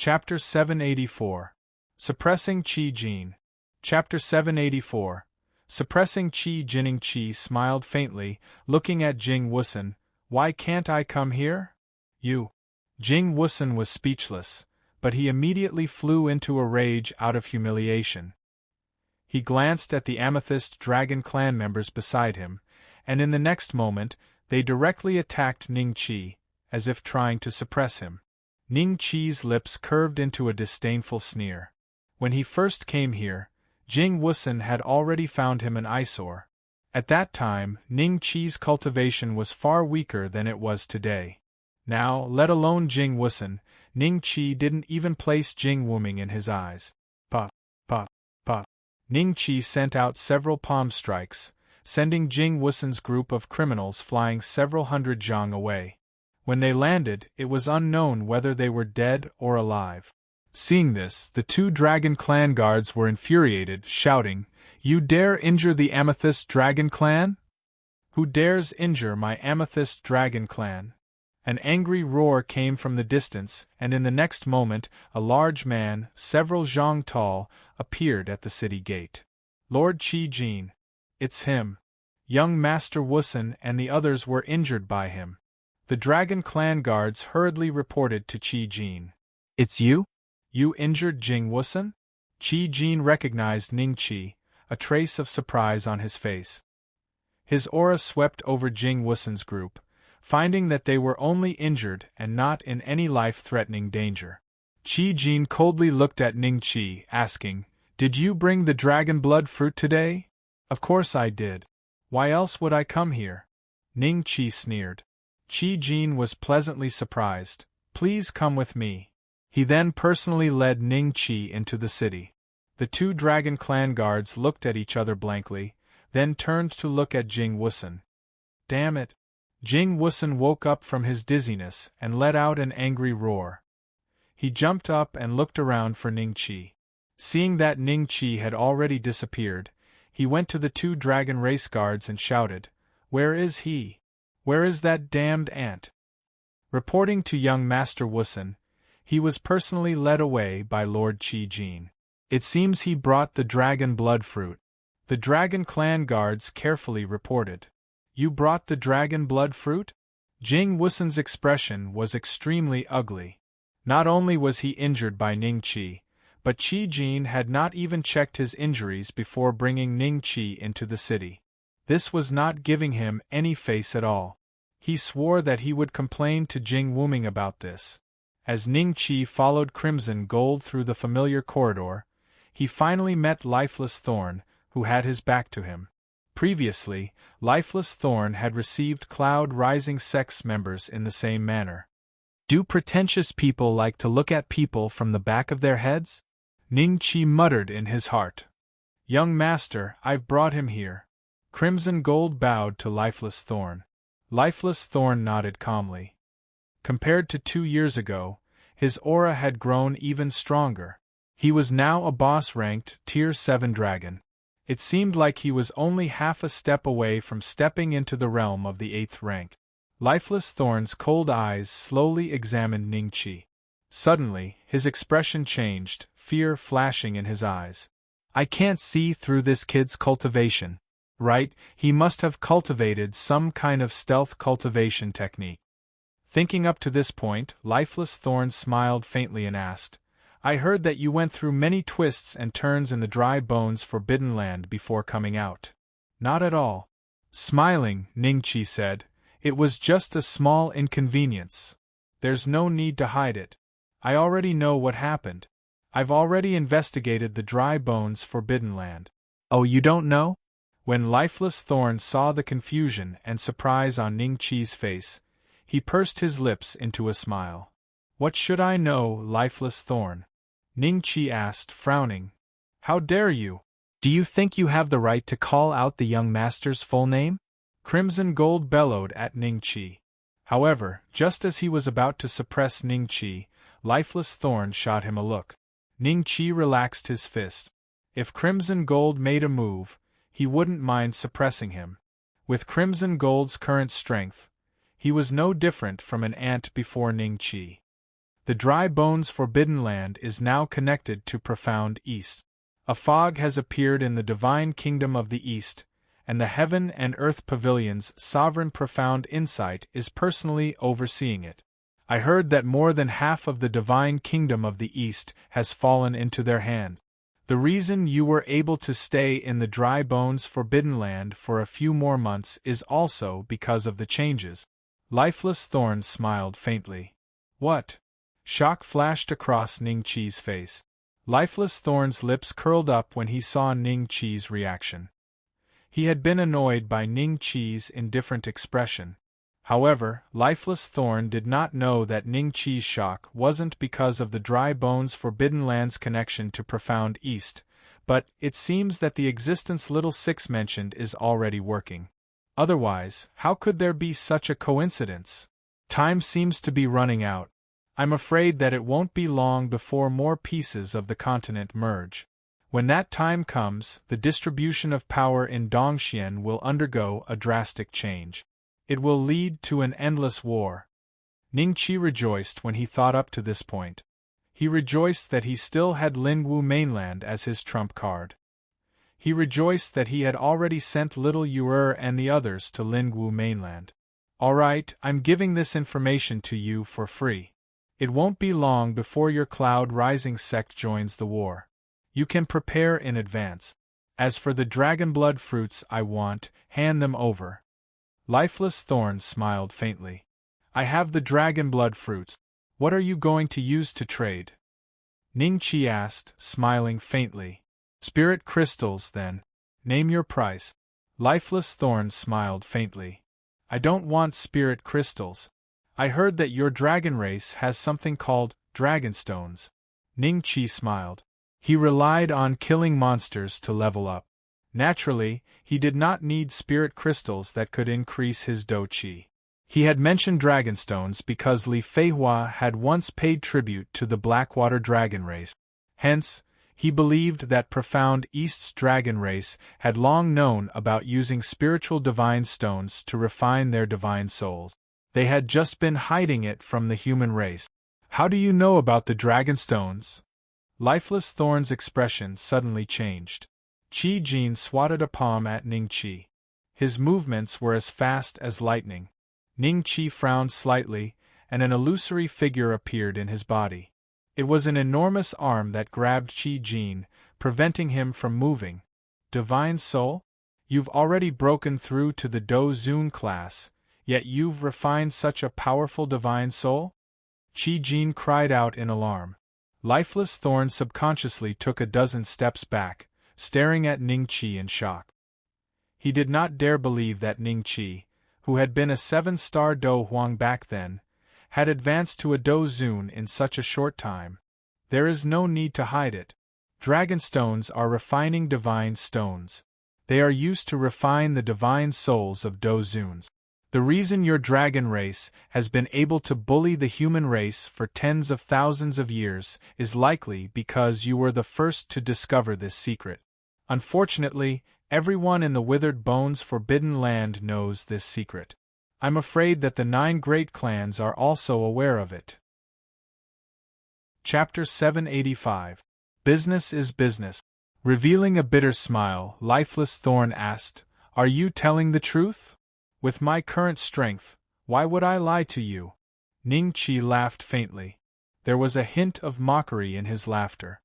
Chapter 784. Suppressing Qi Jin. Chapter 784. Suppressing Qi Jin. Qi smiled faintly, looking at Jing Wusun. Why can't I come here? You. Jing Wusun was speechless, but he immediately flew into a rage out of humiliation. He glanced at the Amethyst Dragon clan members beside him, and in the next moment, they directly attacked Ning Qi, as if trying to suppress him. Ning Qi's lips curved into a disdainful sneer. When he first came here, Jing Wusun had already found him an eyesore. At that time, Ning Qi's cultivation was far weaker than it was today. Now, let alone Jing Wusun, Ning Qi didn't even place Jing Wuming in his eyes. Pa. Ning Qi sent out several palm strikes, sending Jing Wusun's group of criminals flying several hundred zhang away. When they landed, it was unknown whether they were dead or alive. Seeing this, the two Dragon Clan guards were infuriated, shouting, "You dare injure the Amethyst Dragon Clan? Who dares injure my Amethyst Dragon Clan?" An angry roar came from the distance, and in the next moment, a large man, several zhang tall, appeared at the city gate. "Lord Qi Jin. It's him. Young Master Wusun and the others were injured by him." The Dragon Clan guards hurriedly reported to Qi Jin. "It's you? You injured Jing Wusun?" Qi Jin recognized Ning Qi, a trace of surprise on his face. His aura swept over Jing Wusun's group, finding that they were only injured and not in any life-threatening danger. Qi Jin coldly looked at Ning Qi, asking, "Did you bring the dragon blood fruit today?" "Of course I did. Why else would I come here?" Ning Qi sneered. Qi Jin was pleasantly surprised. "Please come with me." He then personally led Ning Qi into the city. The two Dragon Clan guards looked at each other blankly, then turned to look at Jing Wusun. "Damn it!" Jing Wusun woke up from his dizziness and let out an angry roar. He jumped up and looked around for Ning Qi. Seeing that Ning Qi had already disappeared, he went to the two dragon race guards and shouted, "Where is he? Where is that damned ant?" Reporting to young Master Wusun, he was personally led away by Lord Qi Jin. "It seems he brought the dragon blood fruit," the Dragon Clan guards carefully reported. "You brought the dragon blood fruit?" Jing Wusun's expression was extremely ugly. Not only was he injured by Ning Qi, but Qi Jin had not even checked his injuries before bringing Ning Qi into the city. This was not giving him any face at all. He swore that he would complain to Jing Wuming about this. As Ning Qi followed Crimson Gold through the familiar corridor, he finally met Lifeless Thorn, who had his back to him. Previously, Lifeless Thorn had received Cloud Rising Sect's members in the same manner. "Do pretentious people like to look at people from the back of their heads?" Ning Qi muttered in his heart. "Young Master, I've brought him here." Crimson Gold bowed to Lifeless Thorn. Lifeless Thorn nodded calmly. Compared to 2 years ago, his aura had grown even stronger. He was now a boss-ranked Tier 7 dragon. It seemed like he was only half a step away from stepping into the realm of the 8th rank. Lifeless Thorn's cold eyes slowly examined Ning Qi. Suddenly, his expression changed, fear flashing in his eyes. "I can't see through this kid's cultivation. Right, he must have cultivated some kind of stealth cultivation technique." Thinking up to this point, Lifeless Thorn smiled faintly and asked, "I heard that you went through many twists and turns in the Dry Bones Forbidden Land before coming out." "Not at all." Smiling, Ning Qi said, "It was just a small inconvenience. There's no need to hide it. I already know what happened. I've already investigated the Dry Bones Forbidden Land." "Oh, you don't know?" When Lifeless Thorn saw the confusion and surprise on Ning Qi's face, he pursed his lips into a smile. "What should I know, Lifeless Thorn?" Ning Qi asked, frowning. "How dare you? Do you think you have the right to call out the young master's full name?" Crimson Gold bellowed at Ning Qi. However, just as he was about to suppress Ning Qi, Lifeless Thorn shot him a look. Ning Qi relaxed his fist. If Crimson Gold made a move, he wouldn't mind suppressing him. With Crimson Gold's current strength, he was no different from an ant before Ning Qi. The dry bones forbidden land is now connected to profound East. A fog has appeared in the divine kingdom of the East, and the heaven and earth pavilion's sovereign profound insight is personally overseeing it. I heard that more than half of the divine kingdom of the East has fallen into their hand. The reason you were able to stay in the dry bones forbidden land for a few more months is also because of the changes. Lifeless Thorn smiled faintly. What? Shock flashed across Ning Chi's face. Lifeless Thorn's lips curled up when he saw Ning Chi's reaction. He had been annoyed by Ning Chi's indifferent expression. However, Lifeless Thorn did not know that Ning Chi's shock wasn't because of the dry bones forbidden land's connection to profound East, but it seems that the existence Little Six mentioned is already working. Otherwise, how could there be such a coincidence? Time seems to be running out. I'm afraid that it won't be long before more pieces of the continent merge. When that time comes, the distribution of power in Dongxian will undergo a drastic change. It will lead to an endless war. Ning Chi rejoiced when he thought up to this point. He rejoiced that he still had Lingwu mainland as his trump card. He rejoiced that he had already sent little Yuer and the others to Lingwu mainland. All right, I'm giving this information to you for free. It won't be long before your Cloud Rising sect joins the war. You can prepare in advance. As for the dragon blood fruits I want, hand them over. Lifeless Thorn smiled faintly. I have the dragon blood fruits. What are you going to use to trade? Ning Chi asked, smiling faintly. Spirit crystals, then. Name your price. Lifeless Thorn smiled faintly. I don't want spirit crystals. I heard that your dragon race has something called dragonstones. Ning Chi smiled. He relied on killing monsters to level up. Naturally, he did not need spirit crystals that could increase his Do Chi. He had mentioned dragonstones because Li Feihua had once paid tribute to the Blackwater dragon race. Hence, he believed that profound East's dragon race had long known about using spiritual divine stones to refine their divine souls. They had just been hiding it from the human race. How do you know about the dragonstones? Lifeless Thorn's expression suddenly changed. Qi Jin swatted a palm at Ning Chi. His movements were as fast as lightning. Ning Chi frowned slightly, and an illusory figure appeared in his body. It was an enormous arm that grabbed Qi Jin, preventing him from moving. Divine Soul? You've already broken through to the Do Zun class, yet you've refined such a powerful divine soul? Qi Jin cried out in alarm. Lifeless Thorn subconsciously took a dozen steps back, staring at Ning Chi in shock. He did not dare believe that Ning Chi, who had been a 7-star Do Huang back then, had advanced to a Do Zun in such a short time. There is no need to hide it. Dragonstones are refining divine stones. They are used to refine the divine souls of Do Zuns. The reason your dragon race has been able to bully the human race for tens of thousands of years is likely because you were the first to discover this secret. Unfortunately, everyone in the Withered Bones Forbidden Land knows this secret. I'm afraid that the 9 great clans are also aware of it. Chapter 785. Business is Business. Revealing a bitter smile, Lifeless Thorn asked, Are you telling the truth? With my current strength, why would I lie to you? Ning Chi laughed faintly. There was a hint of mockery in his laughter.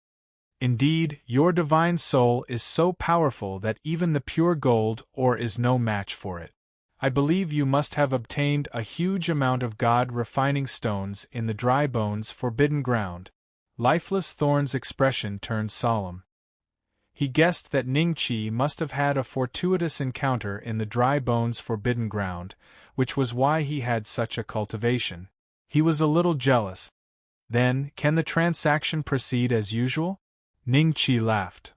Indeed, your divine soul is so powerful that even the pure gold ore is no match for it. I believe you must have obtained a huge amount of God-refining stones in the dry bones forbidden ground. Lifeless Thorn's expression turned solemn. He guessed that Ning Chi must have had a fortuitous encounter in the dry bones forbidden ground, which was why he had such a cultivation. He was a little jealous. Then, can the transaction proceed as usual? Ning Chi laughed.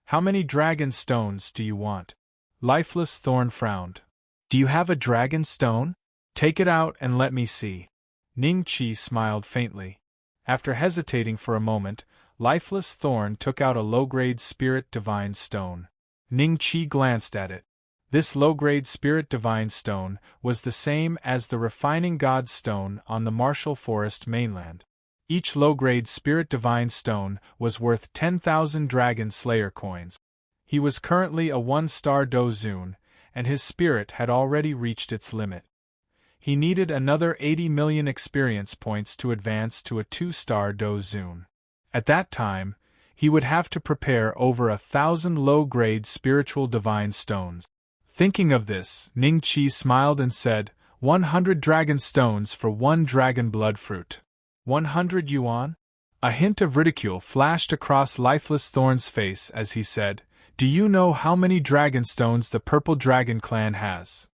How many dragon stones do you want? Lifeless Thorn frowned. Do you have a dragon stone? Take it out and let me see. Ning Chi smiled faintly. After hesitating for a moment, Lifeless Thorn took out a low-grade Spirit Divine Stone. Ning Chi glanced at it. This low-grade Spirit Divine Stone was the same as the Refining God Stone on the Martial Forest mainland. Each low-grade Spirit Divine Stone was worth 10,000 Dragon Slayer coins. He was currently a 1-star Dozun, and his spirit had already reached its limit. He needed another 80 million experience points to advance to a 2-star Dozun. At that time, he would have to prepare over 1,000 low-grade Spiritual Divine Stones. Thinking of this, Ning-Chi smiled and said, 100 dragon stones for 1 dragon blood fruit. 100 yuan? A hint of ridicule flashed across Lifeless Thorn's face as he said, Do you know how many dragon stones the Purple Dragon clan has?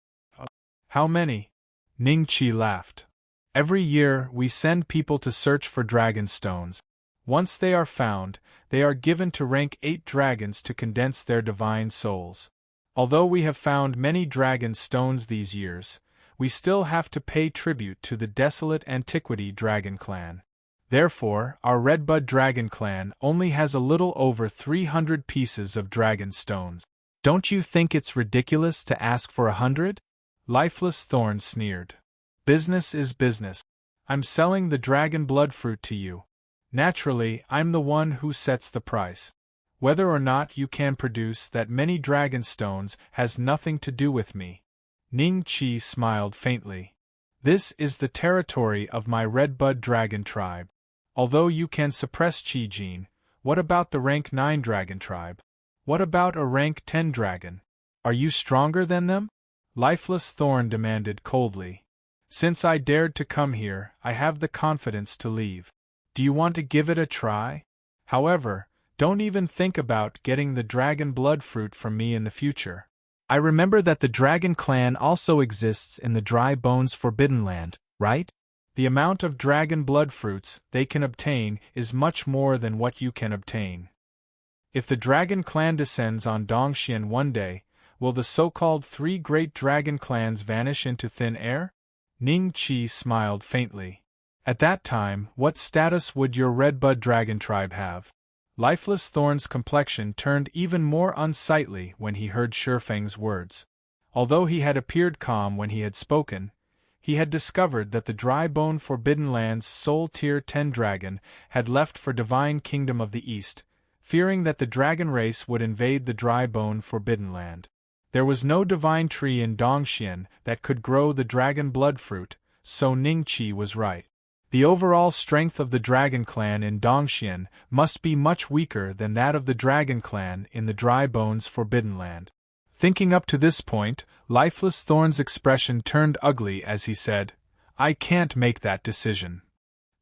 How many? Ning-Chi laughed. Every year we send people to search for dragon stones. Once they are found, they are given to rank 8 dragons to condense their divine souls. Although we have found many dragon stones these years, we still have to pay tribute to the desolate Antiquity Dragon Clan. Therefore, our Redbud Dragon Clan only has a little over 300 pieces of dragon stones. Don't you think it's ridiculous to ask for 100? Lifeless Thorn sneered. Business is business. I'm selling the dragon blood fruit to you. Naturally, I'm the one who sets the price. Whether or not you can produce that many dragon stones has nothing to do with me. Ning-Chi smiled faintly. This is the territory of my Redbud Dragon tribe. Although you can suppress Qi Jin, what about the rank 9 dragon tribe? What about a rank 10 dragon? Are you stronger than them? Lifeless Thorn demanded coldly. Since I dared to come here, I have the confidence to leave. Do you want to give it a try? However, don't even think about getting the dragon blood fruit from me in the future. I remember that the Dragon Clan also exists in the Dry Bones Forbidden Land, right? The amount of dragon blood fruits they can obtain is much more than what you can obtain. If the Dragon Clan descends on Dongxian one day, will the so-called 3 great dragon clans vanish into thin air? Ning-Chi smiled faintly. At that time, what status would your Redbud Dragon tribe have? Lifeless Thorn's complexion turned even more unsightly when he heard Shifeng's words. Although he had appeared calm when he had spoken, he had discovered that the Dry Bone Forbidden Land's sole Tier 10 dragon had left for Divine Kingdom of the East, fearing that the dragon race would invade the Dry Bone Forbidden Land. There was no divine tree in Dongxian that could grow the dragon blood fruit, so Ning-Chi was right. The overall strength of the Dragon Clan in Dongxian must be much weaker than that of the Dragon Clan in the Dry Bones Forbidden Land. Thinking up to this point, Lifeless Thorn's expression turned ugly as he said, I can't make that decision.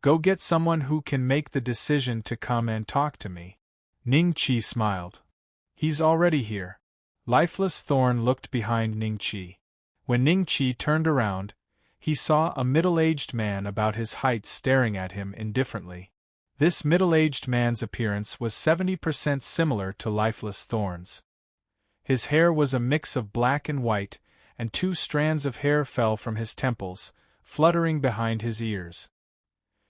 Go get someone who can make the decision to come and talk to me. Ning-Chi smiled. He's already here. Lifeless Thorn looked behind Ning-Chi. When Ning-Chi turned around, he saw a middle-aged man about his height staring at him indifferently. This middle-aged man's appearance was 70% similar to Lifeless Thorn's. His hair was a mix of black and white, and 2 strands of hair fell from his temples, fluttering behind his ears.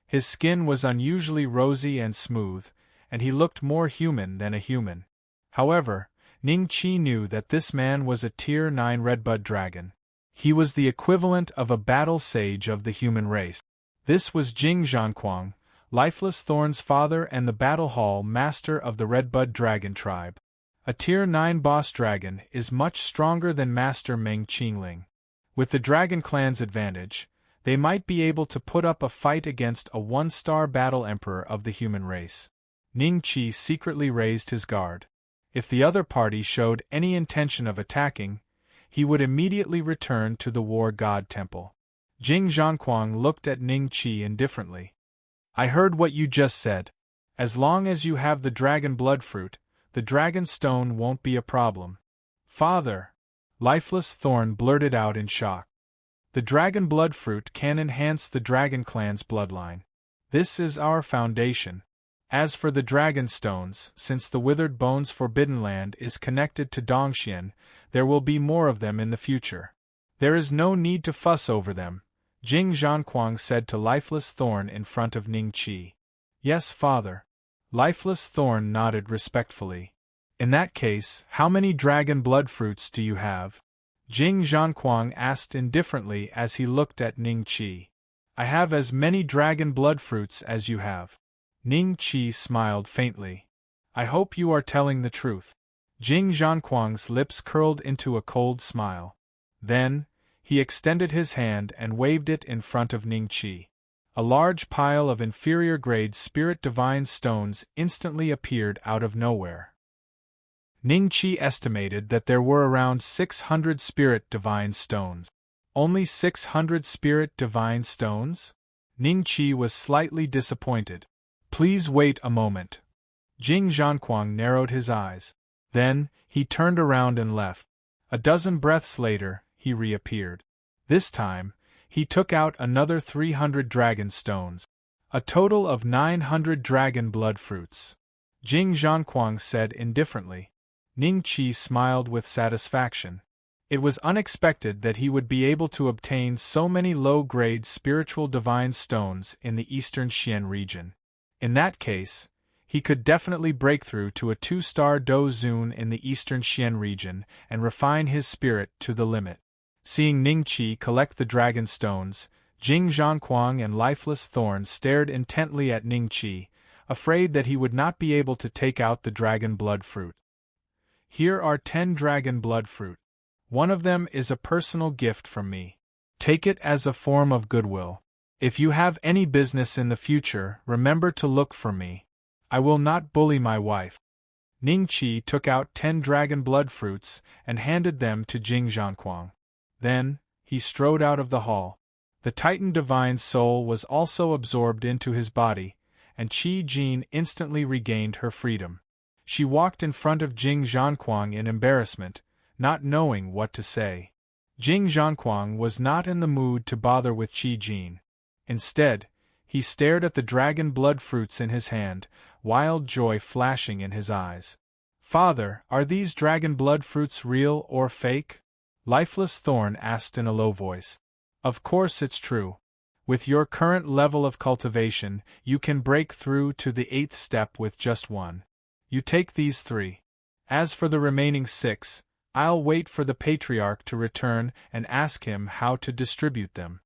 His skin was unusually rosy and smooth, and he looked more human than a human. However, Ning-Chi knew that this man was a Tier 9 Redbud Dragon. He was the equivalent of a battle sage of the human race. This was Jing Zhanquang, Lifeless Thorn's father and the Battle Hall Master of the Redbud Dragon tribe. A Tier 9 boss dragon is much stronger than Master Meng Qingling. With the Dragon Clan's advantage, they might be able to put up a fight against a 1-star battle emperor of the human race. Ning-Chi secretly raised his guard. If the other party showed any intention of attacking, he would immediately return to the War God Temple. Jing Zhanquang looked at Ning-Chi indifferently. I heard what you just said. As long as you have the dragon blood fruit, the dragon stone won't be a problem. Father! Lifeless Thorn blurted out in shock. The dragon blood fruit can enhance the Dragon Clan's bloodline. This is our foundation. As for the dragon stones, since the Withered Bones Forbidden Land is connected to Dongxian, there will be more of them in the future. There is no need to fuss over them, Jing Zhanquang said to Lifeless Thorn in front of Ning-Chi. Yes, father. Lifeless Thorn nodded respectfully. In that case, how many dragon blood fruits do you have? Jing Zhanquang asked indifferently as he looked at Ning-Chi. I have as many dragon blood fruits as you have. Ning Qi smiled faintly. I hope you are telling the truth. Jing Zhanquang's lips curled into a cold smile. Then, he extended his hand and waved it in front of Ning Qi. A large pile of inferior-grade spirit divine stones instantly appeared out of nowhere. Ning Qi estimated that there were around 600 spirit divine stones. Only 600 spirit divine stones? Ning Qi was slightly disappointed. Please wait a moment. Jing Zhanquang narrowed his eyes. Then, he turned around and left. A dozen breaths later, he reappeared. This time, he took out another 300 dragon stones. A total of 900 dragon blood fruits. Jing Zhanquang said indifferently. Ning Qi smiled with satisfaction. It was unexpected that he would be able to obtain so many low-grade spiritual divine stones in the eastern Xian region. In that case, he could definitely break through to a 2-star Do Zun in the eastern Xian region and refine his spirit to the limit. Seeing Ning Qi collect the dragon stones, Jing Zhanquang and Lifeless Thorn stared intently at Ning Qi, afraid that he would not be able to take out the dragon blood fruit. Here are 10 dragon blood fruit. One of them is a personal gift from me. Take it as a form of goodwill. If you have any business in the future, remember to look for me. I will not bully my wife. Ning Qi took out 10 dragon blood fruits and handed them to Jing Zhanquang. Then, he strode out of the hall. The Titan Divine Soul was also absorbed into his body, and Qi Jin instantly regained her freedom. She walked in front of Jing Zhanquang in embarrassment, not knowing what to say. Jing Zhanquang was not in the mood to bother with Qi Jin. Instead, he stared at the dragon blood fruits in his hand, wild joy flashing in his eyes. Father, are these dragon blood fruits real or fake? Lifeless Thorn asked in a low voice. Of course it's true. With your current level of cultivation, you can break through to the 8th step with just one. You take these 3. As for the remaining 6, I'll wait for the Patriarch to return and ask him how to distribute them.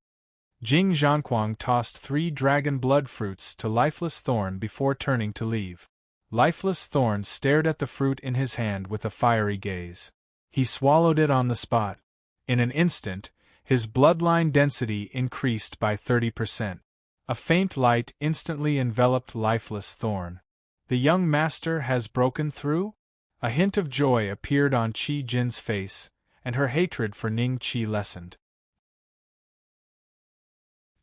Jing Zhanquang tossed 3 dragon blood fruits to Lifeless Thorn before turning to leave. Lifeless Thorn stared at the fruit in his hand with a fiery gaze. He swallowed it on the spot. In an instant, his bloodline density increased by 30%. A faint light instantly enveloped Lifeless Thorn. The young master has broken through? A hint of joy appeared on Qi Jin's face, and her hatred for Ning Qi lessened.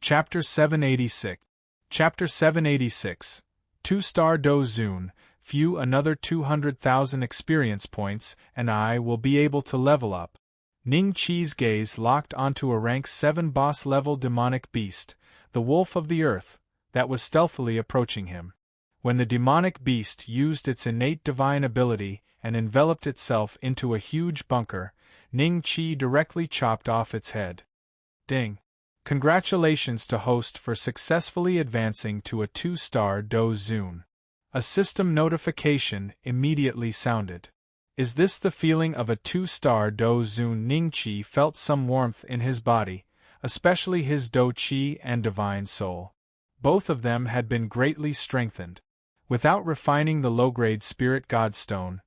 Chapter 786. Chapter 786. 2-star Do Zun, few another 200,000 experience points, and I will be able to level up. Ning Qi's gaze locked onto a rank 7 boss-level demonic beast, the Wolf of the Earth, that was stealthily approaching him. When the demonic beast used its innate divine ability and enveloped itself into a huge bunker, Ning Qi directly chopped off its head. Ding! Congratulations to host for successfully advancing to a 2-star Do Zun. A system notification immediately sounded. Is this the feeling of a 2-star Do Zun? Ning Qi felt some warmth in his body, especially his Do Qi and Divine Soul. Both of them had been greatly strengthened. Without refining the low-grade Spirit Godstone,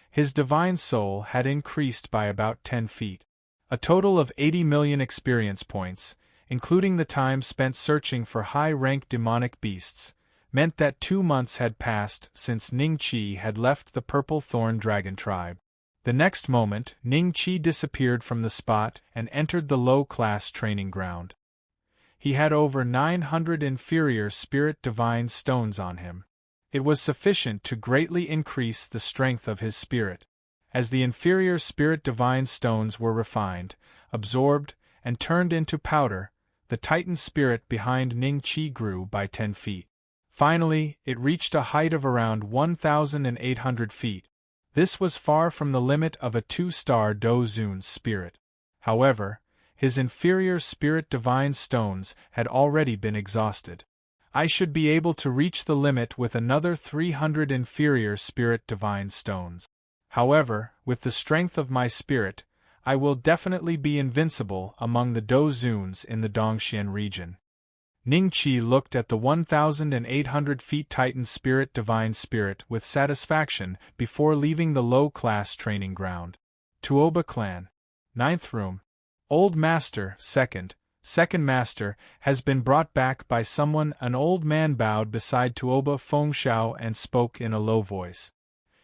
his Divine Soul had increased by about 10 feet. A total of 80 million experience points, including the time spent searching for high-rank demonic beasts, meant that 2 months had passed since Ning Qi had left the Purple Thorn Dragon tribe. The next moment, Ning Qi disappeared from the spot and entered the low-class training ground. He had over 900 inferior Spirit Divine Stones on him. It was sufficient to greatly increase the strength of his spirit. As the inferior Spirit Divine Stones were refined, absorbed, and turned into powder, the Titan spirit behind Ning Qi grew by 10 feet. Finally, it reached a height of around 1,800 feet. This was far from the limit of a 2-star Do Zun's spirit. However, his inferior Spirit Divine Stones had already been exhausted. I should be able to reach the limit with another 300 inferior Spirit Divine Stones. However, with the strength of my spirit, I will definitely be invincible among the Do Zuns in the Dongxian region. Ningqi looked at the 1,800 feet Titan Spirit Divine Spirit with satisfaction before leaving the low-class training ground. Tuoba Clan. 9th Room. Old Master, Second Master, has been brought back by someone. An old man bowed beside Tuoba Fengxiao and spoke in a low voice.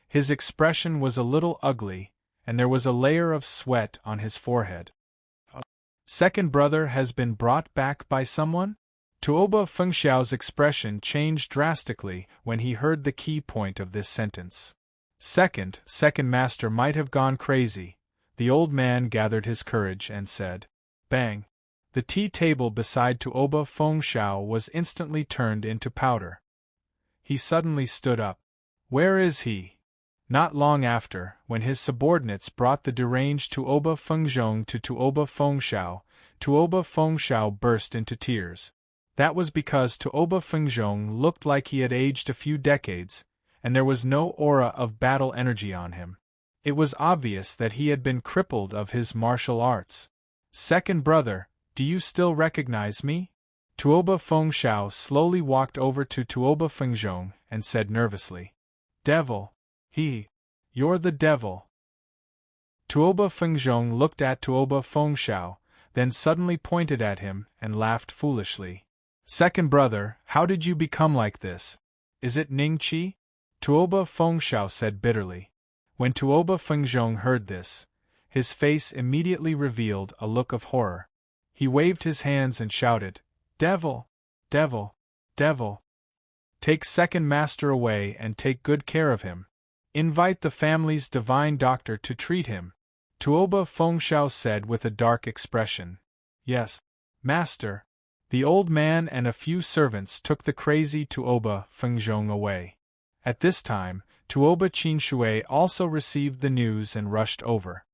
His expression was a little ugly, and there was a layer of sweat on his forehead. Second brother has been brought back by someone? Tuoba Fengxiao's expression changed drastically when he heard the key point of this sentence. Second Master might have gone crazy. The old man gathered his courage and said, "Bang!" The tea table beside Tuoba Fengxiao was instantly turned into powder. He suddenly stood up. Where is he? Not long after, when his subordinates brought the deranged Tuoba Fengzhong to Tuoba Fengxiao burst into tears. That was because Tuoba Fengzhong looked like he had aged a few decades, and there was no aura of battle energy on him. It was obvious that he had been crippled of his martial arts. Second brother, do you still recognize me? Tuoba Fengxiao slowly walked over to Tuoba Fengzhong and said nervously. Devil. You're the devil. Tuoba Fengzhong looked at Tuoba Fengxiao, then suddenly pointed at him and laughed foolishly. Second brother, how did you become like this? Is it Ningqi? Tuoba Fengxiao said bitterly. When Tuoba Fengzhong heard this, his face immediately revealed a look of horror. He waved his hands and shouted, Devil! Devil! Devil! Take second master away and take good care of him. Invite the family's divine doctor to treat him. Tuoba Fengxiao said with a dark expression. Yes, master. The old man and a few servants took the crazy Tuoba Fengzhong away. At this time, Tuoba Qinshui also received the news and rushed over.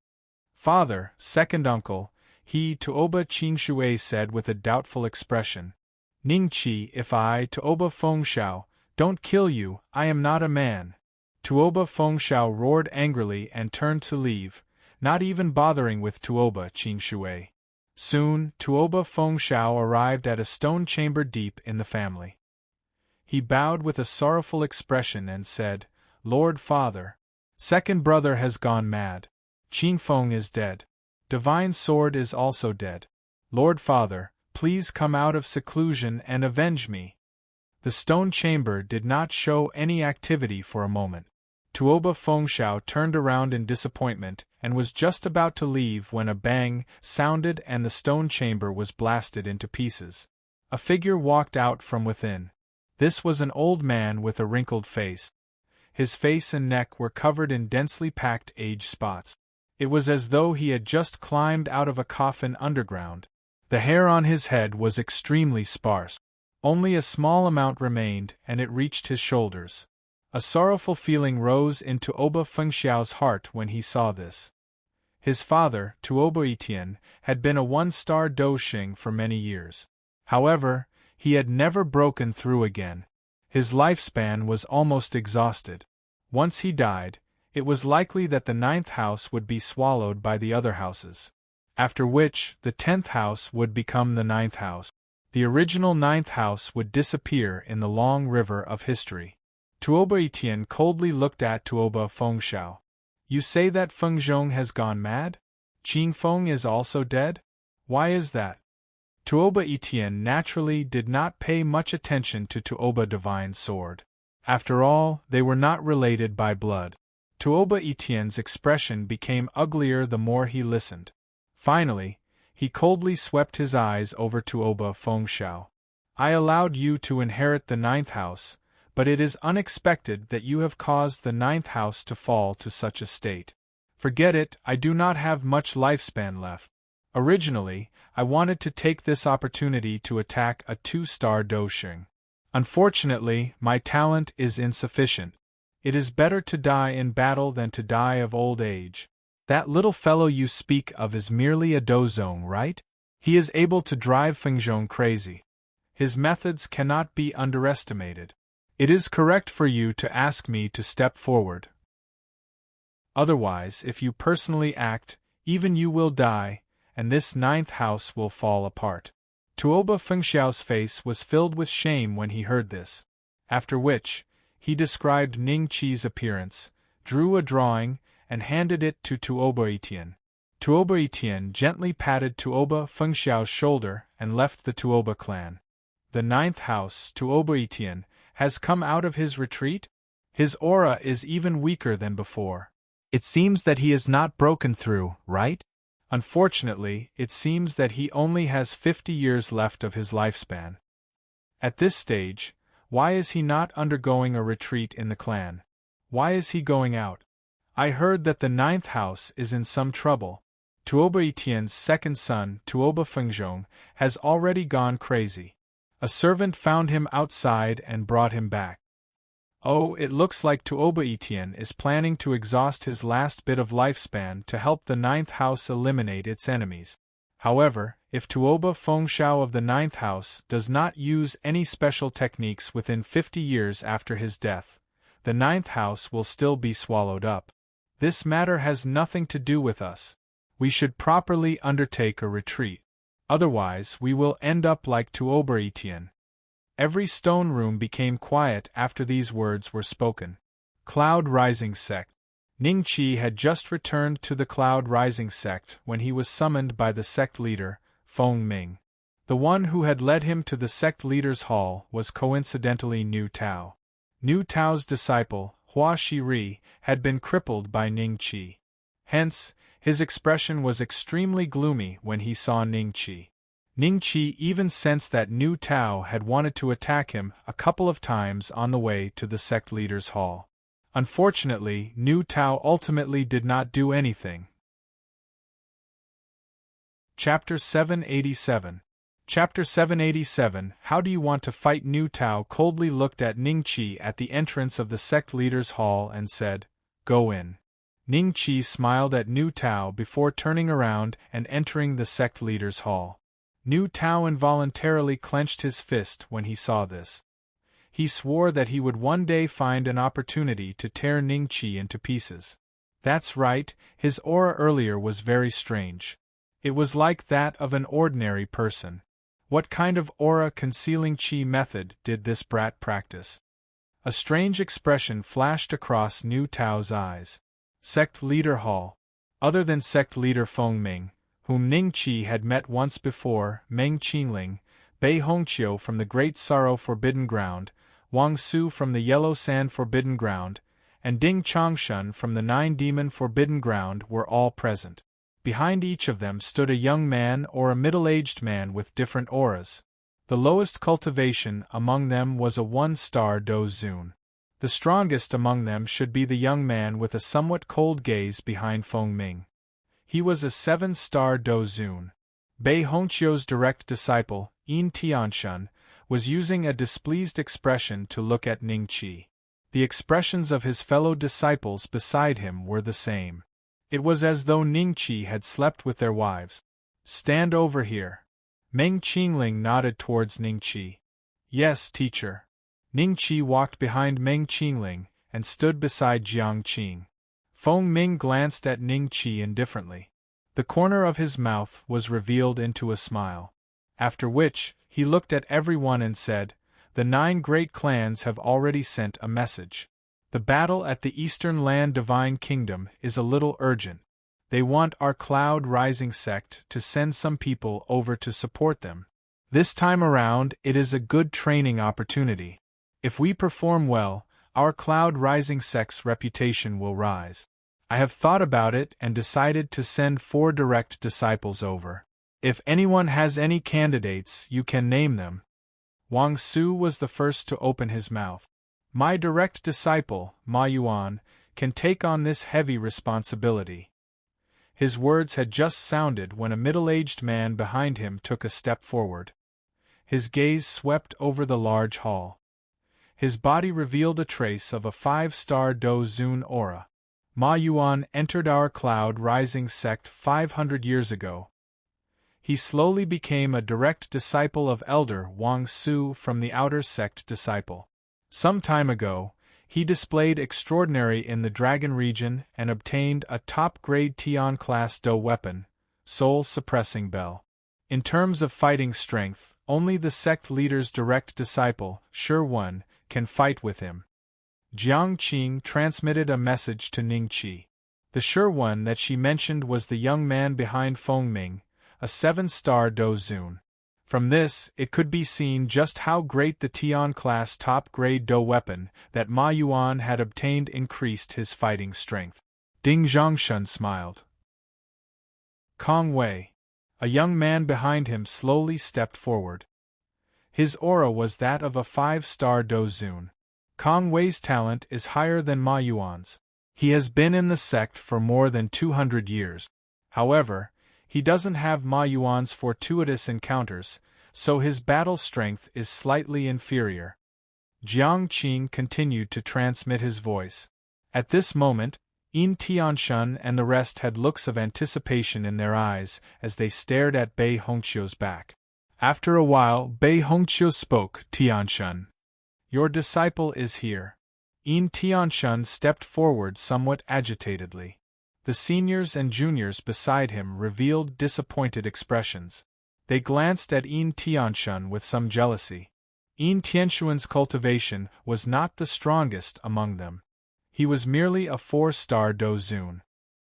Father, second uncle, Tuoba Qinshui said with a doubtful expression. Ningqi, if I, Tuoba Fengxiao, don't kill you, I am not a man. Tuoba Fengxiao roared angrily and turned to leave, not even bothering with Tuoba Qinshui. Soon, Tuoba Fengxiao arrived at a stone chamber deep in the family. He bowed with a sorrowful expression and said, Lord Father, second brother has gone mad. Qingfeng is dead. Divine Sword is also dead. Lord Father, please come out of seclusion and avenge me. The stone chamber did not show any activity for a moment. Tuoba Fengxiao turned around in disappointment and was just about to leave when a bang sounded and the stone chamber was blasted into pieces. A figure walked out from within. This was an old man with a wrinkled face. His face and neck were covered in densely packed age spots. It was as though he had just climbed out of a coffin underground. The hair on his head was extremely sparse. Only a small amount remained, and it reached his shoulders. A sorrowful feeling rose into Tuoba Fengxiao's heart when he saw this. His father, Tuoba Etian, had been a one-star douxing for many years. However, he had never broken through again. His lifespan was almost exhausted. Once he died, it was likely that the 9th house would be swallowed by the other houses. After which, the 10th house would become the 9th house. The original 9th house would disappear in the long river of history. Tuoba Etian coldly looked at Tuoba Fengxiao. You say that Fengzhong has gone mad? Qingfeng is also dead? Why is that? Tuoba Etian naturally did not pay much attention to Tuoba Divine Sword. After all, they were not related by blood. Tuoba Etian's expression became uglier the more he listened. Finally, he coldly swept his eyes over Tuoba Fengxiao. I allowed you to inherit the 9th house, but it is unexpected that you have caused the 9th house to fall to such a state. Forget it, I do not have much lifespan left. Originally, I wanted to take this opportunity to attack a 2-star douxing. Unfortunately, my talent is insufficient. It is better to die in battle than to die of old age. That little fellow you speak of is merely a dozong, right? He is able to drive Fengzhong crazy. His methods cannot be underestimated. It is correct for you to ask me to step forward. Otherwise, if you personally act, even you will die, and this 9th house will fall apart. Tuoba Fengxiao's face was filled with shame when he heard this. After which, he described Ning Qi's appearance, drew a drawing, and handed it to Tuoba Etian. Tuoba Etian gently patted Tuoba Fengxiao's shoulder and left the Tuoba clan. The ninth house, Tuoba Etian, has come out of his retreat? His aura is even weaker than before. It seems that he is not broken through, right? Unfortunately, it seems that he only has 50 years left of his lifespan. At this stage, why is he not undergoing a retreat in the clan? Why is he going out? I heard that the ninth house is in some trouble. Tuoba Etien's second son, Tuoba Fengzhong, has already gone crazy. A servant found him outside and brought him back. Oh, it looks like Tuoba Etian is planning to exhaust his last bit of lifespan to help the ninth house eliminate its enemies. However, if Tuoba Fengxiao of the ninth house does not use any special techniques within 50 years after his death, the ninth house will still be swallowed up. This matter has nothing to do with us. We should properly undertake a retreat. Otherwise, we will end up like Tuoba Etian. Every stone room became quiet after these words were spoken. Cloud Rising Sect. Ning Qi had just returned to the Cloud Rising Sect when he was summoned by the sect leader, Feng Ming. The one who had led him to the sect leader's hall was coincidentally Nu Tao. Nu Tao's disciple, Hua Shiri, had been crippled by Ning Qi. Hence, his expression was extremely gloomy when he saw Ning Qi. Ning Qi even sensed that Nu Tao had wanted to attack him a couple of times on the way to the sect leader's hall. Unfortunately, Nu Tao ultimately did not do anything. Chapter 787. Chapter 787. How do you want to fight? Nu Tao coldly looked at Ning Qi at the entrance of the sect leader's hall and said, "Go in." Ning Qi smiled at Nu Tao before turning around and entering the sect leader's hall. Nu Tao involuntarily clenched his fist when he saw this. He swore that he would one day find an opportunity to tear Ning Qi into pieces. That's right, his aura earlier was very strange. It was like that of an ordinary person. What kind of aura-concealing Qi method did this brat practice? A strange expression flashed across Nu Tao's eyes. Sect Leader Hall. Other than sect leader Feng Ming, whom Ning Qi had met once before, Meng Qingling, Bei Hongqiu from the Great Sorrow Forbidden Ground, Wang Su from the Yellow Sand Forbidden Ground, and Ding Chongshun from the Nine Demon Forbidden Ground were all present. Behind each of them stood a young man or a middle-aged man with different auras. The lowest cultivation among them was a one-star Do Zun. The strongest among them should be the young man with a somewhat cold gaze behind Feng Ming. He was a 7-star Do Zun. Bei Hongqiu's direct disciple, Yin Tianshun, was using a displeased expression to look at Ning Qi. The expressions of his fellow disciples beside him were the same. It was as though Ning Qi had slept with their wives. "Stand over here." Meng Qingling nodded towards Ning Qi. "Yes, teacher." Ning Qi walked behind Meng Qingling and stood beside Jiang Qing. Feng Ming glanced at Ning Qi indifferently. The corner of his mouth was revealed into a smile. After which, he looked at everyone and said, "The 9 great clans have already sent a message. The battle at the Eastern Land Divine Kingdom is a little urgent. They want our Cloud Rising sect to send some people over to support them. This time around, it is a good training opportunity. If we perform well, our Cloud Rising sect's reputation will rise. I have thought about it and decided to send 4 direct disciples over. If anyone has any candidates, you can name them." Wang Su was the first to open his mouth. "My direct disciple, Ma Yuan, can take on this heavy responsibility." His words had just sounded when a middle-aged man behind him took a step forward. His gaze swept over the large hall. His body revealed a trace of a 5-star Do Zun aura. Ma Yuan entered our Cloud Rising sect 500 years ago. He slowly became a direct disciple of Elder Wang Su from the outer sect disciple. Some time ago, he displayed extraordinary in the Dragon region and obtained a top-grade Tian-class Do weapon, Soul Suppressing Bell. In terms of fighting strength, only the sect leader's direct disciple, Sure One, can fight with him. Jiang Qing transmitted a message to Ning Qi. The Sure One that she mentioned was the young man behind Feng Ming, a 7-star Do Zun. From this, it could be seen just how great the Tian-class top-grade Do weapon that Ma Yuan had obtained increased his fighting strength. Ding Zhongshan smiled. Kong Wei, a young man behind him, slowly stepped forward. His aura was that of a 5-star Do Zun. Kong Wei's talent is higher than Ma Yuan's. He has been in the sect for more than 200 years. However, he doesn't have Ma Yuan's fortuitous encounters, so his battle strength is slightly inferior. Jiang Qing continued to transmit his voice. At this moment, Yin Tianshun and the rest had looks of anticipation in their eyes as they stared at Bei Hongqiu's back. After a while, Bei Hongqiu spoke. Tianshun, your disciple is here. Yin Tianshun stepped forward somewhat agitatedly. The seniors and juniors beside him revealed disappointed expressions. They glanced at Yin Tianshun with some jealousy. Yin Tianshun's cultivation was not the strongest among them. He was merely a 4-star Do Zun.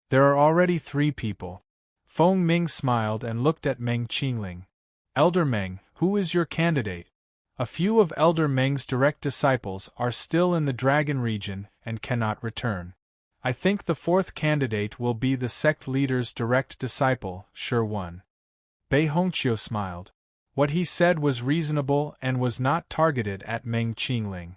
There are already 3 people. Feng Ming smiled and looked at Meng Qingling. Elder Meng, who is your candidate? A few of Elder Meng's direct disciples are still in the Dragon region and cannot return. I think the 4th candidate will be the sect leader's direct disciple, Sure One. Bei Hongqiu smiled. What he said was reasonable and was not targeted at Meng Qingling.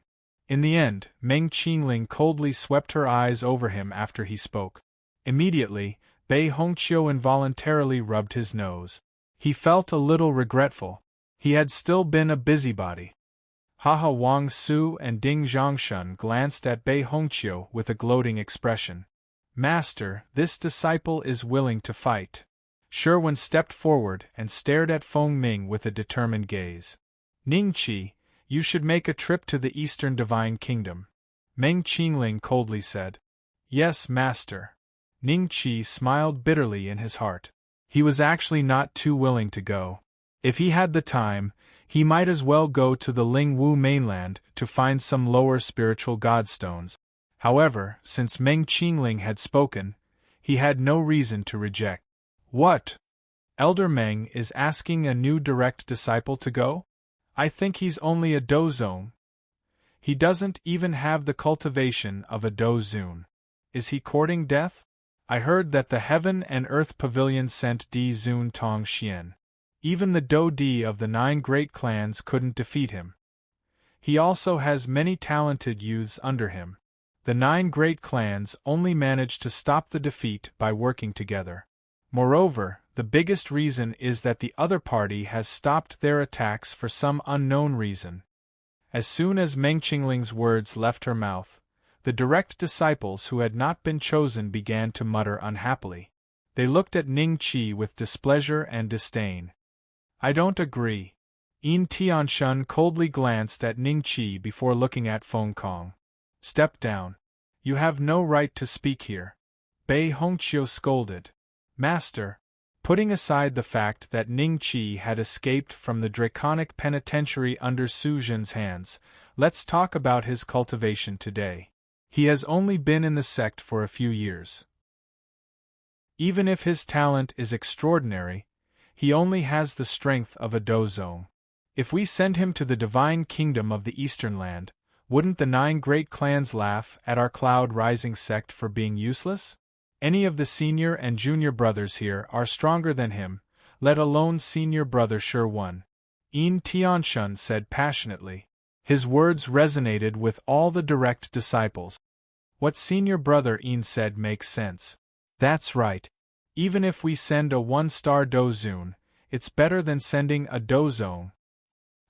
In the end, Meng Qingling coldly swept her eyes over him after he spoke. Immediately, Bei Hongqiu involuntarily rubbed his nose. He felt a little regretful. He had still been a busybody. Haha Wang Su and Ding Zhongshan glanced at Bei Hongqiu with a gloating expression. Master, this disciple is willing to fight. Sure One stepped forward and stared at Feng Ming with a determined gaze. Ning Qi, you should make a trip to the Eastern Divine Kingdom. Meng Qingling coldly said. Yes, Master. Ning Qi smiled bitterly in his heart. He was actually not too willing to go. If he had the time, he might as well go to the Lingwu mainland to find some lower spiritual godstones. However, since Meng Qingling had spoken, he had no reason to reject. What? Elder Meng is asking a new direct disciple to go? I think he's only a Do Zone. He doesn't even have the cultivation of a Do Zun. Is he courting death? I heard that the Heaven and Earth Pavilion sent Di Zun Tong Xian. Even the Do Di of the 9 great clans couldn't defeat him. He also has many talented youths under him. The 9 great clans only managed to stop the defeat by working together. Moreover, the biggest reason is that the other party has stopped their attacks for some unknown reason. As soon as Meng Qingling's words left her mouth, the direct disciples who had not been chosen began to mutter unhappily. They looked at Ning Qi with displeasure and disdain. I don't agree. Yin Tianshun coldly glanced at Ning Qi before looking at Feng Kong. Step down. You have no right to speak here. Bei Hongqiu scolded. Master, putting aside the fact that Ning Qi had escaped from the draconic penitentiary under Su Jin's hands, let's talk about his cultivation today. He has only been in the sect for a few years. Even if his talent is extraordinary, he only has the strength of a Do Zone. If we send him to the divine kingdom of the Eastern Land, wouldn't the 9 great clans laugh at our Cloud Rising sect for being useless? Any of the senior and junior brothers here are stronger than him, let alone senior brother Sure One. Yin Tianshun said passionately. His words resonated with all the direct disciples. What senior brother Yin said makes sense. That's right. Even if we send a 1-star Do Zun, it's better than sending a Do Zone.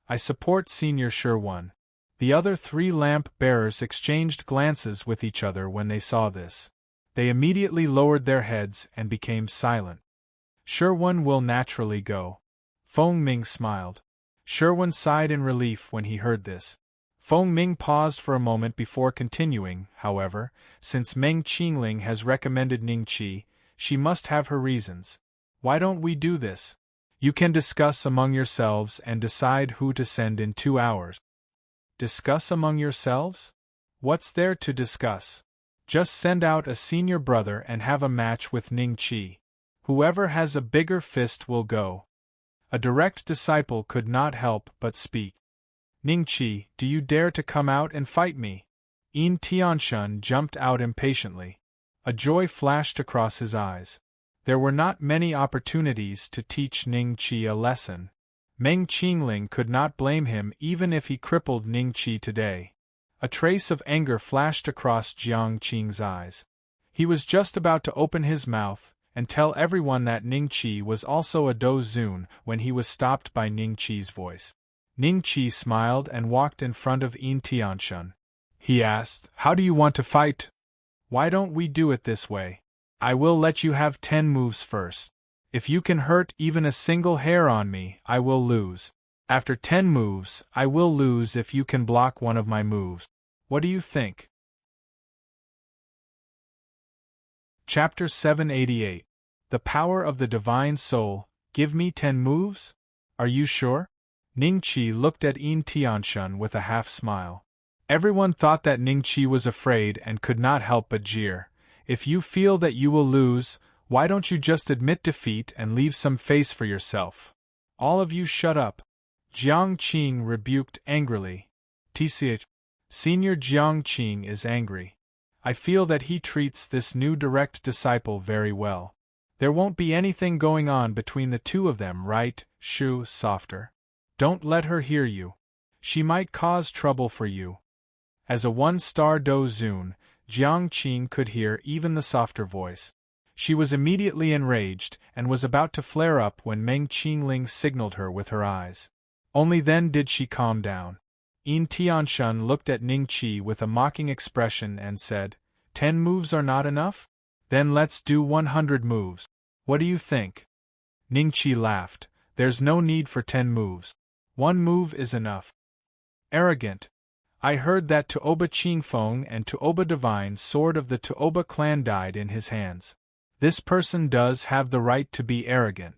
I support senior Sure One. The other 3 lamp bearers exchanged glances with each other when they saw this. They immediately lowered their heads and became silent. Sure One will naturally go. Feng Ming smiled. Sure One sighed in relief when he heard this. Feng Ming paused for a moment before continuing, however, since Meng Qingling has recommended Ning Qi, she must have her reasons. Why don't we do this? You can discuss among yourselves and decide who to send in 2 hours. Discuss among yourselves? What's there to discuss? Just send out a senior brother and have a match with Ning Qi. Whoever has a bigger fist will go. A direct disciple could not help but speak. Ning Qi, do you dare to come out and fight me? Yin Tianshun jumped out impatiently. A joy flashed across his eyes. There were not many opportunities to teach Ning Qi a lesson. Meng Qingling could not blame him even if he crippled Ning Qi today. A trace of anger flashed across Jiang Qing's eyes. He was just about to open his mouth and tell everyone that Ning Qi was also a Do Zun when he was stopped by Ning Qi's voice. Ning Qi smiled and walked in front of Yin Tianshun. He asked, "How do you want to fight? Why don't we do it this way? I will let you have 10 moves first. If you can hurt even a single hair on me, I will lose. After 10 moves, I will lose if you can block one of my moves. What do you think?" Chapter 788. The Power of the Divine Soul. Give me 10 moves? Are you sure? Ning Qi looked at Yin Tianshun with a half-smile. Everyone thought that Ning Qi was afraid and could not help but jeer. If you feel that you will lose, why don't you just admit defeat and leave some face for yourself? All of you shut up. Jiang Qing rebuked angrily. TCH. Senior Jiang Qing is angry. I feel that he treats this new direct disciple very well. There won't be anything going on between the two of them, right? Shu, softer. Don't let her hear you. She might cause trouble for you. As a 1-star Do Zun, Jiang Qing could hear even the softer voice. She was immediately enraged and was about to flare up when Meng Qingling signaled her with her eyes. Only then did she calm down. Yin Tianshun looked at Ning Qi with a mocking expression and said, 10 moves are not enough? Then let's do 100 moves. What do you think? Ning Qi laughed. There's no need for 10 moves. 1 move is enough. Arrogant. I heard that Tuoba Qingfeng and Tuoba Divine Sword of the Tuoba clan died in his hands. This person does have the right to be arrogant.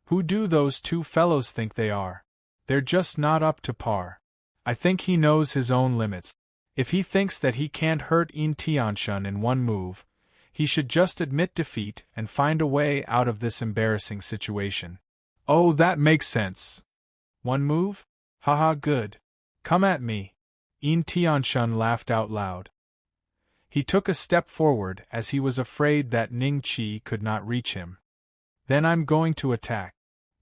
Who do those 2 fellows think they are? They're just not up to par. I think he knows his own limits. If he thinks that he can't hurt Yin Tianshun in 1 move, he should just admit defeat and find a way out of this embarrassing situation. Oh, that makes sense. 1 move? Haha, good. Come at me. Yin Tianshun laughed out loud. He took a step forward as he was afraid that Ning Qi could not reach him. Then I'm going to attack.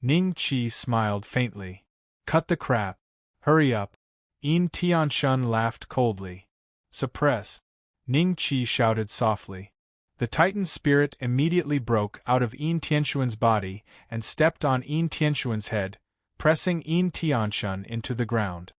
Ning Qi smiled faintly. Cut the crap. Hurry up. Yin Tianshun laughed coldly. Suppress. Ning Qi shouted softly. The Titan spirit immediately broke out of Yin Tianshun's body and stepped on Yin Tianshun's head, pressing Yin Tianshun into the ground.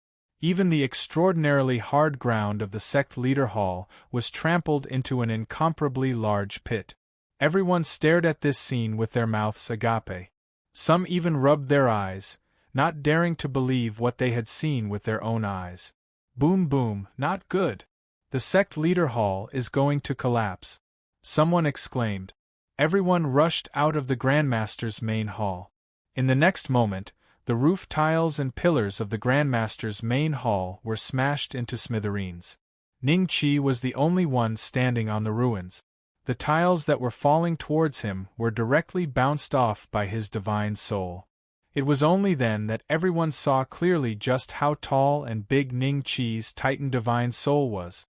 Even the extraordinarily hard ground of the sect leader hall was trampled into an incomparably large pit. Everyone stared at this scene with their mouths agape. Some even rubbed their eyes, not daring to believe what they had seen with their own eyes. Boom boom, not good. The sect leader hall is going to collapse. Someone exclaimed. Everyone rushed out of the Grandmaster's main hall. In the next moment, the roof tiles and pillars of the Grandmaster's main hall were smashed into smithereens. Ning Qi was the only one standing on the ruins. The tiles that were falling towards him were directly bounced off by his divine soul. It was only then that everyone saw clearly just how tall and big Ning Qi's Titan divine soul was.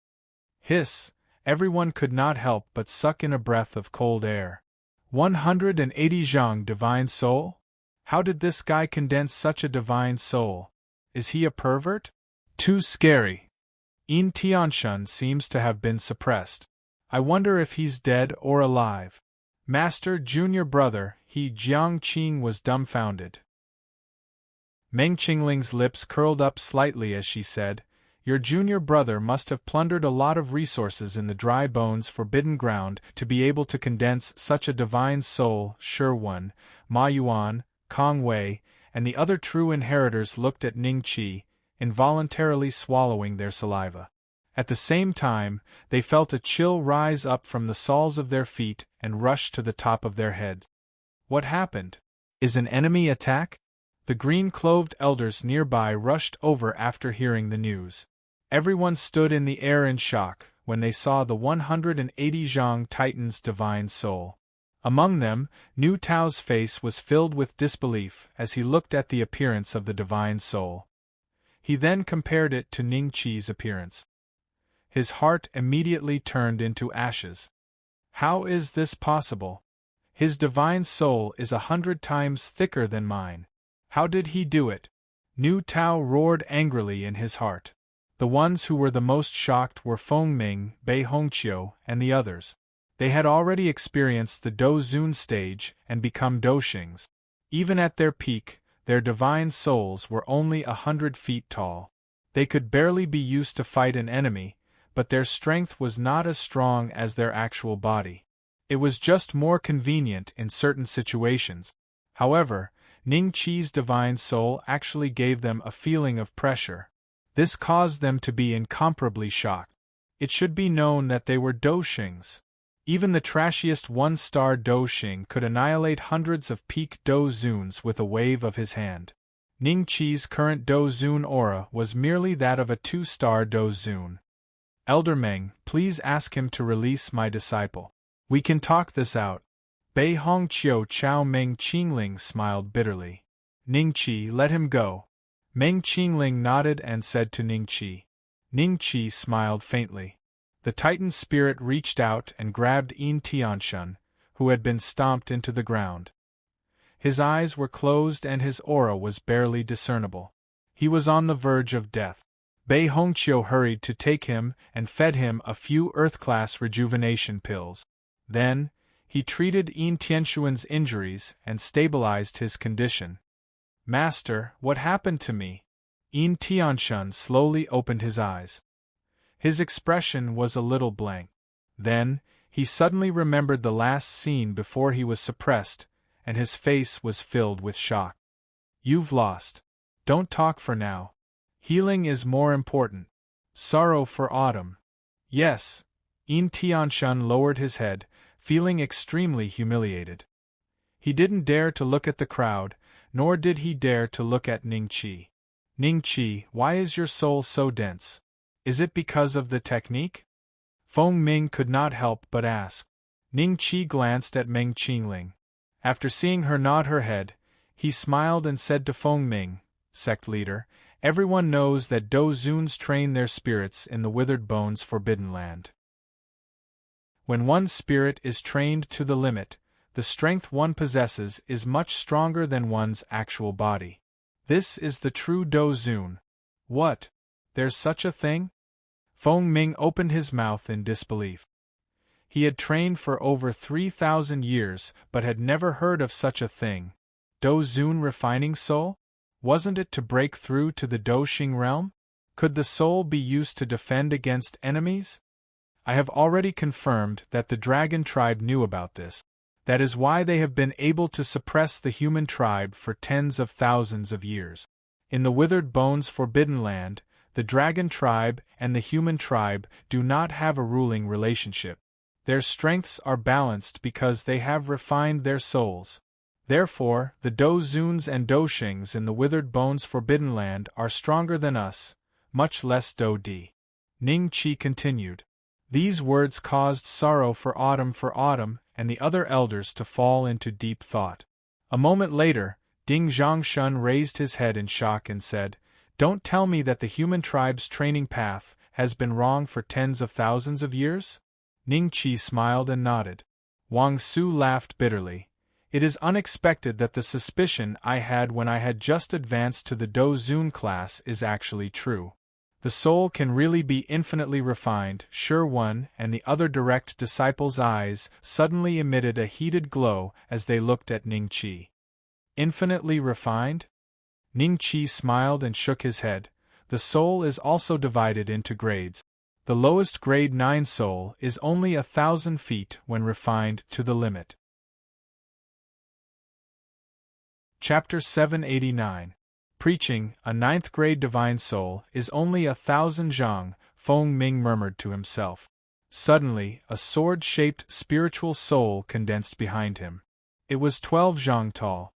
Hiss! Everyone could not help but suck in a breath of cold air. 180 zhang divine soul? How did this guy condense such a divine soul? Is he a pervert? Too scary. Yin Tianshun seems to have been suppressed. I wonder if he's dead or alive. Master, junior brother, Jiang Qing was dumbfounded. Meng Qingling's lips curled up slightly as she said, Your junior brother must have plundered a lot of resources in the dry bones forbidden ground to be able to condense such a divine soul. Sure one, Ma Yuan, Kong Wei, and the other true inheritors looked at Ning Qi, involuntarily swallowing their saliva. At the same time, they felt a chill rise up from the soles of their feet and rush to the top of their heads. What happened? Is an enemy attack? The green-clothed elders nearby rushed over after hearing the news. Everyone stood in the air in shock when they saw the 180 Zhang Titan's divine soul. Among them, Nu Tao's face was filled with disbelief as he looked at the appearance of the divine soul. He then compared it to Ning Qi's appearance. His heart immediately turned into ashes. How is this possible? His divine soul is 100 times thicker than mine. How did he do it? Nu Tao roared angrily in his heart. The ones who were the most shocked were Feng Ming, Bei Hongqiu, and the others. They had already experienced the Do Zun stage and become Doshings. Even at their peak, their divine souls were only 100 feet tall. They could barely be used to fight an enemy, but their strength was not as strong as their actual body. It was just more convenient in certain situations. However, Ning Qi's divine soul actually gave them a feeling of pressure. This caused them to be incomparably shocked. It should be known that they were Doshings. Even the trashiest one-star Doshing could annihilate hundreds of peak Do Zuns with a wave of his hand. Ning Qi's current Do Zun aura was merely that of a 2-star Do Zun. Elder Meng, please ask him to release my disciple. We can talk this out. Bei Hongqiu Chao Meng Qingling smiled bitterly. Ning Qi, let him go. Meng Qingling nodded and said to Ning Qi. Ning Qi smiled faintly. The Titan spirit reached out and grabbed Yin Tianshun, who had been stomped into the ground. His eyes were closed and his aura was barely discernible. He was on the verge of death. Bei Hongqiu hurried to take him and fed him a few Earth-class rejuvenation pills. Then, he treated Yin Tianxuan's injuries and stabilized his condition. Master, what happened to me? Yin Tianxun slowly opened his eyes. His expression was a little blank. Then, he suddenly remembered the last scene before he was suppressed, and his face was filled with shock. You've lost. Don't talk for now. Healing is more important. Sorrow for autumn. Yes. Yin Tianxun lowered his head, feeling extremely humiliated. He didn't dare to look at the crowd, nor did he dare to look at Ning Qi. Ning Qi, why is your soul so dense? Is it because of the technique? Feng Ming could not help but ask. Ning Qi glanced at Meng Qingling. After seeing her nod her head, he smiled and said to Feng Ming, sect leader, everyone knows that Do Zuns train their spirits in the Withered Bones Forbidden Land. When one's spirit is trained to the limit, the strength one possesses is much stronger than one's actual body. This is the true Do Zun. What? There's such a thing? Feng Ming opened his mouth in disbelief. He had trained for over 3,000 years but had never heard of such a thing. Do Zun refining soul? Wasn't it to break through to the Doshing realm? Could the soul be used to defend against enemies? I have already confirmed that the dragon tribe knew about this. That is why they have been able to suppress the human tribe for tens of thousands of years. In the Withered Bones Forbidden Land, the dragon tribe and the human tribe do not have a ruling relationship. Their strengths are balanced because they have refined their souls. Therefore, the Do Zuns and Doshings in the Withered Bones Forbidden Land are stronger than us, much less Do Di. Ning Qi continued. These words caused sorrow for autumn and the other elders to fall into deep thought. A moment later, Ding Zhangshun raised his head in shock and said, Don't tell me that the human tribe's training path has been wrong for tens of thousands of years? Ning Qi smiled and nodded. Wang Su laughed bitterly. It is unexpected that the suspicion I had when I had just advanced to the Do Zun class is actually true. The soul can really be infinitely refined. Sure one and the other direct disciples' eyes suddenly emitted a heated glow as they looked at Ning Qi. Infinitely refined? Ning Qi smiled and shook his head. The soul is also divided into grades. The lowest grade 9 soul is only 1,000 feet when refined to the limit. Chapter 789. Preaching, a 9th grade divine soul is only 1,000 zhang, Feng Ming murmured to himself. Suddenly, a sword-shaped spiritual soul condensed behind him. It was 12 zhang tall.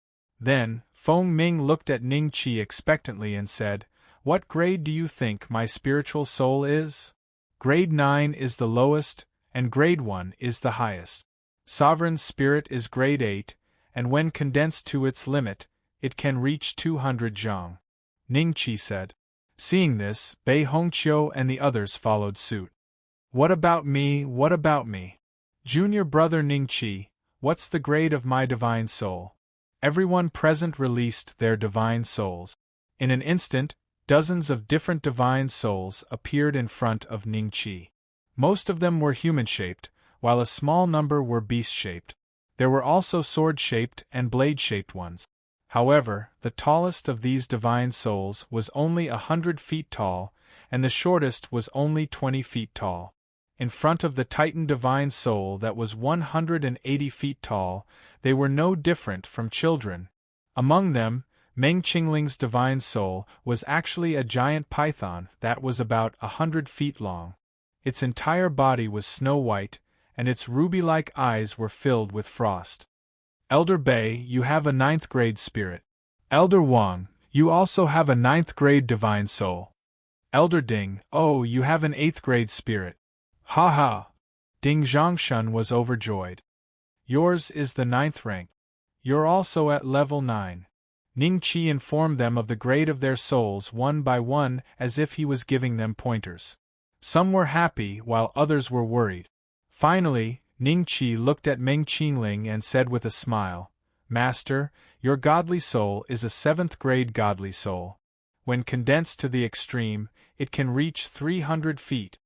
Then, Feng Ming looked at Ning Qi expectantly and said, "What grade do you think my spiritual soul is?" "Grade 9 is the lowest, and grade 1 is the highest. Sovereign spirit is grade 8, and when condensed to its limit, it can reach 200 zhang," Ning Qi said. Seeing this, Bei Hongqiu and the others followed suit. "What about me, what about me? Junior brother Ning Qi, what's the grade of my divine soul?" Everyone present released their divine souls. In an instant, dozens of different divine souls appeared in front of Ning Qi. Most of them were human-shaped, while a small number were beast-shaped. There were also sword-shaped and blade-shaped ones. However, the tallest of these divine souls was only 100 feet tall, and the shortest was only 20 feet tall. In front of the Titan divine soul that was 180 feet tall, they were no different from children. Among them, Meng Qingling's divine soul was actually a giant python that was about 100 feet long. Its entire body was snow-white, and its ruby-like eyes were filled with frost. "Elder Bei, you have a 9th-grade spirit. Elder Wang, you also have a 9th-grade divine soul. Elder Ding, oh, you have an 8th-grade spirit. Ha ha!" Ding Zhangshun was overjoyed. "Yours is the 9th rank. You're also at level 9. Ning Qi informed them of the grade of their souls one by one as if he was giving them pointers. Some were happy while others were worried. Finally, Ning Qi looked at Meng Qingling and said with a smile, "Master, your godly soul is a 7th-grade godly soul. When condensed to the extreme, it can reach 300 feet.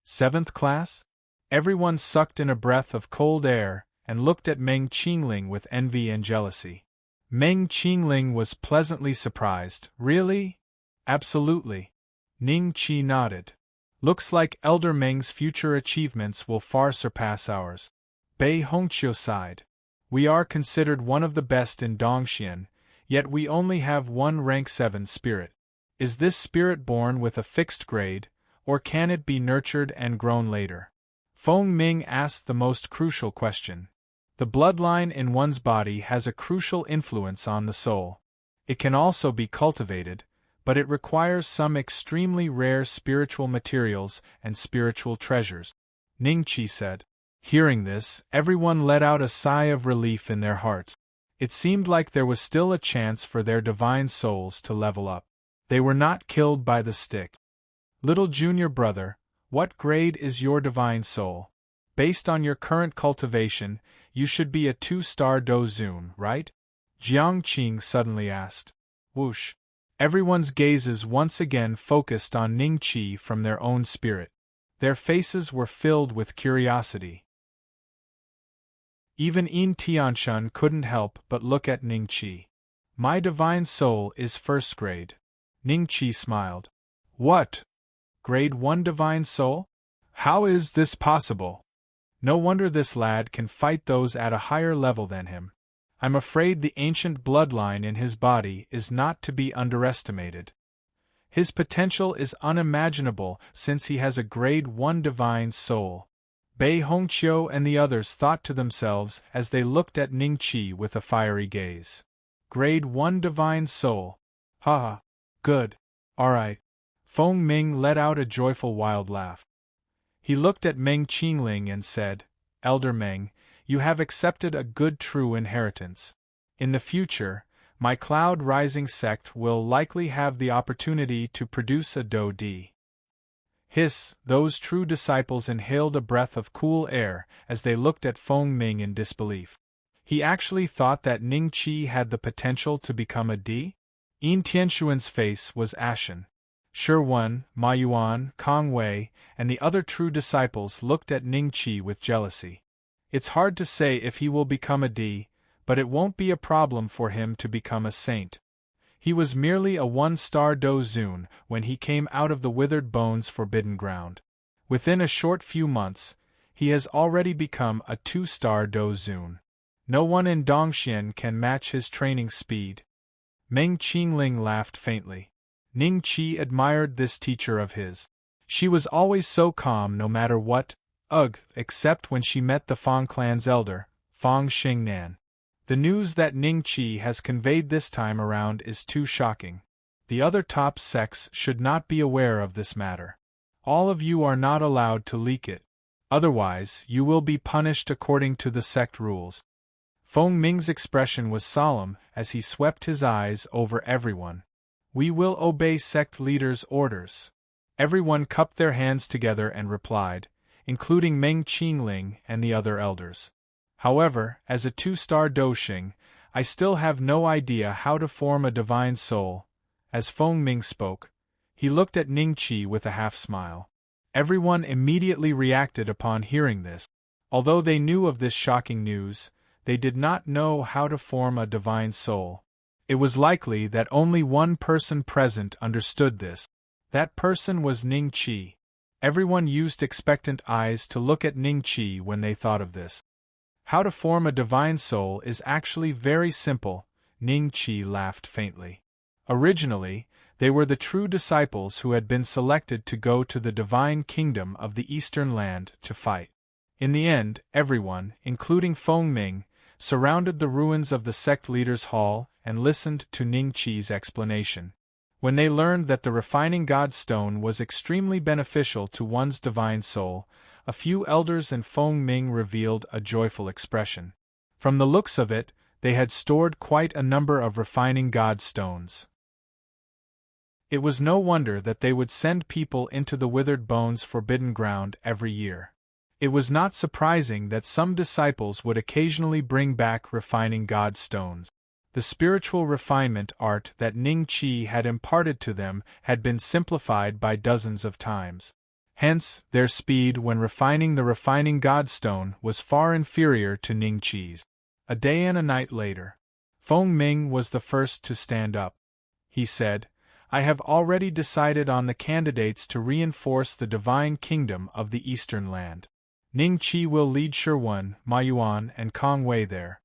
7th class?" Everyone sucked in a breath of cold air and looked at Meng Qingling with envy and jealousy. Meng Qingling was pleasantly surprised. "Really?" "Absolutely." Ning Qi nodded. "Looks like Elder Meng's future achievements will far surpass ours." Bei Hongqiu sighed. "We are considered one of the best in Dongxian, yet we only have one rank 7 spirit. Is this spirit born with a fixed grade, or can it be nurtured and grown later?" Feng Ming asked the most crucial question. The bloodline in one's body has a crucial influence on the soul. It can also be cultivated, but it requires some extremely rare spiritual materials and spiritual treasures, Ning Qi said. Hearing this, everyone let out a sigh of relief in their hearts. It seemed like there was still a chance for their divine souls to level up. They were not killed by the stick. "Little junior brother, what grade is your divine soul? Based on your current cultivation, you should be a 2-star Dozun, right?" Jiang Qing suddenly asked. Whoosh! Everyone's gazes once again focused on Ning Qi from their own spirit. Their faces were filled with curiosity. Even Yin Tianshun couldn't help but look at Ning Qi. "My divine soul is 1st grade." Ning Qi smiled. "What? Grade 1 divine soul? How is this possible? No wonder this lad can fight those at a higher level than him. I'm afraid the ancient bloodline in his body is not to be underestimated. His potential is unimaginable since he has a grade 1 divine soul." Bei Hongqiu and the others thought to themselves as they looked at Ning Qi with a fiery gaze. Grade 1 divine soul. Ha ha. Good. Alright. Feng Ming let out a joyful wild laugh. He looked at Meng Qingling and said, "Elder Meng, you have accepted a good true inheritance. In the future, my Cloud Rising sect will likely have the opportunity to produce a Do Di." Hiss! Those true disciples inhaled a breath of cool air as they looked at Feng Ming in disbelief. He actually thought that Ning Qi had the potential to become a D? Yin Tianshuan's face was ashen. Shi Wen, Ma Yuan, Kong Wei, and the other true disciples looked at Ning Qi with jealousy. It's hard to say if he will become a D, but it won't be a problem for him to become a saint. He was merely a 1-star Dozun when he came out of the Withered Bones Forbidden Ground. Within a short few months, he has already become a 2-star Dozun. No one in Dongxian can match his training speed. Meng Qingling laughed faintly. Ning Qi admired this teacher of his. She was always so calm no matter what, except when she met the Fang clan's elder, Fang Xingnan. The news that Ning Qi has conveyed this time around is too shocking. The other top sects should not be aware of this matter. All of you are not allowed to leak it. Otherwise, you will be punished according to the sect rules. Feng Ming's expression was solemn as he swept his eyes over everyone. We will obey sect leaders' orders. Everyone cupped their hands together and replied, including Meng Qingling and the other elders. However, as a two-star Doshing, I still have no idea how to form a divine soul. As Feng Ming spoke, he looked at Ning Qi with a half-smile. Everyone immediately reacted upon hearing this. Although they knew of this shocking news, they did not know how to form a divine soul. It was likely that only one person present understood this. That person was Ning Qi. Everyone used expectant eyes to look at Ning Qi when they thought of this. How to form a divine soul is actually very simple, Ning Qi laughed faintly. Originally, they were the true disciples who had been selected to go to the divine kingdom of the Eastern Land to fight. In the end, everyone, including Feng Ming, surrounded the ruins of the sect leaders' hall and listened to Ning Qi's explanation. When they learned that the refining God stone was extremely beneficial to one's divine soul, a few elders and Feng Ming revealed a joyful expression. From the looks of it, they had stored quite a number of refining God stones. It was no wonder that they would send people into the withered bones forbidden ground every year. It was not surprising that some disciples would occasionally bring back refining God stones. The spiritual refinement art that Ning Qi had imparted to them had been simplified by dozens of times. Hence, their speed when refining the refining God stone was far inferior to Ning Qi's. A day and a night later, Feng Ming was the first to stand up. He said, I have already decided on the candidates to reinforce the divine kingdom of the Eastern Land. Ning Qi will lead Shirwan, Ma Yuan, and Kong Wei there.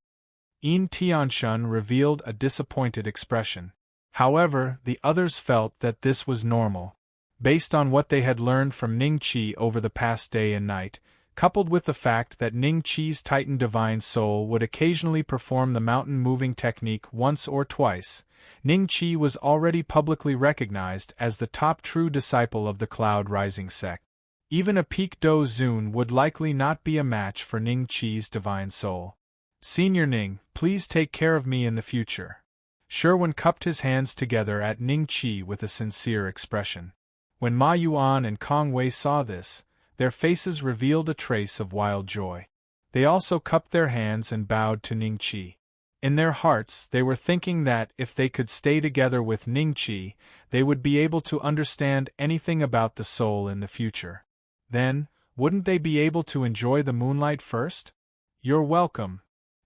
Yin Tianshun revealed a disappointed expression. However, the others felt that this was normal. Based on what they had learned from Ning Qi over the past day and night, coupled with the fact that Ning Qi's Titan divine soul would occasionally perform the mountain-moving technique once or twice, Ning Qi was already publicly recognized as the top true disciple of the Cloud Rising sect. Even a Peak Do Zun would likely not be a match for Ning Qi's divine soul. Senior Ning, please take care of me in the future. Sherwin cupped his hands together at Ning Qi with a sincere expression. When Ma Yuan and Kong Wei saw this, their faces revealed a trace of wild joy. They also cupped their hands and bowed to Ning Qi. In their hearts, they were thinking that if they could stay together with Ning Qi, they would be able to understand anything about the soul in the future. Then, wouldn't they be able to enjoy the moonlight first? You're welcome.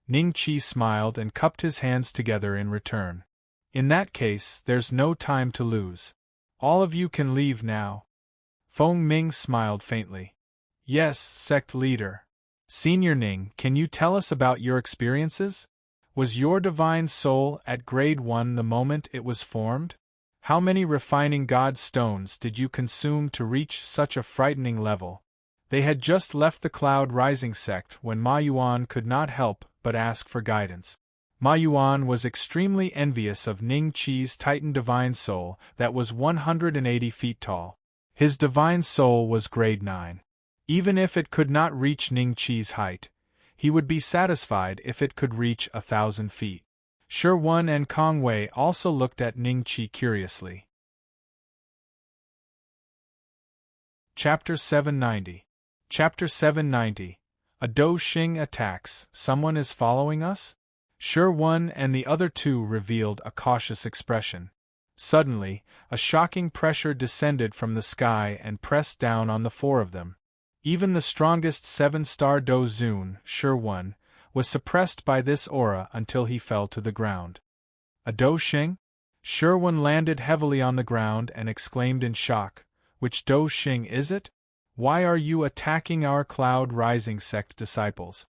Ning Qi smiled and cupped his hands together in return. In that case, there's no time to lose. All of you can leave now. Feng Ming smiled faintly. Yes, sect leader. Senior Ning, can you tell us about your experiences? Was your divine soul at grade 1 the moment it was formed? How many refining God stones did you consume to reach such a frightening level? They had just left the Cloud Rising sect when Ma Yuan could not help but ask for guidance. Ma Yuan was extremely envious of Ning Qi's Titan divine soul that was 180 feet tall. His divine soul was grade 9. Even if it could not reach Ning Qi's height, he would be satisfied if it could reach 1,000 feet. Shirwan and Kong Wei also looked at Ning Qi curiously. Chapter 790. Chapter 790. A Do Xing attacks. Someone is following us? Shirwan and the other two revealed a cautious expression. Suddenly, a shocking pressure descended from the sky and pressed down on the four of them. Even the strongest 7-star Do Zun, Shirwan, was suppressed by this aura until he fell to the ground. A Do Xing? Shirwan landed heavily on the ground and exclaimed in shock, Which Do Xing is it? Why are you attacking our Cloud Rising sect disciples?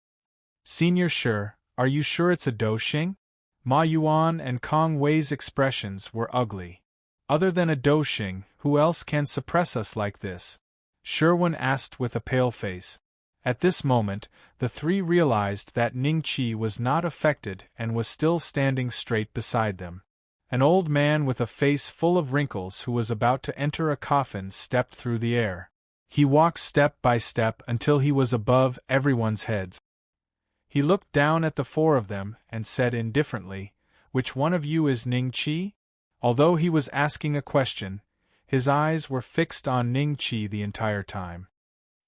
Senior Shi, are you sure it's a Do Xing? Ma Yuan and Kong Wei's expressions were ugly. Other than a Do Xing, who else can suppress us like this? Shirwan asked with a pale face. At this moment, the three realized that Ning-Chi was not affected and was still standing straight beside them. An old man with a face full of wrinkles who was about to enter a coffin stepped through the air. He walked step by step until he was above everyone's heads. He looked down at the four of them and said indifferently, "Which one of you is Ning-Chi?" Although he was asking a question, his eyes were fixed on Ning-Chi the entire time.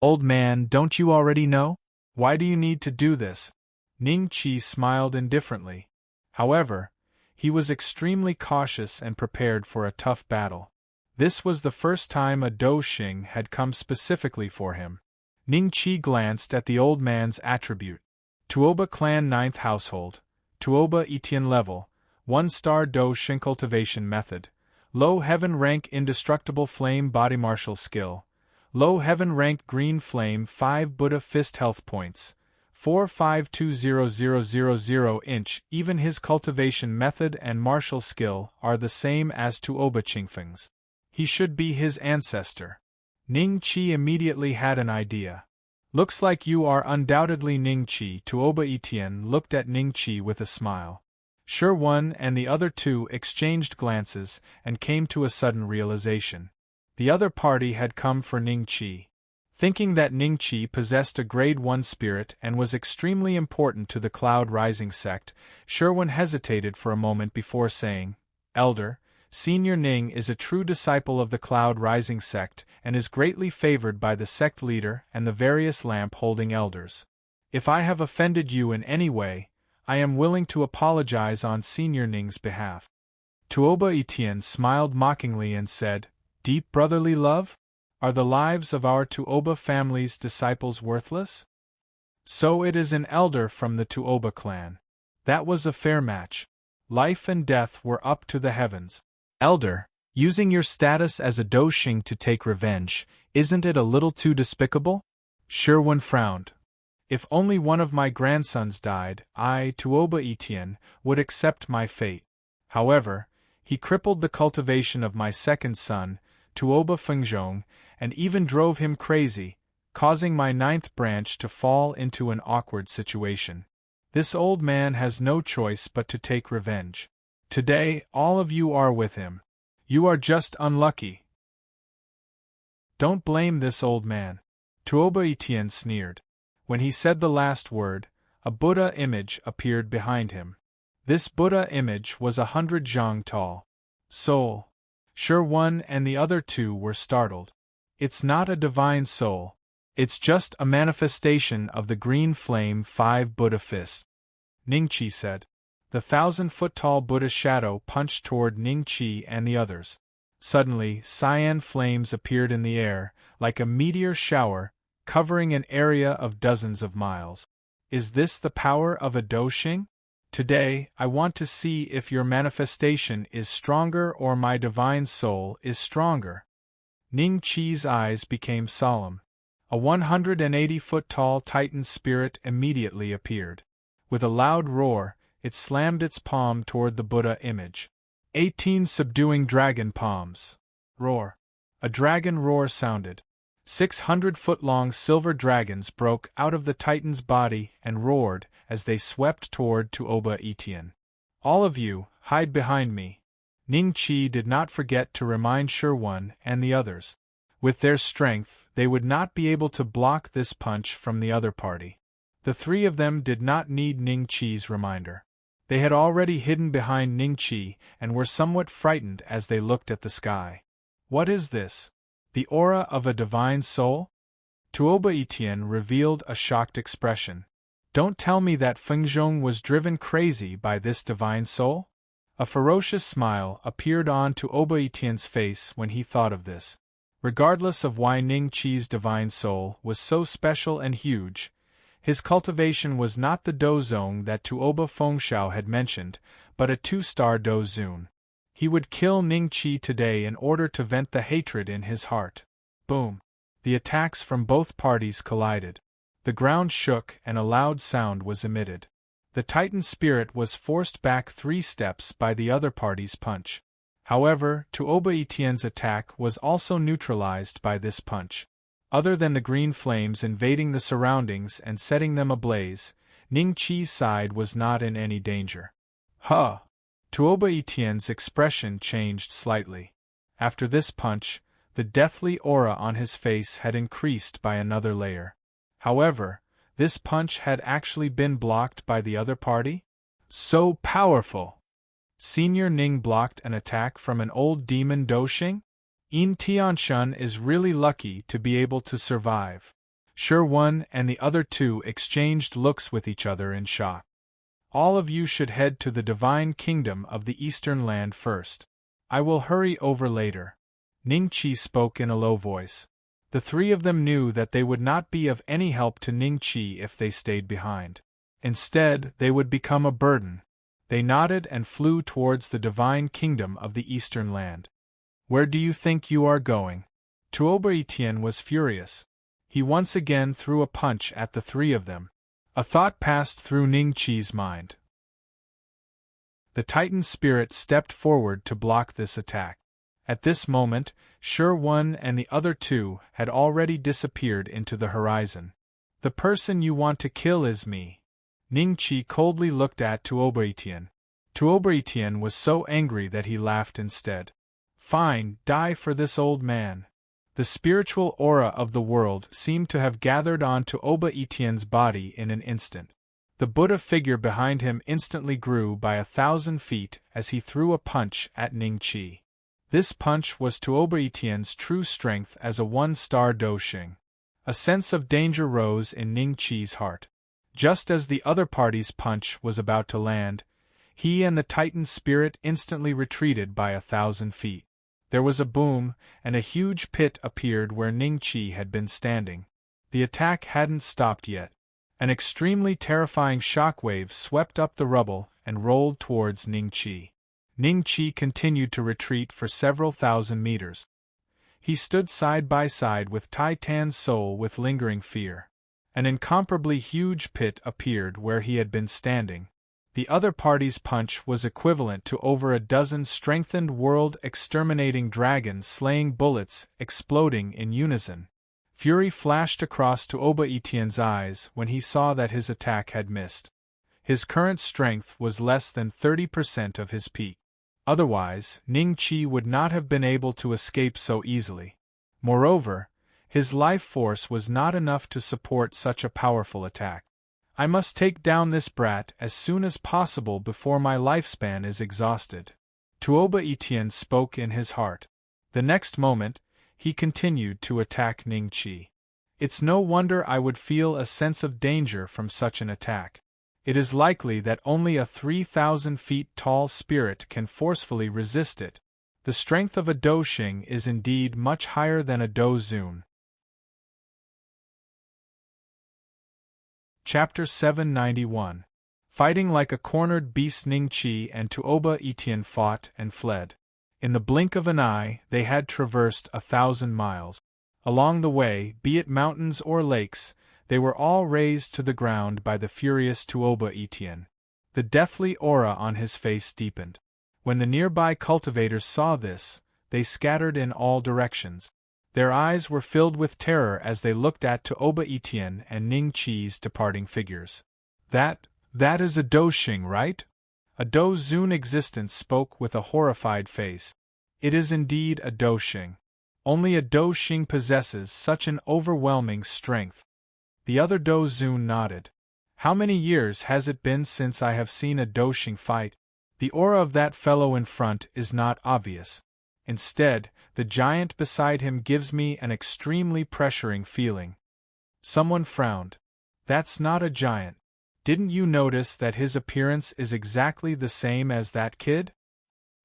"Old man, don't you already know? Why do you need to do this?" Ning-Chi smiled indifferently. However, he was extremely cautious and prepared for a tough battle. This was the first time a Do Xing had come specifically for him. Ning-Chi glanced at the old man's attribute. Tuoba clan 9th household, Tuoba Etian level, 1-star Do Xing cultivation method, low heaven rank indestructible flame body martial skill, low heaven rank green flame 5 Buddha fist health points, 4520000 inch. Even his cultivation method and martial skill are the same as Tuoba Qingfeng's. He should be his ancestor. Ning-Chi immediately had an idea. "Looks like you are undoubtedly Ning-Chi." Tuoba Etian looked at Ning-Chi with a smile. Sure One and the other two exchanged glances and came to a sudden realization. The other party had come for Ning-Chi. Thinking that Ning-Chi possessed a grade 1 spirit and was extremely important to the Cloud Rising sect, Sherwin hesitated for a moment before saying, "Elder, Senior Ning is a true disciple of the Cloud Rising sect and is greatly favored by the sect leader and the various lamp-holding elders. If I have offended you in any way, I am willing to apologize on Senior Ning's behalf." Tuoba Etian smiled mockingly and said, "Deep brotherly love? Are the lives of our Tuoba family's disciples worthless? So it is an elder from the Tuoba clan. That was a fair match. Life and death were up to the heavens. Elder, using your status as a Do Xing to take revenge, isn't it a little too despicable?" Sherwin frowned. "If only one of my grandsons died, I, Tuoba Etian, would accept my fate. However, he crippled the cultivation of my second son, Tuoba Fengzhong, and even drove him crazy, causing my 9th branch to fall into an awkward situation. This old man has no choice but to take revenge. Today, all of you are with him. You are just unlucky." "Don't blame this old man," Tuoba Etian sneered. When he said the last word, a Buddha image appeared behind him. This Buddha image was 100 zhang tall. Soul. Sure One and the other two were startled. "It's not a divine soul. It's just a manifestation of the green flame 5 Buddha fist," Ning-Chi said. The 1,000-foot-tall Buddha shadow punched toward Ning-Chi and the others. Suddenly, cyan flames appeared in the air, like a meteor shower, covering an area of dozens of miles. "Is this the power of a Do Xing? Today, I want to see if your manifestation is stronger or my divine soul is stronger." Ning-Chi's eyes became solemn. A 180-foot-tall Titan spirit immediately appeared. With a loud roar, it slammed its palm toward the Buddha image. 18 subduing dragon palms. Roar. A dragon roar sounded. 600-foot-long silver dragons broke out of the Titan's body and roared as they swept toward Tuoba Etian. "All of you, hide behind me." Ning-Chi did not forget to remind Sure One and the others. With their strength, they would not be able to block this punch from the other party. The three of them did not need Ning-Chi's reminder. They had already hidden behind Ning-Chi and were somewhat frightened as they looked at the sky. "What is this? The aura of a divine soul?" Tuoba Etian revealed a shocked expression. "Don't tell me that Fengzhong was driven crazy by this divine soul?" A ferocious smile appeared on Tuoba Etian's face when he thought of this. Regardless of why Ning-Chi's divine soul was so special and huge, his cultivation was not the Do Zone that Tuoba Fengshao had mentioned, but a 2-star Do Zun. He would kill Ning-Chi today in order to vent the hatred in his heart. Boom! The attacks from both parties collided. The ground shook and a loud sound was emitted. The Titan spirit was forced back 3 steps by the other party's punch. However, Tuoba Etian's attack was also neutralized by this punch. Other than the green flames invading the surroundings and setting them ablaze, Ning Qi's side was not in any danger. Huh! Tuoba Etienne's expression changed slightly. After this punch, the deathly aura on his face had increased by another layer. However, this punch had actually been blocked by the other party? So powerful! Senior Ning blocked an attack from an old demon Doshing? Yin Tianshun is really lucky to be able to survive. Shi and the other two exchanged looks with each other in shock. All of you should head to the divine kingdom of the eastern land first. I will hurry over later. Ning Qi spoke in a low voice. The three of them knew that they would not be of any help to Ning Qi if they stayed behind. Instead, they would become a burden. They nodded and flew towards the divine kingdom of the eastern land. Where do you think you are going? Tuoba Etienne was furious. He once again threw a punch at the three of them. A thought passed through Ning Qi's mind. The Titan spirit stepped forward to block this attack. At this moment, Shi and the other two had already disappeared into the horizon. The person you want to kill is me. Ning Qi coldly looked at Tuoba Etienne. Tuoba Etienne was so angry that he laughed instead. Fine, die for this old man. The spiritual aura of the world seemed to have gathered on Tuoba Etienne's body in an instant. The Buddha figure behind him instantly grew by 1,000 feet as he threw a punch at Ning Qi. This punch was Tuoba Etienne's true strength as a one-star Doshing. A sense of danger rose in Ning Qi's heart. Just as the other party's punch was about to land, he and the Titan spirit instantly retreated by 1,000 feet. There was a boom, and a huge pit appeared where Ning Qi had been standing. The attack hadn't stopped yet. An extremely terrifying shockwave swept up the rubble and rolled towards Ning Qi. Ning Qi continued to retreat for several thousand meters. He stood side by side with Tai Tan's soul with lingering fear. An incomparably huge pit appeared where he had been standing. The other party's punch was equivalent to over a dozen strengthened world-exterminating dragon-slaying bullets exploding in unison. Fury flashed across Tuoba Etienne's eyes when he saw that his attack had missed. His current strength was less than 30% of his peak. Otherwise, Ning Qi would not have been able to escape so easily. Moreover, his life force was not enough to support such a powerful attack. I must take down this brat as soon as possible before my lifespan is exhausted. Tuoba Etienne spoke in his heart. The next moment, he continued to attack Ning Qi. It's no wonder I would feel a sense of danger from such an attack. It is likely that only a 3,000 feet tall spirit can forcefully resist it. The strength of a Doshing is indeed much higher than a Dozun. Chapter 791. Fighting like a cornered beast, Ning Qi and Tuoba Etienne fought and fled. In the blink of an eye, they had traversed 1,000 miles. Along the way, be it mountains or lakes, they were all razed to the ground by the furious Tuoba Etienne. The deathly aura on his face deepened. When the nearby cultivators saw this, they scattered in all directions. Their eyes were filled with terror as they looked at Tuoba Etienne and Ning Qi's departing figures. That is a Doshing, right? A Dozun existence spoke with a horrified face. It is indeed a Doshing. Only a Doshing possesses such an overwhelming strength. The other Dozun nodded. How many years has it been since I have seen a Doshing fight? The aura of that fellow in front is not obvious. Instead, the giant beside him gives me an extremely pressuring feeling. Someone frowned. That's not a giant. Didn't you notice that his appearance is exactly the same as that kid?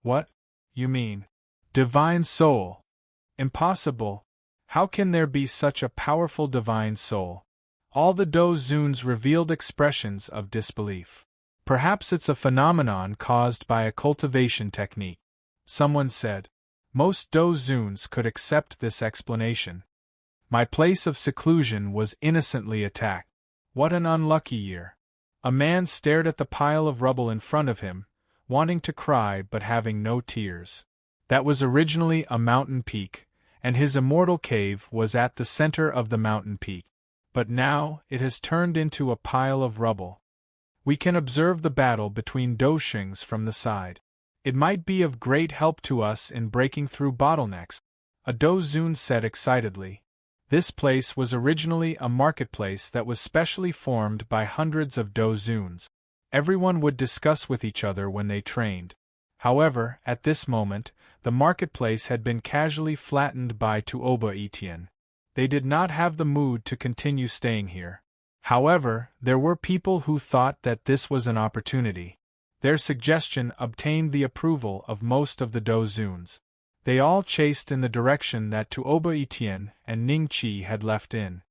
What? You mean? Divine soul. Impossible. How can there be such a powerful divine soul? All the Dozuns revealed expressions of disbelief. Perhaps it's a phenomenon caused by a cultivation technique. Someone said. Most Dozuns could accept this explanation. My place of seclusion was innocently attacked. What an unlucky year. A man stared at the pile of rubble in front of him, wanting to cry but having no tears. That was originally a mountain peak, and his immortal cave was at the center of the mountain peak. But now, it has turned into a pile of rubble. We can observe the battle between Doshings from the side. It might be of great help to us in breaking through bottlenecks, a Dozun said excitedly. This place was originally a marketplace that was specially formed by hundreds of Dozuns. Everyone would discuss with each other when they trained. However, at this moment, the marketplace had been casually flattened by Tuoba Etienne. They did not have the mood to continue staying here. However, there were people who thought that this was an opportunity. Their suggestion obtained the approval of most of the Dozuns. They all chased in the direction that Tuoba Etienne and Ning Chi had left in.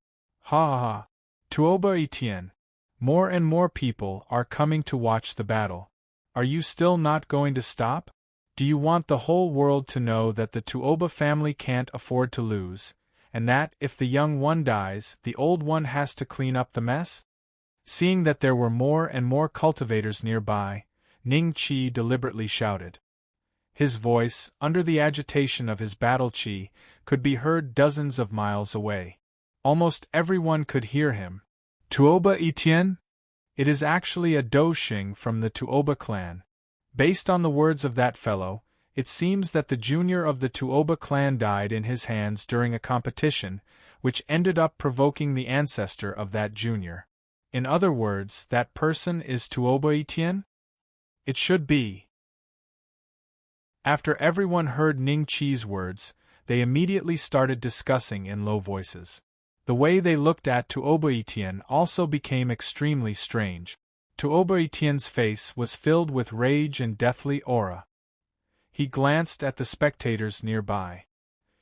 Ha ha ha! Tuoba Etienne! More and more people are coming to watch the battle. Are you still not going to stop? Do you want the whole world to know that the Tuoba family can't afford to lose, and that, if the young one dies, the old one has to clean up the mess? Seeing that there were more and more cultivators nearby, Ning Chi deliberately shouted. His voice, under the agitation of his battle chi, could be heard dozens of miles away. Almost everyone could hear him. Tuoba Etienne? It is actually a Doshing from the Tuoba clan. Based on the words of that fellow, it seems that the junior of the Tuoba clan died in his hands during a competition, which ended up provoking the ancestor of that junior. In other words, that person is Tuoba Etienne? It should be. After everyone heard Ning Chi's words, they immediately started discussing in low voices. The way they looked at Tuoba Etienne also became extremely strange. Tuoba Etienne's face was filled with rage and deathly aura. He glanced at the spectators nearby.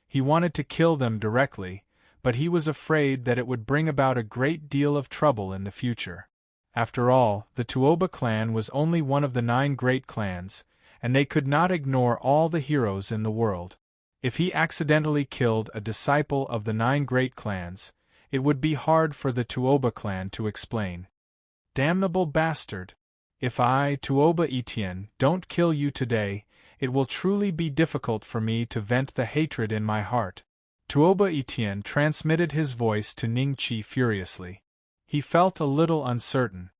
He wanted to kill them directly, but he was afraid that it would bring about a great deal of trouble in the future. After all, the Tuoba clan was only one of the 9 great clans, and they could not ignore all the heroes in the world. If he accidentally killed a disciple of the 9 great clans, it would be hard for the Tuoba clan to explain. Damnable bastard! If I, Tuoba Etienne, don't kill you today, it will truly be difficult for me to vent the hatred in my heart. Tuoba Etienne transmitted his voice to Ning Chi furiously. He felt a little uncertain.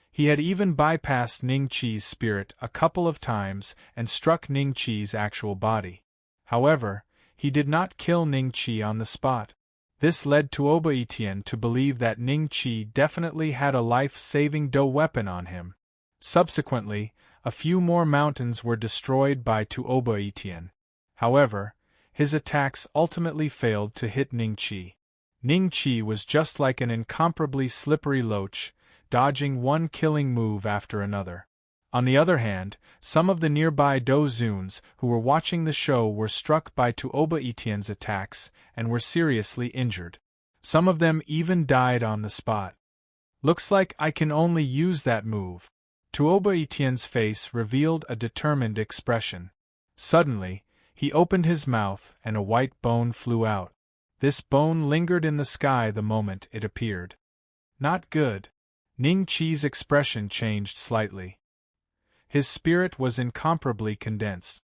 He had even bypassed Ning Chi's spirit a couple of times and struck Ning Chi's actual body. However, he did not kill Ning Chi on the spot. This led Tuoba Etienne to believe that Ning Chi definitely had a life-saving Do weapon on him. Subsequently, a few more mountains were destroyed by Tuoba Etienne. However, his attacks ultimately failed to hit Ning Chi. Ning Chi was just like an incomparably slippery loach, dodging one killing move after another. On the other hand, some of the nearby Dozuns who were watching the show were struck by Tuoba Etienne's attacks and were seriously injured. Some of them even died on the spot. Looks like I can only use that move. Tuoba Etienne's face revealed a determined expression. Suddenly, he opened his mouth and a white bone flew out. This bone lingered in the sky the moment it appeared. Not good. Ning Chi's expression changed slightly. His spirit was incomparably condensed.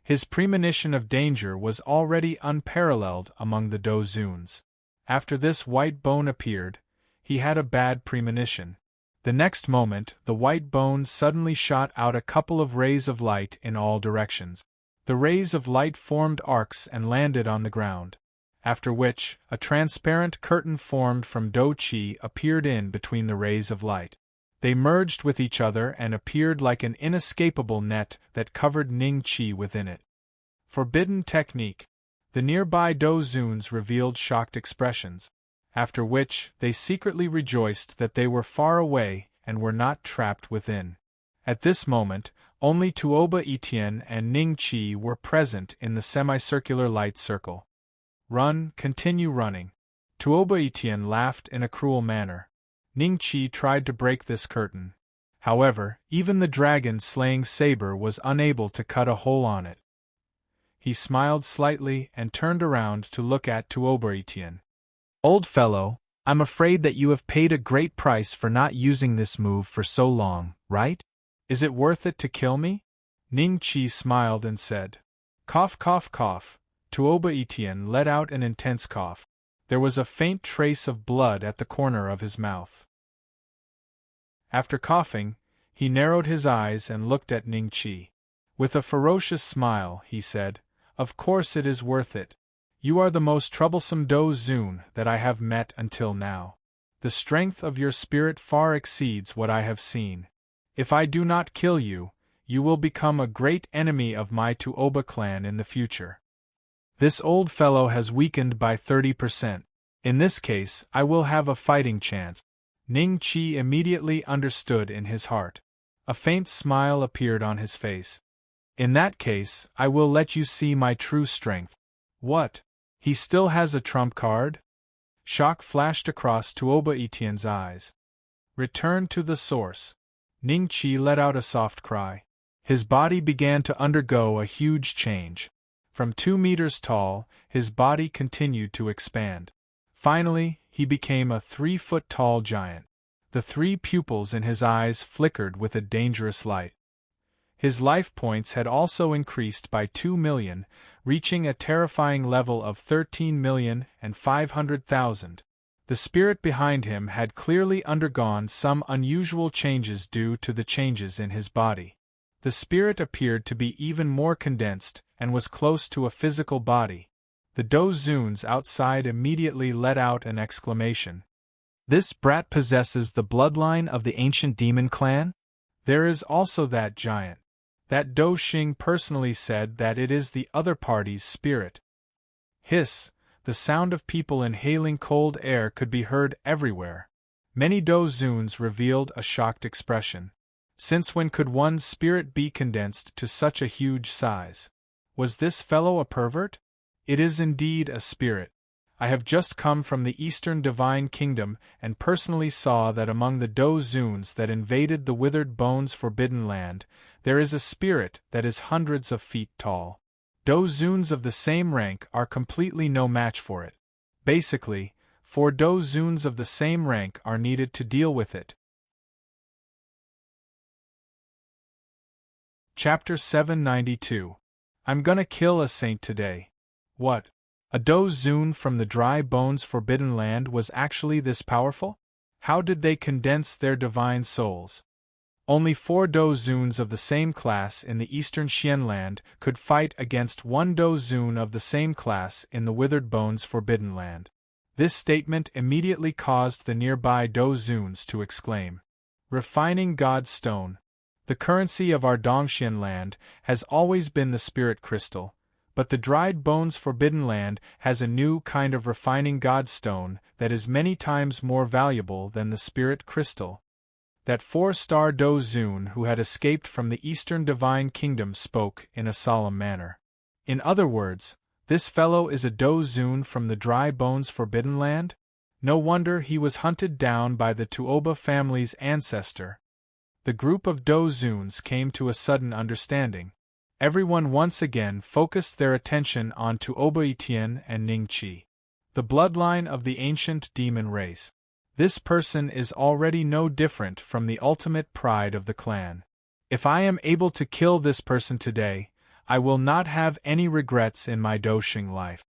His premonition of danger was already unparalleled among the Dozuns. After this white bone appeared, he had a bad premonition. The next moment, the white bone suddenly shot out a couple of rays of light in all directions. The rays of light formed arcs and landed on the ground. After which, a transparent curtain formed from Do Chi appeared in between the rays of light. They merged with each other and appeared like an inescapable net that covered Ning Chi within it. Forbidden technique. The nearby Dozuns revealed shocked expressions, after which they secretly rejoiced that they were far away and were not trapped within. At this moment, only Tuoba Etienne and Ning Chi were present in the semicircular light circle. Run, continue running. Tuoba Etienne laughed in a cruel manner. Ning Chi tried to break this curtain. However, even the dragon-slaying saber was unable to cut a hole on it. He smiled slightly and turned around to look at Tuoba Etienne. Old fellow, I'm afraid that you have paid a great price for not using this move for so long, right? Is it worth it to kill me? Ning Chi smiled and said. Cough cough cough. Tuoba Etienne let out an intense cough. There was a faint trace of blood at the corner of his mouth. After coughing, he narrowed his eyes and looked at Ning Qi. With a ferocious smile, he said, "Of course it is worth it. You are the most troublesome Do Zun that I have met until now. The strength of your spirit far exceeds what I have seen. If I do not kill you, you will become a great enemy of my Tuoba clan in the future. This old fellow has weakened by 30%. In this case, I will have a fighting chance." Ning Qi immediately understood in his heart. A faint smile appeared on his face. "In that case, I will let you see my true strength." "What? He still has a trump card?" Shock flashed across Tuoba Etienne's eyes. "Return to the source." Ning Qi let out a soft cry. His body began to undergo a huge change. From 2 meters tall, his body continued to expand. Finally, he became a 3-foot-tall giant. The 3 pupils in his eyes flickered with a dangerous light. His life points had also increased by 2 million, reaching a terrifying level of 13,500,000. The spirit behind him had clearly undergone some unusual changes due to the changes in his body. The spirit appeared to be even more condensed and was close to a physical body. The Do Zuns outside immediately let out an exclamation. "This brat possesses the bloodline of the ancient demon clan? There is also that giant. That Do Xing personally said that it is the other party's spirit." Hiss! The sound of people inhaling cold air could be heard everywhere. Many Do Zuns revealed a shocked expression. Since when could one's spirit be condensed to such a huge size? Was this fellow a pervert? It is indeed a spirit. I have just come from the Eastern Divine Kingdom and personally saw that among the Do Zuns that invaded the Withered Bones Forbidden Land, there is a spirit that is hundreds of feet tall. Do Zuns of the same rank are completely no match for it. Basically, 4 Do Zuns of the same rank are needed to deal with it. Chapter 792. I'm gonna kill a saint today. What? A Do Zun from the Dry Bones Forbidden Land was actually this powerful? How did they condense their divine souls? Only 4 Do Zuns of the same class in the Eastern Xianland could fight against 1 Do Zun of the same class in the Withered Bones Forbidden Land. This statement immediately caused the nearby Do Zuns to exclaim. Refining God's Stone. The currency of our Dongxian land has always been the spirit crystal, but the Dried Bones Forbidden Land has a new kind of refining God stone that is many times more valuable than the spirit crystal. That 4-star Do Zun who had escaped from the Eastern Divine Kingdom spoke in a solemn manner. In other words, this fellow is a Do Zun from the Dry Bones Forbidden Land? No wonder he was hunted down by the Tuoba family's ancestor. The group of Do Zuns came to a sudden understanding. Everyone once again focused their attention on Tuoba Etienne and Ning Qi. The bloodline of the ancient demon race. This person is already no different from the ultimate pride of the clan. If I am able to kill this person today, I will not have any regrets in my Doxing life.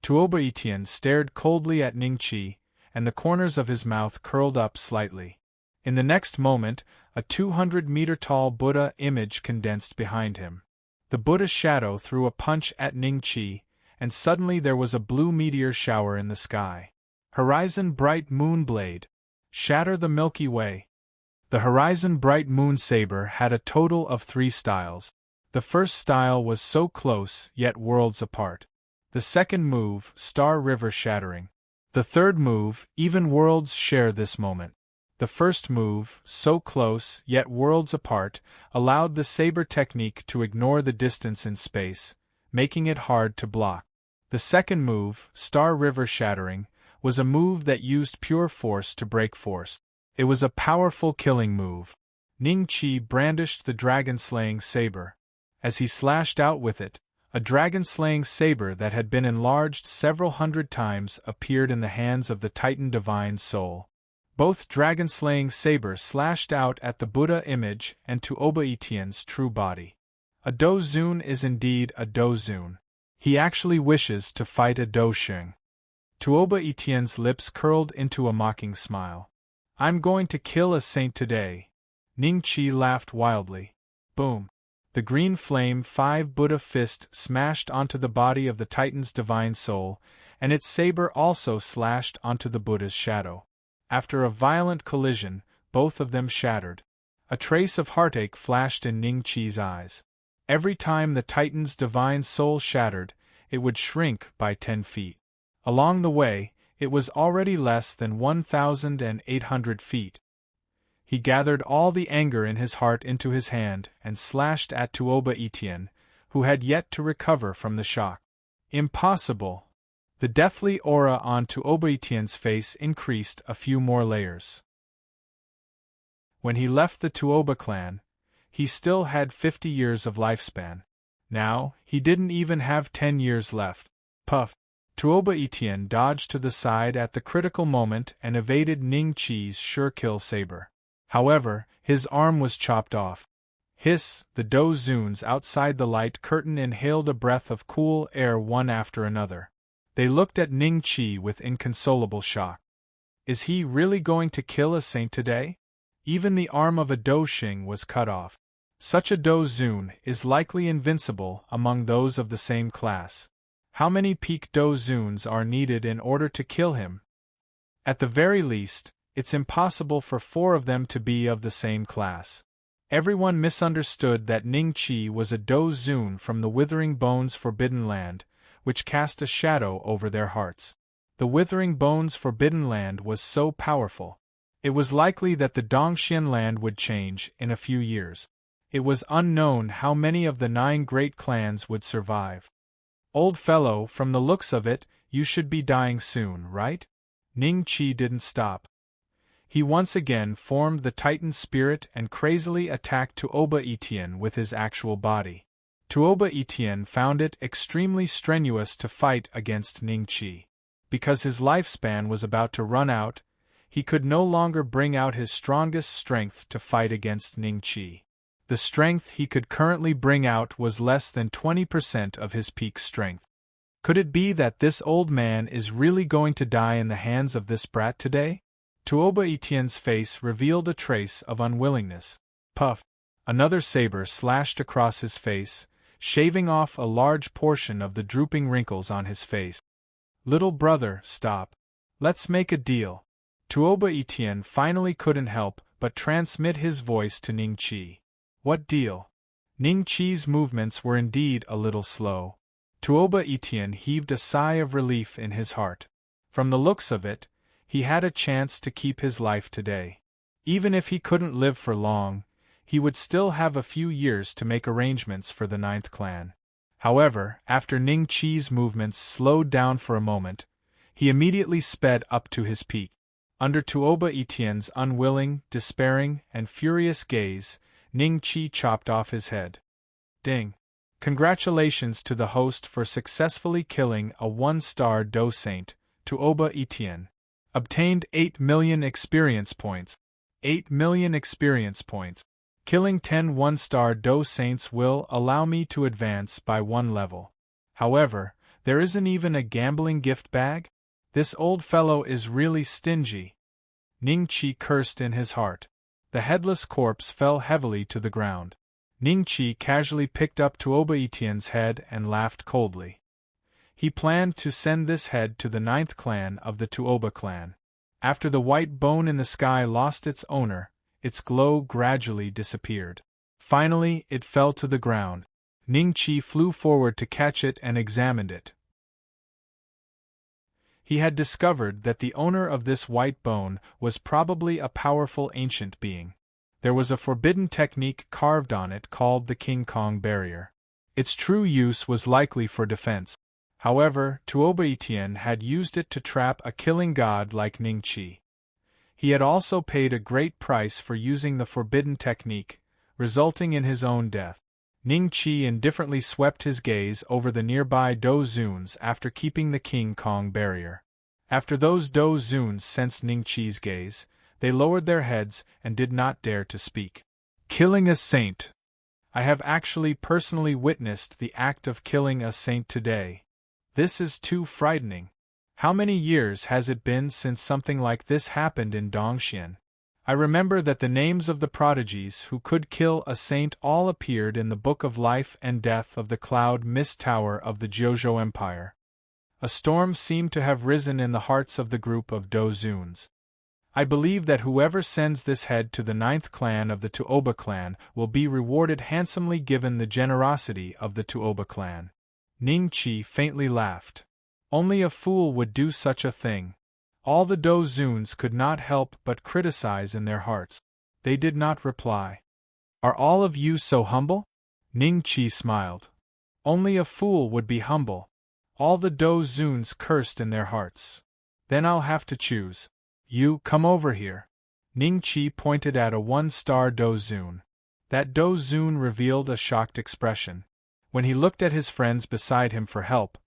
Tuoba Etienne stared coldly at Ning Qi, and the corners of his mouth curled up slightly. In the next moment, a 200-meter-tall Buddha image condensed behind him. The Buddha shadow threw a punch at Ning Qi, and suddenly there was a blue meteor shower in the sky. Horizon Bright Moon Blade. Shatter the Milky Way. The Horizon Bright Moon Saber had a total of 3 styles. The first style was so close yet worlds apart. The second move, Star River Shattering. The third move, Even Worlds Share This Moment. The first move, so close yet worlds apart, allowed the saber technique to ignore the distance in space, making it hard to block. The second move, Star River Shattering, was a move that used pure force to break force. It was a powerful killing move. Ning Qi brandished the dragon-slaying saber. As he slashed out with it, a dragon-slaying saber that had been enlarged several hundred times appeared in the hands of the Titan Divine Soul. Both dragon-slaying sabers slashed out at the Buddha image and Tuoba Etienne's true body. A Do Zun is indeed a Do Zun. He actually wishes to fight a Dosheng. Tuoba Etienne's lips curled into a mocking smile. I'm going to kill a saint today. Ning Qi laughed wildly. Boom! The green flame 5 Buddha fist smashed onto the body of the Titan's divine soul, and its saber also slashed onto the Buddha's shadow. After a violent collision, both of them shattered. A trace of heartache flashed in Ning Qi's eyes. Every time the Titan's divine soul shattered, it would shrink by 10 feet. Along the way, it was already less than 1,800 feet. He gathered all the anger in his heart into his hand and slashed at Tuoba Etienne, who had yet to recover from the shock. Impossible! The deathly aura on Tuoba Etienne's face increased a few more layers. When he left the Tuoba clan, he still had 50 years of lifespan. Now, he didn't even have 10 years left. Puff! Tuoba Etienne dodged to the side at the critical moment and evaded Ning Qi's sure-kill saber. However, his arm was chopped off. Hiss! The Do Zuns outside the light curtain inhaled a breath of cool air one after another. They looked at Ning Qi with inconsolable shock. Is he really going to kill a saint today? Even the arm of a Dosheng was cut off. Such a Do Zun is likely invincible among those of the same class. How many peak Do Zuns are needed in order to kill him? At the very least, it's impossible for 4 of them to be of the same class. Everyone misunderstood that Ning Qi was a Do Zun from the Withering Bones Forbidden Land, which cast a shadow over their hearts. The Withering Bones Forbidden Land was so powerful. It was likely that the Dongxian land would change in a few years. It was unknown how many of the 9 great clans would survive. Old fellow, from the looks of it, you should be dying soon, right? Ning Qi didn't stop. He once again formed the Titan spirit and crazily attacked Tuoba Etienne with his actual body. Tuoba Etienne found it extremely strenuous to fight against Ning Qi. Because his lifespan was about to run out, he could no longer bring out his strongest strength to fight against Ning Qi. The strength he could currently bring out was less than 20% of his peak strength. Could it be that this old man is really going to die in the hands of this brat today? Tuoba Etienne's face revealed a trace of unwillingness. Puff! Another saber slashed across his face, shaving off a large portion of the drooping wrinkles on his face. Little brother, stop. Let's make a deal. Tuoba Etienne finally couldn't help but transmit his voice to Ning Qi. What deal? Ning Qi's movements were indeed a little slow. Tuoba Etienne heaved a sigh of relief in his heart. From the looks of it, he had a chance to keep his life today. Even if he couldn't live for long, he would still have a few years to make arrangements for the 9th clan. However, after Ning Qi's movements slowed down for a moment, he immediately sped up to his peak. Under Tuoba Etienne's unwilling, despairing, and furious gaze, Ning Qi chopped off his head. Ding! Congratulations to the host for successfully killing a 1-star Do Saint, Tuoba Etienne. Obtained 8 million experience points. 8 million experience points. Killing 10 1-star Do Saints will allow me to advance by 1 level. However, there isn't even a gambling gift bag? This old fellow is really stingy. Ning Qi cursed in his heart. The headless corpse fell heavily to the ground. Ning Qi casually picked up Tuoba Etienne's head and laughed coldly. He planned to send this head to the 9th clan of the Tuoba clan. After the white bone in the sky lost its owner, its glow gradually disappeared. Finally, it fell to the ground. Ning Qi flew forward to catch it and examined it. He had discovered that the owner of this white bone was probably a powerful ancient being. There was a forbidden technique carved on it called the King Kong Barrier. Its true use was likely for defense. However, Tuoba Etienne had used it to trap a killing god like Ning Qi. He had also paid a great price for using the forbidden technique, resulting in his own death. Ning Qi indifferently swept his gaze over the nearby Do Zuns after keeping the King Kong Barrier. After those Do Zuns sensed Ning Qi's gaze, they lowered their heads and did not dare to speak. Killing a saint. I have actually personally witnessed the act of killing a saint today. This is too frightening. How many years has it been since something like this happened in Dongxian? I remember that the names of the prodigies who could kill a saint all appeared in the Book of Life and Death of the Cloud Mist Tower of the Jiuzhou Empire. A storm seemed to have risen in the hearts of the group of Dozuns. I believe that whoever sends this head to the 9th clan of the Tuoba clan will be rewarded handsomely given the generosity of the Tuoba clan. Ning Qi faintly laughed. Only a fool would do such a thing. All the Dozuns could not help but criticize in their hearts. They did not reply. Are all of you so humble? Ning Qi smiled. Only a fool would be humble. All the Dozuns cursed in their hearts. Then I'll have to choose. You, come over here. Ning Qi pointed at a 1-star Dozun. That Dozun revealed a shocked expression. When he looked at his friends beside him for help,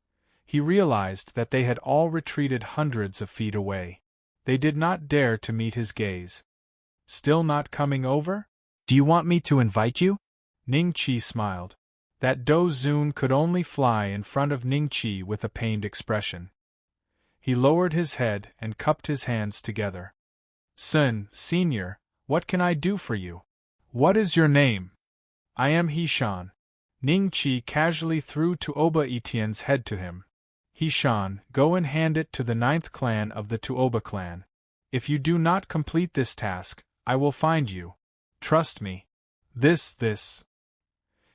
he realized that they had all retreated hundreds of feet away. They did not dare to meet his gaze. Still not coming over? Do you want me to invite you? Ning Qi smiled. That Dozun could only fly in front of Ning Qi with a pained expression. He lowered his head and cupped his hands together. Sun, Senior, what can I do for you? What is your name? I am Hishan. Ning Qi casually threw Tuoba Etienne's head to him. Hishan, go and hand it to the 9th clan of the Tuoba clan. If you do not complete this task, I will find you. Trust me. This.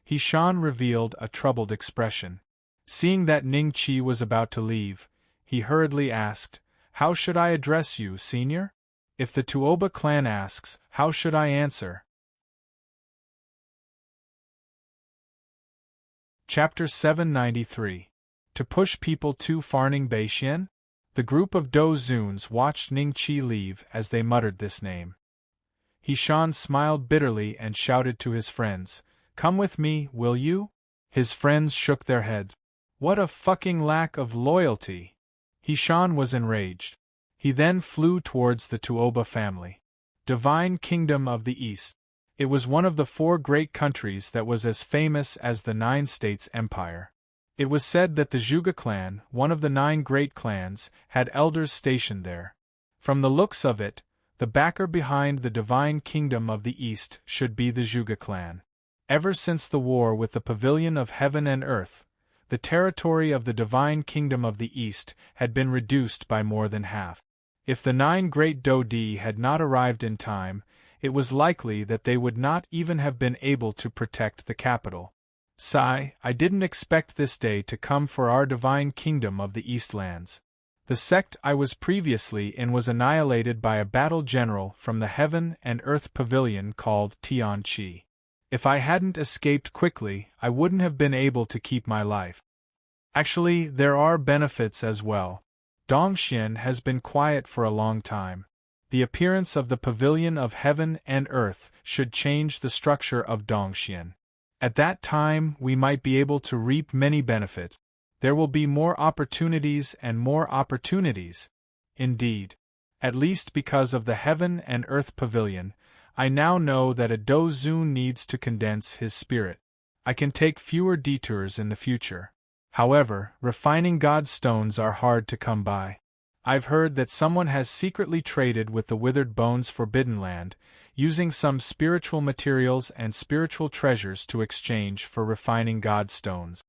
Hishan revealed a troubled expression. Seeing that Ning Qi was about to leave, he hurriedly asked, How should I address you, Senior? If the Tuoba clan asks, how should I answer? Chapter 793. To push people to Farning Beixian? The group of Dozuns watched Ning Qi leave as they muttered this name. Hishan smiled bitterly and shouted to his friends, Come with me, will you? His friends shook their heads. What a fucking lack of loyalty! Hishan was enraged. He then flew towards the Tuoba family. Divine Kingdom of the East. It was one of the 4 great countries that was as famous as the 9 states empire. It was said that the Zhuge clan, one of the 9 great clans, had elders stationed there. From the looks of it, the backer behind the Divine Kingdom of the East should be the Zhuge clan. Ever since the war with the Pavilion of Heaven and Earth, the territory of the Divine Kingdom of the East had been reduced by more than half. If the 9 great Dodi had not arrived in time, it was likely that they would not even have been able to protect the capital. Sigh, I didn't expect this day to come for our Divine Kingdom of the Eastlands. The sect I was previously in was annihilated by a battle general from the Heaven and Earth Pavilion called Tian Qi. If I hadn't escaped quickly, I wouldn't have been able to keep my life. Actually, there are benefits as well. Dongxian has been quiet for a long time. The appearance of the Pavilion of Heaven and Earth should change the structure of Dongxian. At that time, we might be able to reap many benefits. There will be more opportunities and more opportunities. Indeed. At least because of the Heaven and Earth Pavilion, I now know that a Dozun needs to condense his spirit. I can take fewer detours in the future. However, refining God's stones are hard to come by. I've heard that someone has secretly traded with the Withered Bones Forbidden Land, using some spiritual materials and spiritual treasures to exchange for refining God's stones.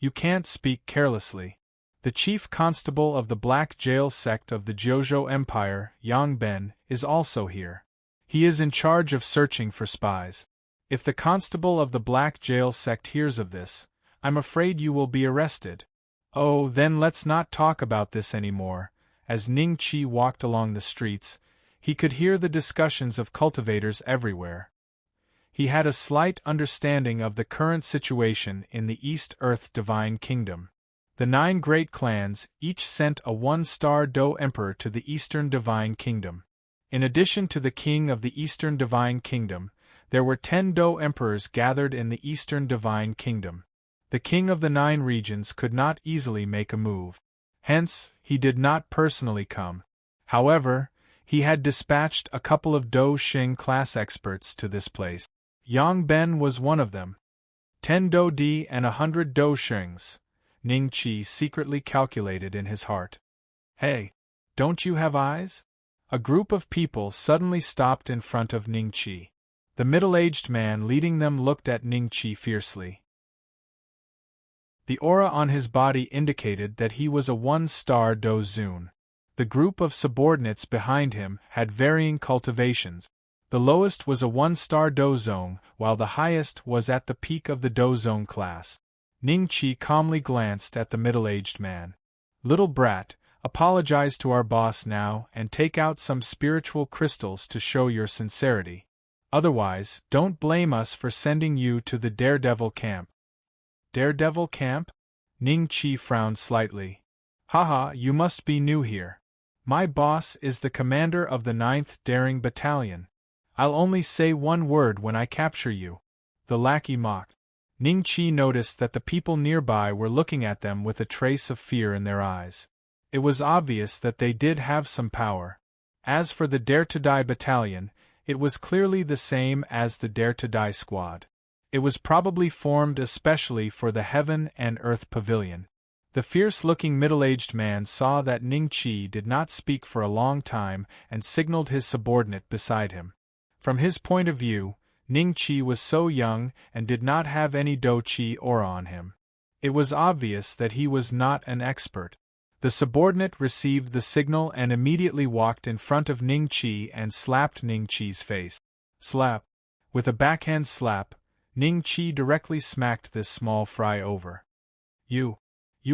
You can't speak carelessly. The chief constable of the Black Jail sect of the Jiuzhou Empire, Yang Ben, is also here. He is in charge of searching for spies. If the constable of the Black Jail sect hears of this, I'm afraid you will be arrested. Oh, then let's not talk about this anymore. As Ning Qi walked along the streets, he could hear the discussions of cultivators everywhere. He had a slight understanding of the current situation in the East Earth Divine Kingdom. The 9 great clans each sent a 1-star Do Emperor to the Eastern Divine Kingdom. In addition to the king of the Eastern Divine Kingdom, there were 10 Do Emperors gathered in the Eastern Divine Kingdom. The king of the 9 regions could not easily make a move. Hence, he did not personally come. However, he had dispatched a couple of Do Xing class experts to this place. Yang Ben was one of them. 10 do di and 100 do shillings, Ning Chi secretly calculated in his heart. Hey, don't you have eyes? A group of people suddenly stopped in front of Ning Chi. The middle-aged man leading them looked at Ning Chi fiercely. The aura on his body indicated that he was a 1-star do zun. The group of subordinates behind him had varying cultivations. The lowest was a 1-star do zone, while the highest was at the peak of the do zone class. Ning Chi calmly glanced at the middle-aged man. Little brat, apologize to our boss now and take out some spiritual crystals to show your sincerity. Otherwise, don't blame us for sending you to the Daredevil camp. Daredevil camp? Ning Chi frowned slightly. Haha, you must be new here. My boss is the commander of the 9th Daring Battalion. I'll only say one word when I capture you. The lackey mocked. Ning Chi noticed that the people nearby were looking at them with a trace of fear in their eyes. It was obvious that they did have some power. As for the Dare to Die Battalion, it was clearly the same as the Dare to Die Squad. It was probably formed especially for the Heaven and Earth Pavilion. The fierce-looking middle-aged man saw that Ning Chi did not speak for a long time and signaled his subordinate beside him. From his point of view, Ning Chi was so young and did not have any Do Chi aura on him. It was obvious that he was not an expert. The subordinate received the signal and immediately walked in front of Ning Chi and slapped Ning Chi's face. Slap. With a backhand slap, Ning Chi directly smacked this small fry over. You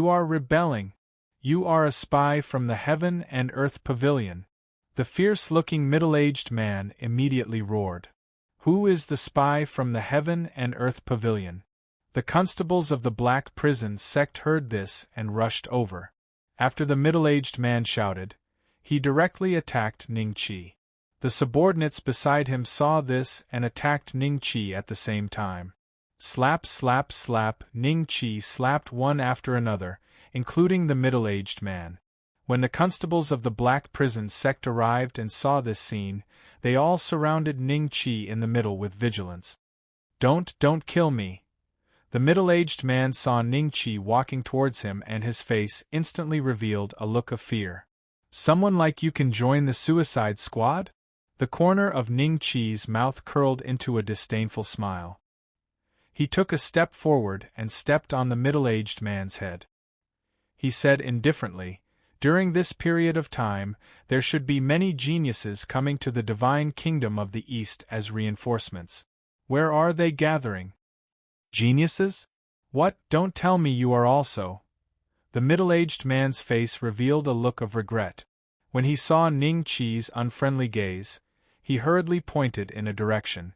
are rebelling. You are a spy from the Heaven and Earth Pavilion. The fierce-looking middle-aged man immediately roared. Who is the spy from the Heaven and Earth Pavilion? The constables of the Black Prison sect heard this and rushed over. After the middle-aged man shouted, he directly attacked Ning Chi. The subordinates beside him saw this and attacked Ning Chi at the same time. Slap, slap, slap, Ning Chi slapped one after another, including the middle-aged man. When the constables of the Black Prison sect arrived and saw this scene, they all surrounded Ning Chi in the middle with vigilance. Don't kill me. The middle-aged man saw Ning Chi walking towards him and his face instantly revealed a look of fear. Someone like you can join the suicide squad? The corner of Ning Chi's mouth curled into a disdainful smile. He took a step forward and stepped on the middle-aged man's head. He said indifferently, during this period of time, there should be many geniuses coming to the divine kingdom of the East as reinforcements. Where are they gathering? Geniuses? What? Don't tell me you are also. The middle-aged man's face revealed a look of regret. When he saw Ning Chi's unfriendly gaze, he hurriedly pointed in a direction.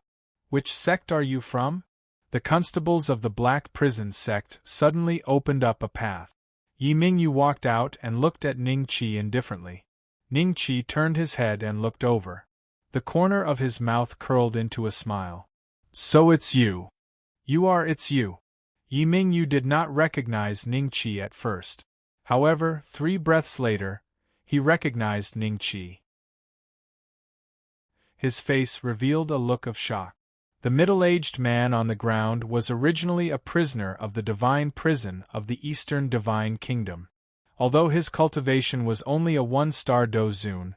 Which sect are you from? The constables of the Black Prison sect suddenly opened up a path. Yi Mingyu walked out and looked at Ning Chi indifferently. Ning Chi turned his head and looked over. The corner of his mouth curled into a smile. So it's you. It's you. Yi Mingyu did not recognize Ning Chi at first. However, 3 breaths later, he recognized Ning Chi. His face revealed a look of shock. The middle-aged man on the ground was originally a prisoner of the Divine Prison of the Eastern Divine Kingdom. Although his cultivation was only a 1-star Do Zun,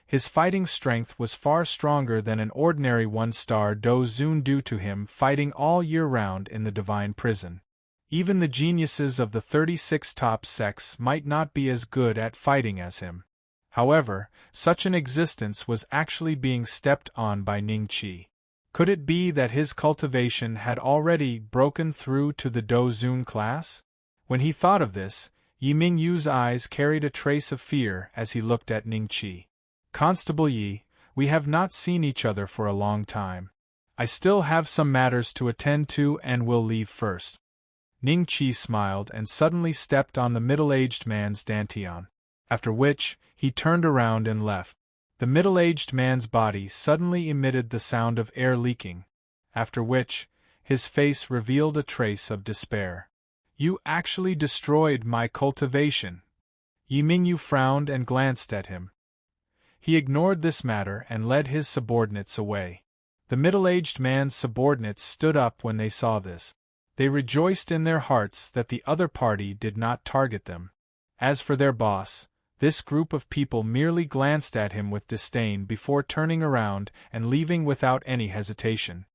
his fighting strength was far stronger than an ordinary 1-star Do Zun due to him fighting all year round in the Divine Prison. Even the geniuses of the 36 top sects might not be as good at fighting as him. However, such an existence was actually being stepped on by Ning Chi. Could it be that his cultivation had already broken through to the Do Zun class? When he thought of this, Yi Mingyu's eyes carried a trace of fear as he looked at Ning Chi. Constable Yi, we have not seen each other for a long time. I still have some matters to attend to and will leave first. Ning Chi smiled and suddenly stepped on the middle-aged man's dantian, after which, he turned around and left. The middle-aged man's body suddenly emitted the sound of air leaking, after which, his face revealed a trace of despair. You actually destroyed my cultivation. Yi Mingyu frowned and glanced at him. He ignored this matter and led his subordinates away. The middle-aged man's subordinates stood up when they saw this. They rejoiced in their hearts that the other party did not target them. As for their boss, this group of people merely glanced at him with disdain before turning around and leaving without any hesitation.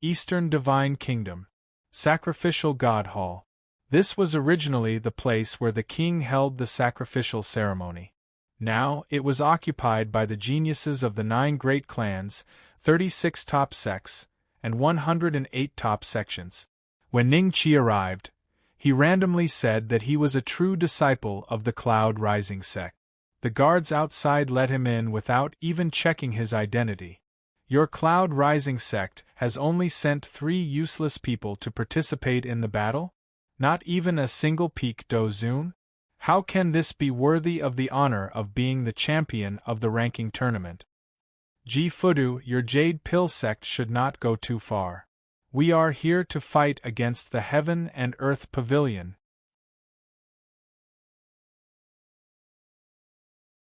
Eastern Divine Kingdom. Sacrificial God Hall. This was originally the place where the king held the sacrificial ceremony. Now, it was occupied by the geniuses of the 9 great clans, 36 top sects, and 108 top sections. When Ning Qi arrived, he randomly said that he was a true disciple of the Cloud Rising sect. The guards outside let him in without even checking his identity. Your Cloud Rising sect has only sent 3 useless people to participate in the battle? Not even a single Peak Do Zun? How can this be worthy of the honor of being the champion of the ranking tournament? Ji Fudu, your Jade Pill sect should not go too far. We are here to fight against the Heaven and Earth Pavilion.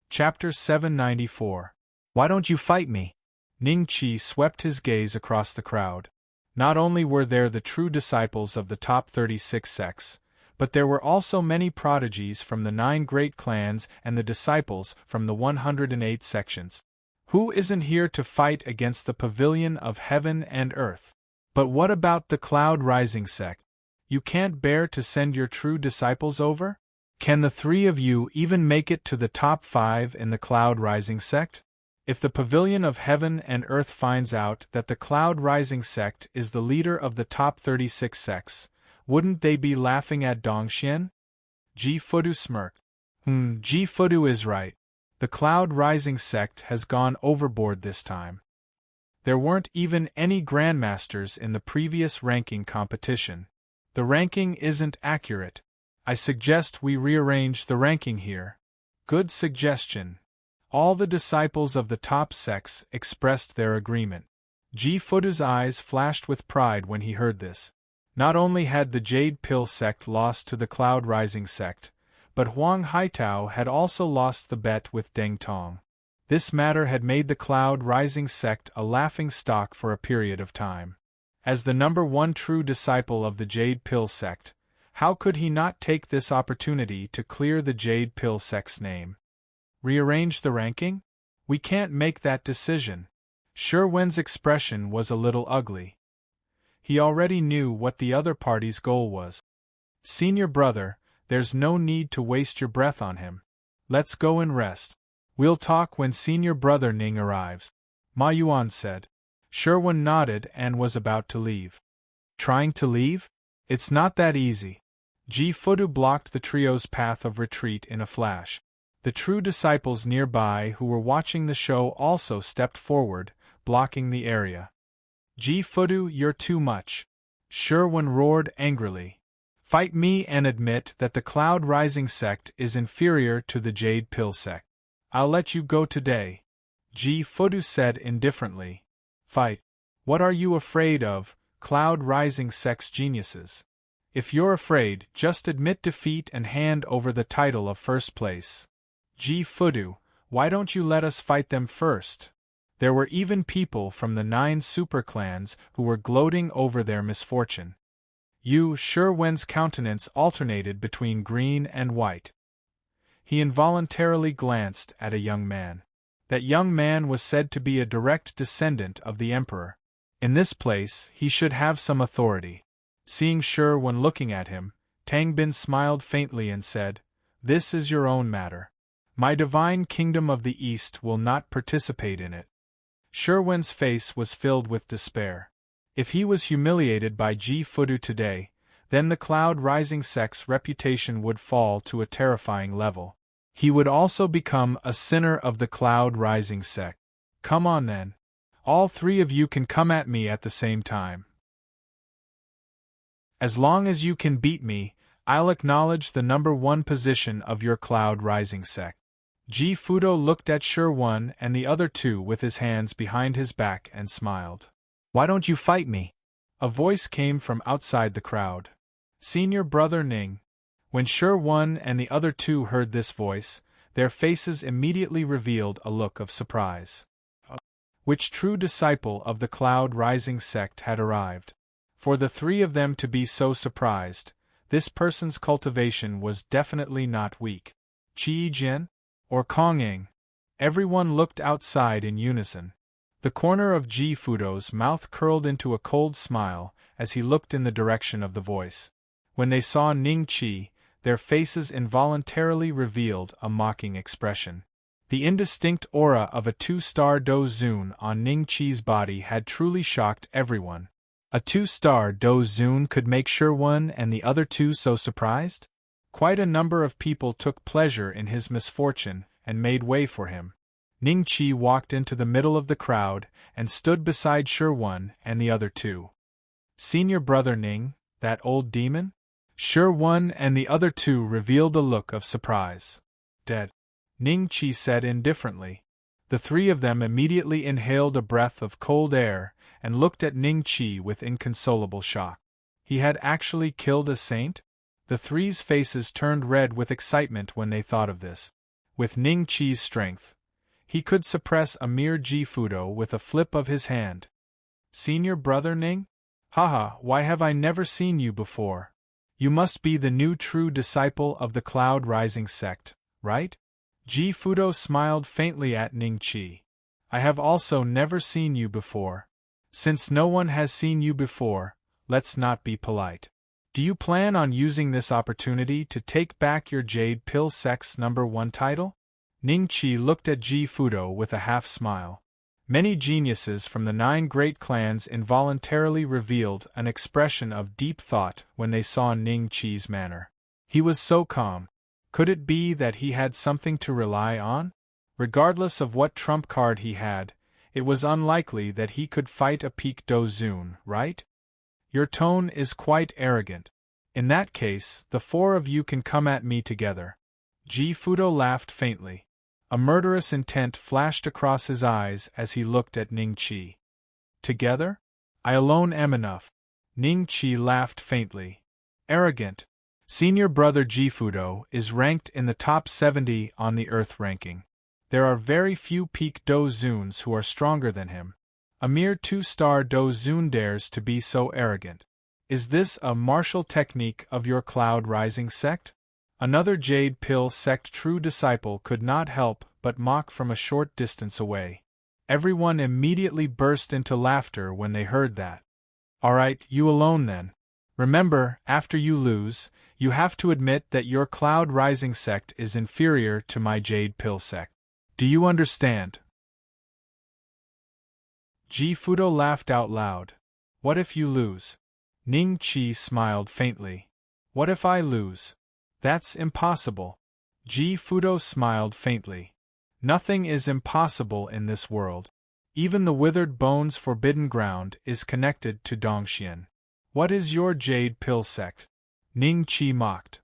Chapter 794. Why don't you fight me? Ning Qi swept his gaze across the crowd. Not only were there the true disciples of the top 36 sects, but there were also many prodigies from the 9 great clans and the disciples from the 108 sections. Who isn't here to fight against the pavilion of heaven and earth? But what about the Cloud Rising sect? You can't bear to send your true disciples over? Can the 3 of you even make it to the top 5 in the Cloud Rising sect? If the pavilion of heaven and earth finds out that the Cloud Rising sect is the leader of the top 36 sects, wouldn't they be laughing at Dongxian? Ji Fudu smirked. Ji Fudu is right. The Cloud Rising sect has gone overboard this time. There weren't even any grandmasters in the previous ranking competition. The ranking isn't accurate. I suggest we rearrange the ranking here. Good suggestion. All the disciples of the top sects expressed their agreement. Ji Fudu's eyes flashed with pride when he heard this. Not only had the Jade Pill sect lost to the Cloud Rising sect, but Huang Haitao had also lost the bet with Deng Tong. This matter had made the Cloud Rising sect a laughing stock for a period of time. As the number 1 true disciple of the Jade Pill sect, how could he not take this opportunity to clear the Jade Pill sect's name? Rearrange the ranking? We can't make that decision. Shi Wen's expression was a little ugly. He already knew what the other party's goal was. Senior brother, there's no need to waste your breath on him. Let's go and rest. We'll talk when senior brother Ning arrives, Ma Yuan said. Shi Wen nodded and was about to leave. Trying to leave? It's not that easy. Ji Fudu blocked the trio's path of retreat in a flash. The true disciples nearby who were watching the show also stepped forward, blocking the area. Ji Fudu, you're too much. Shi Wen roared angrily. Fight me and admit that the Cloud Rising sect is inferior to the Jade Pill sect. I'll let you go today. Ji Fudu said indifferently. Fight. What are you afraid of, Cloud Rising sect's geniuses? If you're afraid, just admit defeat and hand over the title of first place. Ji Fudu, why don't you let us fight them first? There were even people from the 9 super clans who were gloating over their misfortune. Shi Wen's countenance alternated between green and white. He involuntarily glanced at a young man. That young man was said to be a direct descendant of the emperor. In this place, he should have some authority. Seeing Shi Wen looking at him, Tang Bin smiled faintly and said, "This is your own matter. My divine kingdom of the East will not participate in it." Shi Wen's face was filled with despair. If he was humiliated by Ji Fudu today, then the Cloud Rising sect's reputation would fall to a terrifying level. He would also become a sinner of the Cloud Rising sect. Come on then. All 3 of you can come at me at the same time. As long as you can beat me, I'll acknowledge the number 1 position of your Cloud Rising sect. Ji Fudu looked at Shi Wen and the other 2 with his hands behind his back and smiled. Why don't you fight me? A voice came from outside the crowd. Senior brother Ning. When Shi Wen and the other 2 heard this voice, their faces immediately revealed a look of surprise. Which true disciple of the cloud-rising sect had arrived? For the three of them to be so surprised, this person's cultivation was definitely not weak. Qi Jin? Or Kong-ing? Everyone looked outside in unison. The corner of Ji Fudo's mouth curled into a cold smile as he looked in the direction of the voice. When they saw Ning Qi, their faces involuntarily revealed a mocking expression. The indistinct aura of a two-star dozun on Ning Qi's body had truly shocked everyone. A two-star dozun could make Shirwan and the other two so surprised? Quite a number of people took pleasure in his misfortune and made way for him. Ning Qi walked into the middle of the crowd and stood beside Shirwan and the other two. Senior brother Ning, that old demon? Shirwan and the other two revealed a look of surprise. Dead, Ning Qi said indifferently. The three of them immediately inhaled a breath of cold air and looked at Ning Qi with inconsolable shock. He had actually killed a saint? The three's faces turned red with excitement when they thought of this. With Ning Qi's strength, he could suppress a mere Ji Fudo with a flip of his hand. Senior brother Ning? Haha, why have I never seen you before? You must be the new true disciple of the cloud-rising sect, right? Ji Fudo smiled faintly at Ning Qi. I have also never seen you before. Since no one has seen you before, let's not be polite. Do you plan on using this opportunity to take back your Jade Pill Sect's #1 title? Ning Qi looked at Ji Fudo with a half-smile. Many geniuses from the 9 great clans involuntarily revealed an expression of deep thought when they saw Ning Qi's manner. He was so calm. Could it be that he had something to rely on? Regardless of what trump card he had, it was unlikely that he could fight a peak dozun, right? Your tone is quite arrogant. In that case, the 4 of you can come at me together. Ji Fudo laughed faintly. A murderous intent flashed across his eyes as he looked at Ning Qi. Together? I alone am enough. Ning Qi laughed faintly. Arrogant. Senior brother Ji Fudo is ranked in the top 70 on the Earth ranking. There are very few peak dozuns who are stronger than him. A mere 2-star dozun dares to be so arrogant. Is this a martial technique of your cloud-rising sect? Another Jade Pill Sect true disciple could not help but mock from a short distance away. Everyone immediately burst into laughter when they heard that. Alright, you alone then. Remember, after you lose, you have to admit that your cloud-rising sect is inferior to my Jade Pill Sect. Do you understand? Ji Fudo laughed out loud. What if you lose? Ning Qi smiled faintly. What if I lose? That's impossible. Ji Fudo smiled faintly. Nothing is impossible in this world. Even the withered bones forbidden ground is connected to Dongxian. What is your Jade Pill Sect? Ning Qi mocked.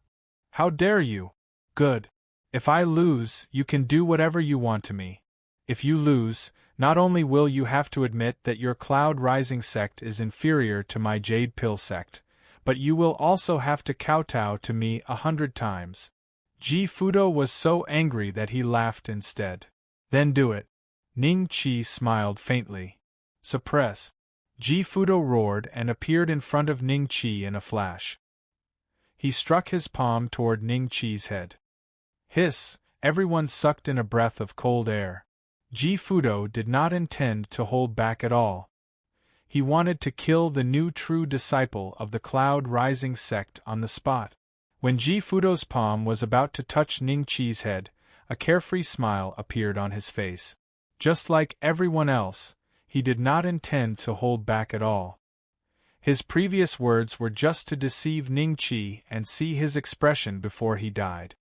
How dare you? Good. If I lose, you can do whatever you want to me. If you lose, not only will you have to admit that your cloud-rising sect is inferior to my Jade Pill Sect, but you will also have to kowtow to me 100 times. Ji Fudo was so angry that he laughed instead. Then do it. Ning Qi smiled faintly. Suppress. Ji Fudo roared and appeared in front of Ning Qi in a flash. He struck his palm toward Ning Qi's head. Hiss! Everyone sucked in a breath of cold air. Ji Fudo did not intend to hold back at all. He wanted to kill the new true disciple of the cloud-rising sect on the spot. When Ji Fudo's palm was about to touch Ning Qi's head, a carefree smile appeared on his face. Just like everyone else, he did not intend to hold back at all. His previous words were just to deceive Ning Qi and see his expression before he died.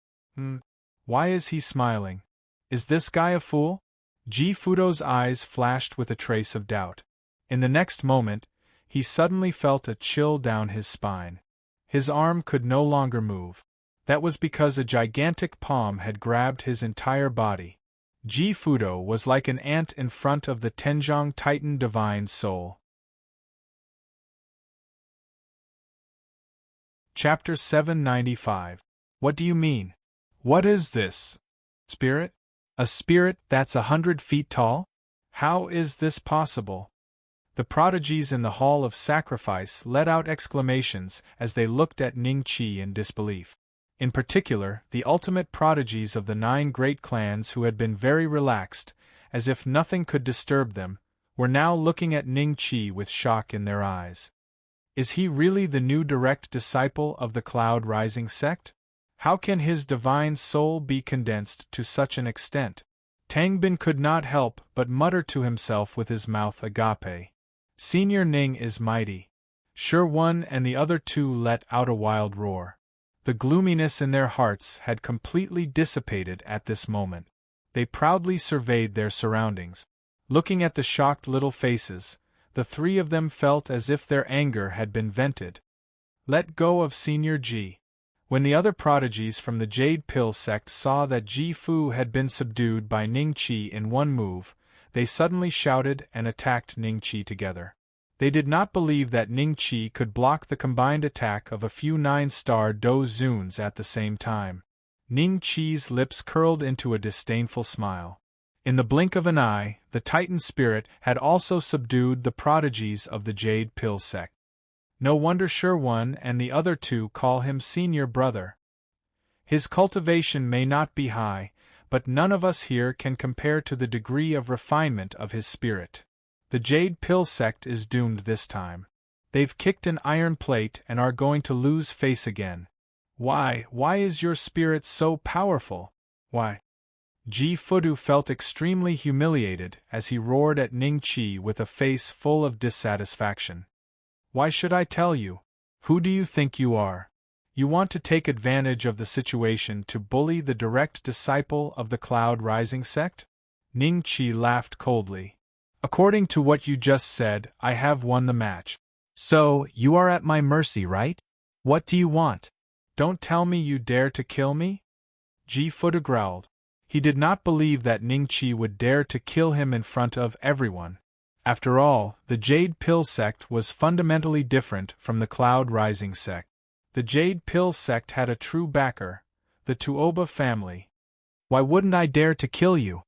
Why is he smiling? Is this guy a fool? Ji Fudo's eyes flashed with a trace of doubt. In the next moment, he suddenly felt a chill down his spine. His arm could no longer move. That was because a gigantic palm had grabbed his entire body. Ji Fudo was like an ant in front of the Tenjong Titan Divine Soul. Chapter 795. What do you mean? What is this? Spirit? A spirit that's 100 feet tall? How is this possible? The prodigies in the Hall of Sacrifice let out exclamations as they looked at Ning Qi in disbelief. In particular, the ultimate prodigies of the 9 great clans who had been very relaxed, as if nothing could disturb them, were now looking at Ning Qi with shock in their eyes. Is he really the new direct disciple of the Cloud Rising sect? How can his divine soul be condensed to such an extent? Tang Bin could not help but mutter to himself with his mouth agape. Senior Ning is mighty. Sure One and the other 2 let out a wild roar. The gloominess in their hearts had completely dissipated at this moment. They proudly surveyed their surroundings. Looking at the shocked little faces, the 3 of them felt as if their anger had been vented. Let go of Senior Ji. When the other prodigies from the Jade Pill sect saw that Ji Fu had been subdued by Ning Qi in one move, they suddenly shouted and attacked Ning Qi together. They did not believe that Ning Qi could block the combined attack of a few 9-star Do Zuns at the same time. Ning Qi's lips curled into a disdainful smile. In the blink of an eye, the Titan spirit had also subdued the prodigies of the Jade Pill sect. No wonder Sure One and the other 2 call him senior brother. His cultivation may not be high, but none of us here can compare to the degree of refinement of his spirit. The Jade Pill sect is doomed this time. They've kicked an iron plate and are going to lose face again. Why is your spirit so powerful? Why? Ji Fudu felt extremely humiliated as he roared at Ning Qi with a face full of dissatisfaction. Why should I tell you? Who do you think you are? You want to take advantage of the situation to bully the direct disciple of the Cloud Rising sect? Ning Qi laughed coldly. According to what you just said, I have won the match. So, you are at my mercy, right? What do you want? Don't tell me you dare to kill me? Ji Fudu growled. He did not believe that Ning Qi would dare to kill him in front of everyone. After all, the Jade Pill sect was fundamentally different from the Cloud Rising sect. The Jade Pill sect had a true backer, the Tuoba family. Why wouldn't I dare to kill you?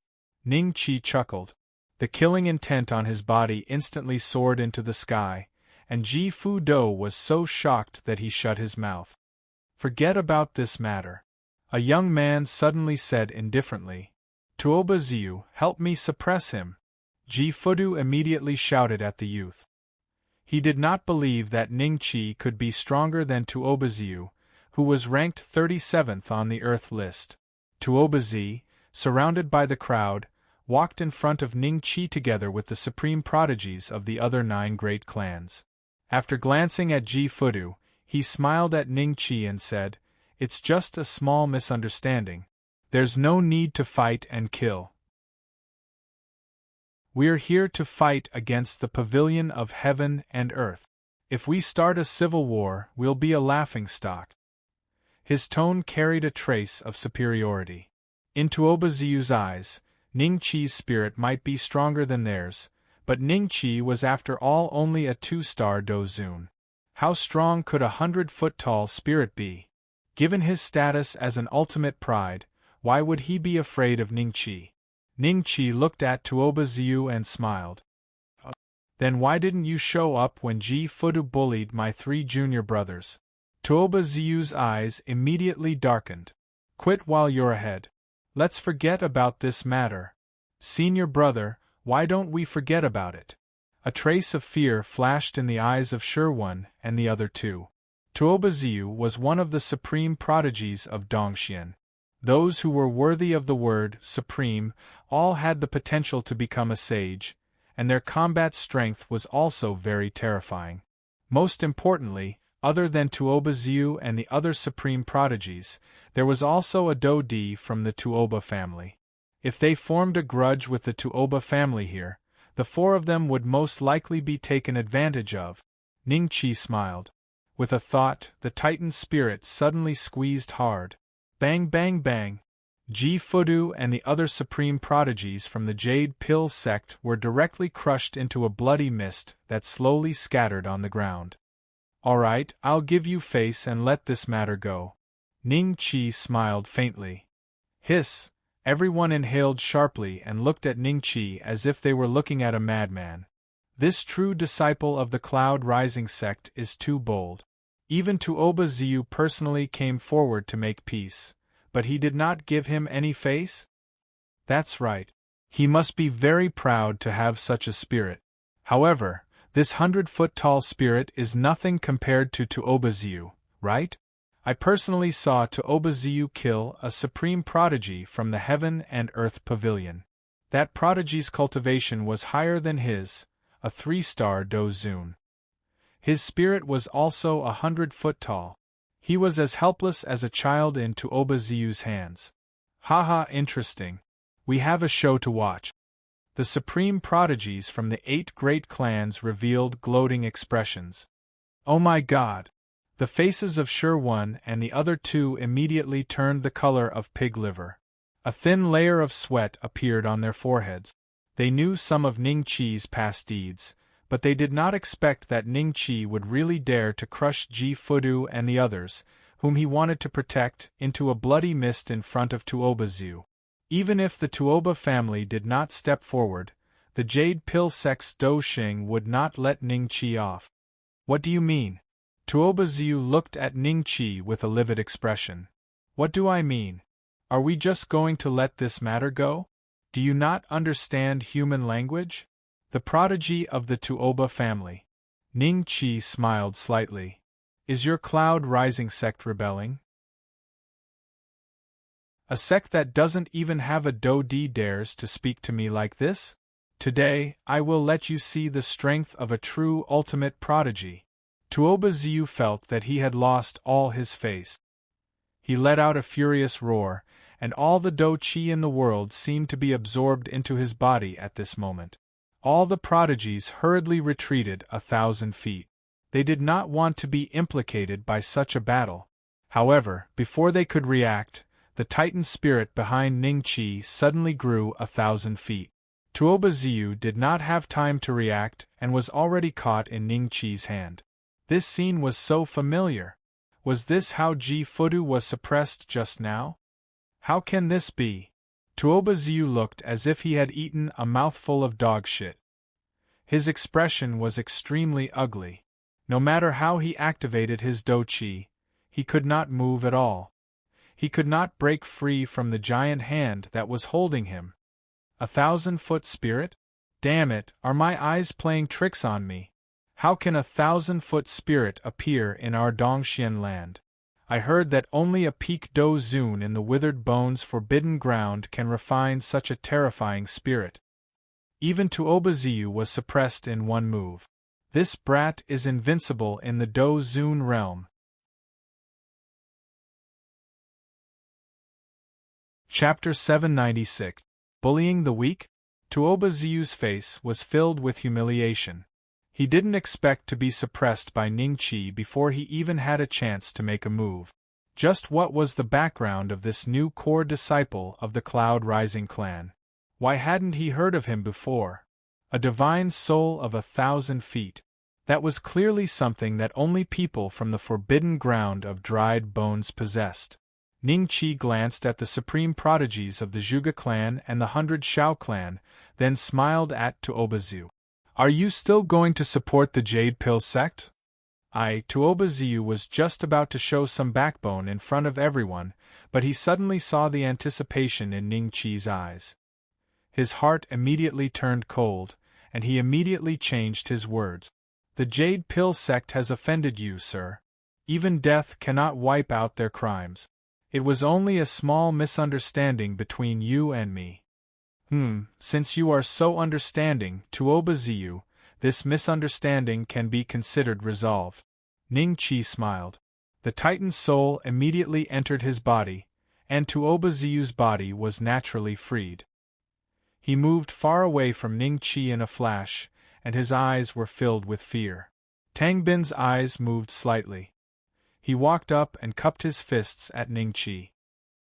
Ning Qi chuckled. The killing intent on his body instantly soared into the sky, and Ji Fu Do was so shocked that he shut his mouth. Forget about this matter. A young man suddenly said indifferently. Tuoba Ziu, help me suppress him. Ji Fudu immediately shouted at the youth. He did not believe that Ning Qi could be stronger than Tuoba Ziu, who was ranked 37th on the Earth list. Tuoba Zi, surrounded by the crowd, walked in front of Ning Qi together with the supreme prodigies of the other 9 great clans. After glancing at Ji Fudu, he smiled at Ning Qi and said, "It's just a small misunderstanding. There's no need to fight and kill. We're here to fight against the pavilion of heaven and earth. If we start a civil war, we'll be a laughingstock." His tone carried a trace of superiority. In Tuoba Ziu's eyes, Ning Qi's spirit might be stronger than theirs, but Ning Qi was after all only a 2-star Do Zun. How strong could a 100-foot-tall spirit be? Given his status as an ultimate pride, why would he be afraid of Ning Qi? Ning Qi looked at Tuoba Ziu and smiled. Then why didn't you show up when Ji Fudu bullied my 3 junior brothers? Tuoba Ziu's eyes immediately darkened. Quit while you're ahead. Let's forget about this matter. Senior brother, why don't we forget about it? A trace of fear flashed in the eyes of Sure One and the other 2. Tuoba Ziu was one of the supreme prodigies of Dongxian. Those who were worthy of the word supreme all had the potential to become a sage, and their combat strength was also very terrifying. Most importantly, other than Tuoba Ziu and the other supreme prodigies, there was also a Do Di from the Tuoba family. If they formed a grudge with the Tuoba family here, the 4 of them would most likely be taken advantage of. Ning Qi smiled. With a thought, the Titan spirit suddenly squeezed hard. Bang bang bang! Ji Fudu and the other supreme prodigies from the Jade Pill sect were directly crushed into a bloody mist that slowly scattered on the ground. All right, I'll give you face and let this matter go. Ning Qi smiled faintly. Hiss! Everyone inhaled sharply and looked at Ningqi as if they were looking at a madman. This true disciple of the Cloud Rising sect is too bold. Even Tuoba Ziyu personally came forward to make peace, but he did not give him any face? That's right. He must be very proud to have such a spirit. However, this 100-foot-tall spirit is nothing compared to Tuoba Ziyu, right? I personally saw Tuoba Ziyu kill a supreme prodigy from the Heaven and Earth Pavilion. That prodigy's cultivation was higher than his, a 3-star Dozun. His spirit was also 100 foot tall. He was as helpless as a child in Tuoba Ziyu's hands. Haha, interesting. We have a show to watch. The supreme prodigies from the 8 great clans revealed gloating expressions. Oh my god! The faces of Shirwan and the other 2 immediately turned the color of pig liver. A thin layer of sweat appeared on their foreheads. They knew some of Ningqi's past deeds, but they did not expect that Ningqi would really dare to crush Ji Fudu and the others, whom he wanted to protect, into a bloody mist in front of Tuoba Ziyu. Even if the Tuoba family did not step forward, the Jade Pill sect's Do Xing would not let Ningqi off. What do you mean? Tuoba Ziyu looked at Ningqi with a livid expression. What do I mean? Are we just going to let this matter go? Do you not understand human language? The prodigy of the Tuoba family. Ningqi smiled slightly. Is your Cloud Rising sect rebelling? A sect that doesn't even have a Do-di dares to speak to me like this? Today, I will let you see the strength of a true ultimate prodigy. Tuoba Ziyu felt that he had lost all his face. He let out a furious roar, and all the Do-chi in the world seemed to be absorbed into his body at this moment. All the prodigies hurriedly retreated 1,000 feet. They did not want to be implicated by such a battle. However, before they could react, the Titan spirit behind Ningqi suddenly grew 1,000 feet. Tuoba Ziyu did not have time to react and was already caught in Ningqi's hand. This scene was so familiar. Was this how Ji Fudu was suppressed just now? How can this be? Tuoba Ziyu looked as if he had eaten a mouthful of dog shit. His expression was extremely ugly. No matter how he activated his Do-chi, he could not move at all. He could not break free from the giant hand that was holding him. 1,000-foot spirit? Damn it, are my eyes playing tricks on me? How can a 1,000-foot spirit appear in our Dongxian land? I heard that only a peak Do-zun in the Withered Bones Forbidden Ground can refine such a terrifying spirit. Even Tuoba Ziyu was suppressed in one move. This brat is invincible in the Do-zun realm. Chapter 796. Bullying the Weak? Tuoba Ziyu's face was filled with humiliation. He didn't expect to be suppressed by Ningqi before he even had a chance to make a move. Just what was the background of this new core disciple of the Cloud Rising clan? Why hadn't he heard of him before? A divine soul of 1,000 feet. That was clearly something that only people from the forbidden ground of dried bones possessed. Ningqi glanced at the supreme prodigies of the Zhuge clan and the 100 Shao clan, then smiled at Tuoba Ziyu. Are you still going to support the Jade Pill sect? Tuoba Ziyu was just about to show some backbone in front of everyone, but he suddenly saw the anticipation in Ningqi's eyes. His heart immediately turned cold, and he immediately changed his words. The Jade Pill sect has offended you, sir. Even death cannot wipe out their crimes. It was only a small misunderstanding between you and me. Since you are so understanding, Tuoba Ziyu, this misunderstanding can be considered resolved. Ningqi smiled. The Titan's soul immediately entered his body, and Tuoba Ziyu's body was naturally freed. He moved far away from Ningqi in a flash, and his eyes were filled with fear. Tangbin's eyes moved slightly. He walked up and cupped his fists at Ningqi.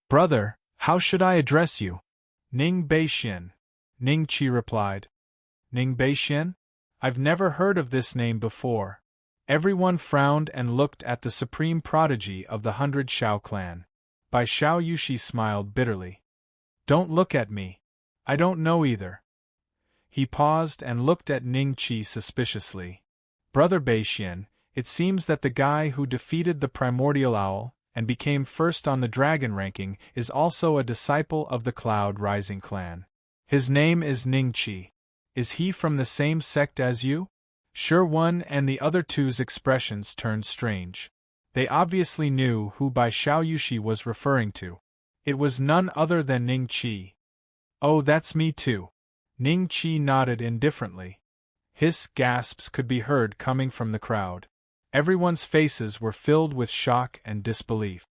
Brother, how should I address you? Ning Beixian, Ningqi replied. Ning Beixian? I've never heard of this name before. Everyone frowned and looked at the supreme prodigy of the 100 Shao clan. Bai Shao Yushi smiled bitterly. Don't look at me. I don't know either. He paused and looked at Ning Qi suspiciously. Brother Beixian, it seems that the guy who defeated the primordial owl and became first on the dragon ranking is also a disciple of the Cloud Rising clan. His name is Ning Qi. Is he from the same sect as you? Sure one and the other two's expressions turned strange. They obviously knew who Bai Xiaoyushi was referring to. It was none other than Ning Qi. Oh, that's me too. Ning Qi nodded indifferently. Hiss gasps could be heard coming from the crowd. Everyone's faces were filled with shock and disbelief.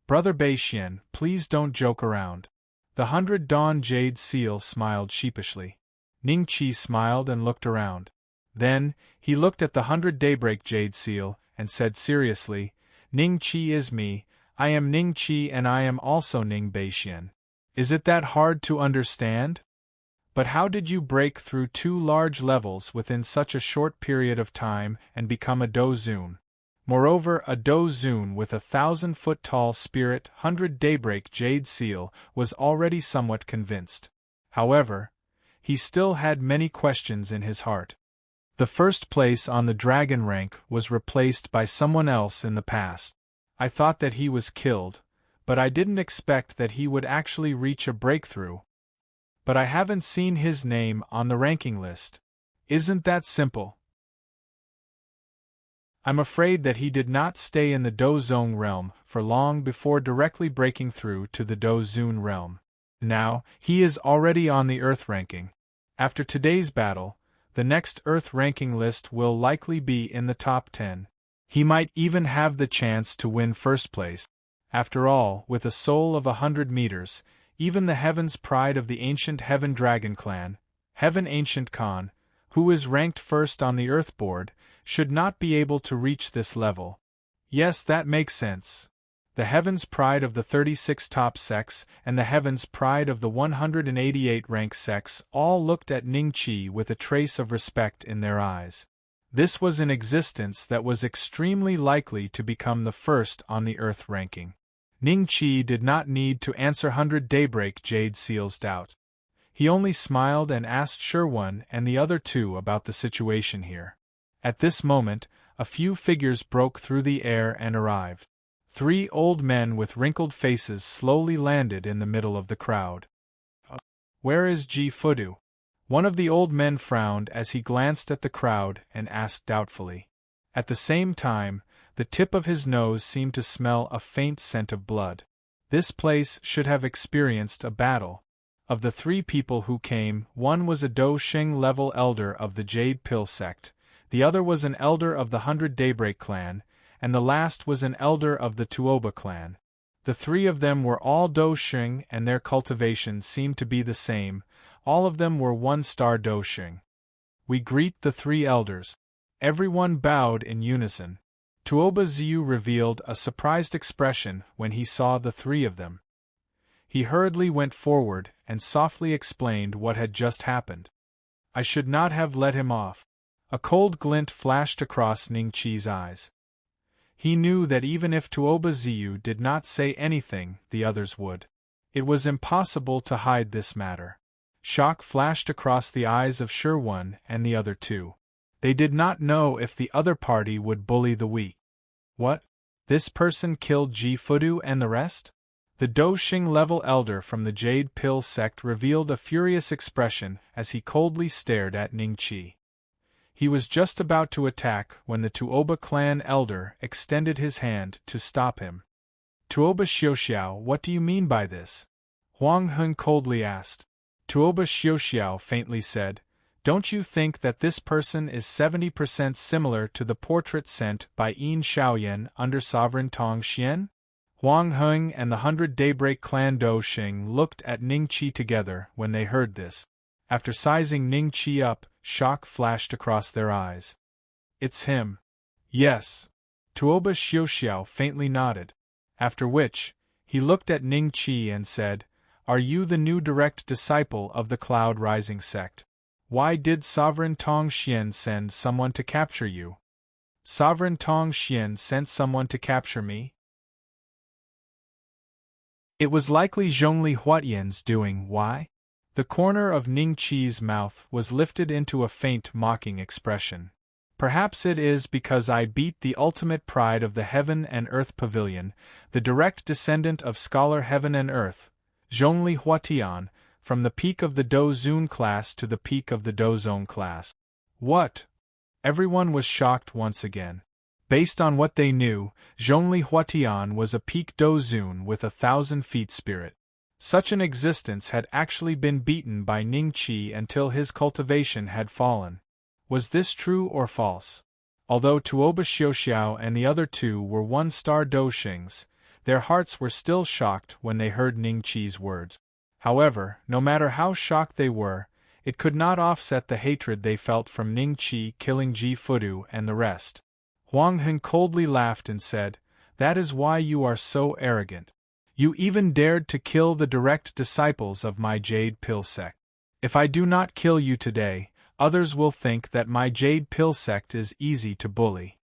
Brother Beixian, please don't joke around. The 100 Dawn Jade Seal smiled sheepishly. Ning Qi smiled and looked around. Then, he looked at the 100 Daybreak Jade Seal and said seriously, Ning Qi is me, I am Ning Qi and I am also Ning Beixian. Is it that hard to understand? But how did you break through 2 large levels within such a short period of time and become a Dozun? Moreover, a Dozun with 1,000-foot-tall spirit 100 Daybreak Jade Seal was already somewhat convinced. However, he still had many questions in his heart. The first place on the dragon rank was replaced by someone else in the past. I thought that he was killed, but I didn't expect that he would actually reach a breakthrough. But I haven't seen his name on the ranking list. Isn't that simple? I'm afraid that he did not stay in the Dozong realm for long before directly breaking through to the Dozun realm. Now, he is already on the Earth ranking. After today's battle, the next Earth ranking list will likely be in the top 10. He might even have the chance to win first place. After all, with a soul of 100 meters, even the Heaven's Pride of the ancient Heaven Dragon clan, Heaven Ancient Khan, who is ranked first on the Earth board, should not be able to reach this level. Yes, that makes sense. The Heaven's Pride of the 36 top sects and the Heaven's Pride of the 188 rank sects all looked at Ning Qi with a trace of respect in their eyes. This was an existence that was extremely likely to become the first on the Earth ranking. Ning Qi did not need to answer 100 Daybreak Jade Seal's doubt. He only smiled and asked Sherwan and the other two about the situation here. At this moment, a few figures broke through the air and arrived. 3 old men with wrinkled faces slowly landed in the middle of the crowd. Where is Ji Fudu? One of the old men frowned as he glanced at the crowd and asked doubtfully. At the same time, the tip of his nose seemed to smell a faint scent of blood. This place should have experienced a battle. Of the 3 people who came, one was a Do Xing level elder of the Jade Pill sect, the other was an elder of the 100 Daybreak clan, and the last was an elder of the Tuoba clan. The 3 of them were all Do Xing and their cultivation seemed to be the same. All of them were 1-star Do Xing. We greet the 3 elders. Everyone bowed in unison. Tuoba Ziyu revealed a surprised expression when he saw the 3 of them. He hurriedly went forward and softly explained what had just happened. I should not have let him off. A cold glint flashed across Ning Qi's eyes. He knew that even if Tuoba Ziyu did not say anything, the others would. It was impossible to hide this matter. Shock flashed across the eyes of Sherwan and the other 2. They did not know if the other party would bully the weak. What? This person killed Ji Fudu and the rest? The Do Xing level elder from the Jade Pill sect revealed a furious expression as he coldly stared at Ning Qi. He was just about to attack when the Tuoba clan elder extended his hand to stop him. Tuoba Xiuxiao, what do you mean by this? Huang Heng coldly asked. Tuoba Xiuxiao faintly said, Don't you think that this person is 70% similar to the portrait sent by Yin Xiaoyan under Sovereign Tong Xian? Huang Heng and the 100 Daybreak clan Do Xing looked at Ning Qi together when they heard this. After sizing Ning Qi up, shock flashed across their eyes. It's him. Yes. Tuoba Xiuxiao faintly nodded. After which, he looked at Ning Qi and said, Are you the new direct disciple of the Cloud Rising sect? Why did Sovereign Tong Xian send someone to capture you? Sovereign Tong Xian sent someone to capture me? It was likely Zhongli Huatian's doing. Why? The corner of Ning Qi's mouth was lifted into a faint mocking expression. Perhaps it is because I beat the ultimate pride of the Heaven and Earth Pavilion, the direct descendant of Scholar Heaven and Earth, Zhongli Huatian, from the peak of the Dozun class to the peak of the Dozong class. What? Everyone was shocked once again. Based on what they knew, Zhongli Huatian was a peak Dozun with 1,000 feet spirit. Such an existence had actually been beaten by Ning Qi until his cultivation had fallen. Was this true or false? Although Tuoba Xiuxiao and the other two were one-star Doshings, their hearts were still shocked when they heard Ning Qi's words. However, no matter how shocked they were, it could not offset the hatred they felt from Ning Qi killing Ji Fudu and the rest. Huang Heng coldly laughed and said, "That is why you are so arrogant. You even dared to kill the direct disciples of my Jade Pill sect. If I do not kill you today, others will think that my Jade Pill sect is easy to bully."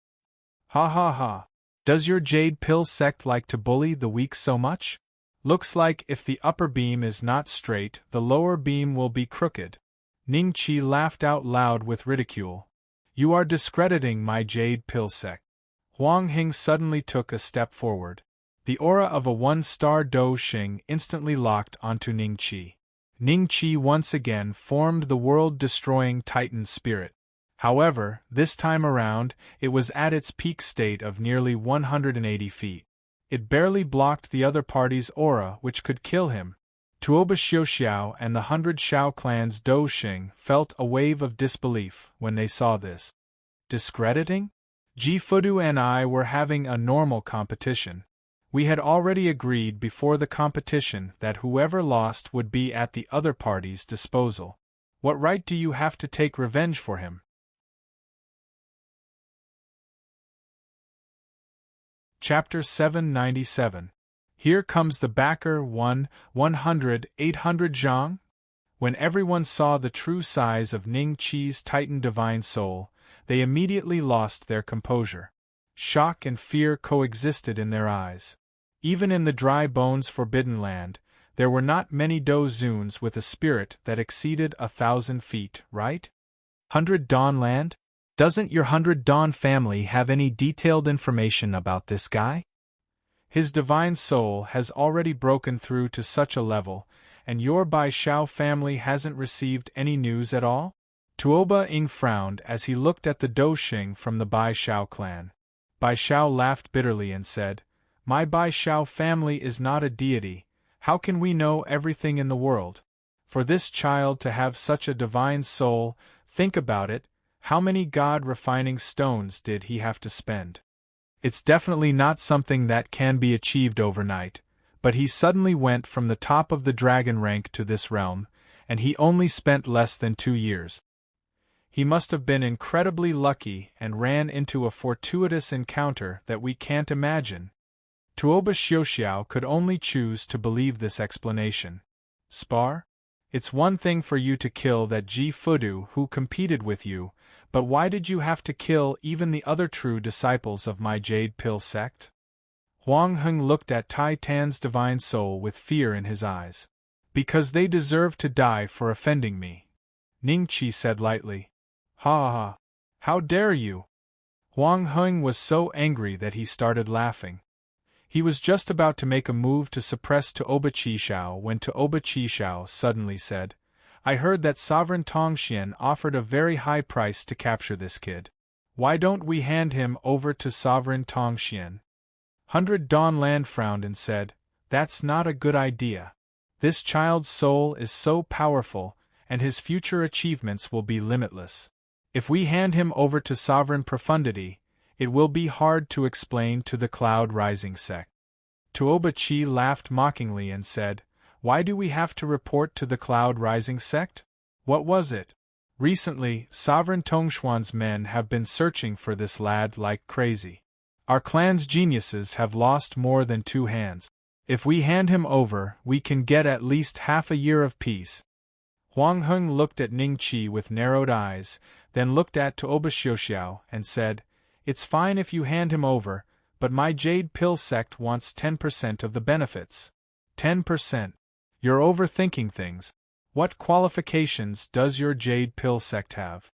Ha ha ha. Does your Jade Pill sect like to bully the weak so much? Looks like if the upper beam is not straight, the lower beam will be crooked. Ning Qi laughed out loud with ridicule. You are discrediting my Jade Pill sect. Huang Heng suddenly took a step forward. The aura of a one-star Do Xing instantly locked onto Ning Qi. Ning Qi once again formed the world-destroying Titan spirit. However, this time around, it was at its peak state of nearly 180 feet. It barely blocked the other party's aura, which could kill him. Tuoba Xiuxiao and the 100 Xiao clan's Do Xing felt a wave of disbelief when they saw this. Discrediting? Ji Fudu and I were having a normal competition. We had already agreed before the competition that whoever lost would be at the other party's disposal. What right do you have to take revenge for him? Chapter 797. Here comes the backer 100, 800 zhang? When everyone saw the true size of Ning Qi's Titan divine soul, they immediately lost their composure. Shock and fear coexisted in their eyes. Even in the dry bones forbidden land, there were not many Dozuns with a spirit that exceeded 1,000 feet, right? 100 Dawn land? Doesn't your 100 Dawn family have any detailed information about this guy? His divine soul has already broken through to such a level, and your Bai Xiao family hasn't received any news at all? Tuoba Ying frowned as he looked at the Do Xing from the Bai Xiao clan. Bai Xiao laughed bitterly and said, My Bai Xiao family is not a deity. How can we know everything in the world? For this child to have such a divine soul, think about it, how many God-refining stones did he have to spend? It's definitely not something that can be achieved overnight, but he suddenly went from the top of the dragon rank to this realm, and he only spent less than 2 years. He must have been incredibly lucky and ran into a fortuitous encounter that we can't imagine. Tuoba Xiuxiao could only choose to believe this explanation. Spar? It's one thing for you to kill that Ji Fudu who competed with you, but why did you have to kill even the other true disciples of my Jade Pill sect? Huang Heng looked at Tai Tan's divine soul with fear in his eyes. Because they deserve to die for offending me. Ning Qi said lightly. Ha ha! How dare you! Huang Heng was so angry that he started laughing. He was just about to make a move to suppress Tuoba Qixiao when Tuoba Qixiao suddenly said, I heard that Sovereign Tongxian offered a very high price to capture this kid. Why don't we hand him over to Sovereign Tongxian? 100 Dawn Land frowned and said, That's not a good idea. This child's soul is so powerful, and his future achievements will be limitless. If we hand him over to Sovereign Profundity, it will be hard to explain to the Cloud Rising sect. Tuoba Qi laughed mockingly and said, Why do we have to report to the Cloud Rising sect? What was it? Recently, Sovereign Tongshuan's men have been searching for this lad like crazy. Our clan's geniuses have lost more than 2 hands. If we hand him over, we can get at least half a year of peace. Huang Heng looked at Ning Qi with narrowed eyes, then looked at Tuoba Xiuxiao and said, It's fine if you hand him over, but my Jade Pill sect wants 10% of the benefits. 10%. You're overthinking things. What qualifications does your jade pill sect have?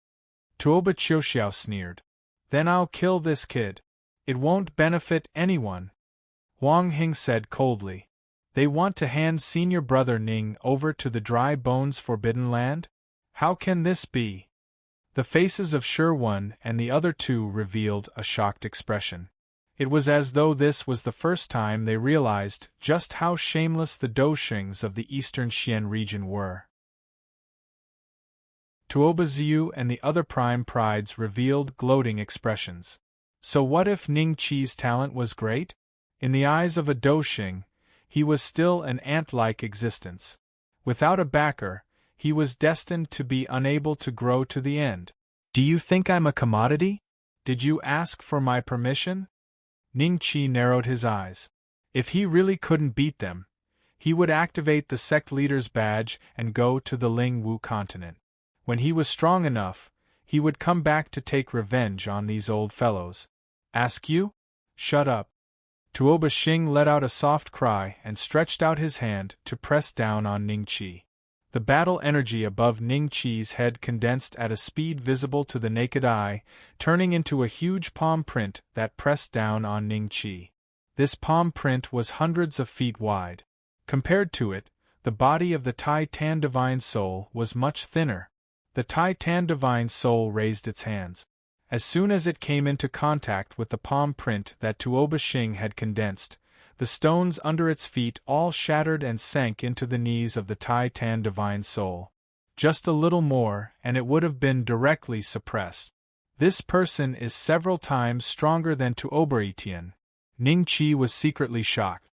Tuoba Qiuxiao sneered. Then I'll kill this kid. It won't benefit anyone. Wang Hing said coldly. They want to hand senior brother Ning over to the dry bones forbidden land? How can this be? The faces of Shi Wen and the other two revealed a shocked expression. It was as though this was the first time they realized just how shameless the Doshings of the eastern Xian region were. Tuoba Ziyu and the other prime prides revealed gloating expressions. So what if Ning Qi's talent was great? In the eyes of a Doshing, he was still an ant-like existence. Without a backer, he was destined to be unable to grow to the end. Do you think I'm a commodity? Did you ask for my permission? Ning Qi narrowed his eyes. If he really couldn't beat them, he would activate the sect leader's badge and go to the Ling Wu continent. When he was strong enough, he would come back to take revenge on these old fellows. Ask you? Shut up. Tuoba Xing let out a soft cry and stretched out his hand to press down on Ning Qi. The battle energy above Ning Qi's head condensed at a speed visible to the naked eye, turning into a huge palm print that pressed down on Ning Qi. This palm print was hundreds of feet wide. Compared to it, the body of the Tai Tan Divine Soul was much thinner. The Tai Tan Divine Soul raised its hands. As soon as it came into contact with the palm print that Tuoba Xing had condensed, the stones under its feet all shattered and sank into the knees of the Tai Tan Divine Soul. Just a little more, and it would have been directly suppressed. This person is several times stronger than Tuoba Etian. Ning Qi was secretly shocked.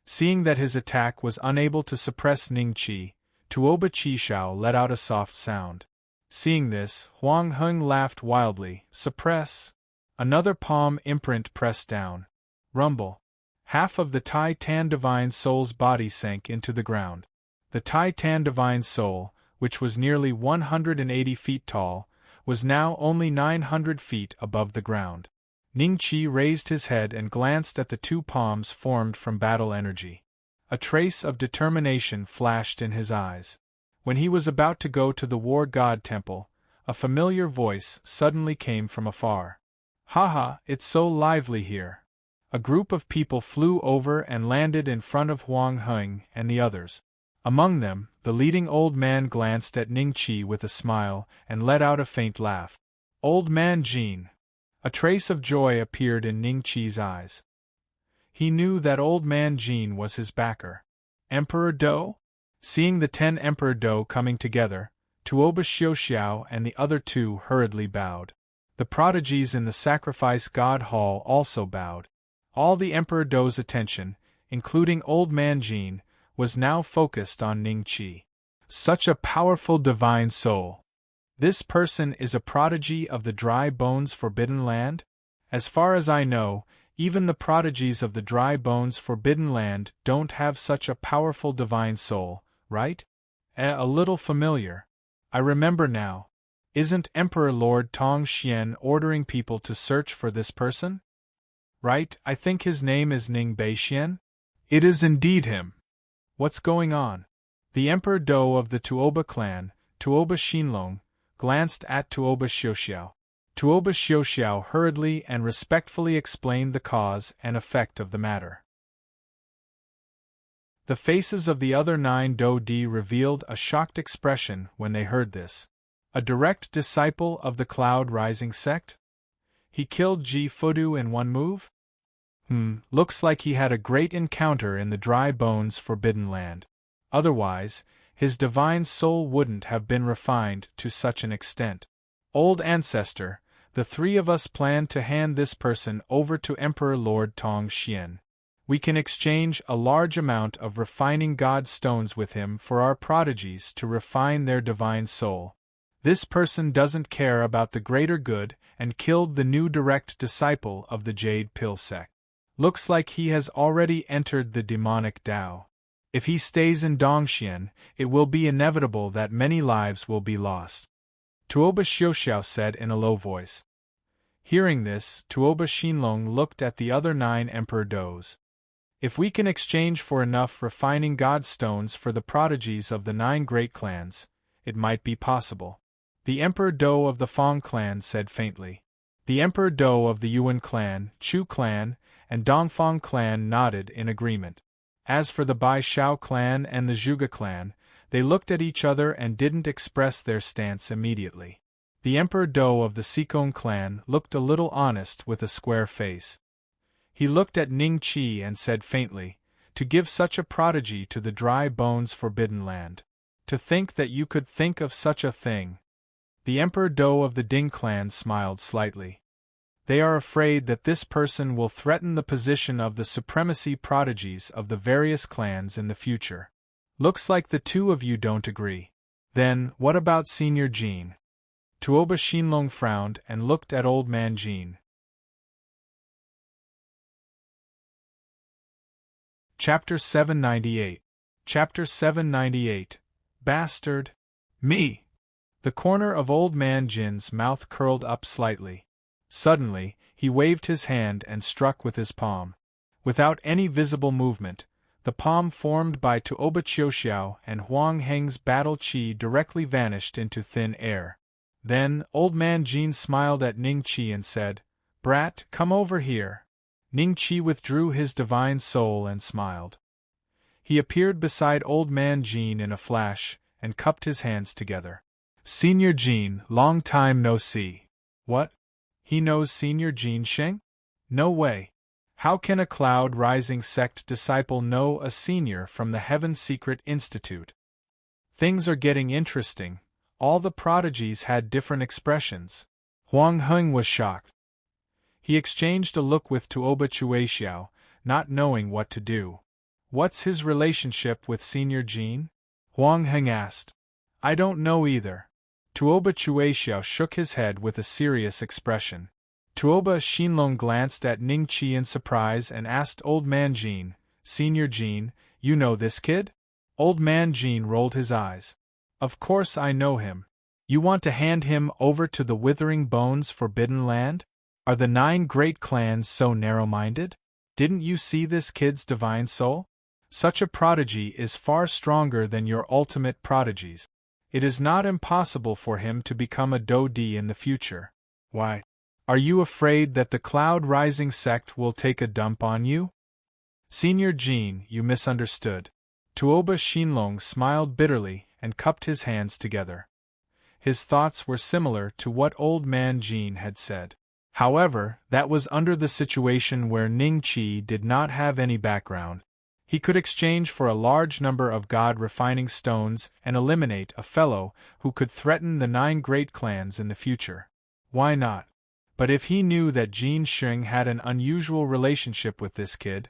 Seeing that his attack was unable to suppress Ning Qi, Tuoba Qixiao let out a soft sound. Seeing this, Huang Heng laughed wildly. Suppress? Another palm imprint pressed down. Rumble. Half of the Tai Tan Divine Soul's body sank into the ground. The Tai Tan Divine Soul, which was nearly 180 feet tall, was now only 900 feet above the ground. Ning Qi raised his head and glanced at the two palms formed from battle energy. A trace of determination flashed in his eyes. When he was about to go to the War God Temple, a familiar voice suddenly came from afar. Haha, it's so lively here. A group of people flew over and landed in front of Huang Heng and the others. Among them, the leading old man glanced at Ning Qi with a smile and let out a faint laugh. Old man Jin. A trace of joy appeared in Ning Qi's eyes. He knew that old man Jin was his backer. Emperor Do? Seeing the 10 Emperor Do coming together, Tuoba Qiuxiao and the other two hurriedly bowed. The prodigies in the sacrifice god hall also bowed. All the Emperor Do's attention, including old man Jin, was now focused on Ning Qi. Such a powerful divine soul. This person is a prodigy of the dry bones forbidden land? As far as I know, even the prodigies of the dry bones forbidden land don't have such a powerful divine soul, right? A little familiar. I remember now. Isn't Emperor Lord Tong Xian ordering people to search for this person? Right, I think his name is Ning Beixian? It is indeed him. What's going on? The Emperor Do of the Tuoba clan, Tuoba Xinlong, glanced at Tuoba Qiuxiao. Tuoba Qiuxiao hurriedly and respectfully explained the cause and effect of the matter. The faces of the other 9 Do-di revealed a shocked expression when they heard this. A direct disciple of the Cloud Rising sect? He killed Ji Fudu in one move? Looks like he had a great encounter in the dry bones forbidden land. Otherwise, his divine soul wouldn't have been refined to such an extent. Old ancestor, the 3 of us plan to hand this person over to Emperor Lord Tong Xian. We can exchange a large amount of refining god stones with him for our prodigies to refine their divine soul. This person doesn't care about the greater good and killed the new direct disciple of the Jade Pill sect. Looks like he has already entered the demonic Tao. If he stays in Dongxian, it will be inevitable that many lives will be lost. Tuoba Qiuxiao said in a low voice. Hearing this, Tuoba Xinlong looked at the other 9 Emperor Do's. If we can exchange for enough refining God stones for the prodigies of the 9 great clans, it might be possible. The Emperor Do of the Fong clan said faintly. The Emperor Do of the Yuan clan, Chu clan, and Dongfang clan nodded in agreement. As for the Bai Shao clan and the Zhuge clan, they looked at each other and didn't express their stance immediately. The Emperor Do of the Sikong clan looked a little honest with a square face. He looked at Ning Qi and said faintly, "To give such a prodigy to the dry bones forbidden land. To think that you could think of such a thing." The Emperor Do of the Ding clan smiled slightly. "They are afraid that this person will threaten the position of the supremacy prodigies of the various clans in the future. Looks like the two of you don't agree. Then, what about Senior Jean?" Tuoba Xinlong frowned and looked at Old Man Jean. Chapter 798. Chapter 798. Bastard. Me! The corner of Old Man Jin's mouth curled up slightly. Suddenly, he waved his hand and struck with his palm. Without any visible movement, the palm formed by Tuoba Qiuxiao and Huang Heng's battle qi directly vanished into thin air. Then, Old Man Jin smiled at Ning Qi and said, "Brat, come over here." Ning Qi withdrew his divine soul and smiled. He appeared beside Old Man Jin in a flash, and cupped his hands together. "Senior Jin, long time no see." "What? He knows Senior Jin Sheng? No way. How can a cloud rising sect disciple know a senior from the Heaven Secret Institute?" Things are getting interesting. All the prodigies had different expressions. Huang Heng was shocked. He exchanged a look with Tuoba Qiuxiao, not knowing what to do. "What's his relationship with Senior Jin?" Huang Heng asked. "I don't know either." Tuoba Qiuxiao shook his head with a serious expression. Tuoba Xinlong glanced at Ning Qi in surprise and asked Old Man Jin, "Senior Jin, you know this kid?" Old Man Jin rolled his eyes. "Of course I know him. You want to hand him over to the Withering Bones Forbidden Land? Are the 9 great clans so narrow-minded? Didn't you see this kid's divine soul? Such a prodigy is far stronger than your ultimate prodigies. It is not impossible for him to become a Dodi in the future. Why? Are you afraid that the Cloud Rising sect will take a dump on you?" "Senior Jin, you misunderstood." Tuoba Xinlong smiled bitterly and cupped his hands together. His thoughts were similar to what Old Man Jin had said. However, that was under the situation where Ning Qi did not have any background. He could exchange for a large number of God-refining stones and eliminate a fellow who could threaten the 9 great clans in the future. Why not? But if he knew that Jin Sheng had an unusual relationship with this kid,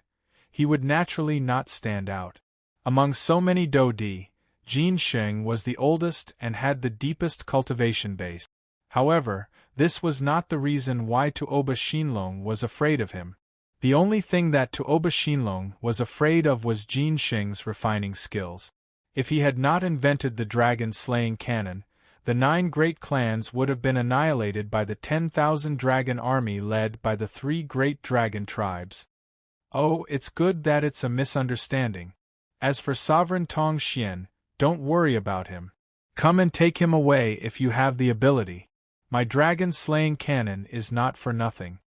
he would naturally not stand out. Among so many Dodi, Jin Sheng was the oldest and had the deepest cultivation base. However, this was not the reason why Tuoba Xinlong was afraid of him. The only thing that Tuoba Xinlong was afraid of was Jin Sheng's refining skills. If he had not invented the dragon-slaying cannon, the 9 great clans would have been annihilated by the 10,000 dragon army led by the 3 great dragon tribes. Oh, it's good that it's a misunderstanding. As for Sovereign Tong Xian, don't worry about him. Come and take him away if you have the ability. My dragon-slaying cannon is not for nothing."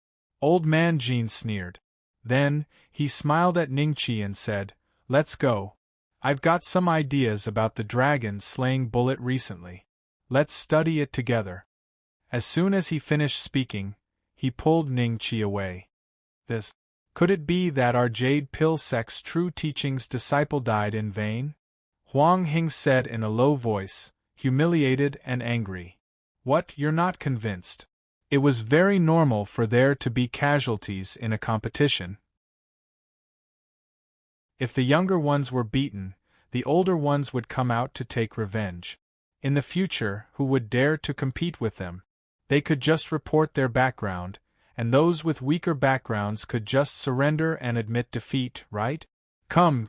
Old Man Jin sneered. Then, he smiled at Ning Qi and said, "Let's go. I've got some ideas about the dragon-slaying bullet recently. Let's study it together." As soon as he finished speaking, he pulled Ning Qi away. Could it be that our Jade Pill sect's true teachings disciple died in vain? Huang Heng said in a low voice, humiliated and angry. "What, you're not convinced? It was very normal for there to be casualties in a competition. If the younger ones were beaten, the older ones would come out to take revenge. In the future, who would dare to compete with them? They could just report their background, and those with weaker backgrounds could just surrender and admit defeat, right? Come,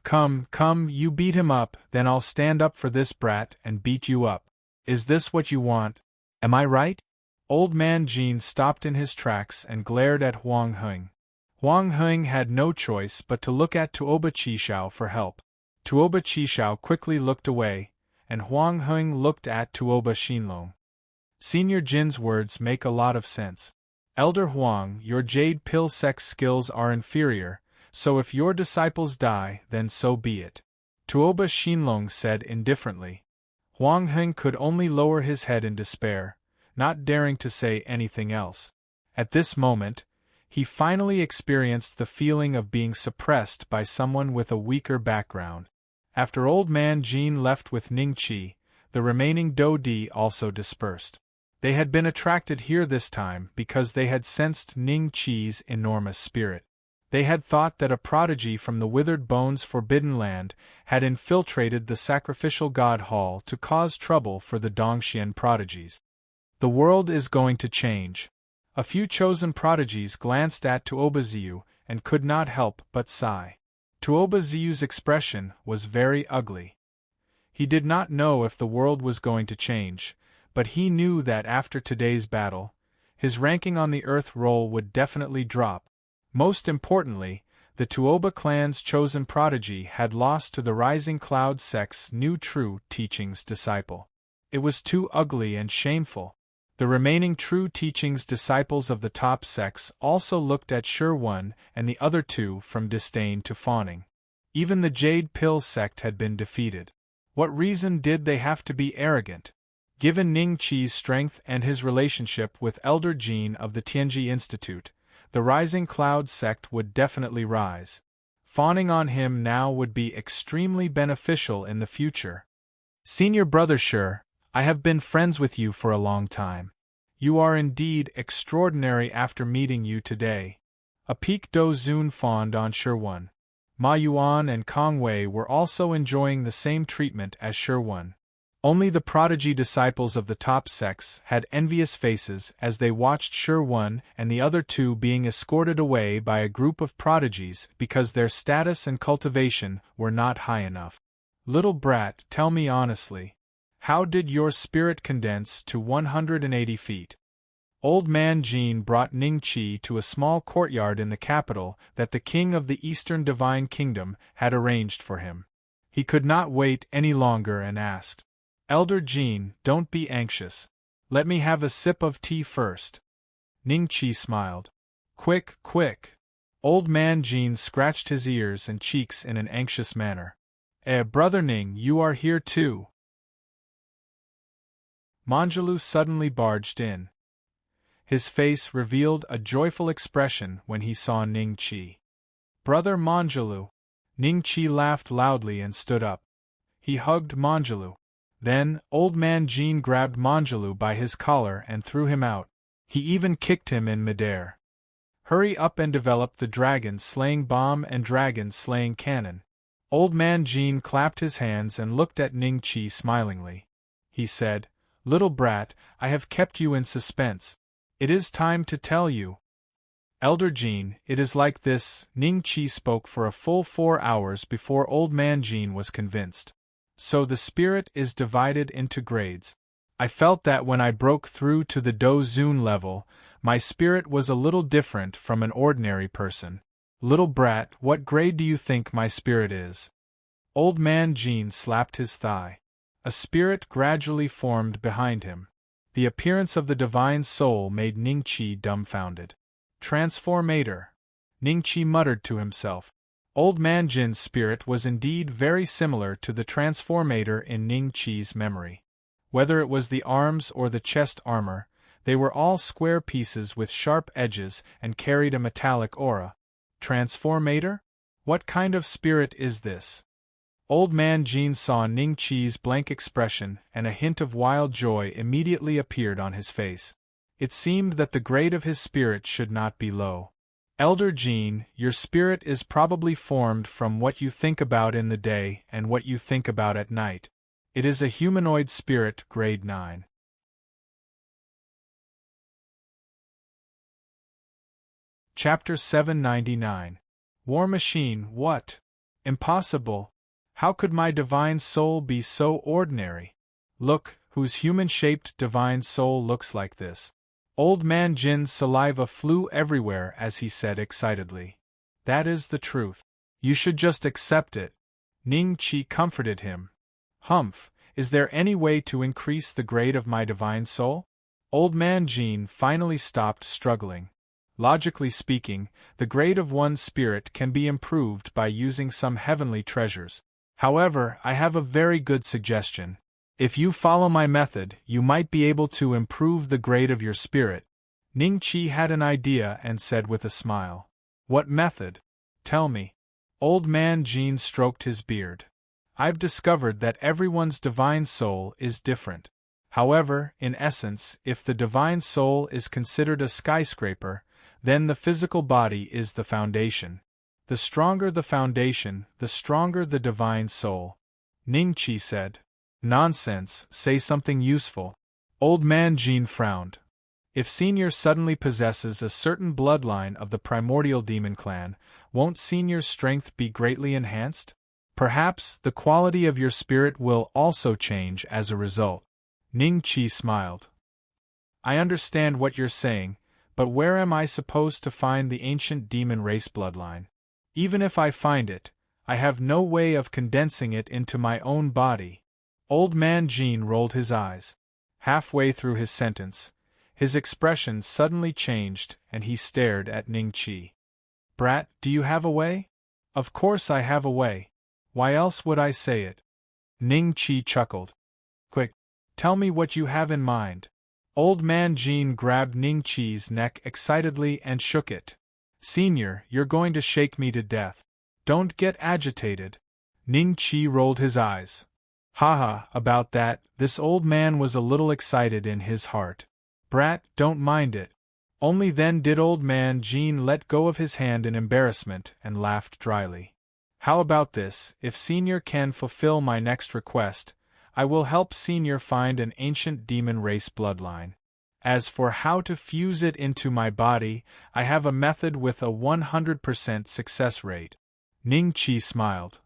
you beat him up, then I'll stand up for this brat and beat you up. Is this what you want? Am I right?" Old Man Jin stopped in his tracks and glared at Huang Heng. Huang Heng had no choice but to look at Tuoba Qishao for help. Tuoba Qishao quickly looked away, and Huang Heng looked at Tuoba Xinlong. Senior Jin's words make a lot of sense. Elder Huang, your jade pill sex skills are inferior, so if your disciples die, then so be it. Tuoba Xinlong said indifferently. Huang Heng could only lower his head in despair, not daring to say anything else. At this moment, he finally experienced the feeling of being suppressed by someone with a weaker background. After Old Man Jin left with Ning Qi, the remaining Do Di also dispersed. They had been attracted here this time because they had sensed Ning Qi's enormous spirit. They had thought that a prodigy from the Withered Bones Forbidden Land had infiltrated the sacrificial god hall to cause trouble for the Dongxian prodigies. The world is going to change. A few chosen prodigies glanced at Tuoba Ziyu and could not help but sigh. Tuoba Ziyu's expression was very ugly. He did not know if the world was going to change, but he knew that after today's battle, his ranking on the Earth roll would definitely drop. Most importantly, the Tuoba clan's chosen prodigy had lost to the Rising Cloud sect's new True Teachings disciple. It was too ugly and shameful. The remaining True Teachings disciples of the top sects also looked at Shi and the other two from disdain to fawning. Even the Jade Pill sect had been defeated. What reason did they have to be arrogant? Given Ning Qi's strength and his relationship with Elder Jin of the Tianji Institute, the Rising Cloud sect would definitely rise. Fawning on him now would be extremely beneficial in the future. Senior Brother Shi, I have been friends with you for a long time. You are indeed extraordinary after meeting you today. A Peak Do Zun fawned on Shi. Ma Yuan and Kong Wei were also enjoying the same treatment as Shi. Only the prodigy disciples of the top sects had envious faces as they watched Shi and the other two being escorted away by a group of prodigies because their status and cultivation were not high enough. Little brat, tell me honestly, how did your spirit condense to 180 feet? Old Man Jin brought Ning Qi to a small courtyard in the capital that the king of the Eastern Divine Kingdom had arranged for him. He could not wait any longer and asked, Elder Jin, don't be anxious. Let me have a sip of tea first. Ning Qi smiled. Quick, quick. Old Man Jin scratched his ears and cheeks in an anxious manner. Brother Ning, you are here too. Manjulu suddenly barged in. His face revealed a joyful expression when he saw Ning Qi. Brother Manjulu. Ning Qi laughed loudly and stood up. He hugged Manjulu. Then, Old Man Jin grabbed Manjulu by his collar and threw him out. He even kicked him in midair. Hurry up and develop the dragon-slaying bomb and dragon-slaying cannon. Old Man Jin clapped his hands and looked at Ning Qi smilingly. He said, Little brat, I have kept you in suspense. It is time to tell you. Elder Jin, it is like this. Ning Qi spoke for a full 4 hours before Old Man Jin was convinced. So the spirit is divided into grades. I felt that when I broke through to the Do Zun level, my spirit was a little different from an ordinary person. Little brat, what grade do you think my spirit is? Old Man Jin slapped his thigh. A spirit gradually formed behind him. The appearance of the divine soul made Ning Qi dumbfounded. Transformator. Ning Qi muttered to himself. Old Man Jin's spirit was indeed very similar to the transformator in Ning Qi's memory. Whether it was the arms or the chest armor, they were all square pieces with sharp edges and carried a metallic aura. Transformator? What kind of spirit is this? Old Man Jin saw Ning Qi's blank expression and a hint of wild joy immediately appeared on his face. It seemed that the grade of his spirit should not be low. Elder Jin, your spirit is probably formed from what you think about in the day and what you think about at night. It is a humanoid spirit, grade 9. Chapter 799. War Machine, what? Impossible. How could my divine soul be so ordinary? Look, whose human-shaped divine soul looks like this. Old man Jin's saliva flew everywhere as he said excitedly. That is the truth. You should just accept it. Ning Qi comforted him. Humph, is there any way to increase the grade of my divine soul? Old man Jin finally stopped struggling. Logically speaking, the grade of one's spirit can be improved by using some heavenly treasures. However, I have a very good suggestion. If you follow my method, you might be able to improve the grade of your spirit. Ning Qi had an idea and said with a smile. What method? Tell me. Old man Jin stroked his beard. I've discovered that everyone's divine soul is different. However, in essence, if the divine soul is considered a skyscraper, then the physical body is the foundation. The stronger the foundation, the stronger the divine soul. Ning Qi said. Nonsense, say something useful. Old man Jin frowned. If Senior suddenly possesses a certain bloodline of the primordial demon clan, won't Senior's strength be greatly enhanced? Perhaps the quality of your spirit will also change as a result. Ning Qi smiled. I understand what you're saying, but where am I supposed to find the ancient demon race bloodline? Even if I find it, I have no way of condensing it into my own body. Old man Jin rolled his eyes. Halfway through his sentence, his expression suddenly changed and he stared at Ning Qi. Brat, do you have a way? Of course I have a way. Why else would I say it? Ning Qi chuckled. Quick, tell me what you have in mind. Old man Jin grabbed Ning Qi's neck excitedly and shook it. Senior, you're going to shake me to death. Don't get agitated. Ning Qi rolled his eyes. Haha, about that, this old man was a little excited in his heart. Brat, don't mind it. Only then did old man Jin let go of his hand in embarrassment and laughed dryly. How about this, if Senior can fulfill my next request, I will help Senior find an ancient demon race bloodline. As for how to fuse it into my body, I have a method with a 100% success rate. Ning Qi smiled.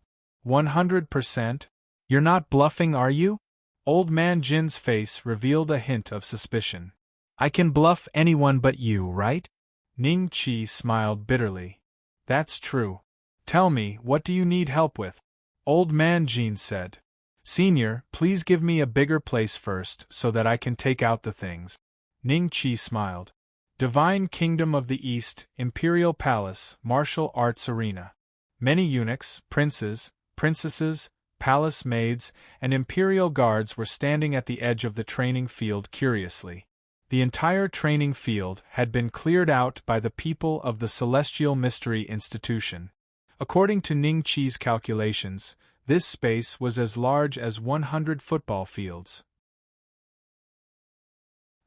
100%? You're not bluffing, are you? Old man Jin's face revealed a hint of suspicion. I can bluff anyone but you, right? Ning Qi smiled bitterly. That's true. Tell me, what do you need help with? Old man Jin said. Senior, please give me a bigger place first so that I can take out the things. Ning Qi smiled. Divine Kingdom of the East, Imperial Palace, Martial Arts Arena. Many eunuchs, princes, princesses, palace maids, and imperial guards were standing at the edge of the training field curiously. The entire training field had been cleared out by the people of the Celestial Mystery Institution. According to Ning Qi's calculations, this space was as large as 100 football fields.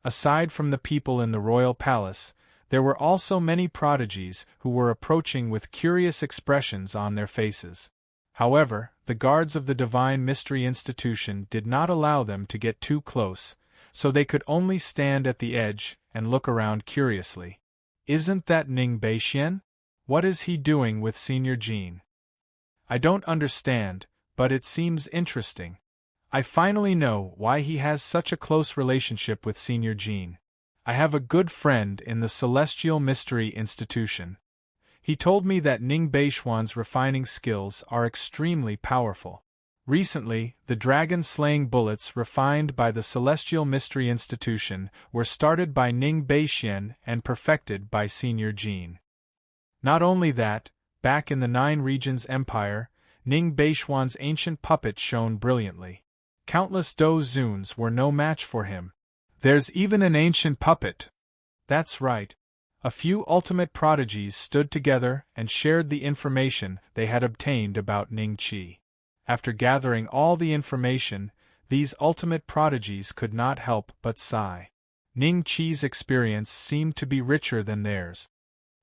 Aside from the people in the royal palace, there were also many prodigies who were approaching with curious expressions on their faces. However, the guards of the Divine Mystery Institution did not allow them to get too close, so they could only stand at the edge and look around curiously. Isn't that Ning Beixian? What is he doing with Senior Jin? I don't understand, but it seems interesting. I finally know why he has such a close relationship with Senior Jin. I have a good friend in the Celestial Mystery Institution. He told me that Ning Beixian's refining skills are extremely powerful. Recently, the dragon-slaying bullets refined by the Celestial Mystery Institution were started by Ning Beixian and perfected by Senior Jin. Not only that, back in the Nine Regions Empire, Ning Beixian's ancient puppet shone brilliantly. Countless Dozuns were no match for him. There's even an ancient puppet. That's right. A few ultimate prodigies stood together and shared the information they had obtained about Ning Qi. After gathering all the information, these ultimate prodigies could not help but sigh. Ning Qi's experience seemed to be richer than theirs.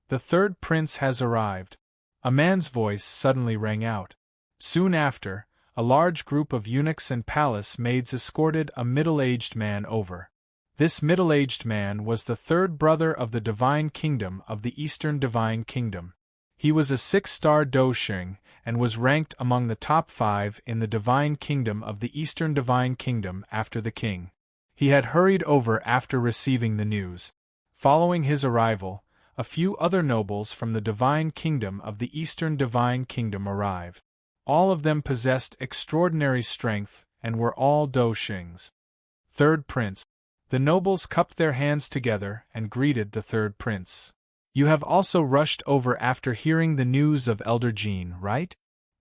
The third prince has arrived. A man's voice suddenly rang out. Soon after, a large group of eunuchs and palace maids escorted a middle-aged man over. This middle-aged man was the third brother of the Divine Kingdom of the Eastern Divine Kingdom. He was a 6-star Dosheng and was ranked among the top 5 in the Divine Kingdom of the Eastern Divine Kingdom after the king. He had hurried over after receiving the news. Following his arrival, a few other nobles from the divine kingdom of the Eastern Divine Kingdom arrived. All of them possessed extraordinary strength and were all Doshings. Third Prince. The nobles cupped their hands together and greeted the third prince. You have also rushed over after hearing the news of Elder Jean, right?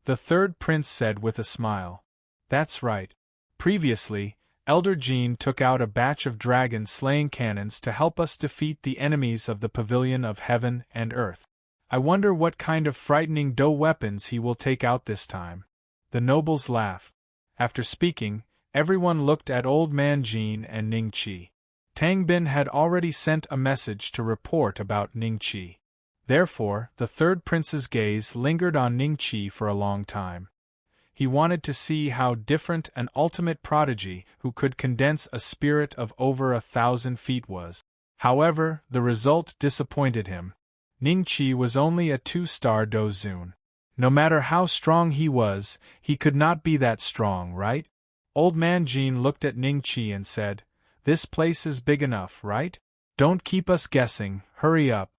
The third prince said with a smile. That's right. Previously, Elder Jean took out a batch of dragon-slaying cannons to help us defeat the enemies of the Pavilion of Heaven and Earth. I wonder what kind of frightening weapons he will take out this time. The nobles laughed. After speaking, everyone looked at Old Man Jean and Ning Qi. Tang Bin had already sent a message to report about Ning Qi. Therefore, the third prince's gaze lingered on Ning Qi for a long time. He wanted to see how different an ultimate prodigy who could condense a spirit of over 1,000 feet was. However, the result disappointed him. Ning Qi was only a 2-star Dozun. No matter how strong he was, he could not be that strong, right? Old Man Jean looked at Ning Qi and said, "This place is big enough, right? Don't keep us guessing, hurry up."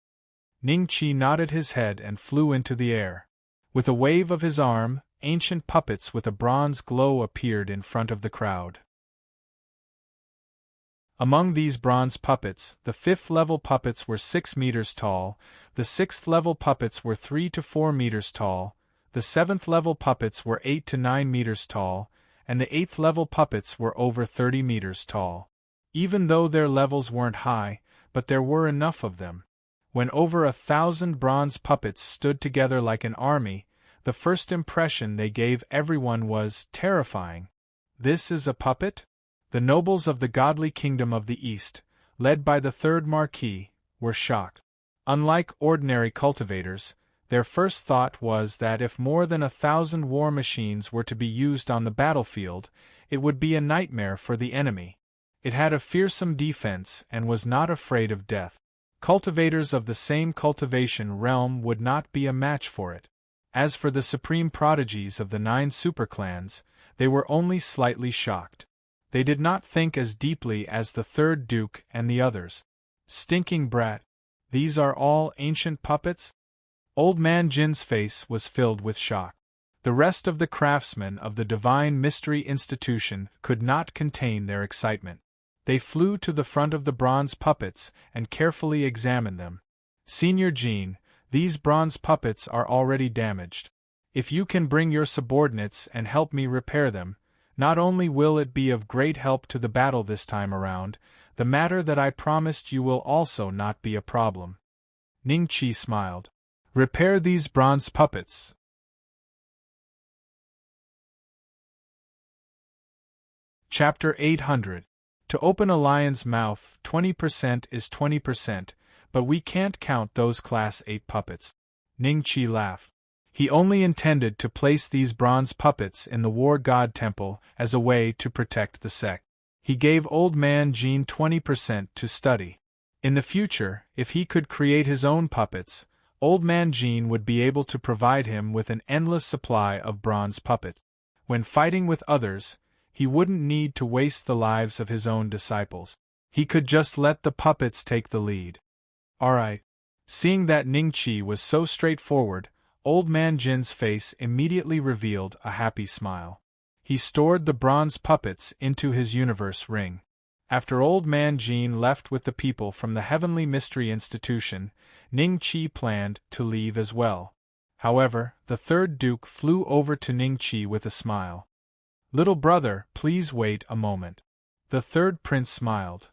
Ning Qi nodded his head and flew into the air. With a wave of his arm, ancient puppets with a bronze glow appeared in front of the crowd. Among these bronze puppets, the 5th-level puppets were 6 meters tall, the 6th-level puppets were 3 to 4 meters tall, the 7th-level puppets were 8 to 9 meters tall, and the 8th-level puppets were over 30 meters tall. Even though their levels weren't high, but there were enough of them. When over 1,000 bronze puppets stood together like an army, the first impression they gave everyone was terrifying. This is a puppet? The nobles of the godly kingdom of the East, led by the third Marquis, were shocked. Unlike ordinary cultivators, their first thought was that if more than 1,000 war machines were to be used on the battlefield, it would be a nightmare for the enemy. It had a fearsome defense and was not afraid of death. Cultivators of the same cultivation realm would not be a match for it. As for the supreme prodigies of the 9 superclans, they were only slightly shocked. They did not think as deeply as the third duke and the others. Stinking brat! These are all ancient puppets? Old Man Jin's face was filled with shock. The rest of the craftsmen of the Divine Mystery Institution could not contain their excitement. They flew to the front of the bronze puppets and carefully examined them. Senior Jean, these bronze puppets are already damaged. If you can bring your subordinates and help me repair them, not only will it be of great help to the battle this time around, the matter that I promised you will also not be a problem. Ning Qi smiled. Repair these bronze puppets. Chapter 800. To open a lion's mouth, 20% is 20%, but we can't count those Class 8 puppets. Ning Qi laughed. He only intended to place these bronze puppets in the War God Temple as a way to protect the sect. He gave Old Man Jean 20% to study. In the future, if he could create his own puppets, Old Man Jean would be able to provide him with an endless supply of bronze puppets. When fighting with others, he wouldn't need to waste the lives of his own disciples. He could just let the puppets take the lead. Alright. Seeing that Ning Qi was so straightforward, Old Man Jin's face immediately revealed a happy smile. He stored the bronze puppets into his universe ring. After Old Man Jean left with the people from the Heavenly Mystery Institution, Ning Qi planned to leave as well. However, the third duke flew over to Ning Qi with a smile. "Little brother, please wait a moment." The third prince smiled.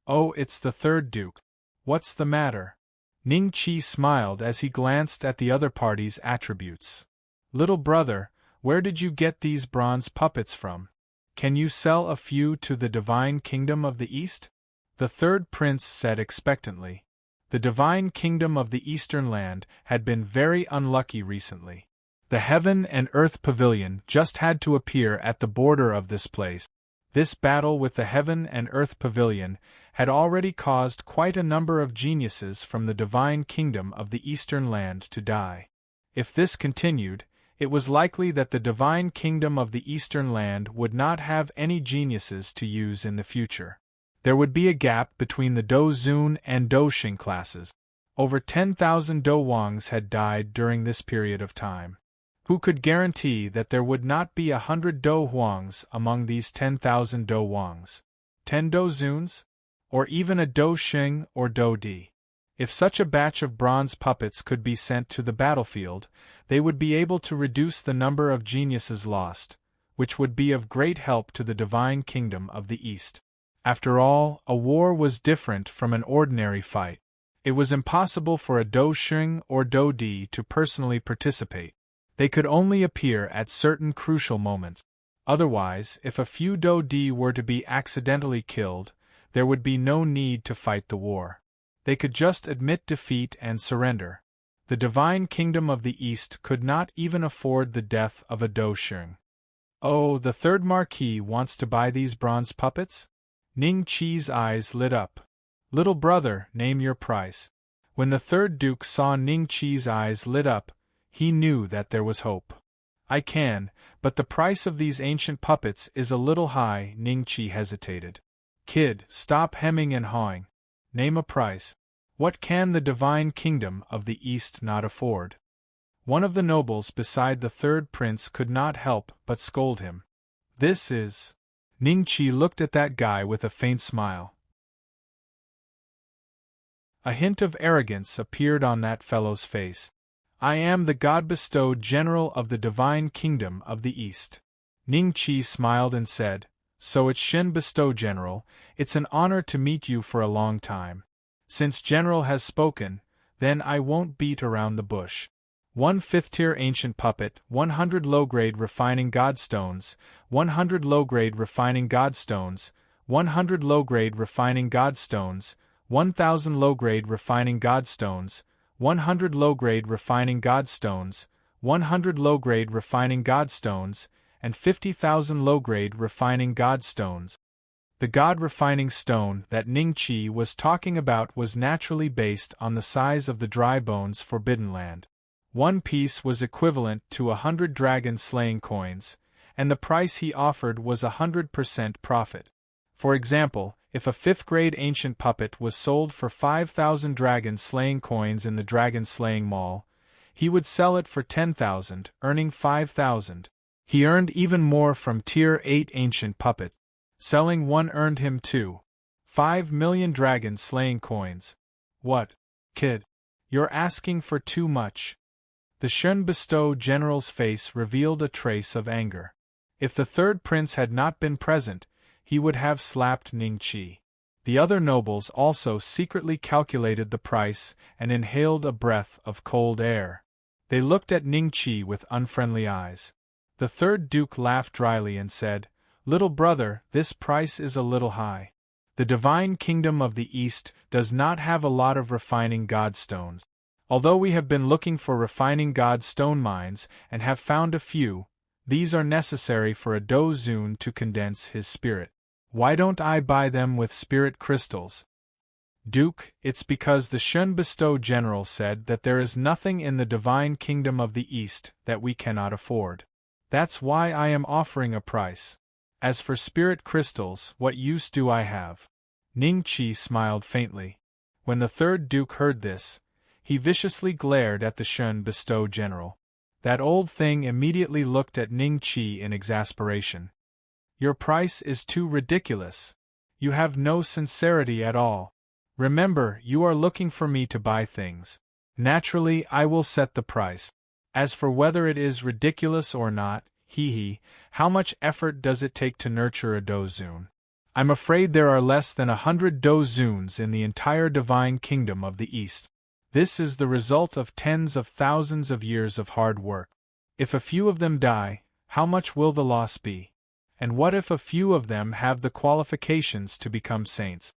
"Oh, it's the third duke. What's the matter?" Ning Qi smiled as he glanced at the other party's attributes. "Little brother, where did you get these bronze puppets from? Can you sell a few to the Divine Kingdom of the East?" The third prince said expectantly. The Divine Kingdom of the Eastern Land had been very unlucky recently. The Heaven and Earth Pavilion just had to appear at the border of this place. This battle with the Heaven and Earth Pavilion had already caused quite a number of geniuses from the Divine Kingdom of the Eastern Land to die. If this continued, it was likely that the Divine Kingdom of the Eastern Land would not have any geniuses to use in the future. There would be a gap between the Do Zun and Do Xing classes. Over 10,000 Do Wangs had died during this period of time. Who could guarantee that there would not be 100 Do Huangs among these 10,000 Do Wangs? 10 Do Zuns? Or even a Do Xing or Do Di? If such a batch of bronze puppets could be sent to the battlefield, they would be able to reduce the number of geniuses lost, which would be of great help to the divine kingdom of the East. After all, a war was different from an ordinary fight. It was impossible for a Do Xing or Do Di to personally participate. They could only appear at certain crucial moments. Otherwise, if a few Do Di were to be accidentally killed, there would be no need to fight the war. They could just admit defeat and surrender. The divine kingdom of the East could not even afford the death of a Do Xing. Oh, the third Marquis wants to buy these bronze puppets? Ning Qi's eyes lit up. Little brother, name your price. When the third Duke saw Ning Qi's eyes lit up, he knew that there was hope. I can, but the price of these ancient puppets is a little high. Ning Qi hesitated. Kid, stop hemming and hawing. Name a price. What can the divine kingdom of the East not afford? One of the nobles beside the third prince could not help but scold him. This is... Ning Qi looked at that guy with a faint smile. A hint of arrogance appeared on that fellow's face. I am the God-bestowed general of the divine kingdom of the East. Ning Qi smiled and said, So it's Shen bestow general, it's an honor to meet you for a long time. Since general has spoken, then I won't beat around the bush. 1 5th-tier ancient puppet, 100 low-grade refining godstones, 100 low-grade refining godstones, 100 low-grade refining godstones, 1,000 low-grade refining godstones, 100 low-grade refining godstones, 100 low-grade refining godstones, and 50,000 low-grade refining godstones. The god-refining stone that Ning Qi was talking about was naturally based on the size of the dry bones Forbidden Land. One piece was equivalent to 100 dragon-slaying coins, and the price he offered was 100% profit. For example, if a 5th-grade ancient puppet was sold for 5,000 dragon-slaying coins in the dragon-slaying mall, he would sell it for 10,000, earning 5,000. He earned even more from Tier 8 ancient puppet. Selling one earned him 5 million dragon-slaying coins. What, kid? You're asking for too much. The Shen bestow general's face revealed a trace of anger. If the third prince had not been present, he would have slapped Ning Qi. The other nobles also secretly calculated the price and inhaled a breath of cold air. They looked at Ning Qi with unfriendly eyes. The third duke laughed dryly and said, Little brother, this price is a little high. The divine kingdom of the East does not have a lot of refining godstones. Although we have been looking for refining godstone mines and have found a few, these are necessary for a Do Zun to condense his spirit. Why don't I buy them with spirit crystals? Duke, it's because the Shen bestow general said that there is nothing in the divine kingdom of the East that we cannot afford. That's why I am offering a price. As for spirit crystals, what use do I have? Ning Qi smiled faintly. When the third duke heard this, he viciously glared at the Shen bestow general. That old thing immediately looked at Ning Qi in exasperation. Your price is too ridiculous. You have no sincerity at all. Remember, you are looking for me to buy things. Naturally, I will set the price. As for whether it is ridiculous or not, how much effort does it take to nurture a Do Zun? I'm afraid there are less than 100 Do Zuns in the entire divine kingdom of the East. This is the result of tens of thousands of years of hard work. If a few of them die, how much will the loss be? And what if a few of them have the qualifications to become saints?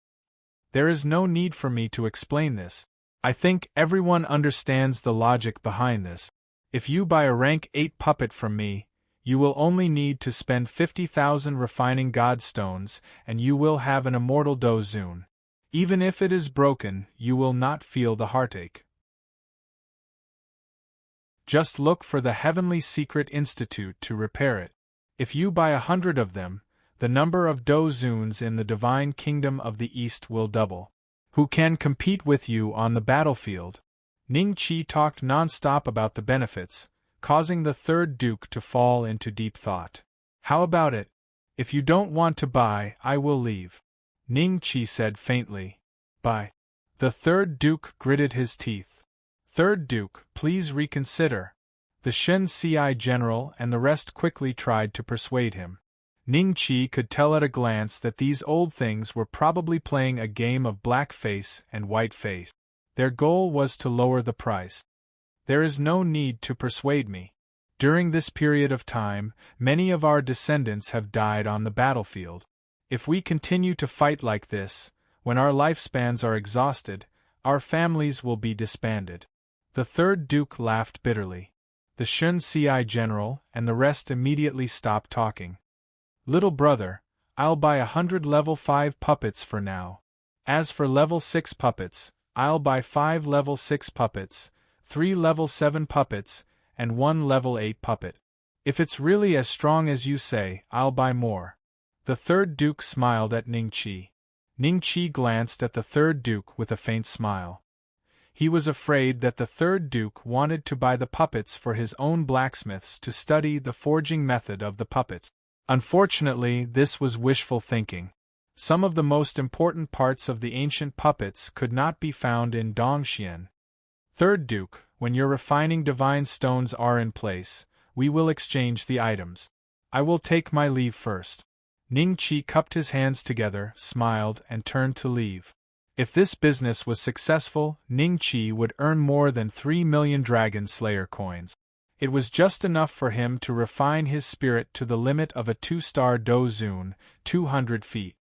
There is no need for me to explain this. I think everyone understands the logic behind this. If you buy a rank 8 puppet from me, you will only need to spend 50,000 refining godstones and you will have an immortal Do Zun. Even if it is broken, you will not feel the heartache. Just look for the Heavenly Secret Institute to repair it. If you buy 100 of them, The number of Dozuns in the divine kingdom of the East will double. Who can compete with you on the battlefield? Ning Qi talked non-stop about the benefits, causing the third duke to fall into deep thought. How about it? If you don't want to buy, I will leave. Ning Qi said faintly. Buy. The third duke gritted his teeth. Third duke, please reconsider. The Shen Ci general and the rest quickly tried to persuade him. Ning Qi could tell at a glance that these old things were probably playing a game of black face and white face. Their goal was to lower the price. There is no need to persuade me. During this period of time, many of our descendants have died on the battlefield. If we continue to fight like this, when our lifespans are exhausted, our families will be disbanded. The third duke laughed bitterly. The Shun Ci general and the rest immediately stopped talking. Little brother, I'll buy 100 level 5 puppets for now. As for level 6 puppets, I'll buy 5 level 6 puppets, 3 level 7 puppets, and 1 level 8 puppet. If it's really as strong as you say, I'll buy more. The third duke smiled at Ning Qi. Ning Qi glanced at the third duke with a faint smile. He was afraid that the third duke wanted to buy the puppets for his own blacksmiths to study the forging method of the puppets. Unfortunately, this was wishful thinking. Some of the most important parts of the ancient puppets could not be found in Dongxian. Third duke, when your refining divine stones are in place, we will exchange the items. I will take my leave first. Ning Qi cupped his hands together, smiled, and turned to leave. If this business was successful, Ning Qi would earn more than 3 million Dragon Slayer coins. It was just enough for him to refine his spirit to the limit of a 2-star Dozun, 200 feet.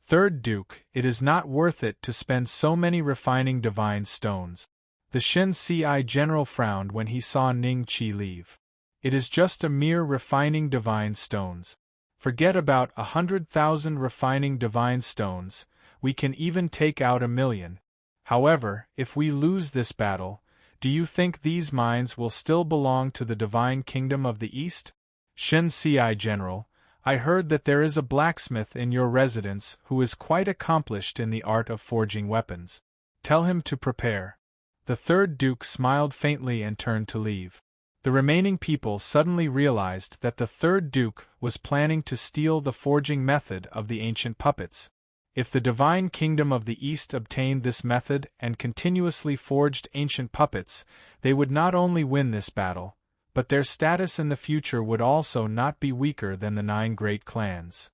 Third Duke, it is not worth it to spend so many refining divine stones. The Shen Ci general frowned when he saw Ning Qi leave. It is just a mere refining divine stones. Forget about 100,000 refining divine stones, we can even take out 1 million. However, if we lose this battle, do you think these mines will still belong to the divine kingdom of the East? Shen Ci general, I heard that there is a blacksmith in your residence who is quite accomplished in the art of forging weapons. Tell him to prepare. The third duke smiled faintly and turned to leave. The remaining people suddenly realized that the third duke was planning to steal the forging method of the ancient puppets. If the divine kingdom of the East obtained this method and continuously forged ancient puppets, they would not only win this battle, but their status in the future would also not be weaker than the 9 great clans.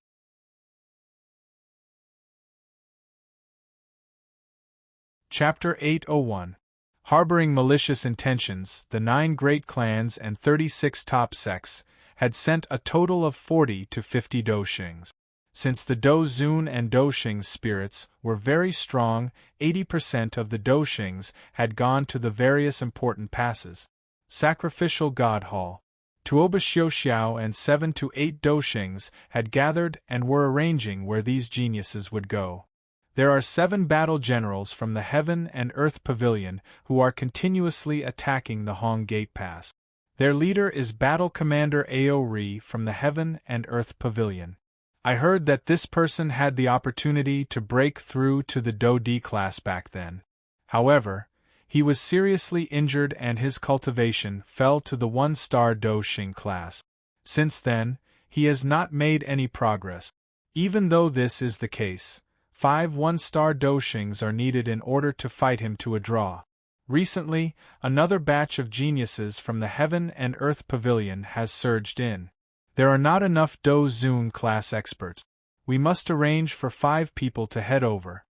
Chapter 801. Harboring malicious intentions, the 9 great clans and 36 top sects had sent a total of 40 to 50 Doshings. Since the Dozun and Doshing spirits were very strong, 80% of the Doshings had gone to the various important passes. Sacrificial God Hall. Tuoba Xiuxiao and 7 to 8 Doshings had gathered and were arranging where these geniuses would go. There are 7 battle generals from the Heaven and Earth Pavilion who are continuously attacking the Hong Gate Pass. Their leader is Battle Commander Ao Ri from the Heaven and Earth Pavilion. I heard that this person had the opportunity to break through to the Do D class back then. However, he was seriously injured and his cultivation fell to the 1-star Do Xing class. Since then, he has not made any progress. Even though this is the case, 5 1-star Do Xings are needed in order to fight him to a draw. Recently, another batch of geniuses from the Heaven and Earth Pavilion has surged in. There are not enough Do-Zun class experts. We must arrange for 5 people to head over.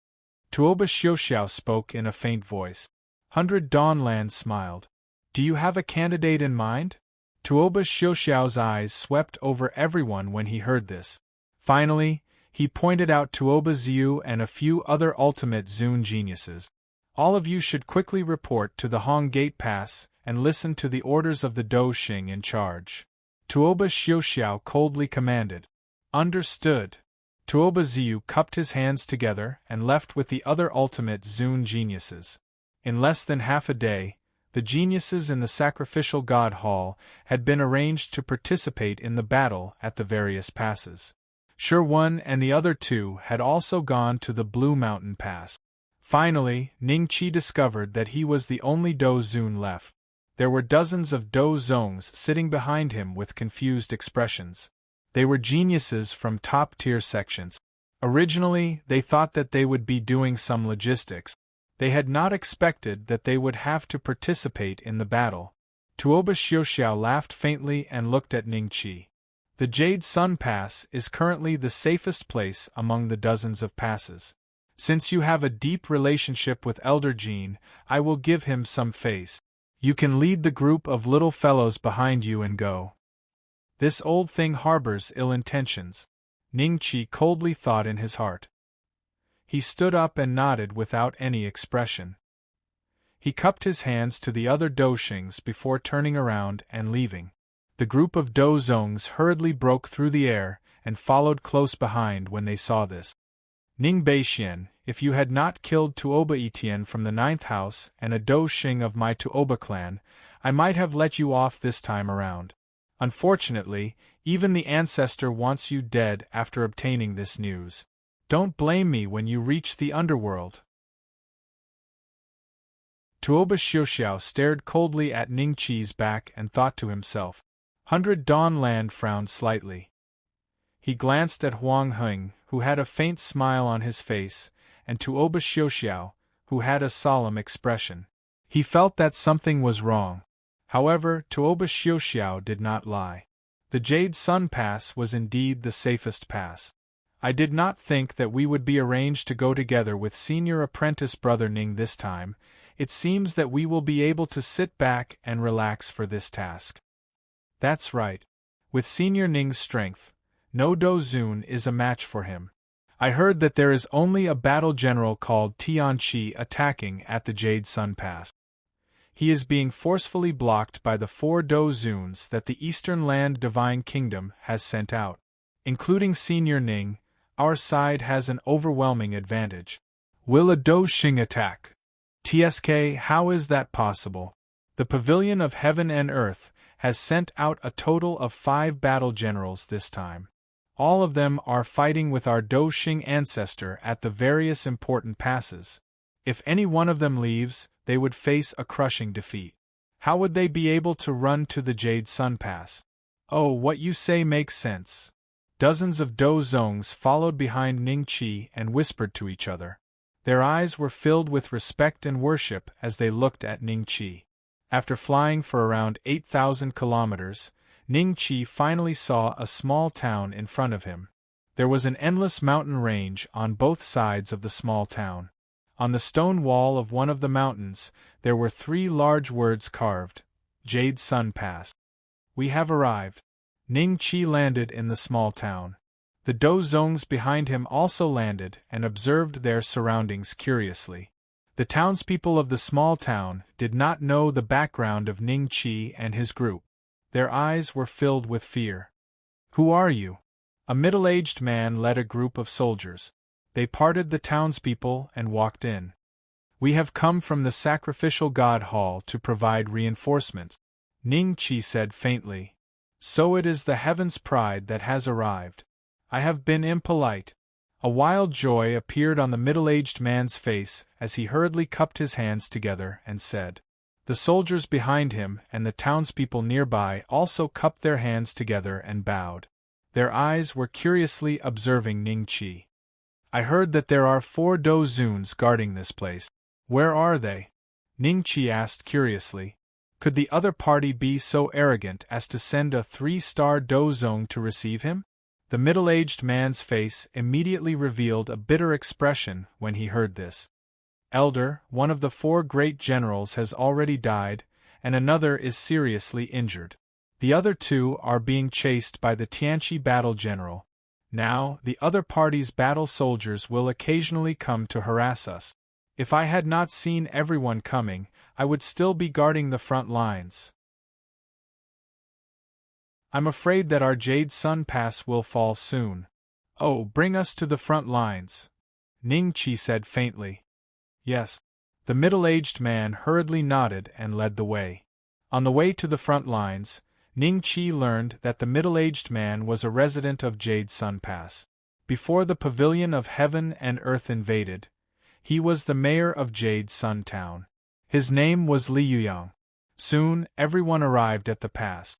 Tuoba Xiuxiao spoke in a faint voice. 100 Dawnland smiled. Do you have a candidate in mind? Tuoba Xiuxiao's eyes swept over everyone when he heard this. Finally, he pointed out Tuoba Ziu and a few other ultimate Zun geniuses. All of you should quickly report to the Hong Gate Pass and listen to the orders of the Do Xing in charge. Tuoba Xiuxiao coldly commanded. Understood. Tuoba Ziu cupped his hands together and left with the other ultimate Zun geniuses. In less than half a day, the geniuses in the Sacrificial God Hall had been arranged to participate in the battle at the various passes. Sure, one and the other two had also gone to the Blue Mountain Pass. Finally, Ning Qi discovered that he was the only Do Zun left. There were dozens of Do Zongs sitting behind him with confused expressions. They were geniuses from top-tier sections. Originally, they thought that they would be doing some logistics. They had not expected that they would have to participate in the battle. Tuoba Xiuxiao laughed faintly and looked at Ning Qi. The Jade Sun Pass is currently the safest place among the dozens of passes. Since you have a deep relationship with Elder Jean, I will give him some face. You can lead the group of little fellows behind you and go. This old thing harbors ill intentions, Ning Qi coldly thought in his heart. He stood up and nodded without any expression. He cupped his hands to the other Doshings before turning around and leaving. The group of Do Zongs hurriedly broke through the air and followed close behind when they saw this. Ning Beixian, if you had not killed Tuoba Etienne from the 9th house and a Do Xing of my Tuoba clan, I might have let you off this time around. Unfortunately, even the ancestor wants you dead after obtaining this news. Don't blame me when you reach the underworld. Tuoba Xiuxiao stared coldly at Ning Qi's back and thought to himself. 100 Dawn Land frowned slightly. He glanced at Huang Heng, who had a faint smile on his face, and Tuoba Xiuxiao, who had a solemn expression. He felt that something was wrong. However, Tuoba Xiuxiao did not lie. The Jade Sun Pass was indeed the safest pass. I did not think that we would be arranged to go together with senior apprentice brother Ning this time. It seems that we will be able to sit back and relax for this task. That's right. With Senior Ning's strength, no Do Zun is a match for him. I heard that there is only a battle general called Tianqi attacking at the Jade Sun Pass. He is being forcefully blocked by the 4 Do Zuns that the Eastern Land Divine Kingdom has sent out. Including Senior Ning, our side has an overwhelming advantage. Will a Do Xing attack? TSK, how is that possible? The Pavilion of Heaven and Earth has sent out a total of 5 battle generals this time. All of them are fighting with our Do Xing ancestor at the various important passes. If any one of them leaves, they would face a crushing defeat. How would they be able to run to the Jade Sun Pass? Oh, what you say makes sense. Dozens of Do Zongs followed behind Ning Qi and whispered to each other. Their eyes were filled with respect and worship as they looked at Ning Qi. After flying for around 8,000 kilometers, Ning Qi finally saw a small town in front of him. There was an endless mountain range on both sides of the small town. On the stone wall of one of the mountains, there were 3 large words carved, Jade Sun Pass. We have arrived. Ning Qi landed in the small town. The Do Zongs behind him also landed and observed their surroundings curiously. The townspeople of the small town did not know the background of Ning Qi and his group. Their eyes were filled with fear. Who are you? A middle-aged man led a group of soldiers. They parted the townspeople and walked in. We have come from the sacrificial god hall to provide reinforcements, Ning Qi said faintly. So it is the Heaven's Pride that has arrived. I have been impolite. A wild joy appeared on the middle-aged man's face as he hurriedly cupped his hands together and said. The soldiers behind him and the townspeople nearby also cupped their hands together and bowed. Their eyes were curiously observing Ning Qi. I heard that there are 4 Do Zuns guarding this place. Where are they? Ning Qi asked curiously. Could the other party be so arrogant as to send a 3-star Do Zong to receive him? The middle-aged man's face immediately revealed a bitter expression when he heard this. Elder, one of the 4 great generals has already died, and another is seriously injured. The other 2 are being chased by the Tianqi battle general. Now, the other party's battle soldiers will occasionally come to harass us. If I had not seen everyone coming, I would still be guarding the front lines. I'm afraid that our Jade Sun Pass will fall soon. Oh, bring us to the front lines, Ning Qi said faintly. Yes. The middle-aged man hurriedly nodded and led the way. On the way to the front lines, Ning Qi learned that the middle-aged man was a resident of Jade Sun Pass. before the pavilion of heaven and earth invaded. He was the mayor of Jade Sun Town. His name was Li Yuyang. Soon, everyone arrived at the pass.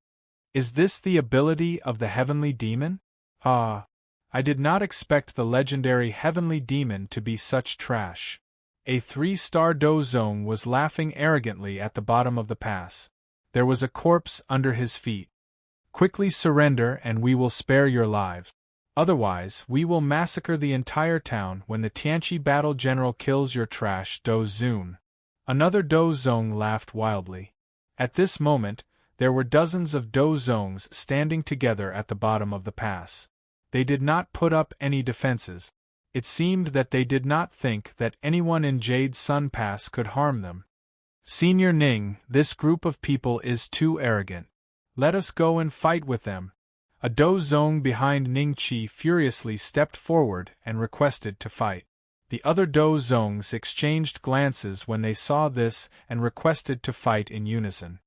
Is this the ability of the heavenly demon? Ah! I did not expect the legendary heavenly demon to be such trash. A 3-star Dozong was laughing arrogantly at the bottom of the pass. There was a corpse under his feet. Quickly surrender and we will spare your lives. Otherwise, we will massacre the entire town when the Tianqi battle general kills your trash Dozun. Another Dozong laughed wildly. At this moment, there were dozens of Dozongs standing together at the bottom of the pass. They did not put up any defenses. It seemed that they did not think that anyone in Jade Sun Pass could harm them. Senior Ning, this group of people is too arrogant. Let us go and fight with them. A Dozong behind Ning Qi furiously stepped forward and requested to fight. The other Dozongs exchanged glances when they saw this and requested to fight in unison.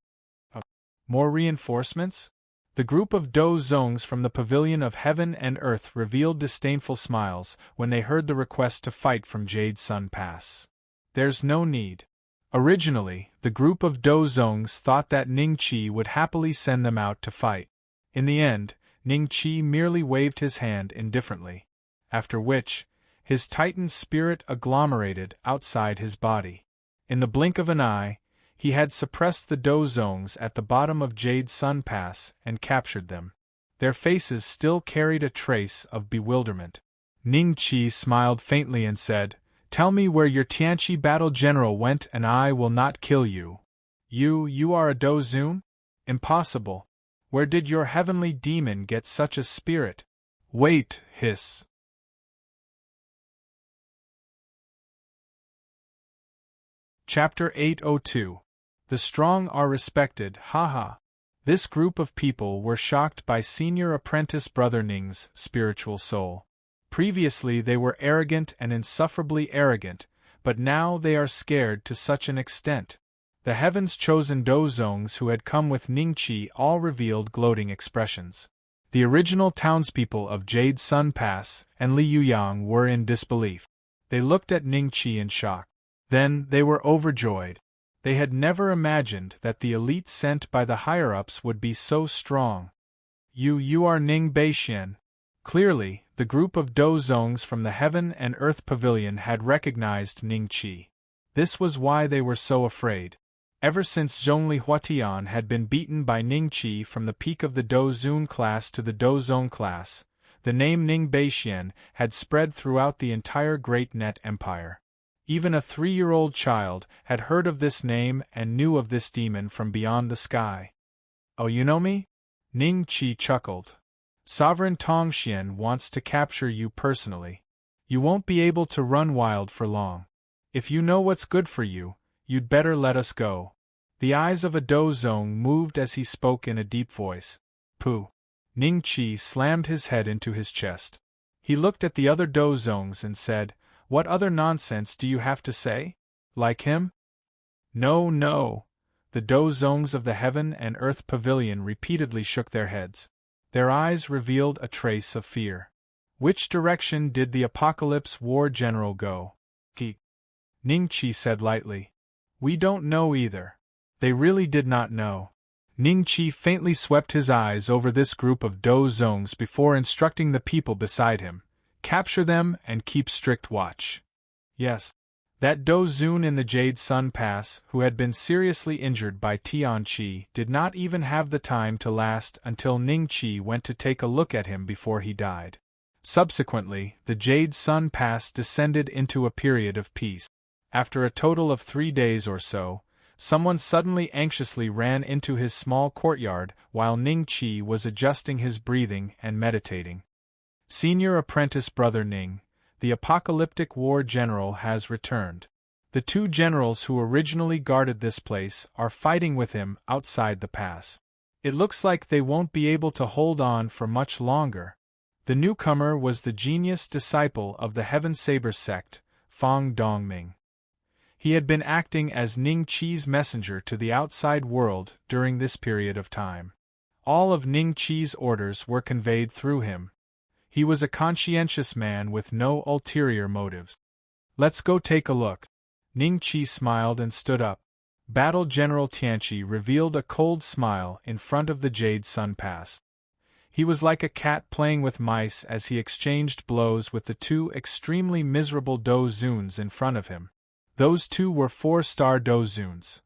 More reinforcements? The group of Dozongs from the Pavilion of Heaven and Earth revealed disdainful smiles when they heard the request to fight from Jade Sun Pass. There's no need. Originally, the group of Dozongs thought that Ning Qi would happily send them out to fight. In the end, Ning Qi merely waved his hand indifferently, after which, his titan spirit agglomerated outside his body. In the blink of an eye, he had suppressed the Dozongs at the bottom of Jade Sun Pass and captured them. Their faces still carried a trace of bewilderment. Ning Qi smiled faintly and said, "Tell me where your Tianqi battle general went and I will not kill you." You are a Dozun? Impossible. Where did your heavenly demon get such a spirit? Wait, hiss. Chapter 802. The strong are respected, haha. This group of people were shocked by senior apprentice Brother Ning's spiritual soul. Previously they were arrogant and insufferably arrogant, but now they are scared to such an extent. The heavens chosen Dozongs who had come with Ning Qi all revealed gloating expressions. The original townspeople of Jade Sun Pass and Li Yuyang were in disbelief. They looked at Ning Qi in shock. Then they were overjoyed. They had never imagined that the elite sent by the higher-ups would be so strong. You are Ning Beixian. Clearly, the group of Dozongs from the Heaven and Earth Pavilion had recognized Ning Qi. This was why they were so afraid. Ever since Zhongli Huatian had been beaten by Ning Qi from the peak of the Dozun class to the Dozong class, the name Ning Beixian had spread throughout the entire Great Net Empire. Even a 3-year-old child had heard of this name and knew of this demon from beyond the sky. Oh, you know me? Ning Qi chuckled. Sovereign Tongxian wants to capture you personally. You won't be able to run wild for long. If you know what's good for you, you'd better let us go. The eyes of a Dozong moved as he spoke in a deep voice. Pooh. Ning Qi slammed his head into his chest. He looked at the other Dozongs and said, "What other nonsense do you have to say? Like him?" No. The Dozongs of the Heaven and Earth Pavilion repeatedly shook their heads. Their eyes revealed a trace of fear. Which direction did the Apocalypse War General go? Ning Qi said lightly. We don't know either. They really did not know. Ning Qi faintly swept his eyes over this group of Dozongs before instructing the people beside him. Capture them and keep strict watch. Yes. That Dozun in the Jade Sun Pass, who had been seriously injured by Tianqi, did not even have the time to last until Ning Qi went to take a look at him before he died. Subsequently, the Jade Sun Pass descended into a period of peace. After a total of 3 days or so, someone suddenly anxiously ran into his small courtyard while Ning Qi was adjusting his breathing and meditating. Senior apprentice Brother Ning, the apocalyptic war general, has returned. The 2 generals who originally guarded this place are fighting with him outside the pass. It looks like they won't be able to hold on for much longer. The newcomer was the genius disciple of the Heaven Saber sect, Fang Dongming. He had been acting as Ning Qi's messenger to the outside world during this period of time. All of Ning Qi's orders were conveyed through him. He was a conscientious man with no ulterior motives. Let's go take a look. Ning Qi smiled and stood up. Battle General Tianqi revealed a cold smile in front of the Jade Sun Pass. He was like a cat playing with mice as he exchanged blows with the two extremely miserable Dozuns in front of him. Those two were 4-star Dozuns.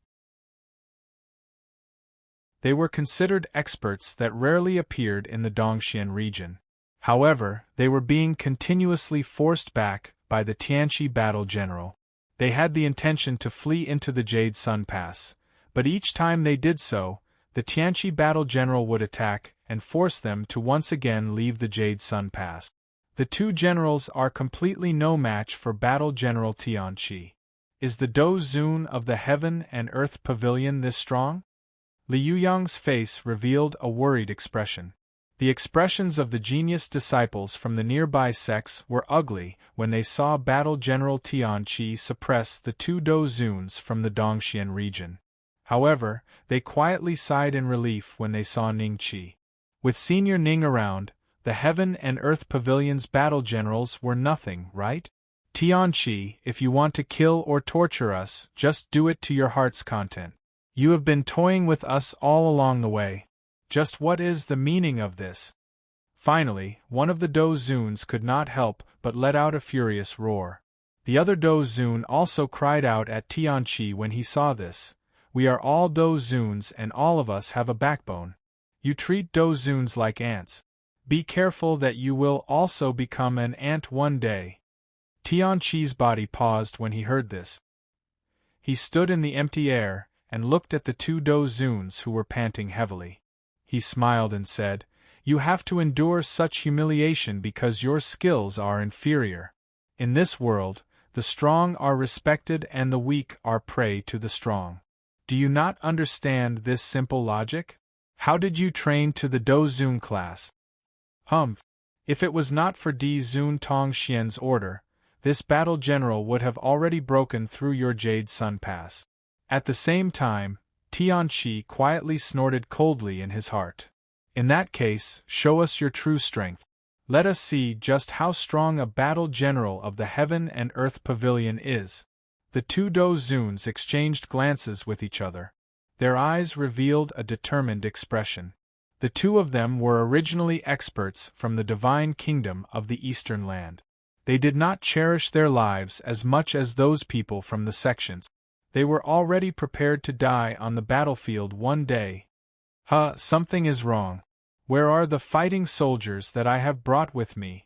They were considered experts that rarely appeared in the Dongxian region. However, they were being continuously forced back by the Tianqi battle general. They had the intention to flee into the Jade Sun Pass, but each time they did so, the Tianqi battle general would attack and force them to once again leave the Jade Sun Pass. The two generals are completely no match for Battle General Tianqi. Is the Dozun of the Heaven and Earth Pavilion this strong? Li Yuyang's face revealed a worried expression. The expressions of the genius disciples from the nearby sects were ugly when they saw Battle General Tianqi suppress the two Dozuns from the Dongxian region. However, they quietly sighed in relief when they saw Ning Qi. With Senior Ning around, the Heaven and Earth Pavilion's battle generals were nothing, right? Tianqi, if you want to kill or torture us, just do it to your heart's content. You have been toying with us all along the way. Just what is the meaning of this? Finally, one of the Dozuns could not help but let out a furious roar. The other Dozun also cried out at Tianqi when he saw this. We are all Dozuns and all of us have a backbone. You treat Dozuns like ants. Be careful that you will also become an ant one day. Tianqi's body paused when he heard this. He stood in the empty air and looked at the two Dozuns who were panting heavily. He smiled and said, "You have to endure such humiliation because your skills are inferior. In this world, the strong are respected and the weak are prey to the strong. Do you not understand this simple logic? How did you train to the Dozun class?" Humph! If it was not for Di Zun Tong Xian's order, this battle general would have already broken through your Jade Sun Pass. At the same time, Tianqi quietly snorted coldly in his heart. In that case, show us your true strength. Let us see just how strong a battle general of the Heaven and Earth Pavilion is. The two Dozuns exchanged glances with each other. Their eyes revealed a determined expression. The two of them were originally experts from the divine kingdom of the Eastern land. They did not cherish their lives as much as those people from the sections. They were already prepared to die on the battlefield one day. Something is wrong. Where are the fighting soldiers that I have brought with me?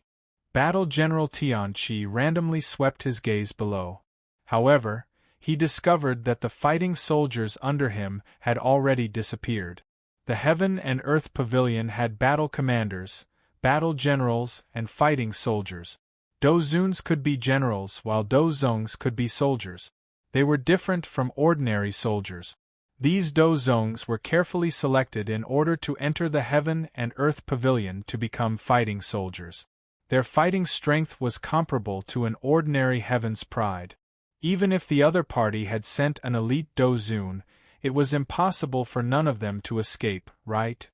Battle General Tianqi randomly swept his gaze below. However, he discovered that the fighting soldiers under him had already disappeared. The Heaven and Earth Pavilion had battle commanders, battle generals, and fighting soldiers. Dozuns could be generals while Dozongs could be soldiers. They were different from ordinary soldiers. These Dozongs were carefully selected in order to enter the Heaven and Earth Pavilion to become fighting soldiers. Their fighting strength was comparable to an ordinary Heaven's Pride. Even if the other party had sent an elite Dozun, it was impossible for none of them to escape, right?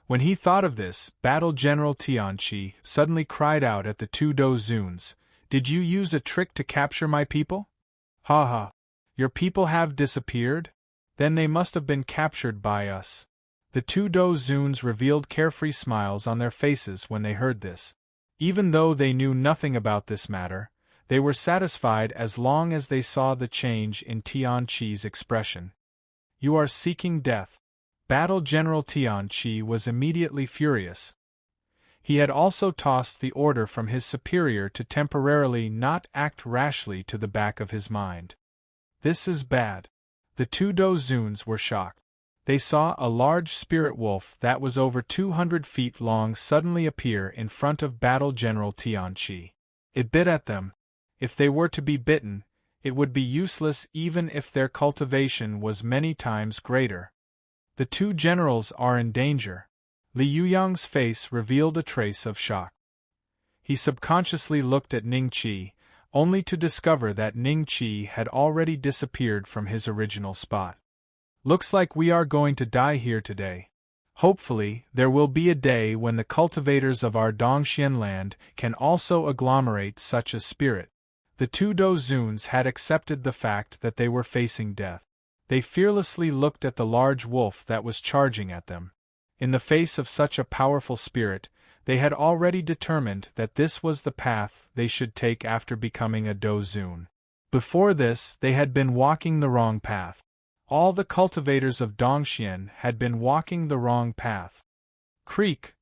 When he thought of this, Battle General Tianqi suddenly cried out at the two Dozuns, "Did you use a trick to capture my people? Ha ha! Your people have disappeared? Then they must have been captured by us." The two Dozuns revealed carefree smiles on their faces when they heard this. Even though they knew nothing about this matter, they were satisfied as long as they saw the change in Tianqi's expression. "You are seeking death." Battle General Tianqi was immediately furious. He had also tossed the order from his superior to temporarily not act rashly to the back of his mind. This is bad. The two Dozuns were shocked. They saw a large spirit wolf that was over 200 feet long suddenly appear in front of Battle General Tianqi. It bit at them. If they were to be bitten, it would be useless even if their cultivation was many times greater. The two generals are in danger. Li Yuyang's face revealed a trace of shock. He subconsciously looked at Ning Qi, only to discover that Ning Qi had already disappeared from his original spot. "Looks like we are going to die here today." Hopefully, there will be a day when the cultivators of our Dongxian land can also agglomerate such a spirit. The two Dozuns had accepted the fact that they were facing death. They fearlessly looked at the large wolf that was charging at them. In the face of such a powerful spirit, they had already determined that this was the path they should take after becoming a Dozun. Before this, they had been walking the wrong path. All the cultivators of Dongxian had been walking the wrong path. Creak!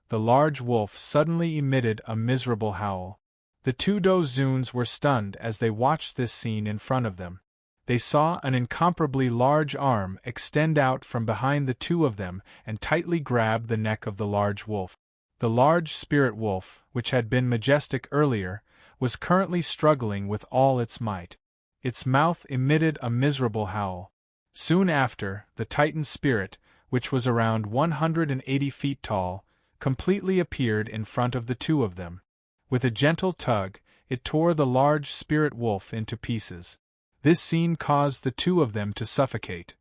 The large wolf suddenly emitted a miserable howl. The two Dozuns were stunned as they watched this scene in front of them. They saw an incomparably large arm extend out from behind the two of them and tightly grab the neck of the large wolf. The large spirit wolf, which had been majestic earlier, was currently struggling with all its might. Its mouth emitted a miserable howl. Soon after, the Titan spirit, which was around 180 feet tall, completely appeared in front of the two of them. With a gentle tug, it tore the large spirit wolf into pieces. This scene caused the two of them to suffocate.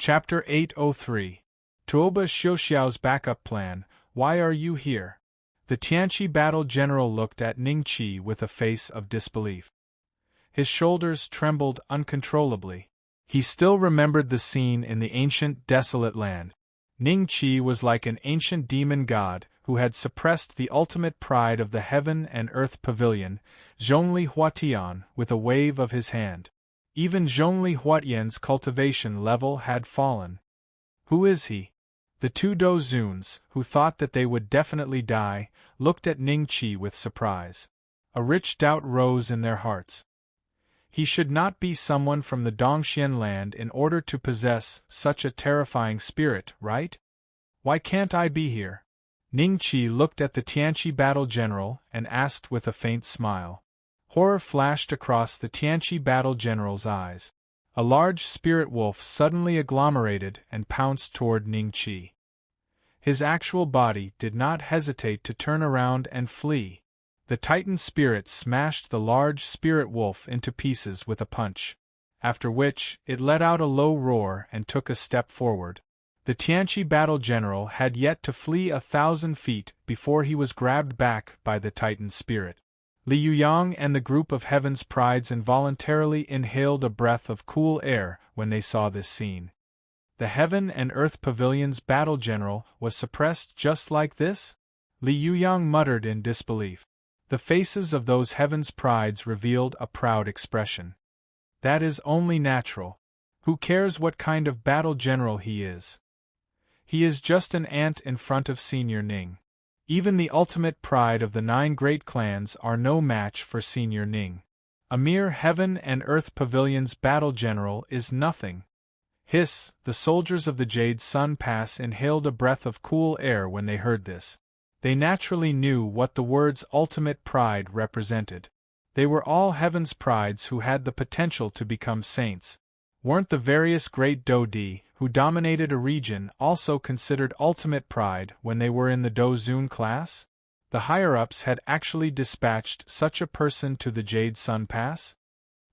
Chapter 803. Tuoba Xiuxiao's Backup Plan. Why are you here? The Tianqi battle general looked at Ning Qi with a face of disbelief. His shoulders trembled uncontrollably. He still remembered the scene in the ancient, desolate land. Ning Qi was like an ancient demon god who had suppressed the ultimate pride of the heaven and earth pavilion, Zhongli Huatian, with a wave of his hand. Even Zhongli Huatian's cultivation level had fallen. Who is he? The two Dozuns, who thought that they would definitely die, looked at Ning Qi with surprise. A rich doubt rose in their hearts. He should not be someone from the Dongxian land in order to possess such a terrifying spirit, right? Why can't I be here? Ning Qi looked at the Tianqi battle general and asked with a faint smile. Horror flashed across the Tianqi battle general's eyes. A large spirit wolf suddenly agglomerated and pounced toward Ning Qi. His actual body did not hesitate to turn around and flee. The Titan spirit smashed the large spirit wolf into pieces with a punch, after which it let out a low roar and took a step forward. The Tianqi battle general had yet to flee 1,000 feet before he was grabbed back by the Titan spirit. Li Yuyang and the group of Heaven's Prides involuntarily inhaled a breath of cool air when they saw this scene. The Heaven and Earth Pavilion's battle general was suppressed just like this? Li Yuyang muttered in disbelief. The faces of those Heaven's Prides revealed a proud expression. That is only natural. Who cares what kind of battle general he is? He is just an ant in front of Senior Ning. Even the ultimate pride of the 9 great clans are no match for Senior Ning. A mere Heaven and Earth Pavilion's battle general is nothing. Hiss! The soldiers of the Jade Sun Pass inhaled a breath of cool air when they heard this. They naturally knew what the words ultimate pride represented. They were all Heaven's Prides who had the potential to become saints. Weren't the various great Dodi, who dominated a region, also considered ultimate pride when they were in the Dozun class? The higher-ups had actually dispatched such a person to the Jade Sun Pass?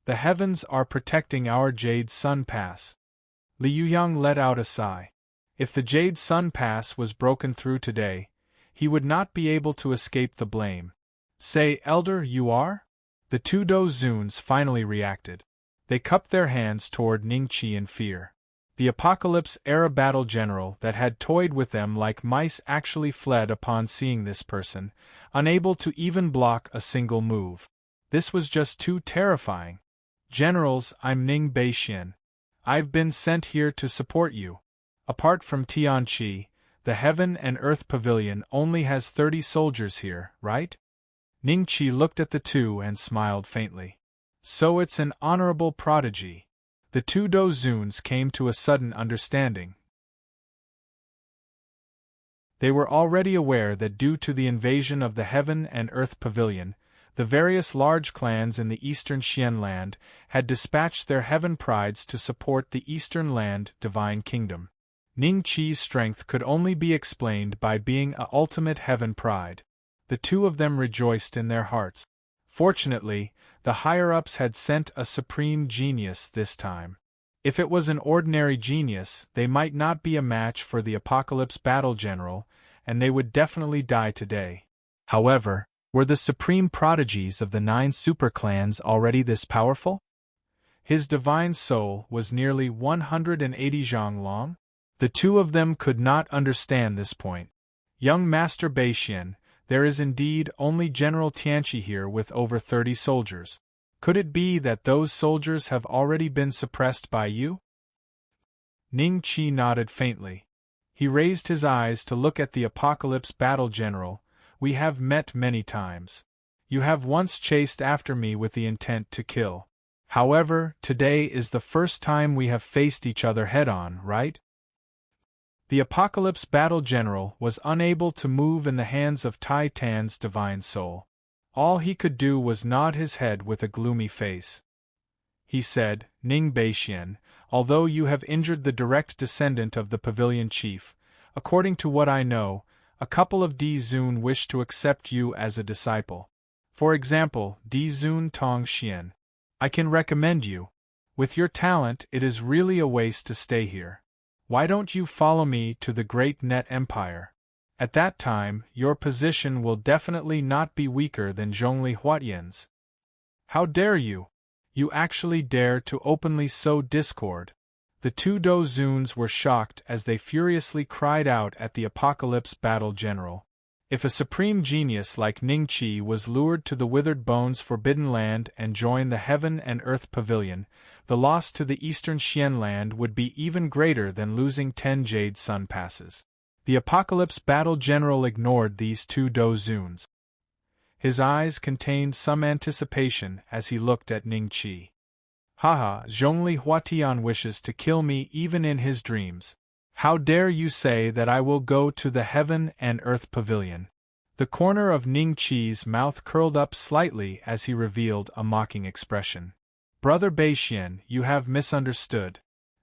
The heavens are protecting our Jade Sun Pass. Li Yuyang let out a sigh. If the Jade Sun Pass was broken through today, he would not be able to escape the blame. Say, Elder, you are? The two Dozuns finally reacted. They cupped their hands toward Ning Qi in fear. The Apocalypse-era battle general that had toyed with them like mice actually fled upon seeing this person, unable to even block a single move. This was just too terrifying. Generals, I'm Ning Beixian. I've been sent here to support you. Apart from Tianqi, the Heaven and Earth Pavilion only has 30 soldiers here, right? Ning Qi looked at the two and smiled faintly. So it's an honorable prodigy. The two Dozuns came to a sudden understanding. They were already aware that due to the invasion of the Heaven and Earth Pavilion, the various large clans in the eastern Xian land had dispatched their Heaven Prides to support the Eastern Land Divine Kingdom. Ning Qi's strength could only be explained by being a ultimate Heaven Pride. The two of them rejoiced in their hearts. Fortunately, The higher-ups had sent a supreme genius this time. If it was an ordinary genius, they might not be a match for the Apocalypse Battle General, and they would definitely die today. However, were the supreme prodigies of the 9 superclans already this powerful? His divine soul was nearly 180 zhang long? The two of them could not understand this point. Young Master Beixian, there is indeed only General Tianqi here with over 30 soldiers. Could it be that those soldiers have already been suppressed by you? Ning Qi nodded faintly. He raised his eyes to look at the Apocalypse Battle General. We have met many times. You have once chased after me with the intent to kill. However, today is the first time we have faced each other head-on, right? The Apocalypse Battle General was unable to move in the hands of Tai Tan's divine soul. All he could do was nod his head with a gloomy face. He said, Ning Beixian, although you have injured the direct descendant of the pavilion chief, according to what I know, a couple of Di Zun wish to accept you as a disciple. For example, Di Zun Tong Xian. I can recommend you. With your talent, it is really a waste to stay here. Why don't you follow me to the Great Net Empire? At that time, your position will definitely not be weaker than Zhongli Huatian's. How dare you? You actually dare to openly sow discord. The 2 Dozuns were shocked as they furiously cried out at the Apocalypse Battle General. If a supreme genius like Ning Qi was lured to the Withered Bones Forbidden Land and joined the Heaven and Earth Pavilion, the loss to the Eastern Xian Land would be even greater than losing 10 Jade Sun Passes. The Apocalypse Battle General ignored these 2 Dozuns. His eyes contained some anticipation as he looked at Ning Qi. Haha, Zhongli Huatian wishes to kill me even in his dreams. How dare you say that I will go to the Heaven and Earth Pavilion? The corner of Ning Qi's mouth curled up slightly as he revealed a mocking expression. Brother Beixian, you have misunderstood.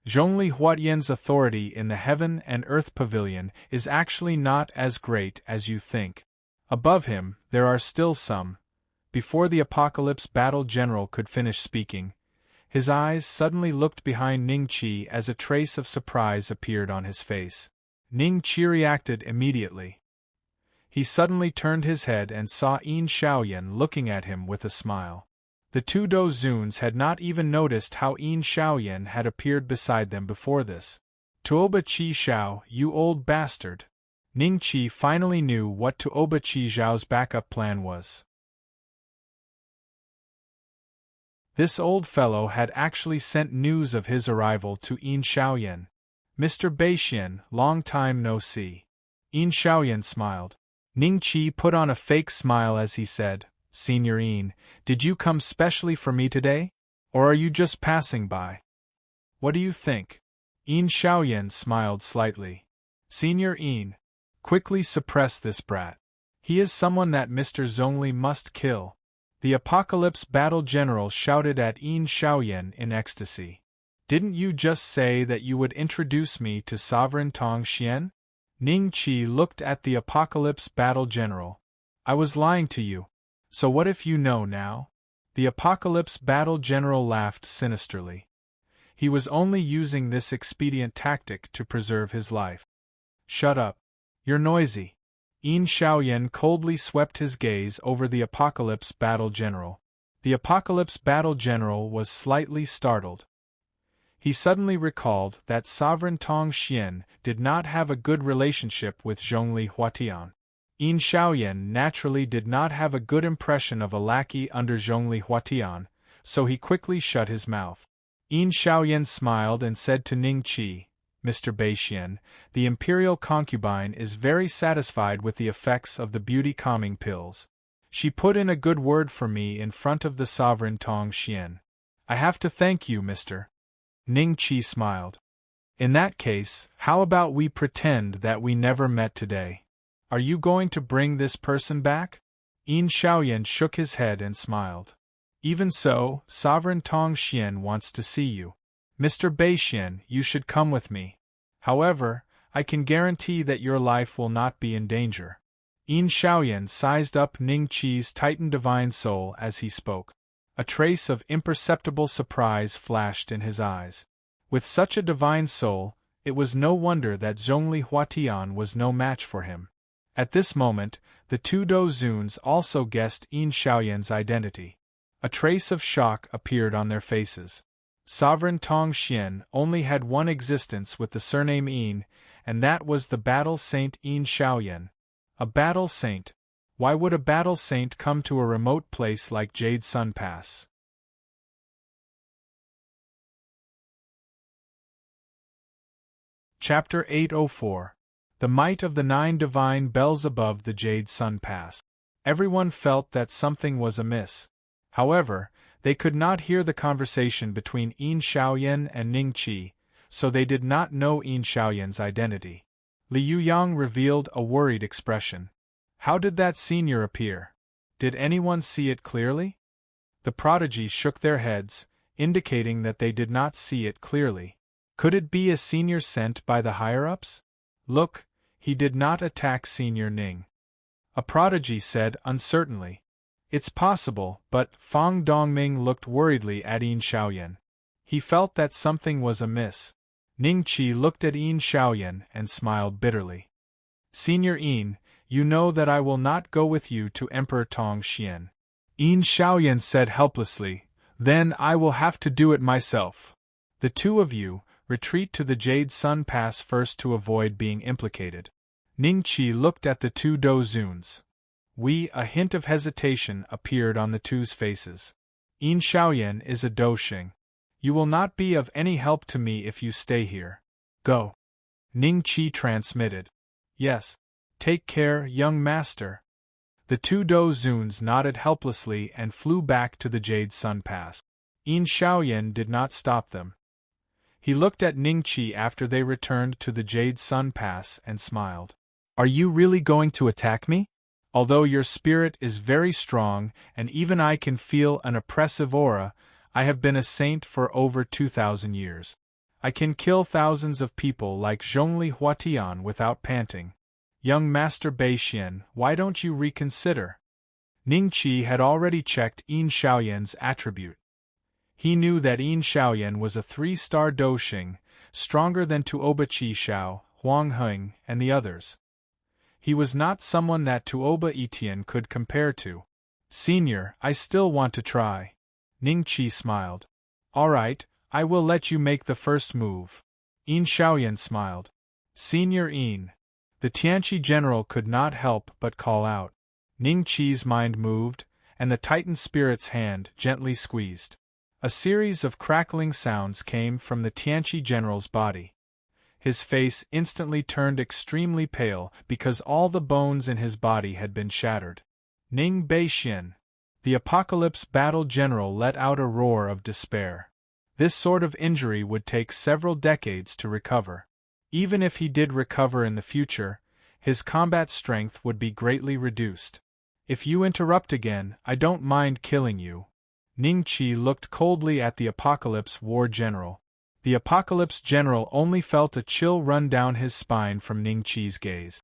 Zhongli Huatian's authority in the Heaven and Earth Pavilion is actually not as great as you think. Above him, there are still some. Before the Apocalypse Battle General could finish speaking, his eyes suddenly looked behind Ning Qi as a trace of surprise appeared on his face. Ning Qi reacted immediately. He suddenly turned his head and saw Yin Shaoyan looking at him with a smile. The 2 Dozuns had not even noticed how Yin Shaoyan had appeared beside them before this. Tuoba Qi Xiao, you old bastard! Ning Qi finally knew what Tuoba Qi Xiao's backup plan was. This old fellow had actually sent news of his arrival to Yin Shaoyan. Mr. Beixian, long time no see. Yin Shaoyan smiled. Ning Qi put on a fake smile as he said, Senior Yin, did you come specially for me today? Or are you just passing by? What do you think? Yin Shaoyan smiled slightly. Senior Yin, quickly suppress this brat. He is someone that Mr. Zhongli must kill. The Apocalypse Battle General shouted at Yin Shaoyan in ecstasy. Didn't you just say that you would introduce me to Sovereign Tong Xian? Ning Qi looked at the Apocalypse Battle General. I was lying to you. So what if you know now? The Apocalypse Battle General laughed sinisterly. He was only using this expedient tactic to preserve his life. Shut up. You're noisy. Yin Shaoyan coldly swept his gaze over the Apocalypse Battle General. The Apocalypse Battle General was slightly startled. He suddenly recalled that Sovereign Tong Xian did not have a good relationship with Zhongli Huatian. Yin Shaoyan naturally did not have a good impression of a lackey under Zhongli Huatian, so he quickly shut his mouth. Yin Shaoyan smiled and said to Ning Qi, Mr. Beixian, the imperial concubine is very satisfied with the effects of the beauty-calming pills. She put in a good word for me in front of the Sovereign Tong Xian. I have to thank you, Mr. Ning Qi smiled. In that case, how about we pretend that we never met today? Are you going to bring this person back? Yin Shaoyan shook his head and smiled. Even so, Sovereign Tong Xian wants to see you. Mr. Beixian, you should come with me. However, I can guarantee that your life will not be in danger. Yin Shaoyan sized up Ning Qi's Titan divine soul as he spoke. A trace of imperceptible surprise flashed in his eyes. With such a divine soul, it was no wonder that Zhongli Huatian was no match for him. At this moment, the two Dozuns also guessed Yin Shaoyan's identity. A trace of shock appeared on their faces. Sovereign Tong Xian only had one existence with the surname Yin, and that was the battle saint Yin Shaoyan. A battle saint? Why would a battle saint come to a remote place like Jade Sun Pass? Chapter 804. The Might of the Nine Divine Bells Above the Jade Sun Pass. Everyone felt that something was amiss. However, they could not hear the conversation between Yin Shaoyan and Ning Qi, so they did not know Yin Shaoyan's identity. Li Yuyang revealed a worried expression. How did that senior appear? Did anyone see it clearly? The prodigy shook their heads, indicating that they did not see it clearly. Could it be a senior sent by the higher-ups? Look, he did not attack Senior Ning. A prodigy said uncertainly. It's possible, but Fang Dongming looked worriedly at Yin Shaoyan. He felt that something was amiss. Ning Qi looked at Yin Shaoyan and smiled bitterly. Senior Yin, you know that I will not go with you to Emperor Tong Xian. Yin Shaoyan said helplessly, then I will have to do it myself. The two of you, retreat to the Jade Sun Pass first to avoid being implicated. Ning Qi looked at the two Dozuns. A hint of hesitation appeared on the two's faces. Yin Shaoyan is a Doxing. You will not be of any help to me if you stay here. Go. Ning Qi transmitted. Yes. Take care, young master. The two Dozuns nodded helplessly and flew back to the Jade Sun Pass. Yin Shaoyan did not stop them. He looked at Ning Qi after they returned to the Jade Sun Pass and smiled. Are you really going to attack me? Although your spirit is very strong and even I can feel an oppressive aura, I have been a saint for over 2,000 years. I can kill thousands of people like Zhongli Huatian without panting. Young Master Beixian, why don't you reconsider? Ning Qi had already checked Yin Shaoyan's attribute. He knew that Yin Shaoyan was a 3-star Doxing, stronger than Tuoba Qi Shao, Huang Heng, and the others. He was not someone that Tuoba Etian could compare to. Senior, I still want to try. Ning Qi smiled. All right, I will let you make the first move. Yin Shaoyan smiled. Senior Yin. The Tianqi general could not help but call out. Ning Qi's mind moved, and the Titan spirit's hand gently squeezed. A series of crackling sounds came from the Tianqi general's body. His face instantly turned extremely pale because all the bones in his body had been shattered. Ning Beixian. The Apocalypse Battle General let out a roar of despair. This sort of injury would take several decades to recover. Even if he did recover in the future, his combat strength would be greatly reduced. If you interrupt again, I don't mind killing you. Ning Qi looked coldly at the Apocalypse War General. The Apocalypse General only felt a chill run down his spine from Ning Qi's gaze.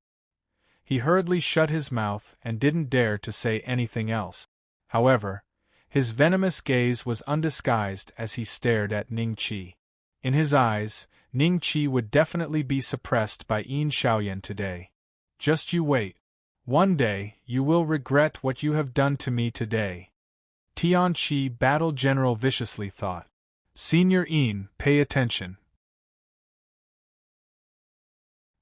He hurriedly shut his mouth and didn't dare to say anything else. However, his venomous gaze was undisguised as he stared at Ning Qi. In his eyes, Ning Qi would definitely be suppressed by Yin Shaoyan today. Just you wait. One day, you will regret what you have done to me today. Tianqi Battle General viciously thought. Senior Yin, pay attention.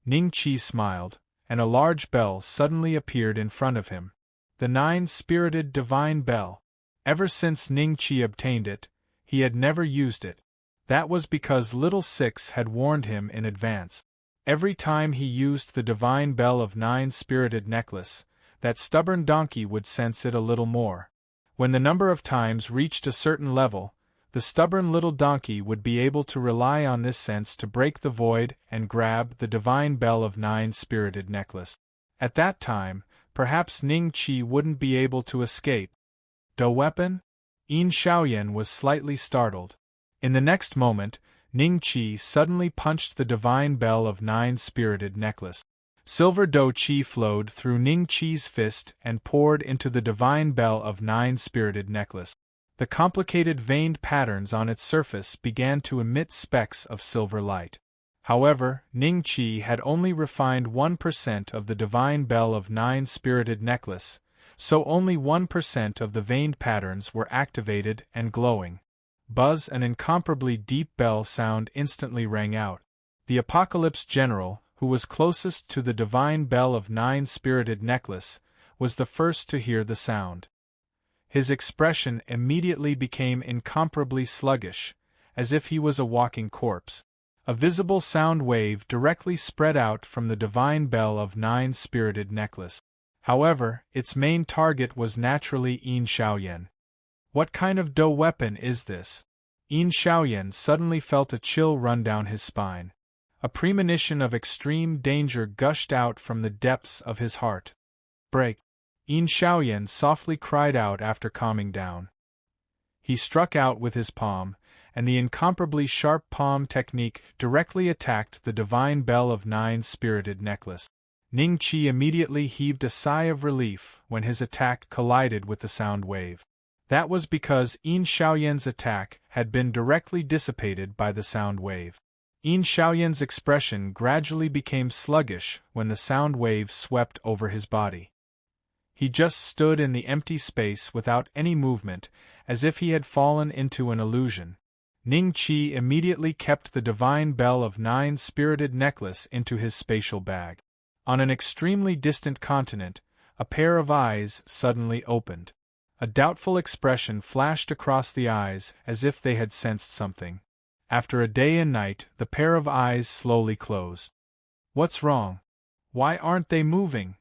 Ning Qi smiled, and a large bell suddenly appeared in front of him. The 9-spirited divine bell. Ever since Ning Qi obtained it, he had never used it. That was because Little Six had warned him in advance. Every time he used the divine bell of 9-spirited necklace, that stubborn donkey would sense it a little more. When the number of times reached a certain level, the stubborn little donkey would be able to rely on this sense to break the void and grab the divine bell of 9-spirited necklace. At that time, perhaps Ning Qi wouldn't be able to escape. The weapon? Yin Shaoyan was slightly startled. In the next moment, Ning Qi suddenly punched the divine bell of 9-spirited necklace. Silver Do Qi flowed through Ning Qi's fist and poured into the divine bell of 9-spirited necklace. The complicated veined patterns on its surface began to emit specks of silver light. However, Ning Qi had only refined 1% of the divine bell of 9-spirited necklace, so only 1% of the veined patterns were activated and glowing. Buzz! An incomparably deep bell sound instantly rang out. The Apocalypse General, who was closest to the divine bell of 9-spirited necklace, was the first to hear the sound. His expression immediately became incomparably sluggish, as if he was a walking corpse. A visible sound wave directly spread out from the divine bell of 9-spirited necklace. However, its main target was naturally Yin Shaoyan. What kind of Do weapon is this? Yin Shaoyan suddenly felt a chill run down his spine. A premonition of extreme danger gushed out from the depths of his heart. Break! Yin Shaoyan softly cried out after calming down. He struck out with his palm, and the incomparably sharp palm technique directly attacked the divine bell of 9-spirited necklace. Ning Qi immediately heaved a sigh of relief when his attack collided with the sound wave. That was because Yin Shaoyan's attack had been directly dissipated by the sound wave. Yin Shaoyan's expression gradually became sluggish when the sound wave swept over his body. He just stood in the empty space without any movement, as if he had fallen into an illusion. Ning Qi immediately kept the divine bell of 9-spirited necklace into his spatial bag. On an extremely distant continent, a pair of eyes suddenly opened. A doubtful expression flashed across the eyes as if they had sensed something. After a day and night, the pair of eyes slowly closed. What's wrong? Why aren't they moving?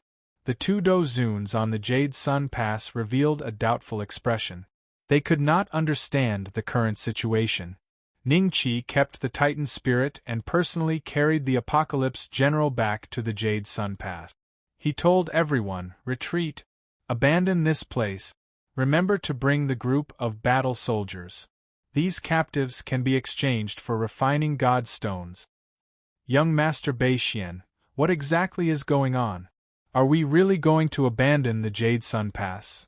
The two Dozuns on the Jade Sun Pass revealed a doubtful expression. They could not understand the current situation. Ning Qi kept the Titan spirit and personally carried the Apocalypse General back to the Jade Sun Pass. He told everyone, retreat. Abandon this place. Remember to bring the group of battle soldiers. These captives can be exchanged for refining god stones. Young Master Beixian, what exactly is going on? Are we really going to abandon the Jade Sun Pass?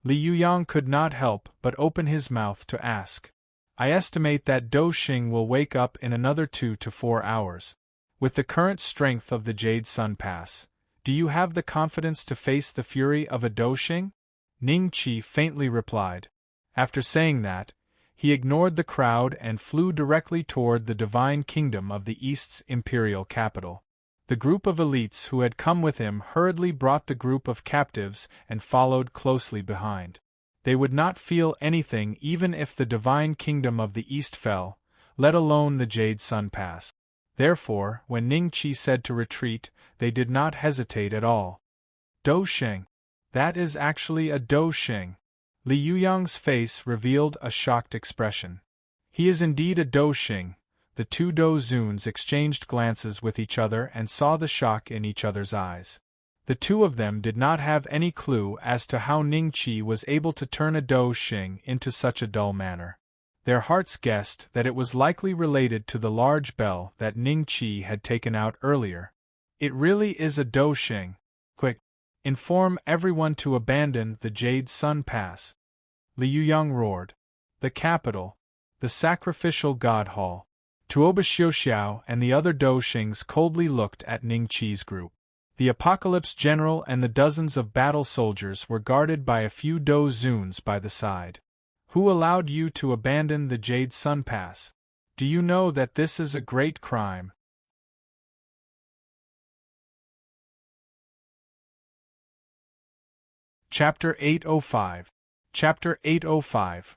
Li Yuyang could not help but open his mouth to ask. I estimate that Do Xing will wake up in another 2 to 4 hours. With the current strength of the Jade Sun Pass, do you have the confidence to face the fury of a Do Xing? Ning Qi faintly replied. After saying that, he ignored the crowd and flew directly toward the divine kingdom of the East's imperial capital. The group of elites who had come with him hurriedly brought the group of captives and followed closely behind. They would not feel anything even if the divine kingdom of the East fell, let alone the Jade Sun Pass. Therefore, when Ning Qi said to retreat, they did not hesitate at all. Do Xing. That is actually a Do Xing. Li Yuyang's face revealed a shocked expression. He is indeed a Do Xing. The two Dozuns exchanged glances with each other and saw the shock in each other's eyes. The two of them did not have any clue as to how Ning Qi was able to turn a Do Xing into such a dull manner. Their hearts guessed that it was likely related to the large bell that Ning Qi had taken out earlier. It really is a Do Xing. Quick! Inform everyone to abandon the Jade Sun Pass. Li Yuyang roared. The capital. The sacrificial god hall. Tuoba Xiuxiao and the other Do Xings coldly looked at Ning Qi's group. The Apocalypse General and the dozens of battle soldiers were guarded by a few Dozuns by the side. Who allowed you to abandon the Jade Sun Pass? Do you know that this is a great crime? Chapter 805. Chapter 805.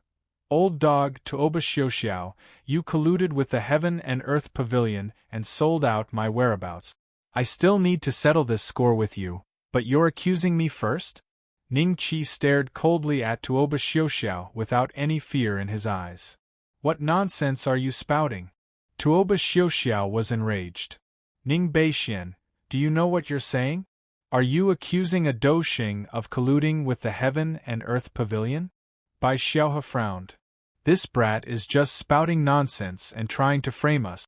Old dog Tuoba Xiuxiao, you colluded with the Heaven and Earth Pavilion and sold out my whereabouts. I still need to settle this score with you, but you're accusing me first? Ning Qi stared coldly at Tuoba Xiuxiao without any fear in his eyes. What nonsense are you spouting? Tuoba Xiuxiao was enraged. Ning Beixian, do you know what you're saying? Are you accusing a Do Xing of colluding with the Heaven and Earth Pavilion? Bai Xiaohe frowned. This brat is just spouting nonsense and trying to frame us.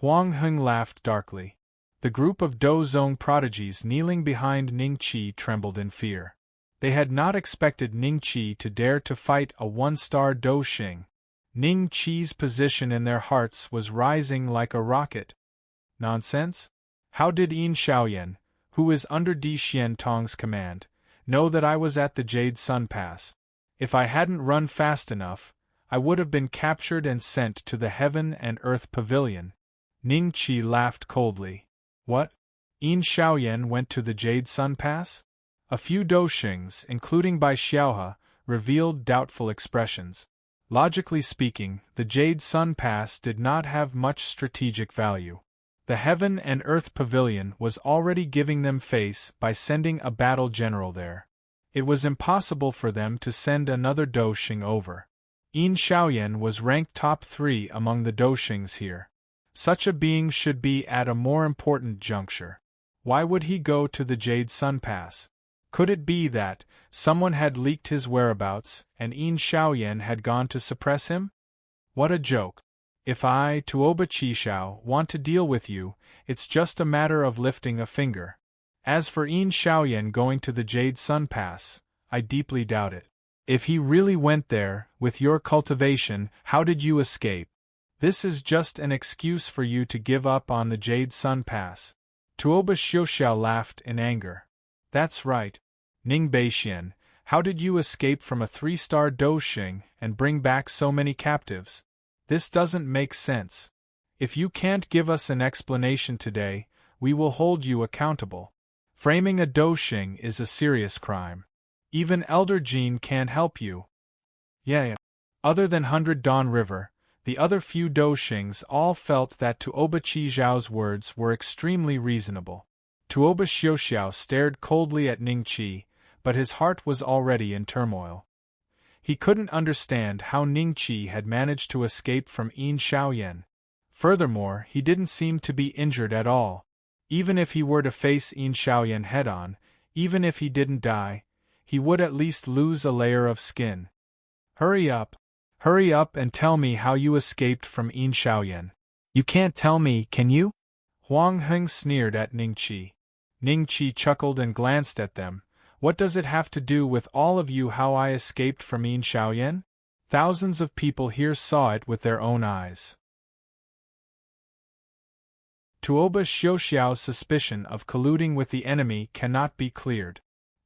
Huang Heng laughed darkly. The group of Do Zong prodigies kneeling behind Ning Qi trembled in fear. They had not expected Ningqi to dare to fight a one-star Douxing. Ningqi's position in their hearts was rising like a rocket. Nonsense? How did Yin Xiaoyan, who is under Di Xian Tong's command, know that I was at the Jade Sun Pass? If I hadn't run fast enough, I would have been captured and sent to the Heaven and Earth Pavilion. Ningqi laughed coldly. What? Yin Xiaoyan went to the Jade Sun Pass? A few Douxings, including Bai Xiaohe, revealed doubtful expressions. Logically speaking, the Jade Sun Pass did not have much strategic value. The Heaven and Earth Pavilion was already giving them face by sending a battle general there. It was impossible for them to send another Douxing over. Yin Xiaoyan was ranked top 3 among the Douxings here. Such a being should be at a more important juncture. Why would he go to the Jade Sun Pass? Could it be that someone had leaked his whereabouts and Yin Xiaoyan had gone to suppress him? What a joke. If I, Tuoba Qishao, want to deal with you, it's just a matter of lifting a finger. As for Yin Xiaoyan going to the Jade Sun Pass, I deeply doubt it. If he really went there, with your cultivation, how did you escape? This is just an excuse for you to give up on the Jade Sun Pass. Tuoba Xiuxiao laughed in anger. That's right. Ning Beixian, how did you escape from a 3-star Douxing and bring back so many captives? This doesn't make sense. If you can't give us an explanation today, we will hold you accountable. Framing a Douxing is a serious crime. Even Elder Jean can't help you. Yeah. Other than 100 Dawn River, the other few Douxings all felt that Tuoba Qizhao's words were extremely reasonable. Tuoba Xiuxiao stared coldly at Ningqi, but his heart was already in turmoil. He couldn't understand how Ningqi had managed to escape from Yin Xiaoyan. Furthermore, he didn't seem to be injured at all. Even if he were to face Yin Xiaoyan head-on, even if he didn't die, he would at least lose a layer of skin. Hurry up and tell me how you escaped from Yin Xiaoyan. You can't tell me, can you? Huang Heng sneered at Ningqi. Ningqi chuckled and glanced at them. What does it have to do with all of you how I escaped from Yin Xiaoyan? Thousands of people here saw it with their own eyes. Tuoba Xiuxiao's suspicion of colluding with the enemy cannot be cleared.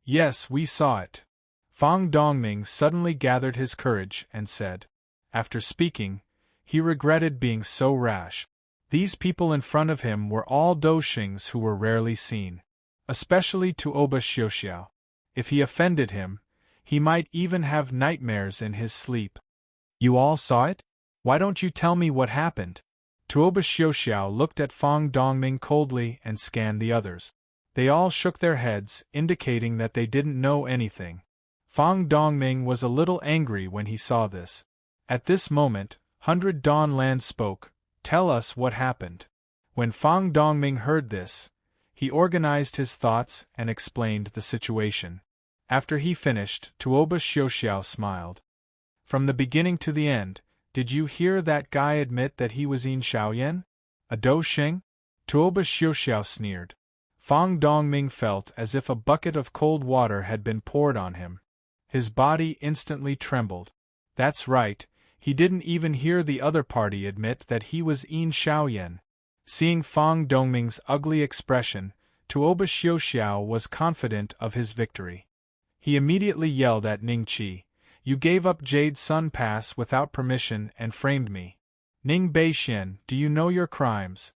Yes, we saw it. Fang Dongming suddenly gathered his courage and said. After speaking, he regretted being so rash. These people in front of him were all Douxings who were rarely seen. Especially Tuoba Xiuxiao. If he offended him, he might even have nightmares in his sleep. You all saw it? Why don't you tell me what happened? Tuoba Xiuxiao looked at Fang Dongming coldly and scanned the others. They all shook their heads, indicating that they didn't know anything. Fang Dongming was a little angry when he saw this. At this moment, 100 Dawn Land spoke. Tell us what happened. When Fang Dongming heard this, he organized his thoughts and explained the situation. After he finished, Tuoba Xiuxiao smiled. From the beginning to the end, did you hear that guy admit that he was Yin Xiaoyan? A Douxing? Tuoba Xiuxiao sneered. Fang Dongming felt as if a bucket of cold water had been poured on him. His body instantly trembled. That's right, he didn't even hear the other party admit that he was Yin Xiaoyan. Seeing Fang Dongming's ugly expression, Tuoba Xiuxiao was confident of his victory. He immediately yelled at Ningqi, You gave up Jade Sun Pass without permission and framed me. Ning Beixian, do you know your crimes?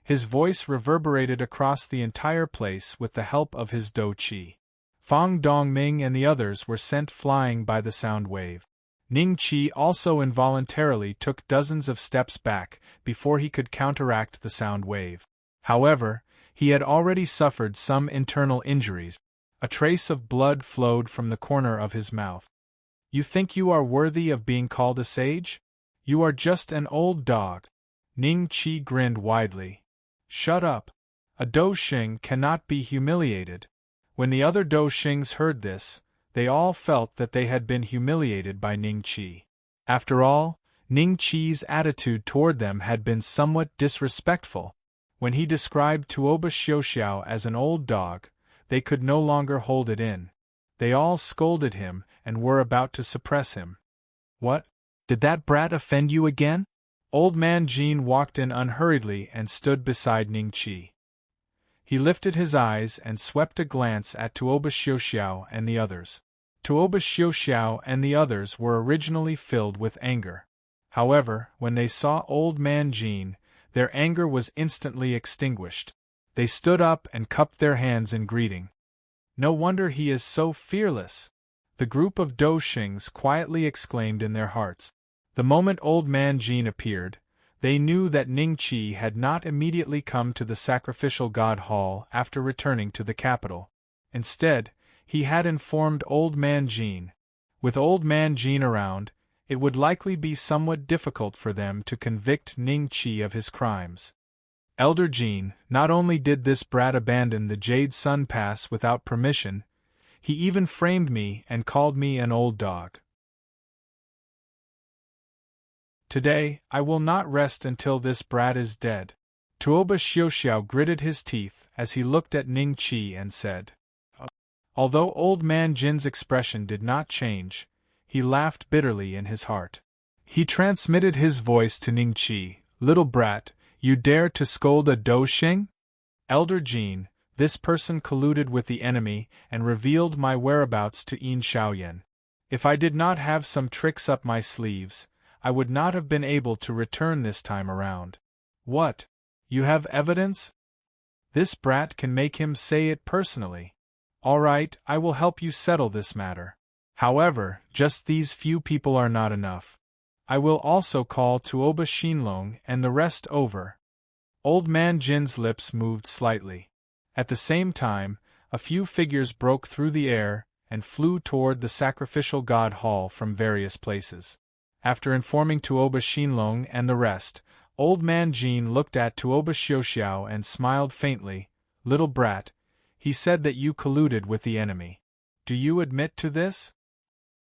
His voice reverberated across the entire place with the help of his Dou Qi. Fang Dongming and the others were sent flying by the sound wave. Ningqi also involuntarily took dozens of steps back before he could counteract the sound wave. However, he had already suffered some internal injuries. A trace of blood flowed from the corner of his mouth. You think you are worthy of being called a sage? You are just an old dog. Ningqi grinned widely. Shut up. A Douxing cannot be humiliated. When the other Douxings heard this, they all felt that they had been humiliated by Ningqi. After all, Ningqi's attitude toward them had been somewhat disrespectful. When he described Tuoba Xiuxiao as an old dog, they could no longer hold it in. They all scolded him and were about to suppress him. What? Did that brat offend you again? Old man Jin walked in unhurriedly and stood beside Ning Qi. He lifted his eyes and swept a glance at Tuoba Xiuxiao and the others. Tuoba Xiuxiao and the others were originally filled with anger. However, when they saw old man Jin, their anger was instantly extinguished. They stood up and cupped their hands in greeting. No wonder he is so fearless! The group of Doshings quietly exclaimed in their hearts. The moment old man Jin appeared, they knew that Ning Qi had not immediately come to the sacrificial god hall after returning to the capital. Instead, he had informed old man Jin. With old man Jin around, it would likely be somewhat difficult for them to convict Ning Qi of his crimes. Elder Jin, not only did this brat abandon the Jade Sun Pass without permission, he even framed me and called me an old dog. Today, I will not rest until this brat is dead. Tuoba Xiuxiao gritted his teeth as he looked at Ning Qi and said. Although old man Jin's expression did not change, he laughed bitterly in his heart. He transmitted his voice to Ning Qi. Little brat, you dare to scold a Doshing? Elder Jin, this person colluded with the enemy and revealed my whereabouts to Yin Xiaoyan. If I did not have some tricks up my sleeves, I would not have been able to return this time around. What? You have evidence? This brat can make him say it personally. All right, I will help you settle this matter. However, just these few people are not enough. I will also call Tuoba Xinlong and the rest over. Old man Jin's lips moved slightly. At the same time, a few figures broke through the air and flew toward the sacrificial god hall from various places. After informing Tuoba Xinlong and the rest, old man Jin looked at Tuoba Xiuxiao and smiled faintly. Little brat, he said that you colluded with the enemy. Do you admit to this?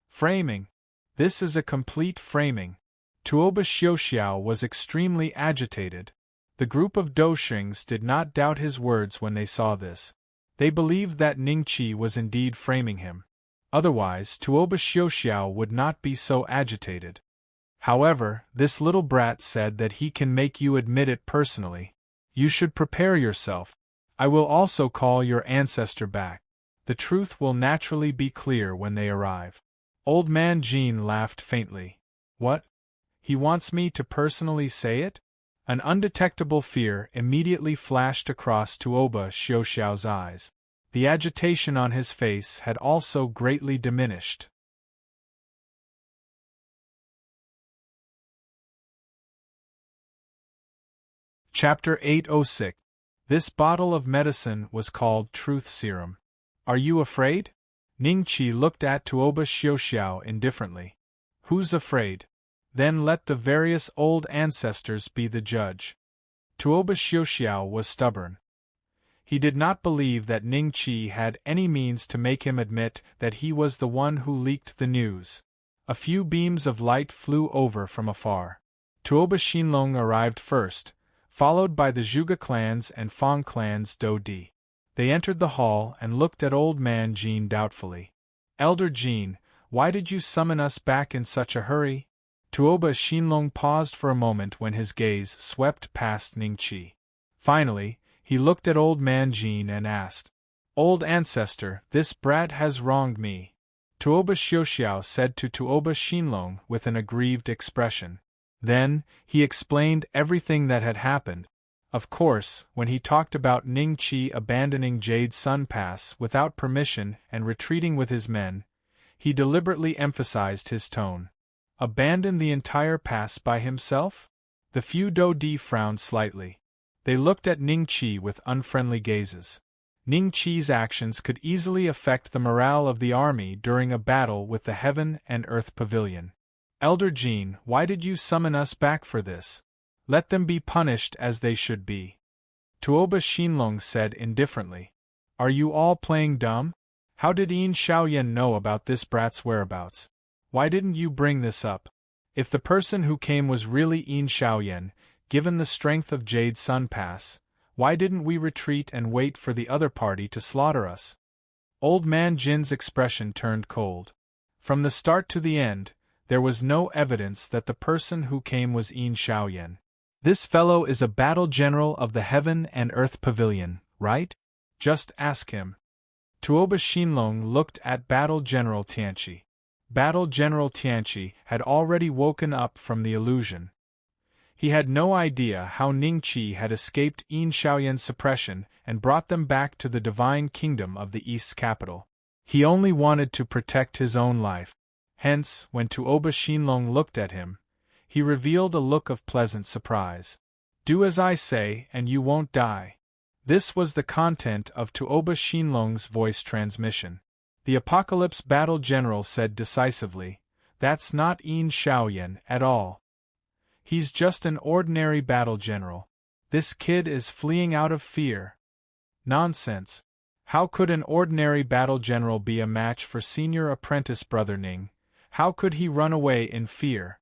Framing. This is a complete framing. Tuoba Xiuxiao was extremely agitated. The group of Doshings did not doubt his words when they saw this. They believed that Ning Qi was indeed framing him. Otherwise, Tuoba Xiuxiao would not be so agitated. However, this little brat said that he can make you admit it personally. You should prepare yourself. I will also call your ancestor back. The truth will naturally be clear when they arrive. Old man Jin laughed faintly. What? He wants me to personally say it? An undetectable fear immediately flashed across Tuoba Xiuxiao's eyes. The agitation on his face had also greatly diminished. Chapter 806. This bottle of medicine was called Truth Serum. Are you afraid? Ning Qi looked at Tuoba Xiuxiao indifferently. Who's afraid? Then let the various old ancestors be the judge. Tuoba Xiuxiao was stubborn. He did not believe that Ning Qi had any means to make him admit that he was the one who leaked the news. A few beams of light flew over from afar. Tuoba Xinlong arrived first, followed by the Zhuge clans and Fang clans Do Di. They entered the hall and looked at old man Jin doubtfully. Elder Jin, why did you summon us back in such a hurry? Tuoba Xinlong paused for a moment when his gaze swept past Ning Qi. Finally, he looked at old man Jin and asked, Old ancestor, this brat has wronged me. Tuoba Xiuxiao said to Tuoba Xinlong with an aggrieved expression. Then, he explained everything that had happened. Of course, when he talked about Ning Qi abandoning Jade Sun Pass without permission and retreating with his men, he deliberately emphasized his tone. Abandon the entire pass by himself? The few Do Di frowned slightly. They looked at Ning Qi with unfriendly gazes. Ning Qi's actions could easily affect the morale of the army during a battle with the Heaven and Earth Pavilion. Elder Jin, why did you summon us back for this? Let them be punished as they should be. Tuoba Xinlong said indifferently. Are you all playing dumb? How did Yin Xiaoyan know about this brat's whereabouts? Why didn't you bring this up? If the person who came was really Yin Xiaoyan, given the strength of Jade Sun Pass, why didn't we retreat and wait for the other party to slaughter us? Old Man Jin's expression turned cold. From the start to the end, there was no evidence that the person who came was Yin Xiaoyan. This fellow is a battle general of the Heaven and Earth Pavilion, right? Just ask him. Tuoba Xinlong looked at Battle General Tianqi. Battle General Tianqi had already woken up from the illusion. He had no idea how Ningqi had escaped Yin Xiaoyan's suppression and brought them back to the divine kingdom of the East's capital. He only wanted to protect his own life. Hence, when Tuoba Xinlong looked at him, he revealed a look of pleasant surprise. Do as I say and you won't die. This was the content of Tuoba Xinlong's voice transmission. The Apocalypse Battle General said decisively, "That's not Yin Xiaoyan at all. He's just an ordinary battle general. This kid is fleeing out of fear." Nonsense. How could an ordinary battle general be a match for senior apprentice Brother Ning? How could he run away in fear?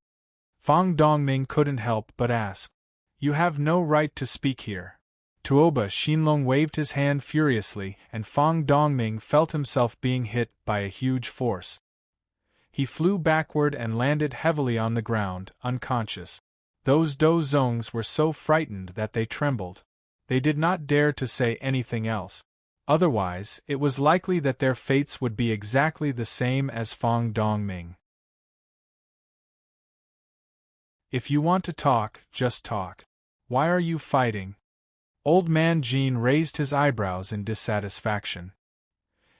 Fang Dongming couldn't help but ask. You have no right to speak here. Tuoba Xinlong waved his hand furiously, and Fang Dongming felt himself being hit by a huge force. He flew backward and landed heavily on the ground, unconscious. Those Dozongs were so frightened that they trembled. They did not dare to say anything else. Otherwise, it was likely that their fates would be exactly the same as Fang Dongming. If you want to talk, just talk. Why are you fighting? Old Man Jin raised his eyebrows in dissatisfaction.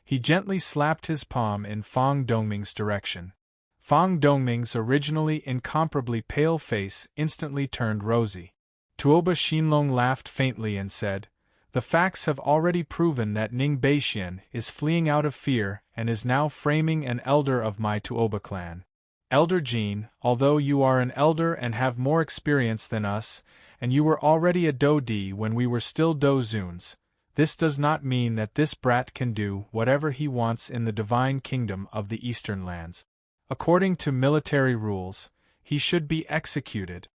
He gently slapped his palm in Fang Dongming's direction. Fang Dongming's originally incomparably pale face instantly turned rosy. Tuoba Xinlong laughed faintly and said, "The facts have already proven that Ning Beixian is fleeing out of fear and is now framing an elder of my Tuoba clan. Elder Jin, although you are an elder and have more experience than us, and you were already a Dodi when we were still Dozuns, this does not mean that this brat can do whatever he wants in the divine kingdom of the Eastern lands. According to military rules, he should be executed."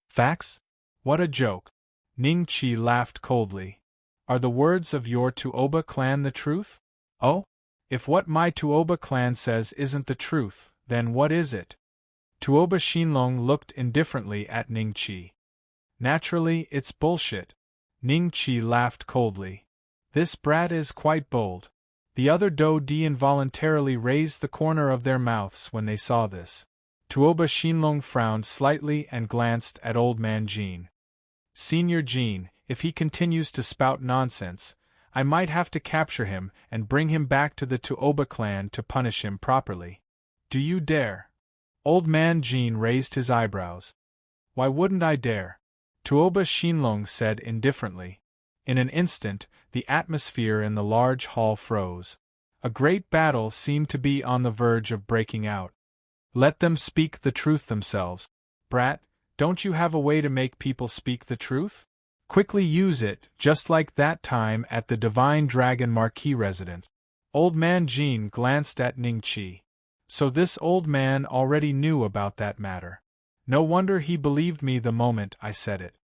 Facts? What a joke. Ningqi laughed coldly. Are the words of your Tuoba clan the truth? Oh? If what my Tuoba clan says isn't the truth, then what is it? Tuoba Xinlong looked indifferently at Ningqi. Naturally, it's bullshit. Ningqi laughed coldly. This brat is quite bold. The other Dodi involuntarily raised the corner of their mouths when they saw this. Tuoba Xinlong frowned slightly and glanced at Old Man Jin. Senior Jin, if he continues to spout nonsense, I might have to capture him and bring him back to the Tuoba clan to punish him properly. Do you dare? Old Man Jin raised his eyebrows. Why wouldn't I dare? Tuoba Xinlong said indifferently. In an instant, the atmosphere in the large hall froze. A great battle seemed to be on the verge of breaking out. Let them speak the truth themselves. Brat, don't you have a way to make people speak the truth? Quickly use it, just like that time at the Divine Dragon Marquis residence. Old Man Jin glanced at Ningqi. So this old man already knew about that matter. No wonder he believed me the moment I said it.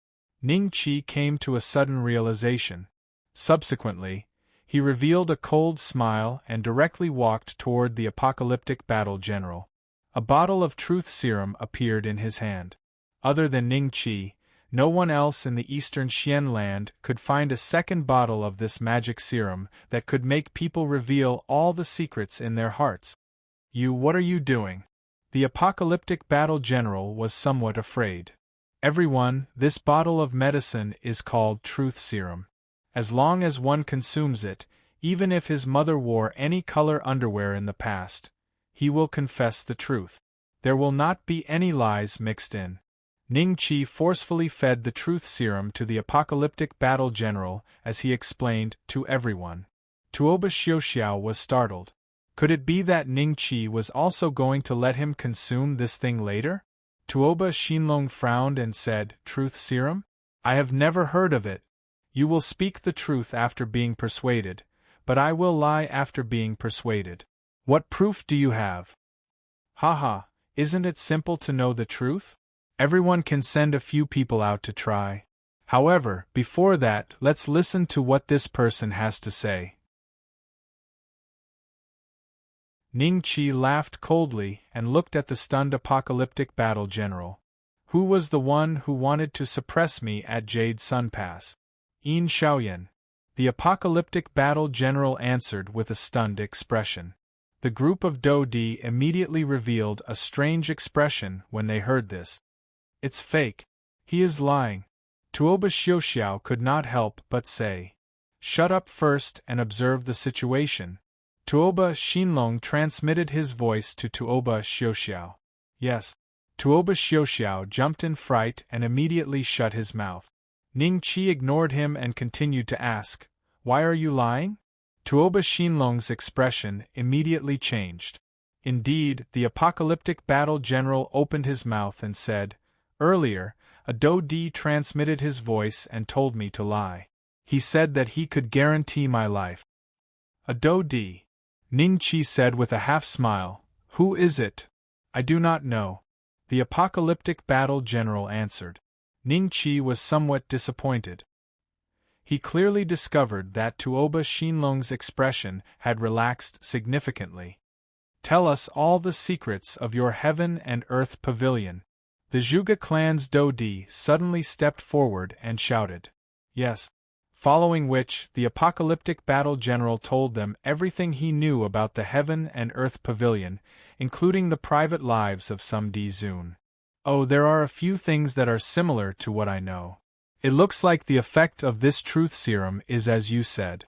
Ningqi came to a sudden realization. Subsequently, he revealed a cold smile and directly walked toward the apocalyptic battle general. A bottle of truth serum appeared in his hand. Other than Ningqi, no one else in the eastern Xian land could find a second bottle of this magic serum that could make people reveal all the secrets in their hearts. What are you doing? The apocalyptic battle general was somewhat afraid. Everyone, this bottle of medicine is called truth serum. As long as one consumes it, even if his mother wore any color underwear in the past, he will confess the truth. There will not be any lies mixed in. Ningqi forcefully fed the truth serum to the apocalyptic battle general as he explained to everyone. Tuoba Xiuxiao was startled. Could it be that Ningqi was also going to let him consume this thing later? Tuoba Xinlong frowned and said, "Truth serum? I have never heard of it. You will speak the truth after being persuaded, but I will lie after being persuaded. What proof do you have?" Haha, isn't it simple to know the truth? Everyone can send a few people out to try. However, before that, let's listen to what this person has to say. Ning Qi laughed coldly and looked at the stunned apocalyptic battle general. Who was the one who wanted to suppress me at Jade Sun Pass? Yin Shaoyan. The apocalyptic battle general answered with a stunned expression. The group of Dodi immediately revealed a strange expression when they heard this. It's fake. He is lying. Tuoba Xiuxiao could not help but say. Shut up first and observe the situation. Tuoba Xinlong transmitted his voice to Tuoba Xiuxiao. Yes. Tuoba Xiuxiao jumped in fright and immediately shut his mouth. Ning Qi ignored him and continued to ask, Why are you lying? Tuoba Xinlong's expression immediately changed. Indeed, the apocalyptic battle general opened his mouth and said, Earlier, a Dodi transmitted his voice and told me to lie. He said that he could guarantee my life. A Dodi? Ning Qi said with a half-smile. Who is it? I do not know. The apocalyptic battle general answered. Ning Qi was somewhat disappointed. He clearly discovered that Tuoba Xinlong's expression had relaxed significantly. Tell us all the secrets of your heaven and earth pavilion. The Zhuge clan's Dodi suddenly stepped forward and shouted. Yes. Following which, the apocalyptic battle general told them everything he knew about the heaven and earth pavilion, including the private lives of some Di Zun. Oh, there are a few things that are similar to what I know. It looks like the effect of this truth serum is as you said.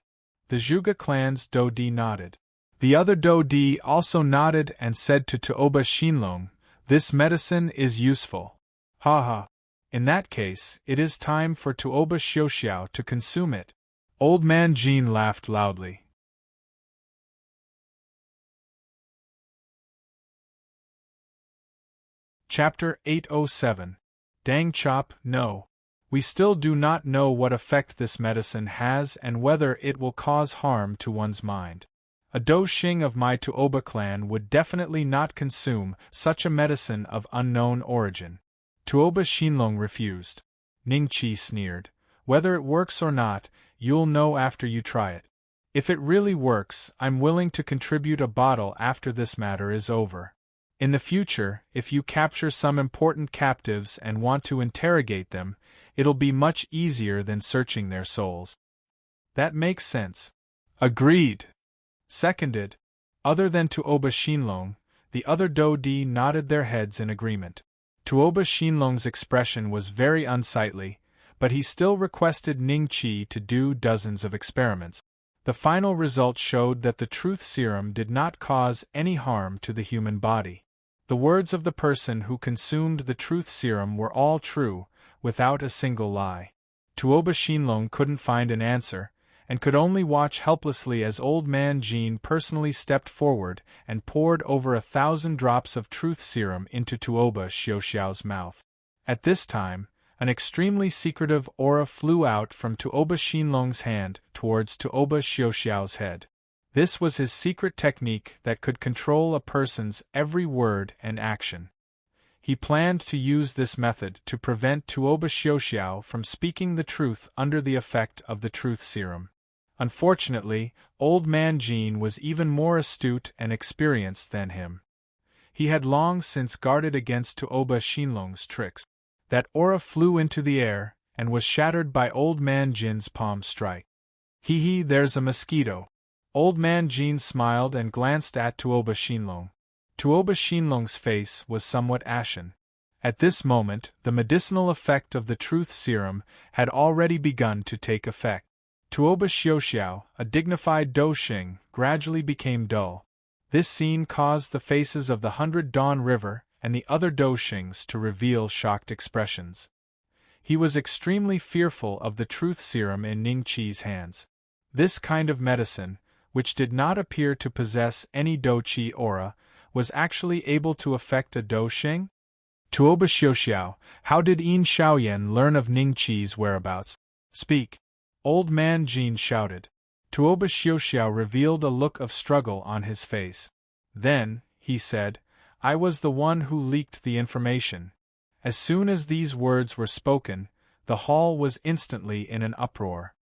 The Zhuge clan's Dodi nodded. The other Dodi also nodded and said to Tuoba Xinlong, This medicine is useful. Ha ha. In that case, it is time for Tuoba Xiuxiao to consume it. Old man Jin laughed loudly. Chapter 807. Dang Chop, no. We still do not know what effect this medicine has and whether it will cause harm to one's mind. A Do Xing of my Tuoba clan would definitely not consume such a medicine of unknown origin. Tuoba Xinlong refused. Ning Qi sneered. Whether it works or not, you'll know after you try it. If it really works, I'm willing to contribute a bottle after this matter is over. In the future, if you capture some important captives and want to interrogate them, it'll be much easier than searching their souls. That makes sense. Agreed. Seconded. Other than Tuoba Xinlong, the other Dodi nodded their heads in agreement. Tuoba Xinlong's expression was very unsightly, but he still requested Ning Qi to do dozens of experiments. The final result showed that the truth serum did not cause any harm to the human body. The words of the person who consumed the truth serum were all true, without a single lie. Tuoba Xinlong couldn't find an answer, and could only watch helplessly as old man Jin personally stepped forward and poured over 1,000 drops of truth serum into Tuoba Xiuxiao's mouth. At this time, an extremely secretive aura flew out from Tuoba Xinlong's hand towards Tuoba Xiuxiao's head. This was his secret technique that could control a person's every word and action. He planned to use this method to prevent Tuoba Xiuxiao from speaking the truth under the effect of the truth serum. Unfortunately, old man Jin was even more astute and experienced than him. He had long since guarded against Tuoba Xinlong's tricks. That aura flew into the air, and was shattered by old man Jin's palm strike. Hee hee, there's a mosquito. Old man Jin smiled and glanced at Tuoba Xinlong. Tuoba Xinlong's face was somewhat ashen. At this moment, the medicinal effect of the truth serum had already begun to take effect. Tuoba Xiuxiao, a dignified Do Xing, gradually became dull. This scene caused the faces of the 100 Dawn River and the other Do Xings to reveal shocked expressions. He was extremely fearful of the truth serum in Ning Qi's hands. This kind of medicine, which did not appear to possess any Do Qi aura, was actually able to affect a Do Xing? Tuoba Xiuxiao, how did Yin Shaoyan learn of Ning Qi's whereabouts? Speak! Old man Jin shouted. Tuoba Xiuxiao revealed a look of struggle on his face. Then, he said, I was the one who leaked the information. As soon as these words were spoken, the hall was instantly in an uproar.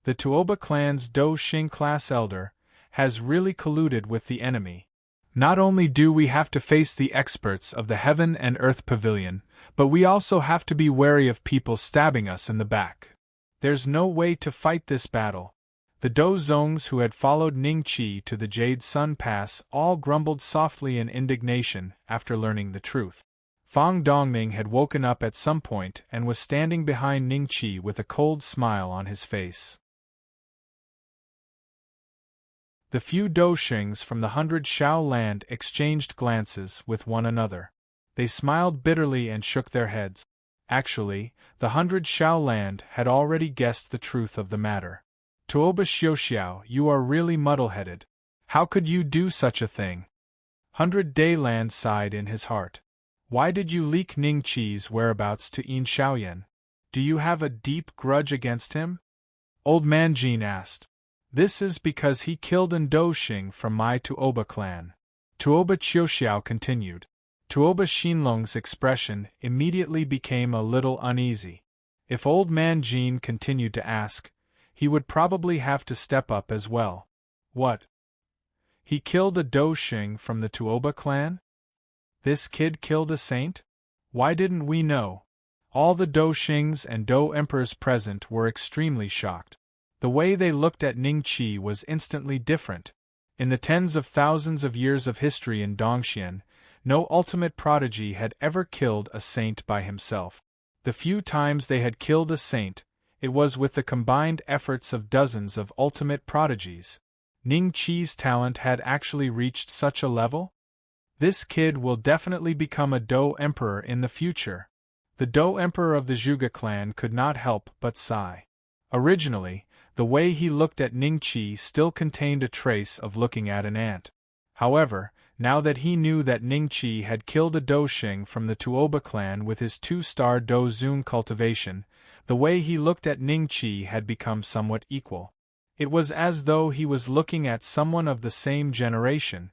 The Tuoba clan's Do Xing class elder has really colluded with the enemy. Not only do we have to face the experts of the Heaven and Earth Pavilion, but we also have to be wary of people stabbing us in the back. There's no way to fight this battle. The Dozongs who had followed Ning Qi to the Jade Sun Pass all grumbled softly in indignation after learning the truth. Fang Dongming had woken up at some point and was standing behind Ning Qi with a cold smile on his face. The few Doshings from the 100 Shao land exchanged glances with one another. They smiled bitterly and shook their heads. Actually, the 100 Shao land had already guessed the truth of the matter. Tuoba Xiuxiao, you are really muddle-headed. How could you do such a thing? 100 Dayland sighed in his heart. Why did you leak Ning Qi's whereabouts to Yin Xiaoyan? Do you have a deep grudge against him? Old Man Jin asked. This is because he killed an Doshing from my Tuoba clan. Tuoba Xiuxiao continued. Tuoba Xinlong's expression immediately became a little uneasy. If Old Man Jin continued to ask, he would probably have to step up as well. What? He killed a Doshing from the Tuoba clan? This kid killed a saint? Why didn't we know? All the Doshings and Do emperors present were extremely shocked. The way they looked at Ning Qi was instantly different. In the tens of thousands of years of history in Dongxian, no ultimate prodigy had ever killed a saint by himself. The few times they had killed a saint, it was with the combined efforts of dozens of ultimate prodigies. Ning Qi's talent had actually reached such a level? This kid will definitely become a Do emperor in the future. The Do emperor of the Zhuge clan could not help but sigh. Originally, the way he looked at Ning Qi still contained a trace of looking at an ant. However, now that he knew that Ning Qi had killed a Doshing from the Tuoba clan with his 2-star Dozun cultivation, the way he looked at Ning Qi had become somewhat equal. It was as though he was looking at someone of the same generation.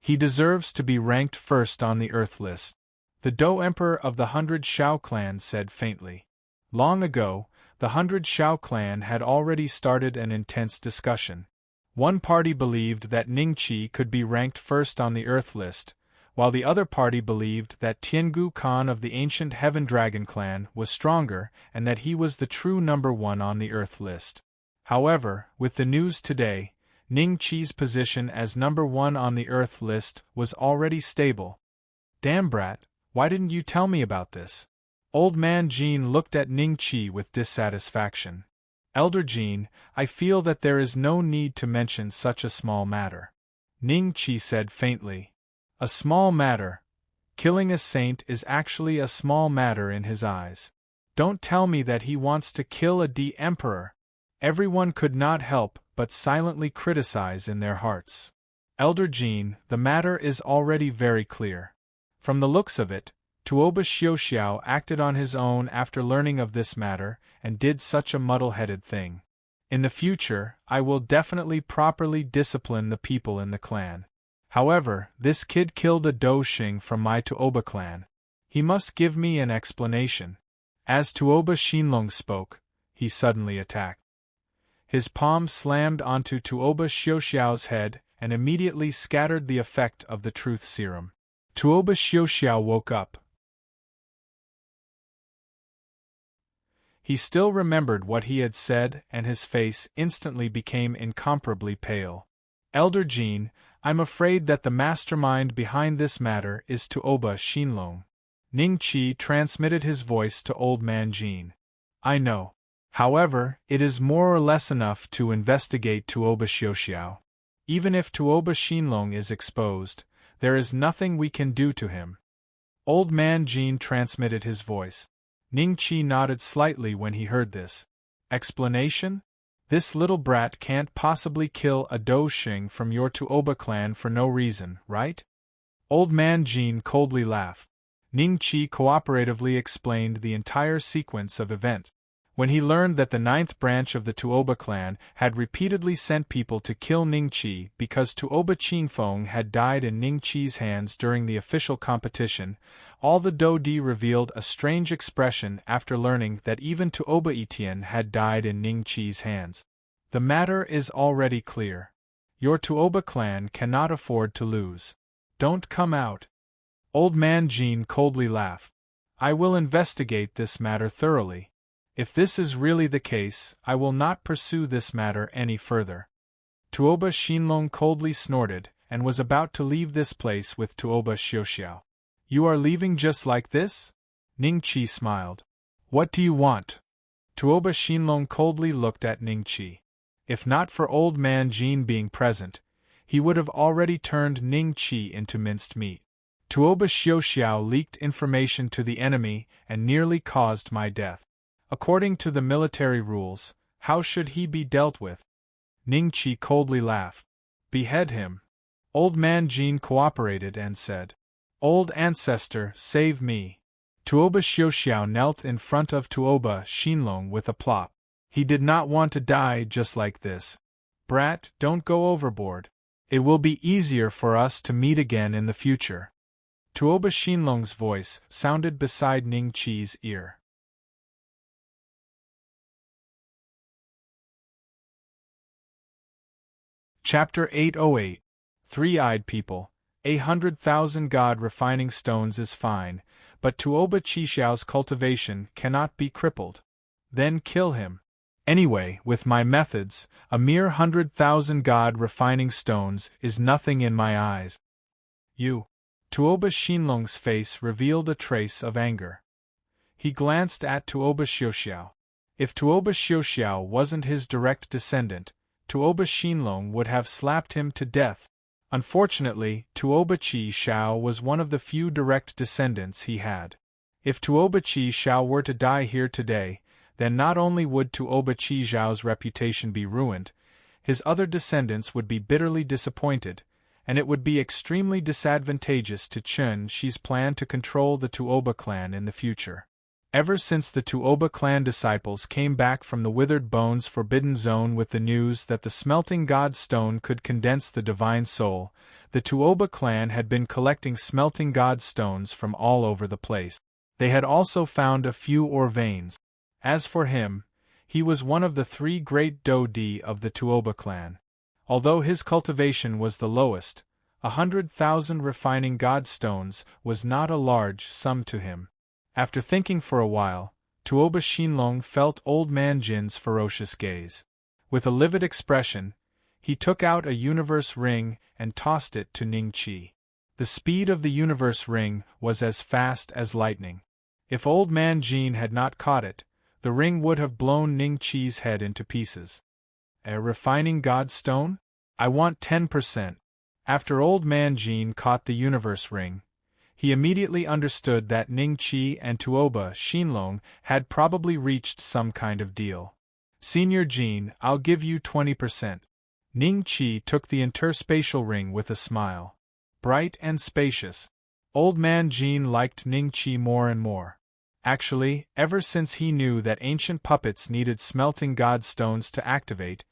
He deserves to be ranked first on the Earth list. The Do Emperor of the 100 Shao clan said faintly. Long ago, the 100 Shao clan had already started an intense discussion. One party believed that Ning Qi could be ranked first on the Earth list, while the other party believed that Tiangu Khan of the ancient Heaven Dragon clan was stronger and that he was the true number one on the Earth list. However, with the news today, Ning Qi's position as number one on the Earth list was already stable. Damn brat, why didn't you tell me about this? Old Man Jin looked at Ning Qi with dissatisfaction. Elder Jin, I feel that there is no need to mention such a small matter. Ning Qi said faintly. A small matter? Killing a saint is actually a small matter in his eyes. Don't tell me that he wants to kill a D-Emperor. Everyone could not help but silently criticize in their hearts. Elder Jin, the matter is already very clear. From the looks of it, Tuoba Xiuxiao acted on his own after learning of this matter and did such a muddle-headed thing. In the future, I will definitely properly discipline the people in the clan. However, this kid killed a Doshing from my Tuoba clan. He must give me an explanation. As Tuoba Xinlong spoke, he suddenly attacked. His palm slammed onto Tuoba Xiuxiao's head and immediately scattered the effect of the truth serum. Tuoba Xiuxiao woke up. He still remembered what he had said and his face instantly became incomparably pale. Elder Jin, I'm afraid that the mastermind behind this matter is Tuoba Xinlong. Ning Qi transmitted his voice to Old Man Jin. I know. However, it is more or less enough to investigate Tuoba Xiuxiao. Even if Tuoba Xinlong is exposed, there is nothing we can do to him. Old Man Jin transmitted his voice. Ning Qi nodded slightly when he heard this. Explanation? This little brat can't possibly kill a Doshing from your Tuoba clan for no reason, right? Old Man Jin coldly laughed. Ning Qi cooperatively explained the entire sequence of events. When he learned that the 9th branch of the Tuoba clan had repeatedly sent people to kill Ning Qi because Tuoba Qingfeng had died in Ning Qi's hands during the official competition, all the Dodi revealed a strange expression after learning that even Tuoba Etian had died in Ning Qi's hands. The matter is already clear. Your Tuoba clan cannot afford to lose. Don't come out. Old Man Jean coldly laughed. I will investigate this matter thoroughly. If this is really the case, I will not pursue this matter any further. Tuoba Shinlong coldly snorted, and was about to leave this place with Tuoba Xiuxiao. You are leaving just like this? Ning Qi smiled. What do you want? Tuoba Shinlong coldly looked at Ning Qi. If not for Old Man Jean being present, he would have already turned Ning Qi into minced meat. Tuoba Xiuxiao leaked information to the enemy and nearly caused my death. According to the military rules, how should he be dealt with? Ning Qi coldly laughed. Behead him. Old Man Jean cooperated and said, Old ancestor, save me. Tuoba Xiuxiao knelt in front of Tuoba Shinlong with a plop. He did not want to die just like this. Brat, don't go overboard. It will be easier for us to meet again in the future. Tuoba Shinlong's voice sounded beside Ning Qi's ear. Chapter 808. Three-Eyed People. 100,000 God refining stones is fine, but Tuoba Qixiao's cultivation cannot be crippled. Then kill him. Anyway, with my methods, a mere 100,000 God refining stones is nothing in my eyes. You. Tuoba Shinlong's face revealed a trace of anger. He glanced at Tuoba Xiuxiao. If Tuoba Xiuxiao wasn't his direct descendant, Tuoba Shinlong would have slapped him to death. Unfortunately, Tuoba Qixiao was one of the few direct descendants he had. If Tuoba Qixiao were to die here today, then not only would Tuoba Qixiao's reputation be ruined, his other descendants would be bitterly disappointed, and it would be extremely disadvantageous to Chen Shi's plan to control the Tuoba clan in the future. Ever since the Tuoba clan disciples came back from the Withered Bones Forbidden Zone with the news that the smelting god stone could condense the divine soul, the Tuoba clan had been collecting smelting god stones from all over the place. They had also found a few ore veins. As for him, he was one of the three great Dodi of the Tuoba clan. Although his cultivation was the lowest, 100,000 refining god stones was not a large sum to him. After thinking for a while, Tuoba Shinlong felt Old Man Jin's ferocious gaze. With a livid expression, he took out a universe ring and tossed it to Ning Qi. The speed of the universe ring was as fast as lightning. If Old Man Jin had not caught it, the ring would have blown Ning Qi's head into pieces. A refining god stone? I want 10%. After Old Man Jin caught the universe ring, he immediately understood that Ning Qi and Tuoba Shinlong had probably reached some kind of deal. Senior Jin, I'll give you 20%. Ning Qi took the interspatial ring with a smile. Bright and spacious. Old Man Jin liked Ning Qi more and more. Actually, ever since he knew that ancient puppets needed smelting god stones to activate,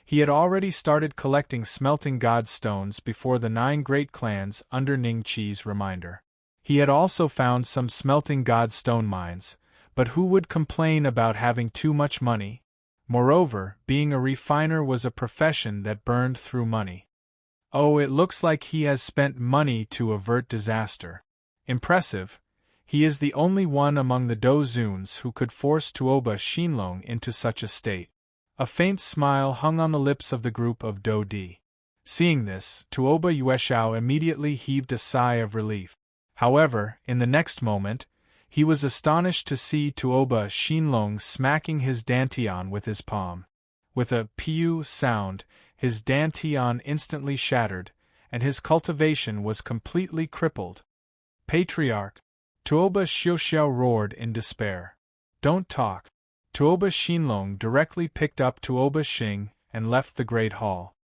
he had already started collecting smelting god stones before the 9 great clans under Ning Qi's reminder. He had also found some smelting god stone mines, but who would complain about having too much money? Moreover, being a refiner was a profession that burned through money. Oh, it looks like he has spent money to avert disaster. Impressive. He is the only one among the Dozuns who could force Tuoba Shinlong into such a state. A faint smile hung on the lips of the group of Dodi. Seeing this, Tuoba Yueshao immediately heaved a sigh of relief. However, in the next moment, he was astonished to see Tuoba Shinlong smacking his dantian with his palm. With a piu sound, his dantian instantly shattered, and his cultivation was completely crippled. Patriarch! Tuoba Xiuxiao roared in despair. Don't talk. Tuoba Shinlong directly picked up Tuoba Xing and left the great hall.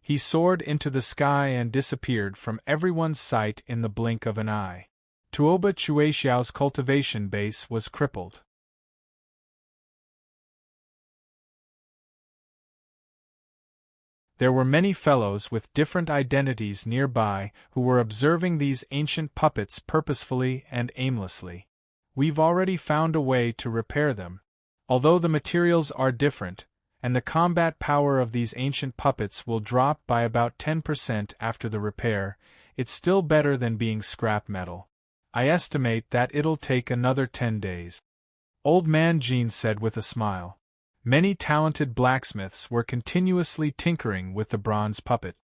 He soared into the sky and disappeared from everyone's sight in the blink of an eye. Tuoba Chuexiao's cultivation base was crippled. There were many fellows with different identities nearby who were observing these ancient puppets purposefully and aimlessly. We've already found a way to repair them. Although the materials are different, and the combat power of these ancient puppets will drop by about 10% after the repair, It's still better than being scrap metal. I estimate that it'll take another 10 days. Old Man Jean said with a smile. Many talented blacksmiths were continuously tinkering with the bronze puppet.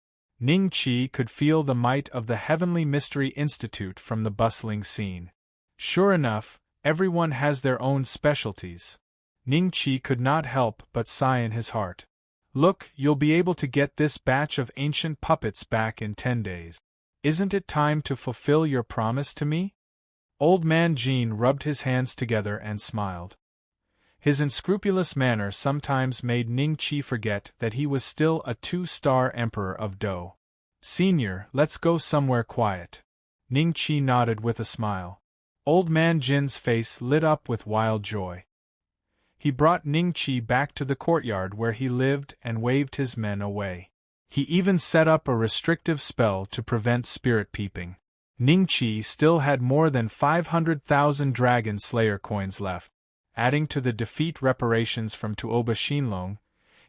Ning Chi could feel the might of the Heavenly Mystery Institute from the bustling scene. Sure enough, everyone has their own specialties. Ning Chi could not help but sigh in his heart. Look, you'll be able to get this batch of ancient puppets back in 10 days. Isn't it time to fulfill your promise to me? Old Man Jean rubbed his hands together and smiled. His unscrupulous manner sometimes made Ning Chi forget that he was still a 2-star emperor of Do. Senior, let's go somewhere quiet. Ning Chi nodded with a smile. Old Man Jin's face lit up with wild joy. He brought Ning Chi back to the courtyard where he lived and waved his men away. He even set up a restrictive spell to prevent spirit peeping. Ning Chi still had more than 500,000 Dragon Slayer coins left. Adding to the defeat reparations from Tuoba Shinlong,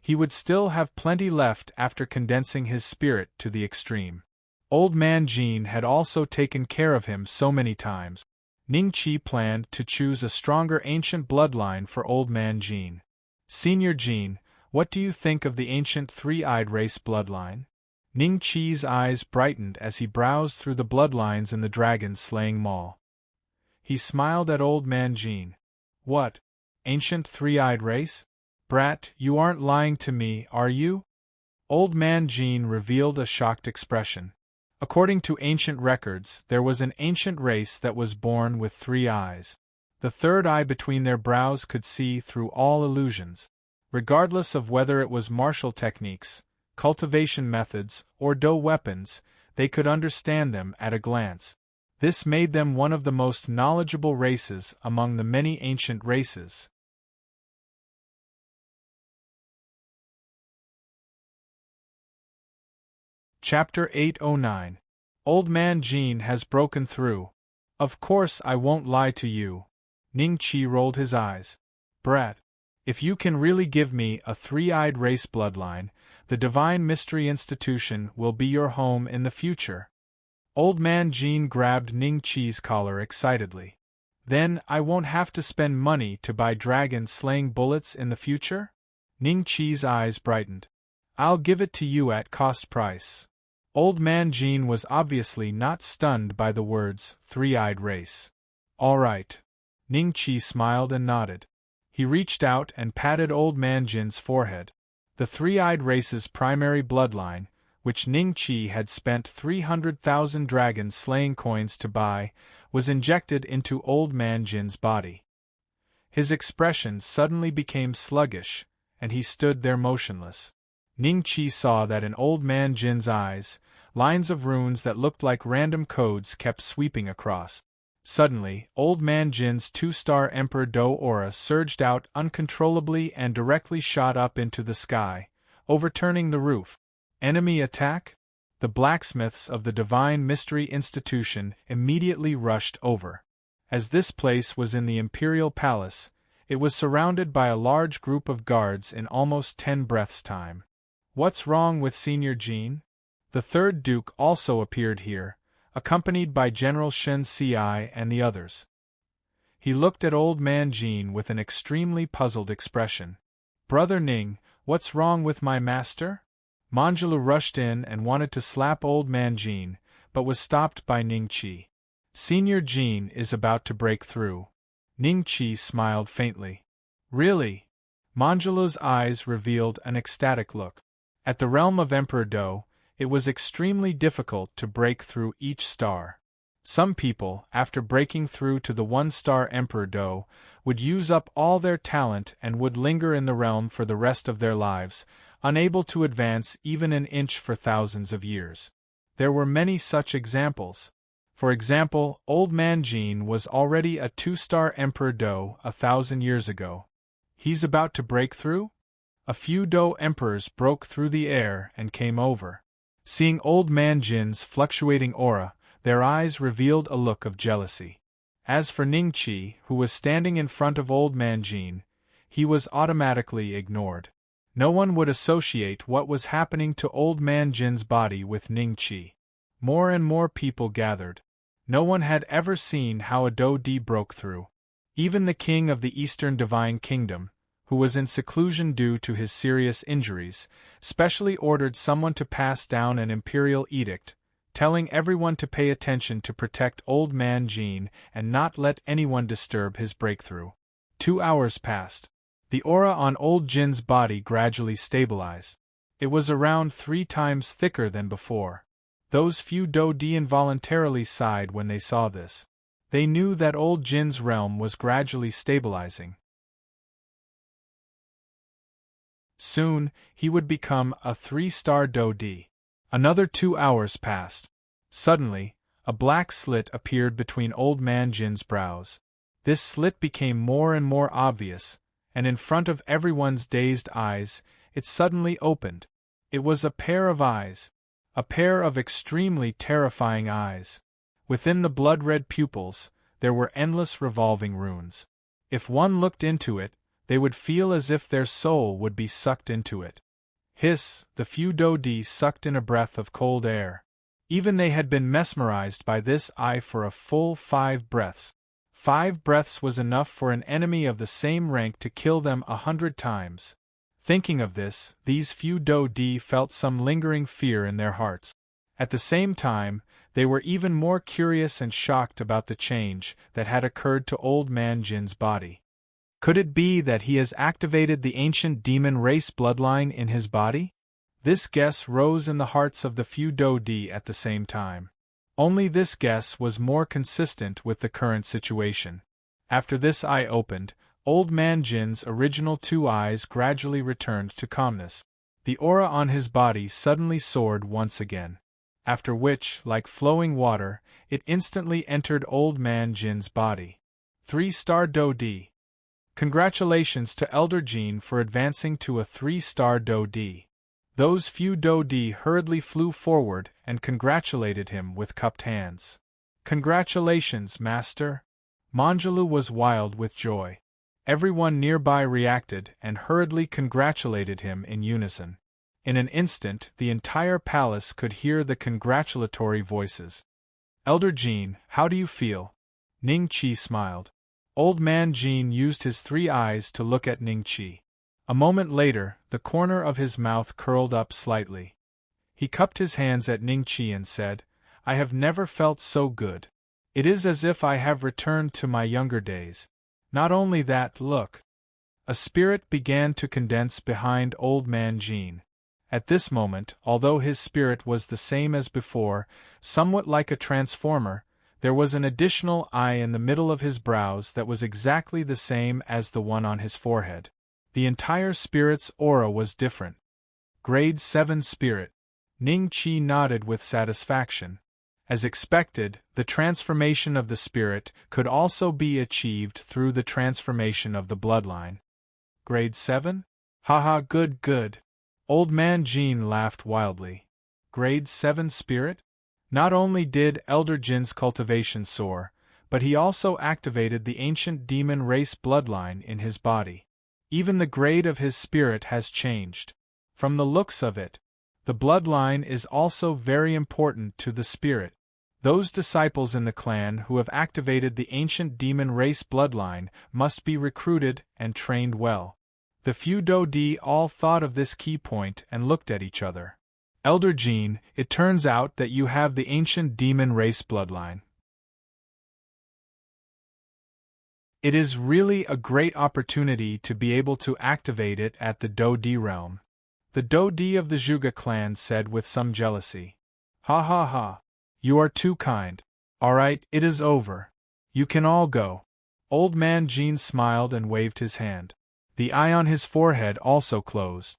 he would still have plenty left after condensing his spirit to the extreme. Old Man Jean had also taken care of him so many times. Ning Chi planned to choose a stronger ancient bloodline for Old Man Jean. Senior Jean, what do you think of the ancient three-eyed race bloodline? Ning Chi's eyes brightened as he browsed through the bloodlines in the dragon-slaying mall. He smiled at Old Man Jean. What? Ancient three-eyed race? Brat, you aren't lying to me, are you? Old Man Jean revealed a shocked expression. According to ancient records, there was an ancient race that was born with 3 eyes. The third eye between their brows could see through all illusions. Regardless of whether it was martial techniques, cultivation methods, or Do weapons, they could understand them at a glance. This made them one of the most knowledgeable races among the many ancient races. Chapter 809. Old Man Jean has broken through. Of course I won't lie to you. Ning Chi rolled his eyes. Brat, if you can really give me a 3-eyed race bloodline, the Divine Mystery Institution will be your home in the future. Old Man Jean grabbed Ning Chi's collar excitedly. Then I won't have to spend money to buy dragon-slaying bullets in the future? Ning Chi's eyes brightened. I'll give it to you at cost price. Old Man Jean was obviously not stunned by the words, 3-eyed race. All right. Ning Chi smiled and nodded. He reached out and patted Old Man Jin's forehead. The 3-eyed race's primary bloodline, which Ning Chi had spent 300,000 dragon-slaying coins to buy, was injected into Old Man Jin's body. His expression suddenly became sluggish, and he stood there motionless. Ning Chi saw that in Old Man Jin's eyes, lines of runes that looked like random codes kept sweeping across. Suddenly, Old Man Jin's 2-star Emperor Do aura surged out uncontrollably and directly shot up into the sky, overturning the roof. Enemy attack? The blacksmiths of the Divine Mystery Institution immediately rushed over. As this place was in the Imperial Palace, it was surrounded by a large group of guards in almost 10 breaths' time. What's wrong with Senior Jean? The third Duke also appeared here, accompanied by General Shen Si and the others. He looked at Old Man Jean with an extremely puzzled expression. Brother Ning, what's wrong with my master? Manjulu rushed in and wanted to slap Old Man Jean, but was stopped by Ning Chi. Senior Jean is about to break through. Ning Chi smiled faintly. Really? Manjulu's eyes revealed an ecstatic look. At the realm of Emperor Do, it was extremely difficult to break through each star. Some people, after breaking through to the 1-star Emperor Do, would use up all their talent and would linger in the realm for the rest of their lives, unable to advance even an inch for thousands of years. There were many such examples. For example, Old Man Jean was already a 2-star Emperor Do 1,000 years ago. He's about to break through? A few Do emperors broke through the air and came over. Seeing Old Man Jin's fluctuating aura, their eyes revealed a look of jealousy. As for Ning Chi, who was standing in front of Old Man Jean, he was automatically ignored. No one would associate what was happening to Old Man Jin's body with Ning Chi. More and more people gathered. No one had ever seen how a Do-di broke through. Even the king of the Eastern Divine Kingdom, who was in seclusion due to his serious injuries, specially ordered someone to pass down an imperial edict, telling everyone to pay attention to protect Old Man Jean and not let anyone disturb his breakthrough. 2 hours passed. The aura on Old Jin's body gradually stabilized. It was around 3 times thicker than before. Those few Do-di involuntarily sighed when they saw this. They knew that Old Jin's realm was gradually stabilizing. Soon, he would become a 3-star Do-di. Another 2 hours passed. Suddenly, a black slit appeared between Old Man Jin's brows. This slit became more and more obvious, and in front of everyone's dazed eyes, it suddenly opened. It was a pair of eyes. A pair of extremely terrifying eyes. Within the blood-red pupils, there were endless revolving runes. If one looked into it, they would feel as if their soul would be sucked into it. Hiss, the few Do-di sucked in a breath of cold air. Even they had been mesmerized by this eye for a full 5 breaths. 5 breaths was enough for an enemy of the same rank to kill them 100 times. Thinking of this, these few Do-di felt some lingering fear in their hearts. At the same time, they were even more curious and shocked about the change that had occurred to Old Man Jin's body. Could it be that he has activated the ancient demon race bloodline in his body? This guess rose in the hearts of the few Do-di at the same time. Only this guess was more consistent with the current situation. After this eye opened, Old Man Jin's original 2 eyes gradually returned to calmness. The aura on his body suddenly soared once again. After which, like flowing water, it instantly entered Old Man Jin's body. 3-star Do-di. Congratulations to Elder Jean for advancing to a 3-star Do-di. Those few Do-di hurriedly flew forward and congratulated him with cupped hands. Congratulations, Master! Manjulu was wild with joy. Everyone nearby reacted and hurriedly congratulated him in unison. In an instant, the entire palace could hear the congratulatory voices. Elder Jean, how do you feel? Ning Qi smiled. Old Man Jean used his 3 eyes to look at Ning Qi. A moment later, the corner of his mouth curled up slightly. He cupped his hands at Ning Qi and said, I have never felt so good. It is as if I have returned to my younger days. Not only that, look. A spirit began to condense behind Old Man Jean. At this moment, although his spirit was the same as before, somewhat like a transformer, there was an additional eye in the middle of his brows that was exactly the same as the one on his forehead. The entire spirit's aura was different. Grade 7 Spirit. Ning Qi nodded with satisfaction. As expected, the transformation of the spirit could also be achieved through the transformation of the bloodline. Grade 7? Haha, good, good. Old Man Jean laughed wildly. Grade 7 Spirit? Not only did Elder Jin's cultivation soar, but he also activated the ancient demon race bloodline in his body. Even the grade of his spirit has changed. From the looks of it, the bloodline is also very important to the spirit. Those disciples in the clan who have activated the ancient demon race bloodline must be recruited and trained well. The few Do-di all thought of this key point and looked at each other. Elder Jean, it turns out that you have the ancient demon race bloodline. It is really a great opportunity to be able to activate it at the Do-di realm. The Do-di of the Zhuge clan said with some jealousy. Ha ha ha. You are too kind. Alright, it is over. You can all go. Old Man Jean smiled and waved his hand. The eye on his forehead also closed.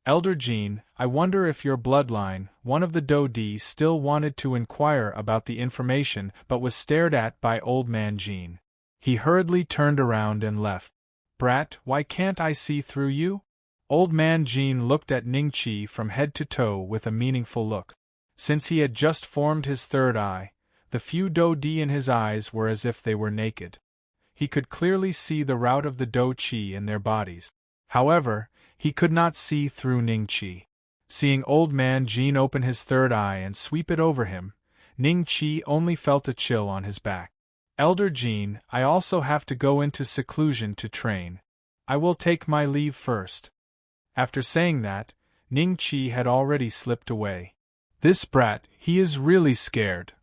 Elder Jean, I wonder if your bloodline, one of the Do-di still wanted to inquire about the information but was stared at by Old Man Jean. He hurriedly turned around and left. Brat, why can't I see through you? Old Man Jean looked at Ning Qi from head to toe with a meaningful look. Since he had just formed his 3rd eye, the few Do-di in his eyes were as if they were naked. He could clearly see the route of the Do-chi in their bodies. However, he could not see through Ning Qi. Seeing old man Jin open his third eye and sweep it over him, Ning Qi only felt a chill on his back. Elder Jin, I also have to go into seclusion to train. I will take my leave first. After saying that, Ning Qi had already slipped away. This brat, he is really scared.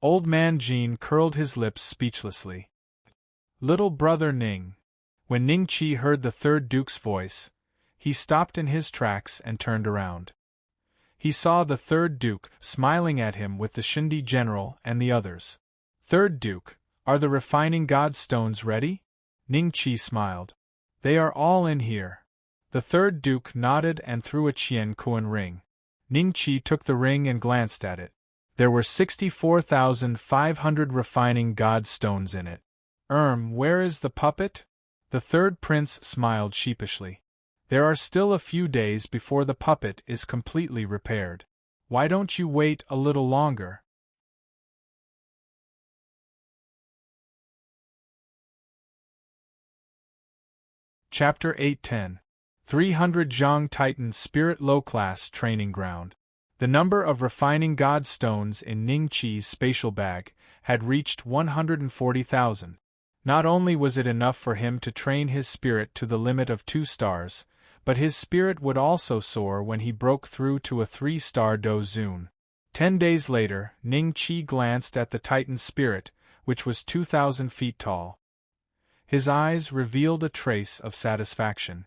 Old man Jin curled his lips speechlessly. Little brother Ning. When Ning Qi heard the third duke's voice, he stopped in his tracks and turned around. He saw the third duke smiling at him with the Shindi general and the others. Third duke, are the refining god stones ready? Ning Qi smiled. They are all in here. The third duke nodded and threw a Qian Kuan ring. Ning Qi took the ring and glanced at it. There were 64,500 refining god stones in it. Where is the puppet? The third prince smiled sheepishly. There are still a few days before the puppet is completely repaired. Why don't you wait a little longer? Chapter 810. 300 Zhang Titan Spirit Low Class Training Ground. The number of refining god stones in Ning Qi's spatial bag had reached 140,000. Not only was it enough for him to train his spirit to the limit of 2 stars, but his spirit would also soar when he broke through to a 3-star Do Zun. 10 days later, Ning Qi glanced at the Titan spirit, which was 2,000 feet tall. His eyes revealed a trace of satisfaction.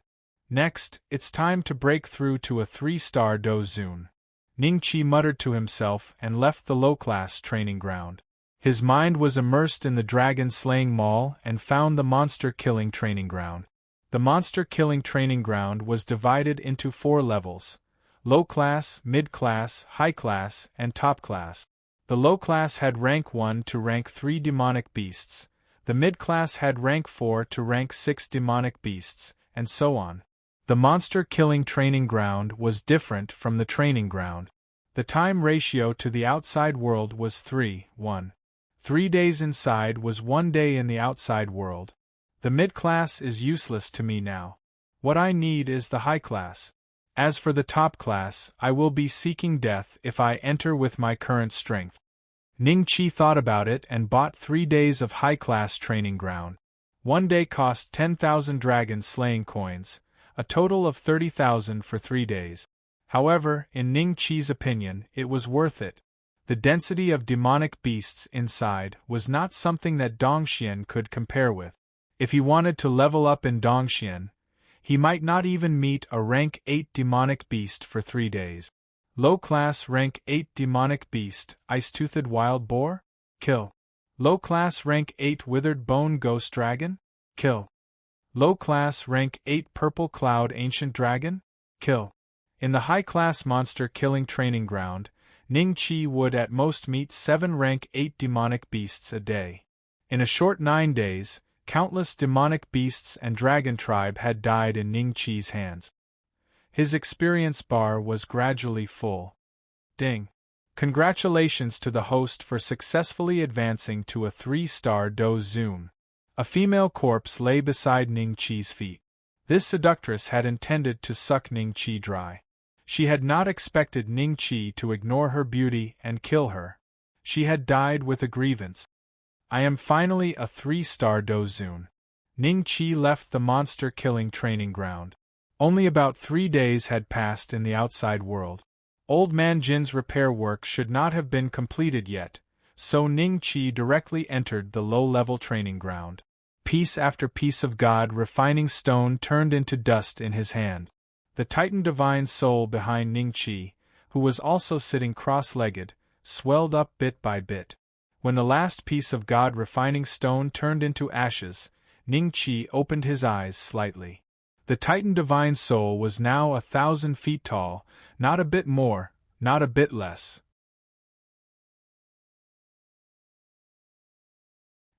Next, it's time to break through to a 3-star Do Zun. Ning Qi muttered to himself and left the low-class training ground. His mind was immersed in the dragon-slaying mall and found the monster-killing training ground. The monster-killing training ground was divided into 4 levels: low-class, mid-class, high-class, and top-class. The low-class had rank 1 to rank 3 demonic beasts, the mid-class had rank 4 to rank 6 demonic beasts, and so on. The monster-killing training ground was different from the training ground. The time ratio to the outside world was 3:1. 3 days inside was 1 day in the outside world. The mid-class is useless to me now. What I need is the high class. As for the top class, I will be seeking death if I enter with my current strength. Ning Qi thought about it and bought 3 days of high-class training ground. 1 day cost 10,000 dragon-slaying coins, a total of 30,000 for 3 days. However, in Ning Qi's opinion, it was worth it. The density of demonic beasts inside was not something that Dongxian could compare with. If he wanted to level up in Dongxian, he might not even meet a rank 8 demonic beast for 3 days. Low-class rank 8 demonic beast, ice-toothed wild boar? Kill. Low-class rank 8 withered bone ghost dragon? Kill. Low-class rank 8 purple cloud ancient dragon? Kill. In the high-class monster-killing training ground, Ning Qi would at most meet 7 rank 8 demonic beasts a day. In a short 9 days, countless demonic beasts and dragon tribe had died in Ning Qi's hands. His experience bar was gradually full. Ding! Congratulations to the host for successfully advancing to a 3-star Do Zun. A female corpse lay beside Ning Qi's feet. This seductress had intended to suck Ning Qi dry. She had not expected Ning Qi to ignore her beauty and kill her. She had died with a grievance. I am finally a 3-star Do Zun. Ning Qi left the monster-killing training ground. Only about 3 days had passed in the outside world. Old Man Jin's repair work should not have been completed yet, so Ning Qi directly entered the low-level training ground. Piece after piece of God refining stone turned into dust in his hand. The Titan Divine Soul behind Ning Qi, who was also sitting cross-legged, swelled up bit by bit. When the last piece of God refining stone turned into ashes, Ning Qi opened his eyes slightly. The Titan Divine Soul was now 1,000 feet tall, not a bit more, not a bit less.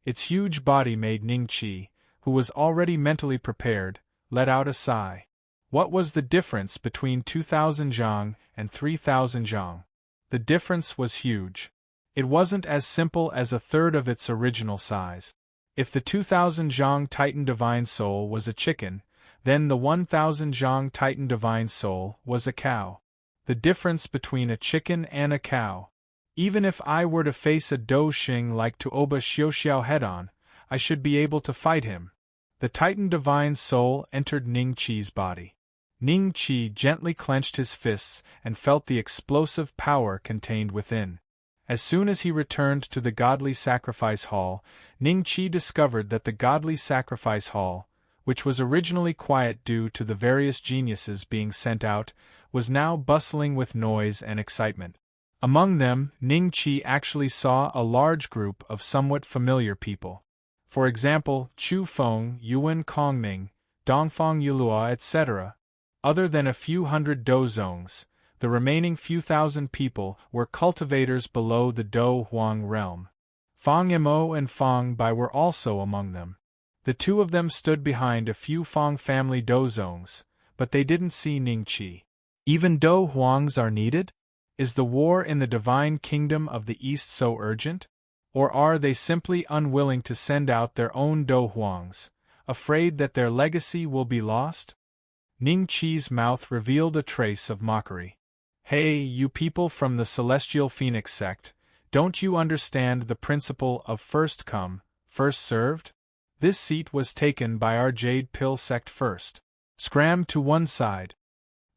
Its huge body made Ning Qi, who was already mentally prepared, let out a sigh. What was the difference between 2,000 zhang and 3,000 zhang? The difference was huge. It wasn't as simple as a third of its original size. If the 2,000 zhang Titan Divine Soul was a chicken, then the 1,000 zhang Titan Divine Soul was a cow. The difference between a chicken and a cow. Even if I were to face a Do Xing like Tuoba Xiuxiao head-on, I should be able to fight him. The Titan Divine Soul entered Ning Qi's body. Ning Qi gently clenched his fists and felt the explosive power contained within. As soon as he returned to the Godly Sacrifice Hall, Ning Qi discovered that the Godly Sacrifice Hall, which was originally quiet due to the various geniuses being sent out, was now bustling with noise and excitement. Among them, Ning Qi actually saw a large group of somewhat familiar people. For example, Chu Feng, Yuan Kongming, Dongfang Yulua, etc. Other than a few hundred Dozongs, the remaining few thousand people were cultivators below the Do Huang realm. Fang Mo and Fang Bai were also among them. The two of them stood behind a few Fang family Dozongs, but they didn't see Ning Qi. Even Do Huangs are needed? Is the war in the Divine Kingdom of the East so urgent? Or are they simply unwilling to send out their own Do Huangs, afraid that their legacy will be lost? Ning Qi's mouth revealed a trace of mockery. Hey, you people from the Celestial Phoenix sect, don't you understand the principle of first come, first served? This seat was taken by our Jade Pill sect first. Scram to one side.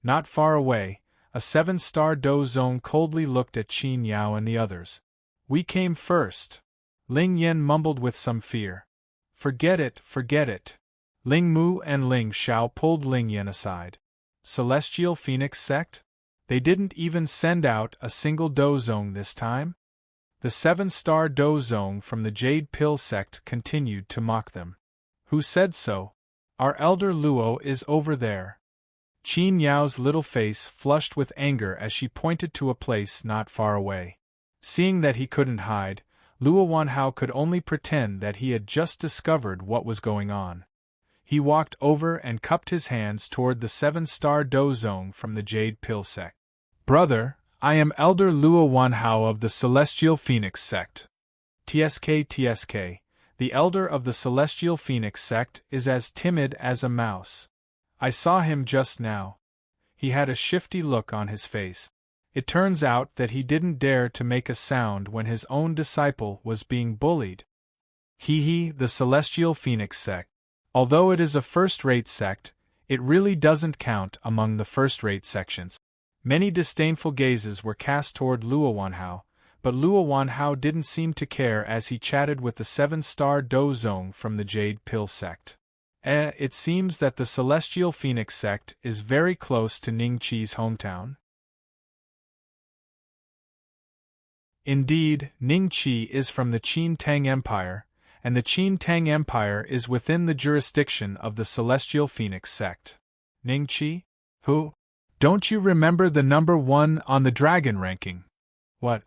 Not far away, a 7-star Do Zone coldly looked at Qin Yao and the others. We came first. Ling Yan mumbled with some fear. Forget it, forget it. Ling Mu and Ling Xiao pulled Ling Yan aside. Celestial Phoenix sect? They didn't even send out a single Do Zone this time? The 7-star Do Zone from the Jade Pill sect continued to mock them. Who said so? Our elder Luo is over there. Qin Yao's little face flushed with anger as she pointed to a place not far away. Seeing that he couldn't hide, Luo Wanhao could only pretend that he had just discovered what was going on. He walked over and cupped his hands toward the 7-star Do Zone from the Jade Pill sect. Brother, I am Elder Luo Wanhao of the Celestial Phoenix sect. TSK, the elder of the Celestial Phoenix sect is as timid as a mouse. I saw him just now. He had a shifty look on his face. It turns out that he didn't dare to make a sound when his own disciple was being bullied. The Celestial Phoenix sect. Although it is a first-rate sect, it really doesn't count among the first-rate sections. Many disdainful gazes were cast toward Luo Wanhao, but Luo Wanhao didn't seem to care as he chatted with the 7-star Do Zone from the Jade Pill sect. It seems that the Celestial Phoenix sect is very close to Ning Qi's hometown. Indeed, Ning Qi is from the Qin Tang Empire, and the Qin Tang Empire is within the jurisdiction of the Celestial Phoenix sect. Ning Qi? Who? Don't you remember the number 1 on the dragon ranking? What?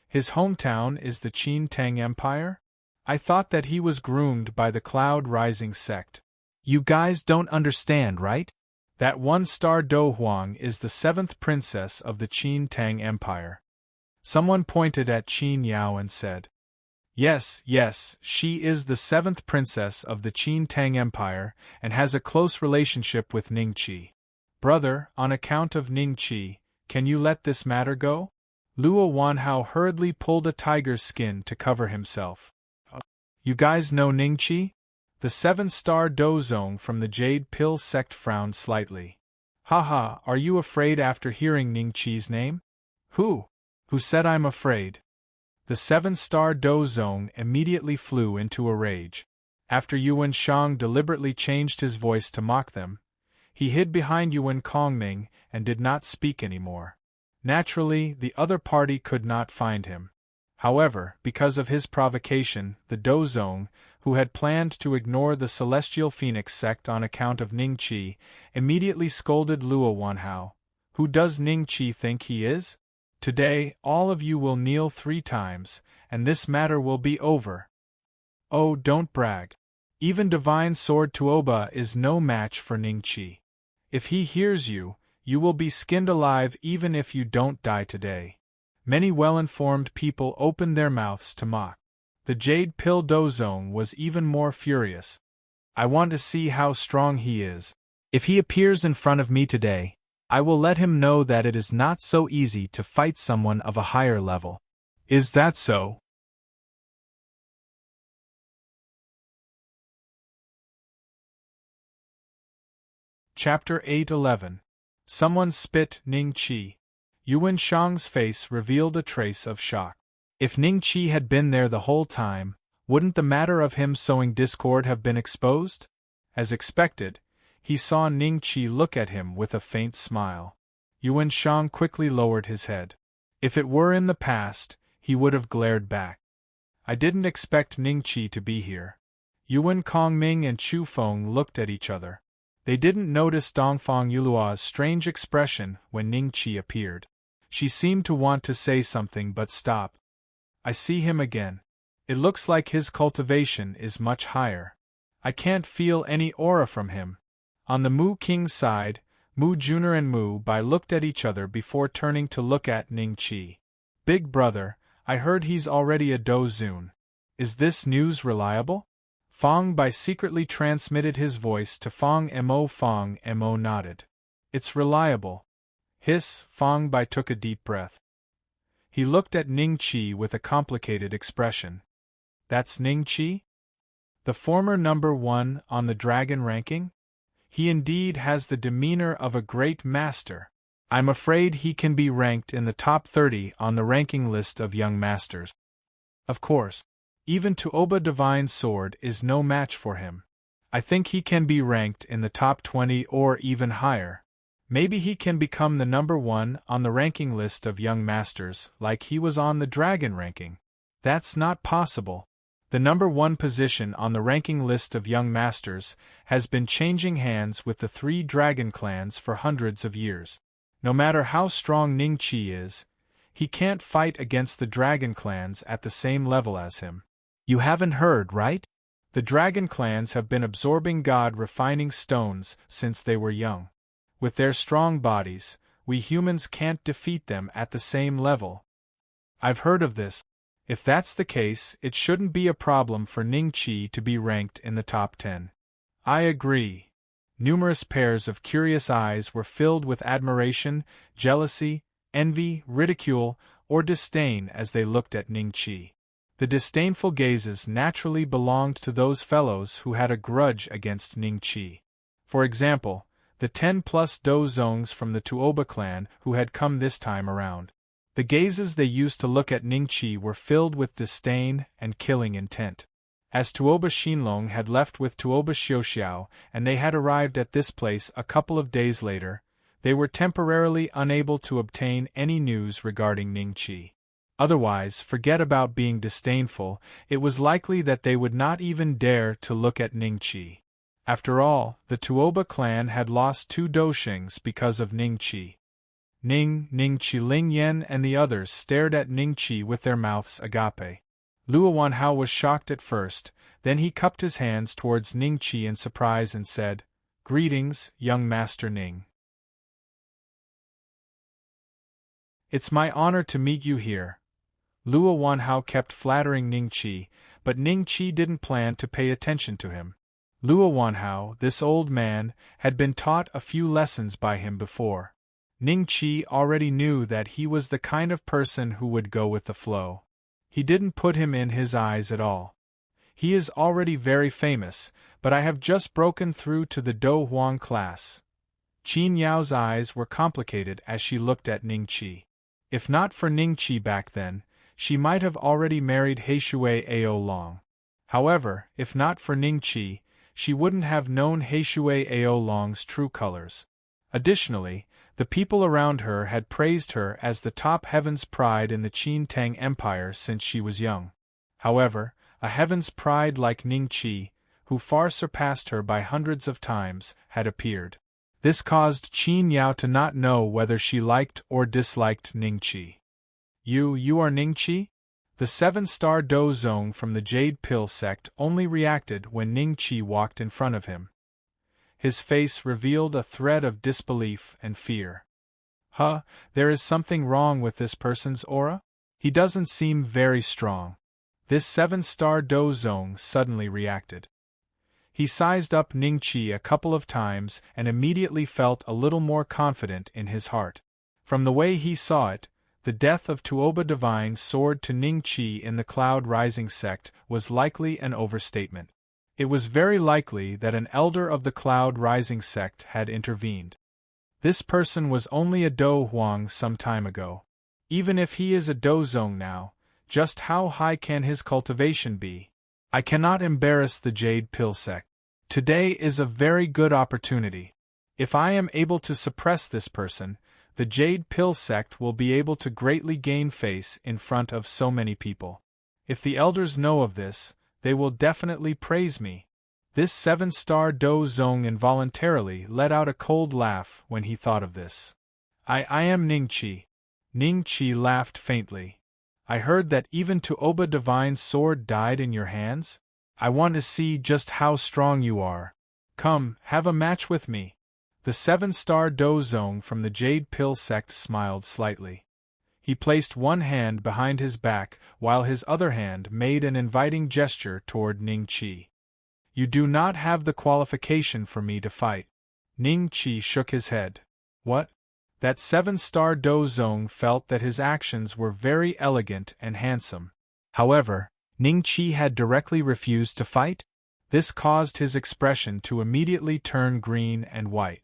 His hometown is the Qin Tang Empire? I thought that he was groomed by the Cloud Rising sect. You guys don't understand, right? That 1-star Do Huang is the 7th princess of the Qin Tang Empire. Someone pointed at Qin Yao and said, Yes, she is the 7th princess of the Qin Tang Empire and has a close relationship with Ning Qi. Brother, on account of Ning Qi, can you let this matter go? Luo Wanhao hurriedly pulled a tiger's skin to cover himself. You guys know Ning Qi? The 7-star Do Zone from the Jade Pill sect frowned slightly. Haha, are you afraid after hearing Ning Qi's name? Who said I'm afraid? The 7-star Do Zone immediately flew into a rage. After Yuan Shang deliberately changed his voice to mock them, he hid behind Yuan Kongming and did not speak anymore. Naturally, the other party could not find him. However, because of his provocation, the Do Zone, who had planned to ignore the Celestial Phoenix sect on account of Ning Qi, immediately scolded Luo Wanhao. Who does Ning Qi think he is? Today, all of you will kneel 3 times, and this matter will be over. Oh, don't brag. Even Divine Sword Tuoba is no match for Ning Qi. If he hears you, you will be skinned alive even if you don't die today. Many well-informed people opened their mouths to mock. The Jade Pill Do Zone was even more furious. I want to see how strong he is. If he appears in front of me today, I will let him know that it is not so easy to fight someone of a higher level. Is that so? Chapter 8:11. Someone spit Ning Qi. Yuan Shang's face revealed a trace of shock. If Ning Qi had been there the whole time, wouldn't the matter of him sowing discord have been exposed? As expected, he saw Ning Qi look at him with a faint smile. Yuan Shang quickly lowered his head. If it were in the past, he would have glared back. I didn't expect Ning Qi to be here. Yuan Kongming and Chu Feng looked at each other. They didn't notice Dongfang Yulua's strange expression when Ning Qi appeared. She seemed to want to say something but stop. I see him again. It looks like his cultivation is much higher. I can't feel any aura from him. On the Mu King's side, Mu Juner and Mu Bai looked at each other before turning to look at Ning Qi. Big brother, I heard he's already a Do Zun. Is this news reliable? Fang Bai secretly transmitted his voice to Fang Mo. Fang Mo nodded. It's reliable. Fang Bai took a deep breath. He looked at Ning Qi with a complicated expression. That's Ning Qi? The former number 1 on the dragon ranking? He indeed has the demeanor of a great master. I'm afraid he can be ranked in the top 30 on the ranking list of young masters. Of course, even Tuoba Divine Sword is no match for him. I think he can be ranked in the top 20 or even higher. Maybe he can become the number 1 on the ranking list of young masters, like he was on the dragon ranking. That's not possible. The number 1 position on the ranking list of young masters has been changing hands with the 3 dragon clans for hundreds of years. No matter how strong Ning Qi is, he can't fight against the dragon clans at the same level as him. You haven't heard, right? The dragon clans have been absorbing god-refining stones since they were young. With their strong bodies, we humans can't defeat them at the same level. I've heard of this. If that's the case, it shouldn't be a problem for Ning Qi to be ranked in the top 10. I agree. Numerous pairs of curious eyes were filled with admiration, jealousy, envy, ridicule, or disdain as they looked at Ning Qi. The disdainful gazes naturally belonged to those fellows who had a grudge against Ning Qi. For example, the 10+ Do Zongs from the Tuoba clan who had come this time around. The gazes they used to look at Ning Qi were filled with disdain and killing intent. As Tuoba Xinlong had left with Tuoba Xiuxiao and they had arrived at this place a couple of days later, they were temporarily unable to obtain any news regarding Ning Qi. Otherwise, forget about being disdainful, it was likely that they would not even dare to look at Ning Qi. After all, the Tuoba clan had lost 2 Doshings because of Ning Qi. Ning Qi Ling Yen and the others stared at Ning Qi with their mouths agape. Luo Wanhao was shocked at first, then he cupped his hands towards Ning Qi in surprise and said, "Greetings, young Master Ning. It's my honor to meet you here." Luo Wanhao kept flattering Ning Qi, but Ning Qi didn't plan to pay attention to him. Luo Wanhao, this old man, had been taught a few lessons by him before. Ning Qi already knew that he was the kind of person who would go with the flow. He didn't put him in his eyes at all. He is already very famous, but I have just broken through to the Do Huang class. Qin Yao's eyes were complicated as she looked at Ning Qi. If not for Ning Qi back then, she might have already married Heishui Ao Long. However, if not for Ning Qi, she wouldn't have known Heishui Ao Long's true colors. Additionally, the people around her had praised her as the top heaven's pride in the Qin Tang Empire since she was young. However, a heaven's pride like Ning Qi, who far surpassed her by hundreds of times, had appeared. This caused Qin Yao to not know whether she liked or disliked Ning Qi. You are Ning Qi? The 7-star Do Zong from the Jade Pill sect only reacted when Ning Qi walked in front of him. His face revealed a thread of disbelief and fear. There is something wrong with this person's aura? He doesn't seem very strong. This 7-star Do Zong suddenly reacted. He sized up Ningqi a couple of times and immediately felt a little more confident in his heart. From the way he saw it, the death of Tuoba Divine Sword to Ningqi in the Cloud Rising sect was likely an overstatement. It was very likely that an elder of the Cloud Rising sect had intervened. This person was only a Do Huang some time ago. Even if he is a Do Zong now, just how high can his cultivation be? I cannot embarrass the Jade Pill sect. Today is a very good opportunity. If I am able to suppress this person, the Jade Pill sect will be able to greatly gain face in front of so many people. If the elders know of this, they will definitely praise me. This 7-star Do Zong involuntarily let out a cold laugh when he thought of this. I am Ningqi. Ningqi laughed faintly. I heard that even Tuoba Divine Sword died in your hands? I want to see just how strong you are. Come, have a match with me. The 7-star Do Zong from the Jade Pill sect smiled slightly. He placed one hand behind his back while his other hand made an inviting gesture toward Ningqi. You do not have the qualification for me to fight. Ningqi shook his head. What? That 7-star Do Zong felt that his actions were very elegant and handsome. However, Ningqi had directly refused to fight? This caused his expression to immediately turn green and white.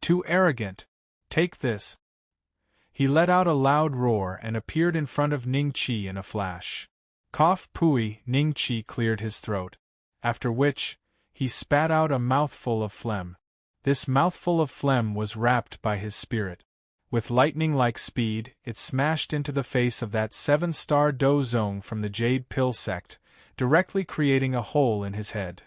Too arrogant. Take this. He let out a loud roar and appeared in front of Ningqi in a flash. Cough pooey, Ningqi cleared his throat. After which, he spat out a mouthful of phlegm. This mouthful of phlegm was wrapped by his spirit. With lightning-like speed, it smashed into the face of that 7-star Do Zong from the Jade Pill sect, directly creating a hole in his head.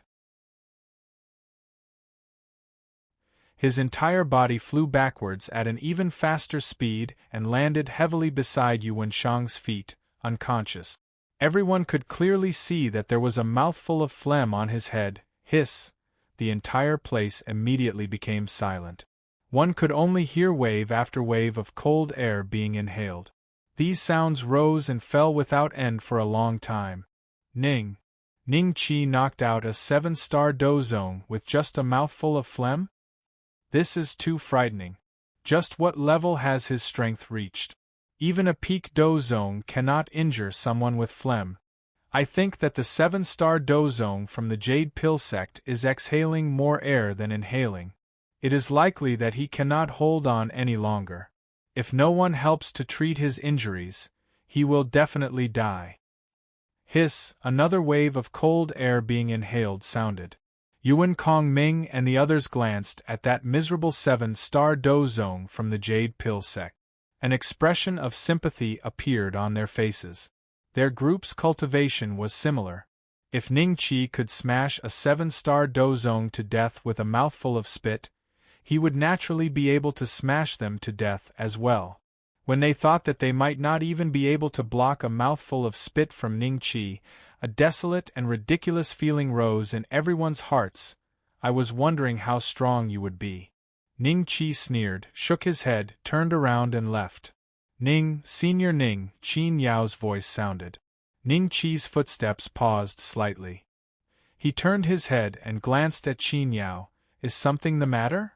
His entire body flew backwards at an even faster speed and landed heavily beside Yuan Shang's feet, unconscious. Everyone could clearly see that there was a mouthful of phlegm on his head. Hiss! The entire place immediately became silent. One could only hear wave after wave of cold air being inhaled. These sounds rose and fell without end for a long time. Ningqi knocked out a 7-star Do Zong with just a mouthful of phlegm? This is too frightening. Just what level has his strength reached? Even a peak Do Zong cannot injure someone with phlegm. I think that the 7-star Do Zong from the Jade Pill sect is exhaling more air than inhaling. It is likely that he cannot hold on any longer. If no one helps to treat his injuries, he will definitely die. Hiss! Another wave of cold air being inhaled sounded. Yuan Kongming and the others glanced at that miserable 7-star Do Zong from the Jade Pill sect. An expression of sympathy appeared on their faces. Their group's cultivation was similar. If Ningqi could smash a 7-star Do Zong to death with a mouthful of spit, he would naturally be able to smash them to death as well. When they thought that they might not even be able to block a mouthful of spit from Ningqi, a desolate and ridiculous feeling rose in everyone's hearts. I was wondering how strong you would be. Ningqi sneered, shook his head, turned around and left. Senior Ning, Qin Yao's voice sounded. Ningqi's footsteps paused slightly. He turned his head and glanced at Qin Yao. Is something the matter?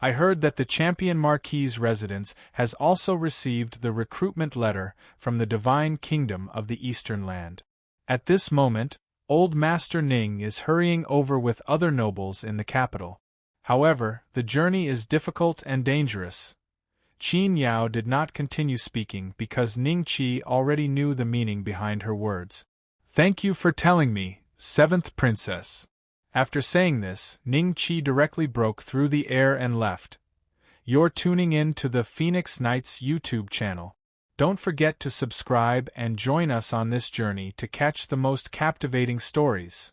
I heard that the Champion Marquis's residence has also received the recruitment letter from the Divine Kingdom of the Eastern Land. At this moment, Old Master Ning is hurrying over with other nobles in the capital. However, the journey is difficult and dangerous. Qin Yao did not continue speaking because Ningqi already knew the meaning behind her words. Thank you for telling me, 7th Princess. After saying this, Ningqi directly broke through the air and left. You're tuning in to the Phoenix Knights YouTube channel. Don't forget to subscribe and join us on this journey to catch the most captivating stories.